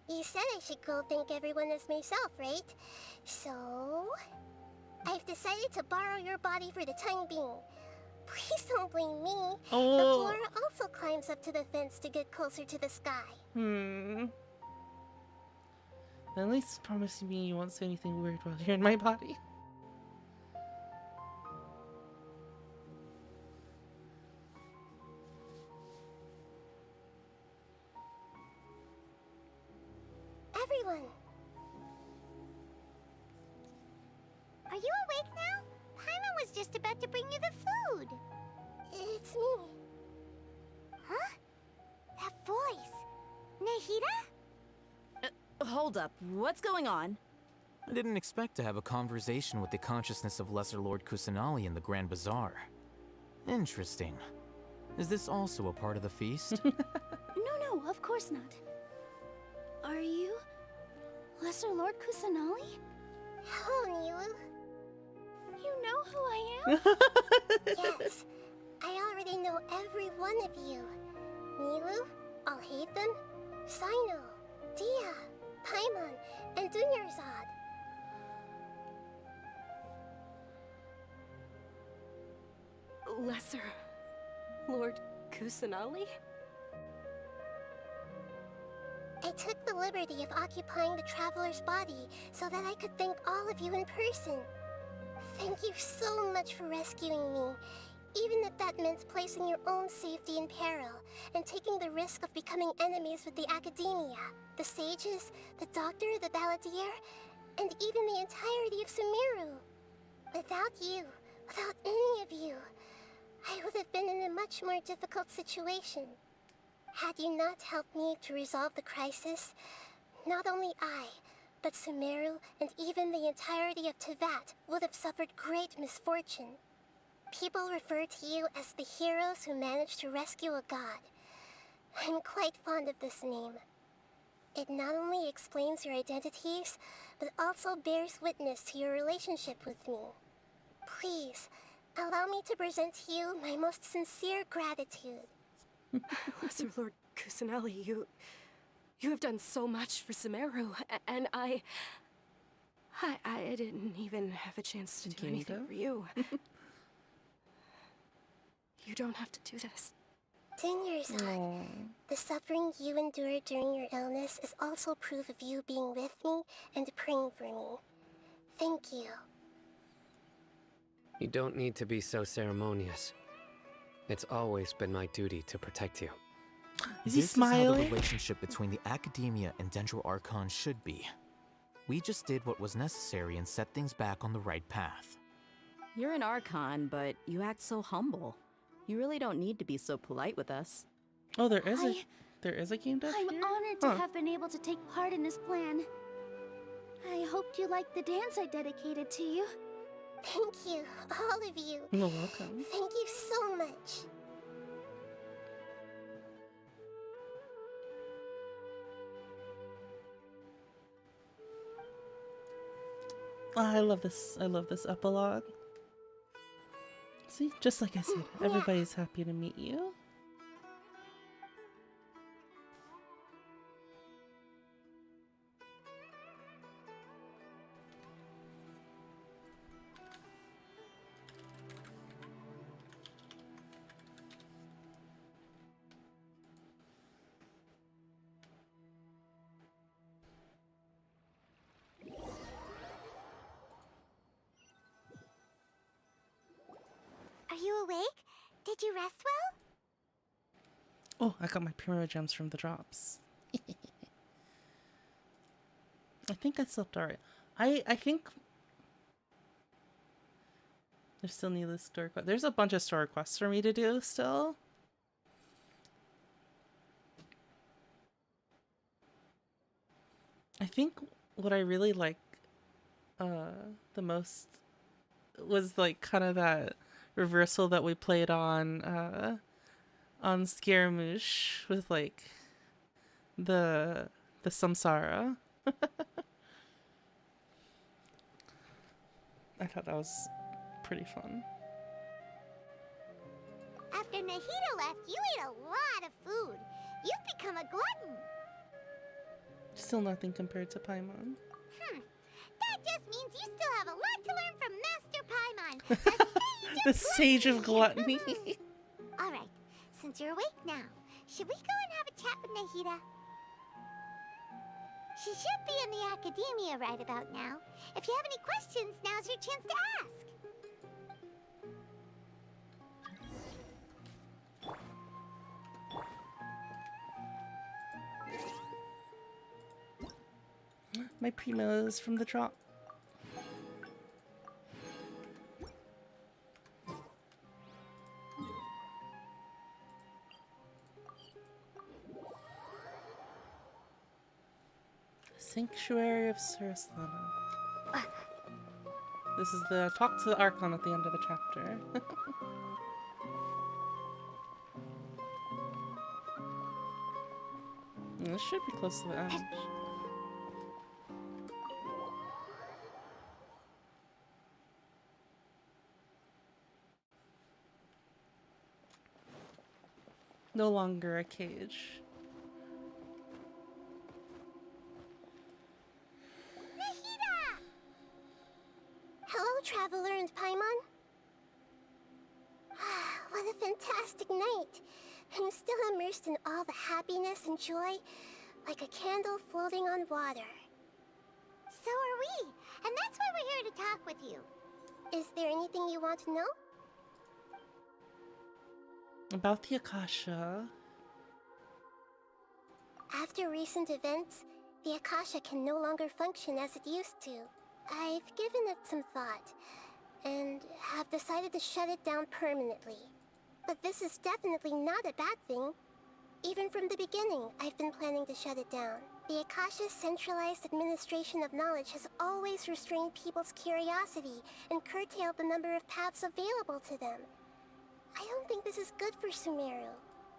You said I should go thank everyone as myself, right? So, I've decided to borrow your body for the time being. Please don't blame me. Oh. The flora also climbs up to the fence to get closer to the sky. At least promise me you won't say anything weird while you're in my body. Everyone! Are you awake now? Paimon was just about to bring you the food. It's me. Huh? That voice. Nahida? Hold up. What's going on? I didn't expect to have a conversation with the consciousness of Lesser Lord Kusanali in the Grand Bazaar. Interesting. Is this also a part of the feast? No, of course not. Are you Lesser Lord Kusanali? Hello, Nilu. You know who I am? Yes, I already know every one of you. Nilu, Alhaitham, Sino, Dia, Paimon, and Dunyarzad. Lesser Lord Kusanali? I took the liberty of occupying the traveler's body so that I could thank all of you in person. Thank you so much for rescuing me, even if that meant placing your own safety in peril and taking the risk of becoming enemies with the academia, the sages, the doctor, the balladeer, and even the entirety of Sumeru. Without you, without any of you, I would have been in a much more difficult situation. Had you not helped me to resolve the crisis, not only I, but Sumeru and even the entirety of Tevat would have suffered great misfortune. People refer to you as the heroes who managed to rescue a god. I'm quite fond of this name. It not only explains your identities, but also bears witness to your relationship with me. Please, allow me to present to you my most sincere gratitude. Lesser Lord Kusanali, you have done so much for Sumeru, and I didn't even have a chance to do anything for you. You don't have to do this. Dinyersad, the suffering you endured during your illness is also proof of you being with me and praying for me. Thank you. You don't need to be so ceremonious. It's always been my duty to protect you. Is he This smiling? is how the relationship between the Academia and Dendro Archon should be. We just did what was necessary and set things back on the right path. You're an Archon, but you act so humble. You really don't need to be so polite with us. Oh, there is a game dev I'm here? honored to have been able to take part in this plan. I hoped you liked the dance I dedicated to you. Thank you, all of you. You're welcome. Thank you so much. Oh, I love this. I love this epilogue. See, just like I said, everybody's happy to meet you. Are you awake? Did you rest well? Oh, I got my Primo Gems from the drops. I think I slept alright. I think there's still needless story quests. There's a bunch of story quests for me to do still. I think what I really like the most was like kind of that reversal that we played on Scaramouche with like the samsara. I thought that was pretty fun. After Nahida left, you ate a lot of food. You've become a glutton. Still nothing compared to Paimon. That just means you still have a lot to learn from Master Paimon, The Sage of Gluttony. Alright, since you're awake now, should we go and have a chat with Nahida? She should be in the Academia right about now. If you have any questions, now's your chance to ask. My Primos from the drop. Sanctuary of Saraslana. This is the talk to the Archon at the end of the chapter. This should be close to the end. No longer a cage. Nahida! Hello, Traveler and Paimon. What a fantastic night. I'm still immersed in all the happiness and joy, like a candle floating on water. So are we, and that's why we're here to talk with you. Is there anything you want to know? About the Akasha. After recent events, the Akasha can no longer function as it used to. I've given it some thought, and have decided to shut it down permanently. But this is definitely not a bad thing. Even from the beginning, I've been planning to shut it down. The Akasha's centralized administration of knowledge has always restrained people's curiosity and curtailed the number of paths available to them. I don't think this is good for Sumeru.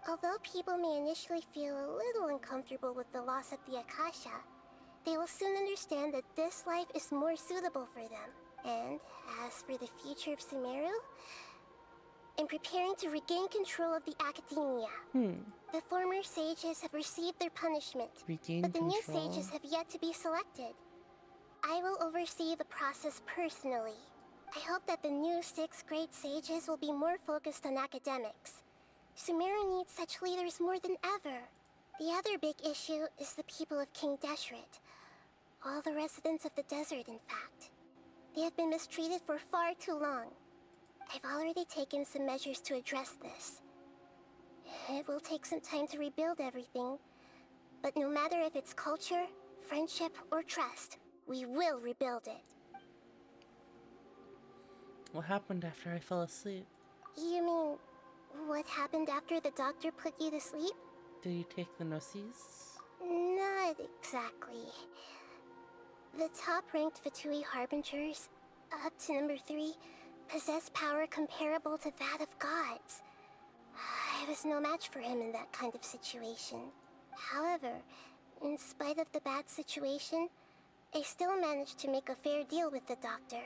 Although people may initially feel a little uncomfortable with the loss of the Akasha, they will soon understand that this life is more suitable for them. And as for the future of Sumeru, I'm preparing to regain control of the Academia. The former sages have received their punishment, but the new sages have yet to be selected. I will oversee the process personally. I hope that the new 6th grade sages will be more focused on academics. Sumeru needs such leaders more than ever. The other big issue is the people of King Deshret. All the residents of the desert, in fact. They have been mistreated for far too long. I've already taken some measures to address this. It will take some time to rebuild everything, but no matter if it's culture, friendship, or trust, we will rebuild it. What happened after I fell asleep? You mean, what happened after the doctor put you to sleep? Did you take the Gnosis? Not exactly. The top-ranked Fatui Harbingers, up to number 3, possess power comparable to that of gods. I was no match for him in that kind of situation. However, in spite of the bad situation, I still managed to make a fair deal with the doctor.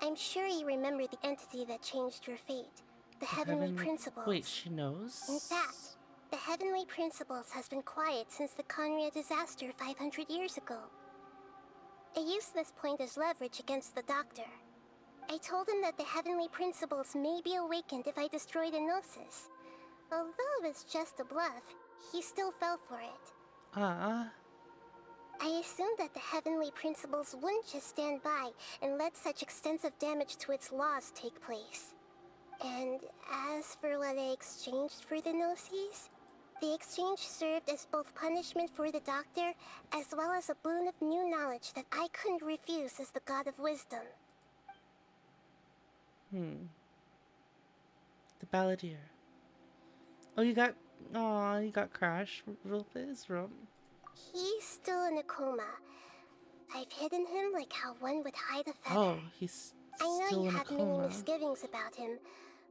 I'm sure you remember the entity that changed your fate. The Heavenly Principles. Wait, she knows? In fact, the Heavenly Principles has been quiet since the Conria disaster 500 years ago. I used this point as leverage against the doctor. I told him that the Heavenly Principles may be awakened if I destroy the Gnosis. Although it's just a bluff, he still fell for it. I assumed that the Heavenly Principles wouldn't just stand by and let such extensive damage to its laws take place. And as for what I exchanged for the Gnosis, the exchange served as both punishment for the doctor, as well as a boon of new knowledge that I couldn't refuse as the God of Wisdom. The Balladeer. Oh, you got Crash. His room. He's still in a coma. I've hidden him like how one would hide a feather. Oh, he's I know still you in a have many coma. misgivings about him,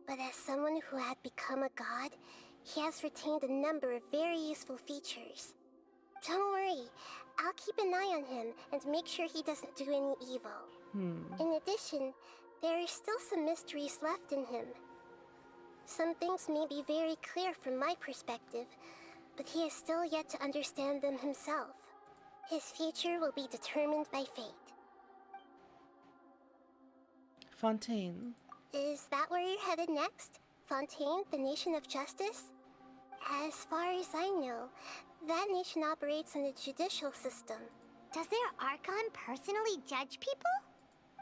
but as someone who had become a god, he has retained a number of very useful features. Don't worry, I'll keep an eye on him and make sure he doesn't do any evil. In addition, there are still some mysteries left in him. Some things may be very clear from my perspective, but he is still yet to understand them himself. His future will be determined by fate. Fontaine. Is that where you're headed next? Fontaine, the nation of justice? As far as I know, that nation operates in a judicial system. Does their Archon personally judge people?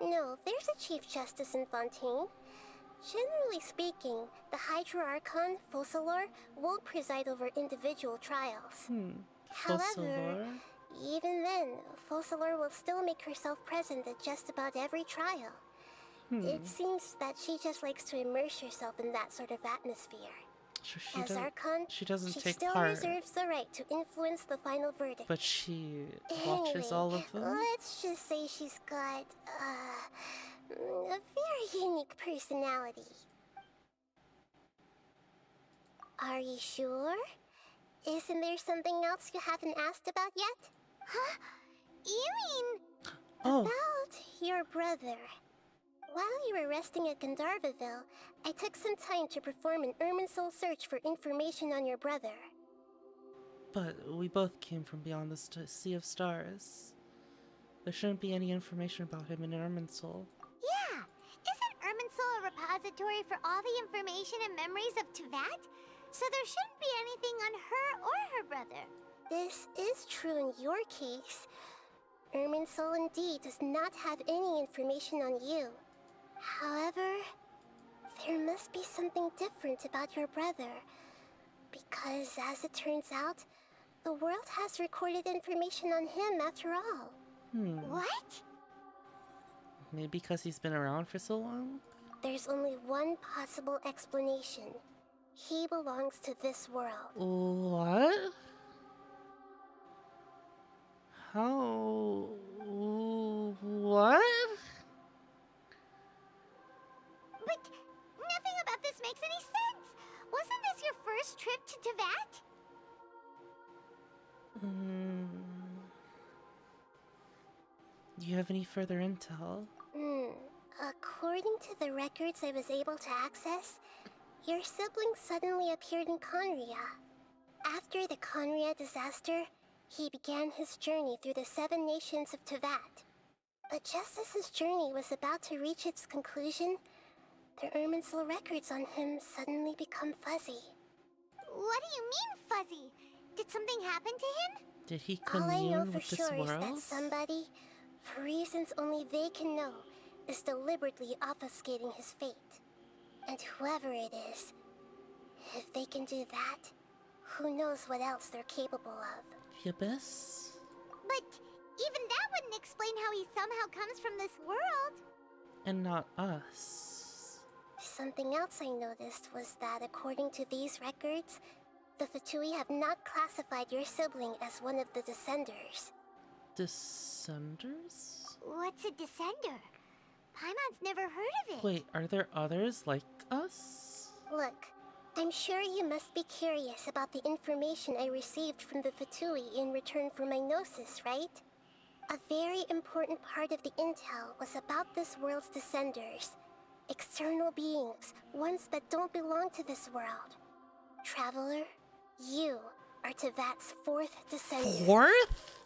No, there's a Chief Justice in Fontaine. Generally speaking, the Hydra Archon, Focalor, won't preside over individual trials. However, even then, Focalor will still make herself present at just about every trial. It seems that she just likes to immerse herself in that sort of atmosphere. So As Archon, she doesn't she take still part, reserves the right to influence the final verdict. but she watches all of them. Let's just say she's got, a very unique personality. Are you sure? Isn't there something else you haven't asked about yet? Huh? You mean... About your brother. While you were resting at Gandharvaville, I took some time to perform an Irminsul search for information on your brother. But we both came from beyond the Sea of Stars. There shouldn't be any information about him in Irminsul. Yeah! Isn't Irminsul a repository for all the information and memories of Tevat? So there shouldn't be anything on her or her brother. This is true in your case. Irminsul indeed does not have any information on you. However, there must be something different about your brother. Because as it turns out, the world has recorded information on him after all. What? Maybe because he's been around for so long? There's only one possible explanation. He belongs to this world. What? How? What? But nothing about this makes any sense! Wasn't this your first trip to Tevat? Do you have any further intel? According to the records I was able to access, your sibling suddenly appeared in Conria. After the Conria disaster, he began his journey through the 7 nations of Tevat. But just as his journey was about to reach its conclusion, the Irminsul records on him suddenly become fuzzy. What do you mean, Fuzzy? Did something happen to him? Did he All I know commune for with this sure is that world? somebody, for reasons only they can know, is deliberately obfuscating his fate. And whoever it is, if they can do that, who knows what else they're capable of. The Abyss? But even that wouldn't explain how he somehow comes from this world. And not us. Something else I noticed was that according to these records, the Fatui have not classified your sibling as one of the Descenders. Descenders? What's a Descender? Paimon's never heard of it. Wait, are there others like us? Look, I'm sure you must be curious about the information I received from the Fatui in return for my gnosis, right? A very important part of the intel was about this world's Descenders. External beings, ones that don't belong to this world. Traveler, you are Tevat's 4th Descender. 4th?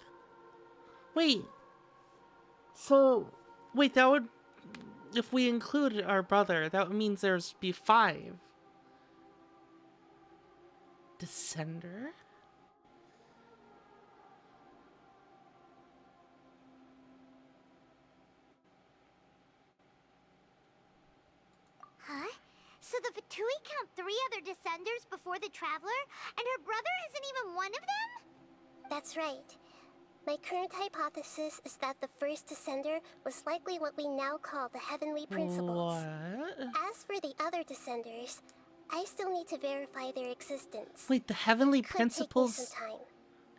Wait. So, wait, that would... If we include our brother, that means there's be 5. Descender? Huh? So the Fatui count 3 other Descenders before the Traveler, and her brother isn't even one of them? That's right. My current hypothesis is that the first Descender was likely what we now call the Heavenly Principles. What? As for the other Descenders, I still need to verify their existence. Wait, the Heavenly Could take me some Principles time.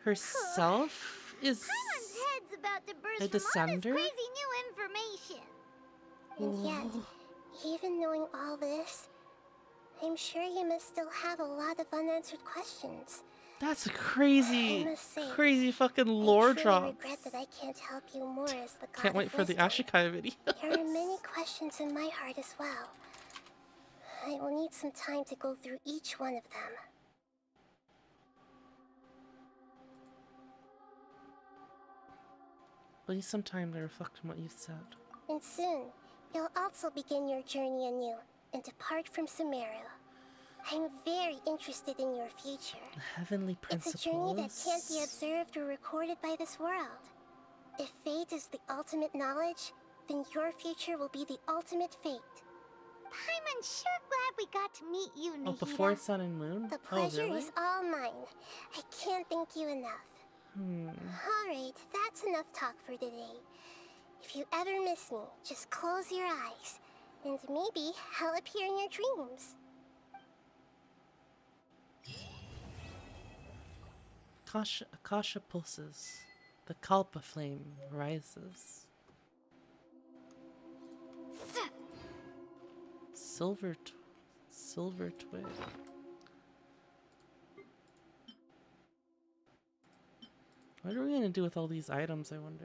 herself is Paimon's head's about to burst a from all this Descender? crazy new information. And yet, even knowing all this, I'm sure you must still have a lot of unanswered questions. That's a crazy, I must say, crazy fucking lore I truly drop. regret that I can't help you more as the god Can't wait of for the wisdom. Ashikai video. There are many questions in my heart as well. I will need some time to go through each one of them. Please some time to reflect on what you've said. And soon, you'll also begin your journey anew and depart from Sumeru. I'm very interested in your future. The Heavenly Principles. It's a journey that can't be observed or recorded by this world. If fate is the ultimate knowledge, then your future will be the ultimate fate. Paimon's sure glad we got to meet you, Nahida. Oh, before Sun and Moon? The Oh, pleasure really? is all mine. I can't thank you enough. Alright, that's enough talk for today. If you ever miss me, just close your eyes, and maybe I'll appear in your dreams. Akasha pulses. The Kalpa flame rises. Silver twig. What are we gonna do with all these items, I wonder?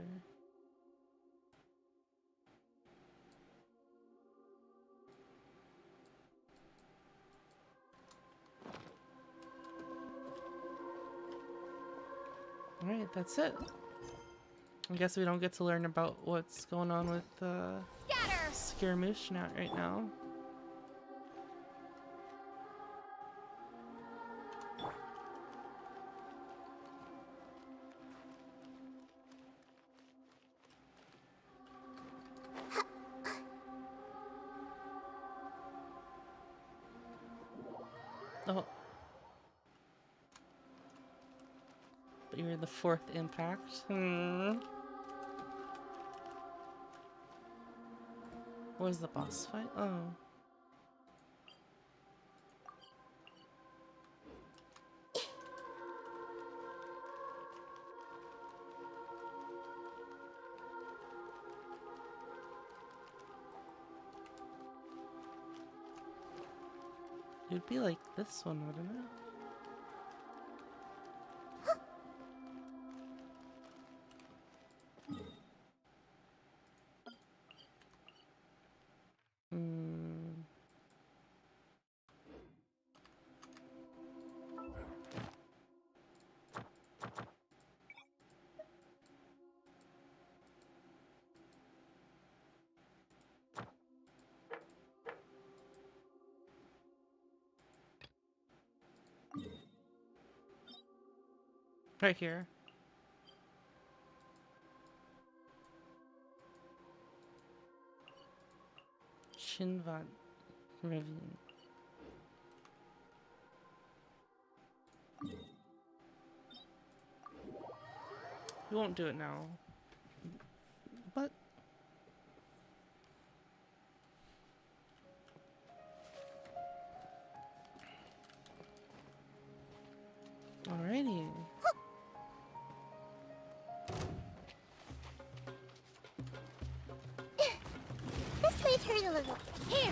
Alright, that's it. I guess we don't get to learn about what's going on with Scaramouche right now. Oh. But you're the 4th impact. What was the boss fight? Oh. It'd be like this one, wouldn't it? Right here. Shinvat Ravine. We won't do it now. But alrighty. This might hurt a little. Here!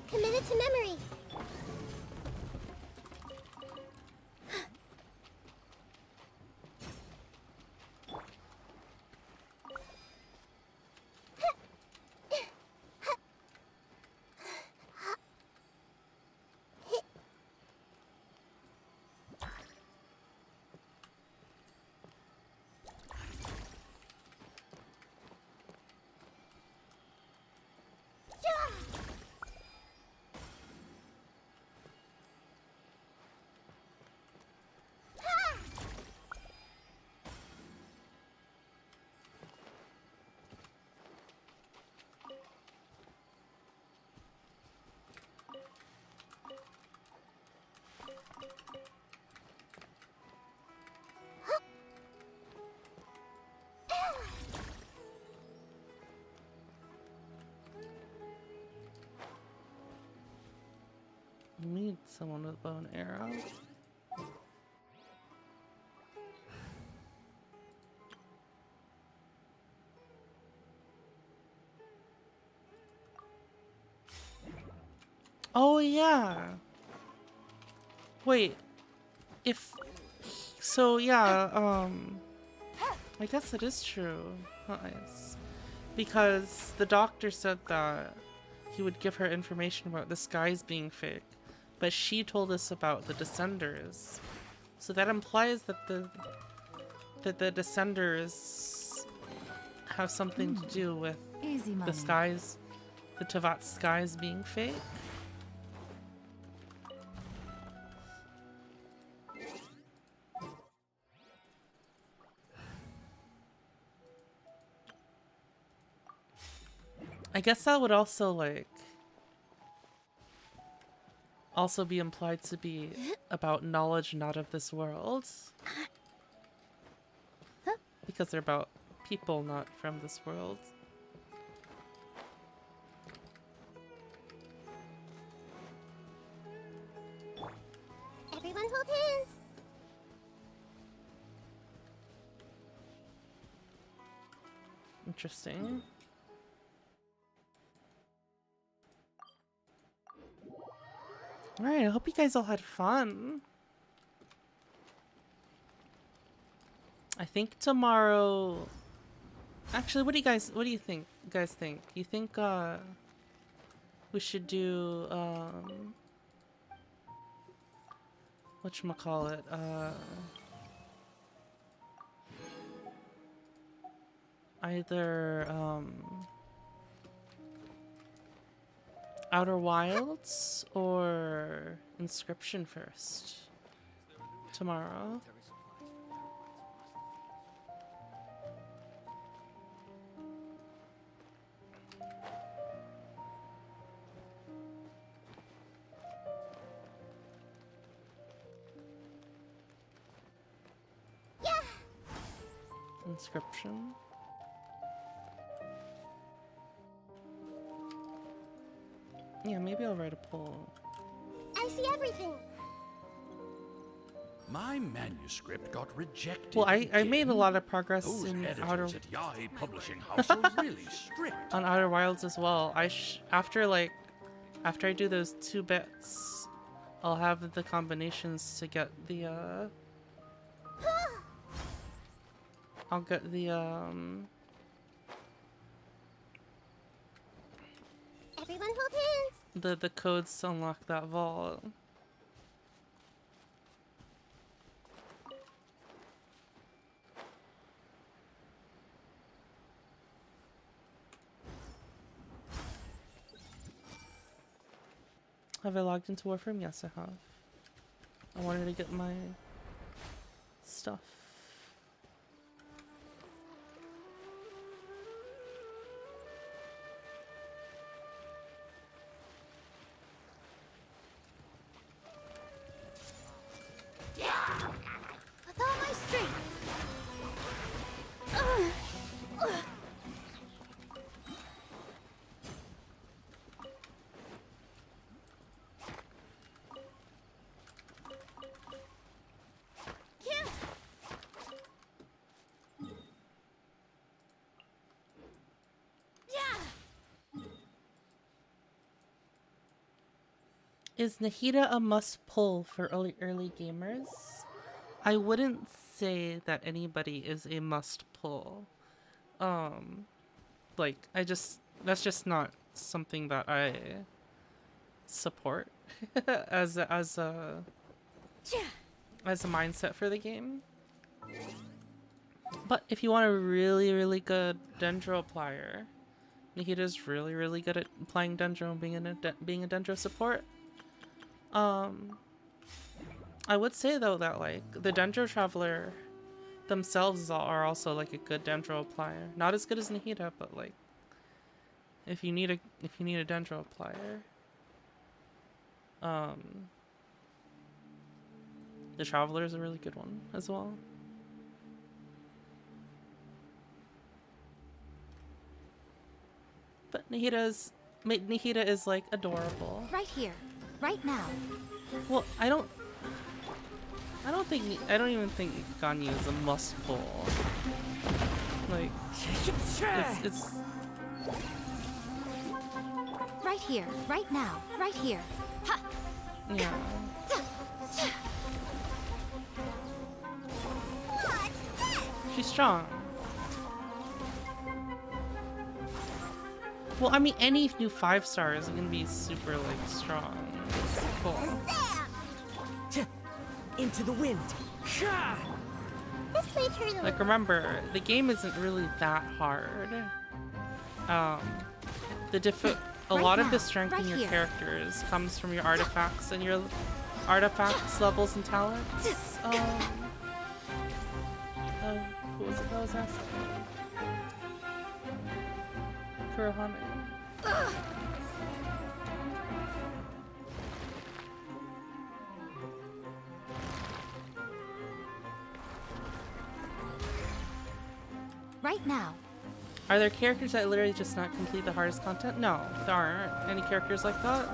Commit it to memory. We need someone with bow and arrow. Oh yeah. Wait. If so, yeah. I guess it is true. Nice. Because the doctor said that he would give her information about the skies being fake, but she told us about the Descenders. So that implies that the Descenders have something to do with the skies, the Tevat skies being fake. I guess that would also also be implied to be about knowledge not of this world. Because they're about people not from this world. Everyone hold hands. Interesting. Alright, I hope you guys all had fun. I think tomorrow... Actually, what do you think? You think, we should do, whatchamacallit, either, Outer Wilds or Inscription first tomorrow? Yeah. Inscription? Yeah, maybe I'll write a poll. I see everything. My manuscript got rejected. Well, I made a lot of progress Those in editors at Yahi Publishing House are really strict. on Outer Wilds as well. After I do those 2 bits, I'll have the combinations to get the I'll get the Everyone hold hands. the codes to unlock that vault. Have I logged into Warframe? Yes, I have. I wanted to get my stuff. With all my strength. Is nahida a must-pull for early gamers? I wouldn't say that anybody is a must-pull. Like, that's just not something that I support as a mindset for the game. But if you want a really good Dendro applier, Nahida's really good at applying Dendro and being a Dendro support. I would say though that like the Dendro Traveler themselves are also like a good Dendro applier. Not as good as Nahida, but like if you need a Dendro applier, the Traveler is a really good one as well. But Nahida is like adorable. Right here, right now. Well, I don't even think Ganyu is a must pull. Like it's right here, right now, right here. Ha! Yeah. She's strong. Well, I mean, any new 5-star is gonna be super like strong. Cool. Into the wind. Like, remember, the game isn't really that hard. A lot of the strength in your characters comes from your artifacts and your artifacts, levels, and talents. Who was it that was asking? Kurohane. Right now. Are there characters that literally just not complete the hardest content? No, there aren't any characters like that.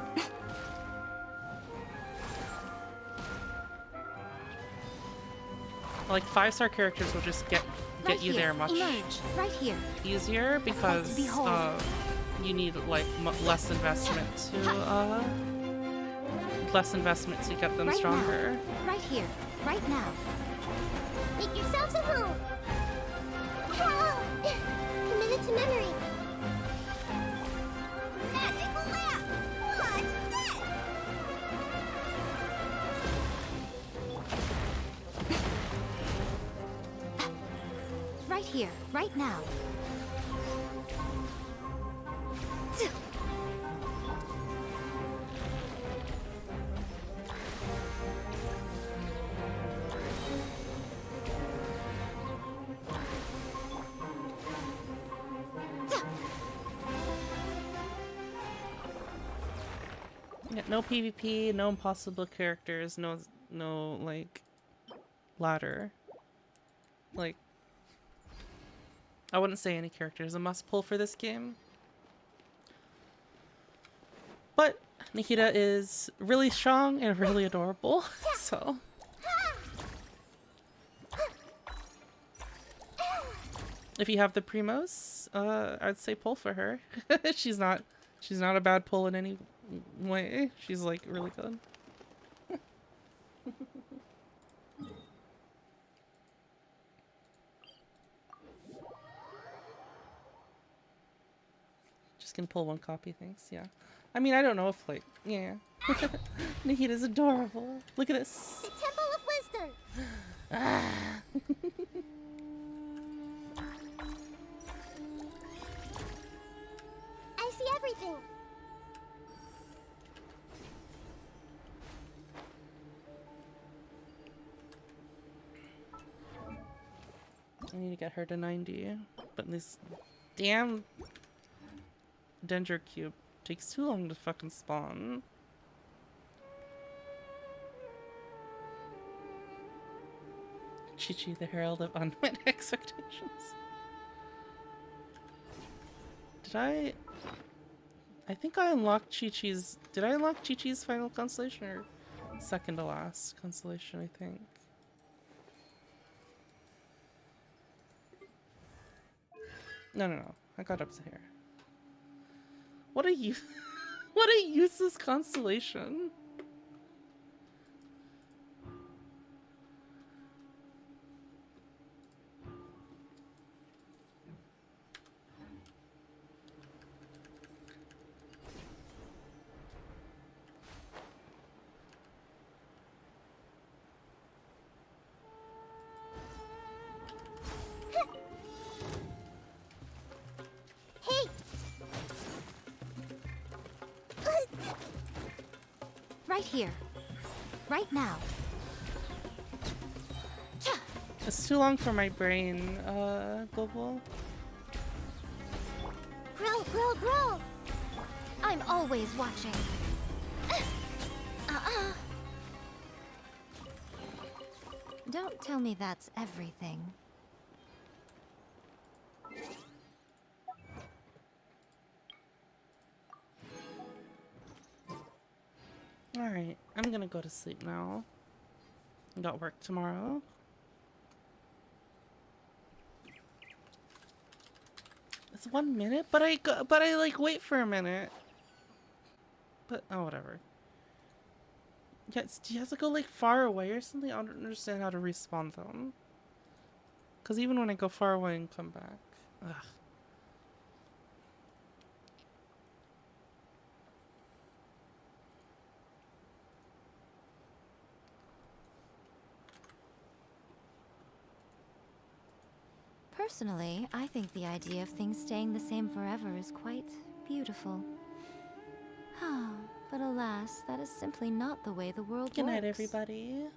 Like 5-star characters will just get you there much easier because you need like less investment to get them stronger. Now. Right here, right now. Make yourselves at home. Committed to memory. Magical lamp. What's this? Right here, right now. Yeah, no PvP, no impossible characters, no like ladder. Like, I wouldn't say any character is a must pull for this game. But Nahida is really strong and really adorable, so. If you have the Primos, I'd say pull for her. she's not a bad pull in any way. She's like really good. Just gonna pull one copy, thanks. Yeah. I mean, I don't know if like, yeah. Nahida's adorable. Look at this. The Temple of Wisdom. Ah. I see everything. I need to get her to 90. But this damn Dendro Cube takes too long to fucking spawn. Chi-Chi, the herald of unmet expectations. I think I unlocked Chi-Chi's... Did I unlock Chi-Chi's final constellation or second to last constellation, I think? No. I got up to here. What a what a useless constellation. Right here. Right now. It's too long for my brain, Global. Grill! I'm always watching. Don't tell me that's everything. Alright, I'm gonna go to sleep now. I got work tomorrow. It's 1 minute, but I like wait for a minute. But oh, whatever. Yes, do you have to go like far away or something? I don't understand how to respawn them. Cause even when I go far away and come back, ugh. Personally, I think the idea of things staying the same forever is quite beautiful. But alas, that is simply not the way the world works. Good night, everybody.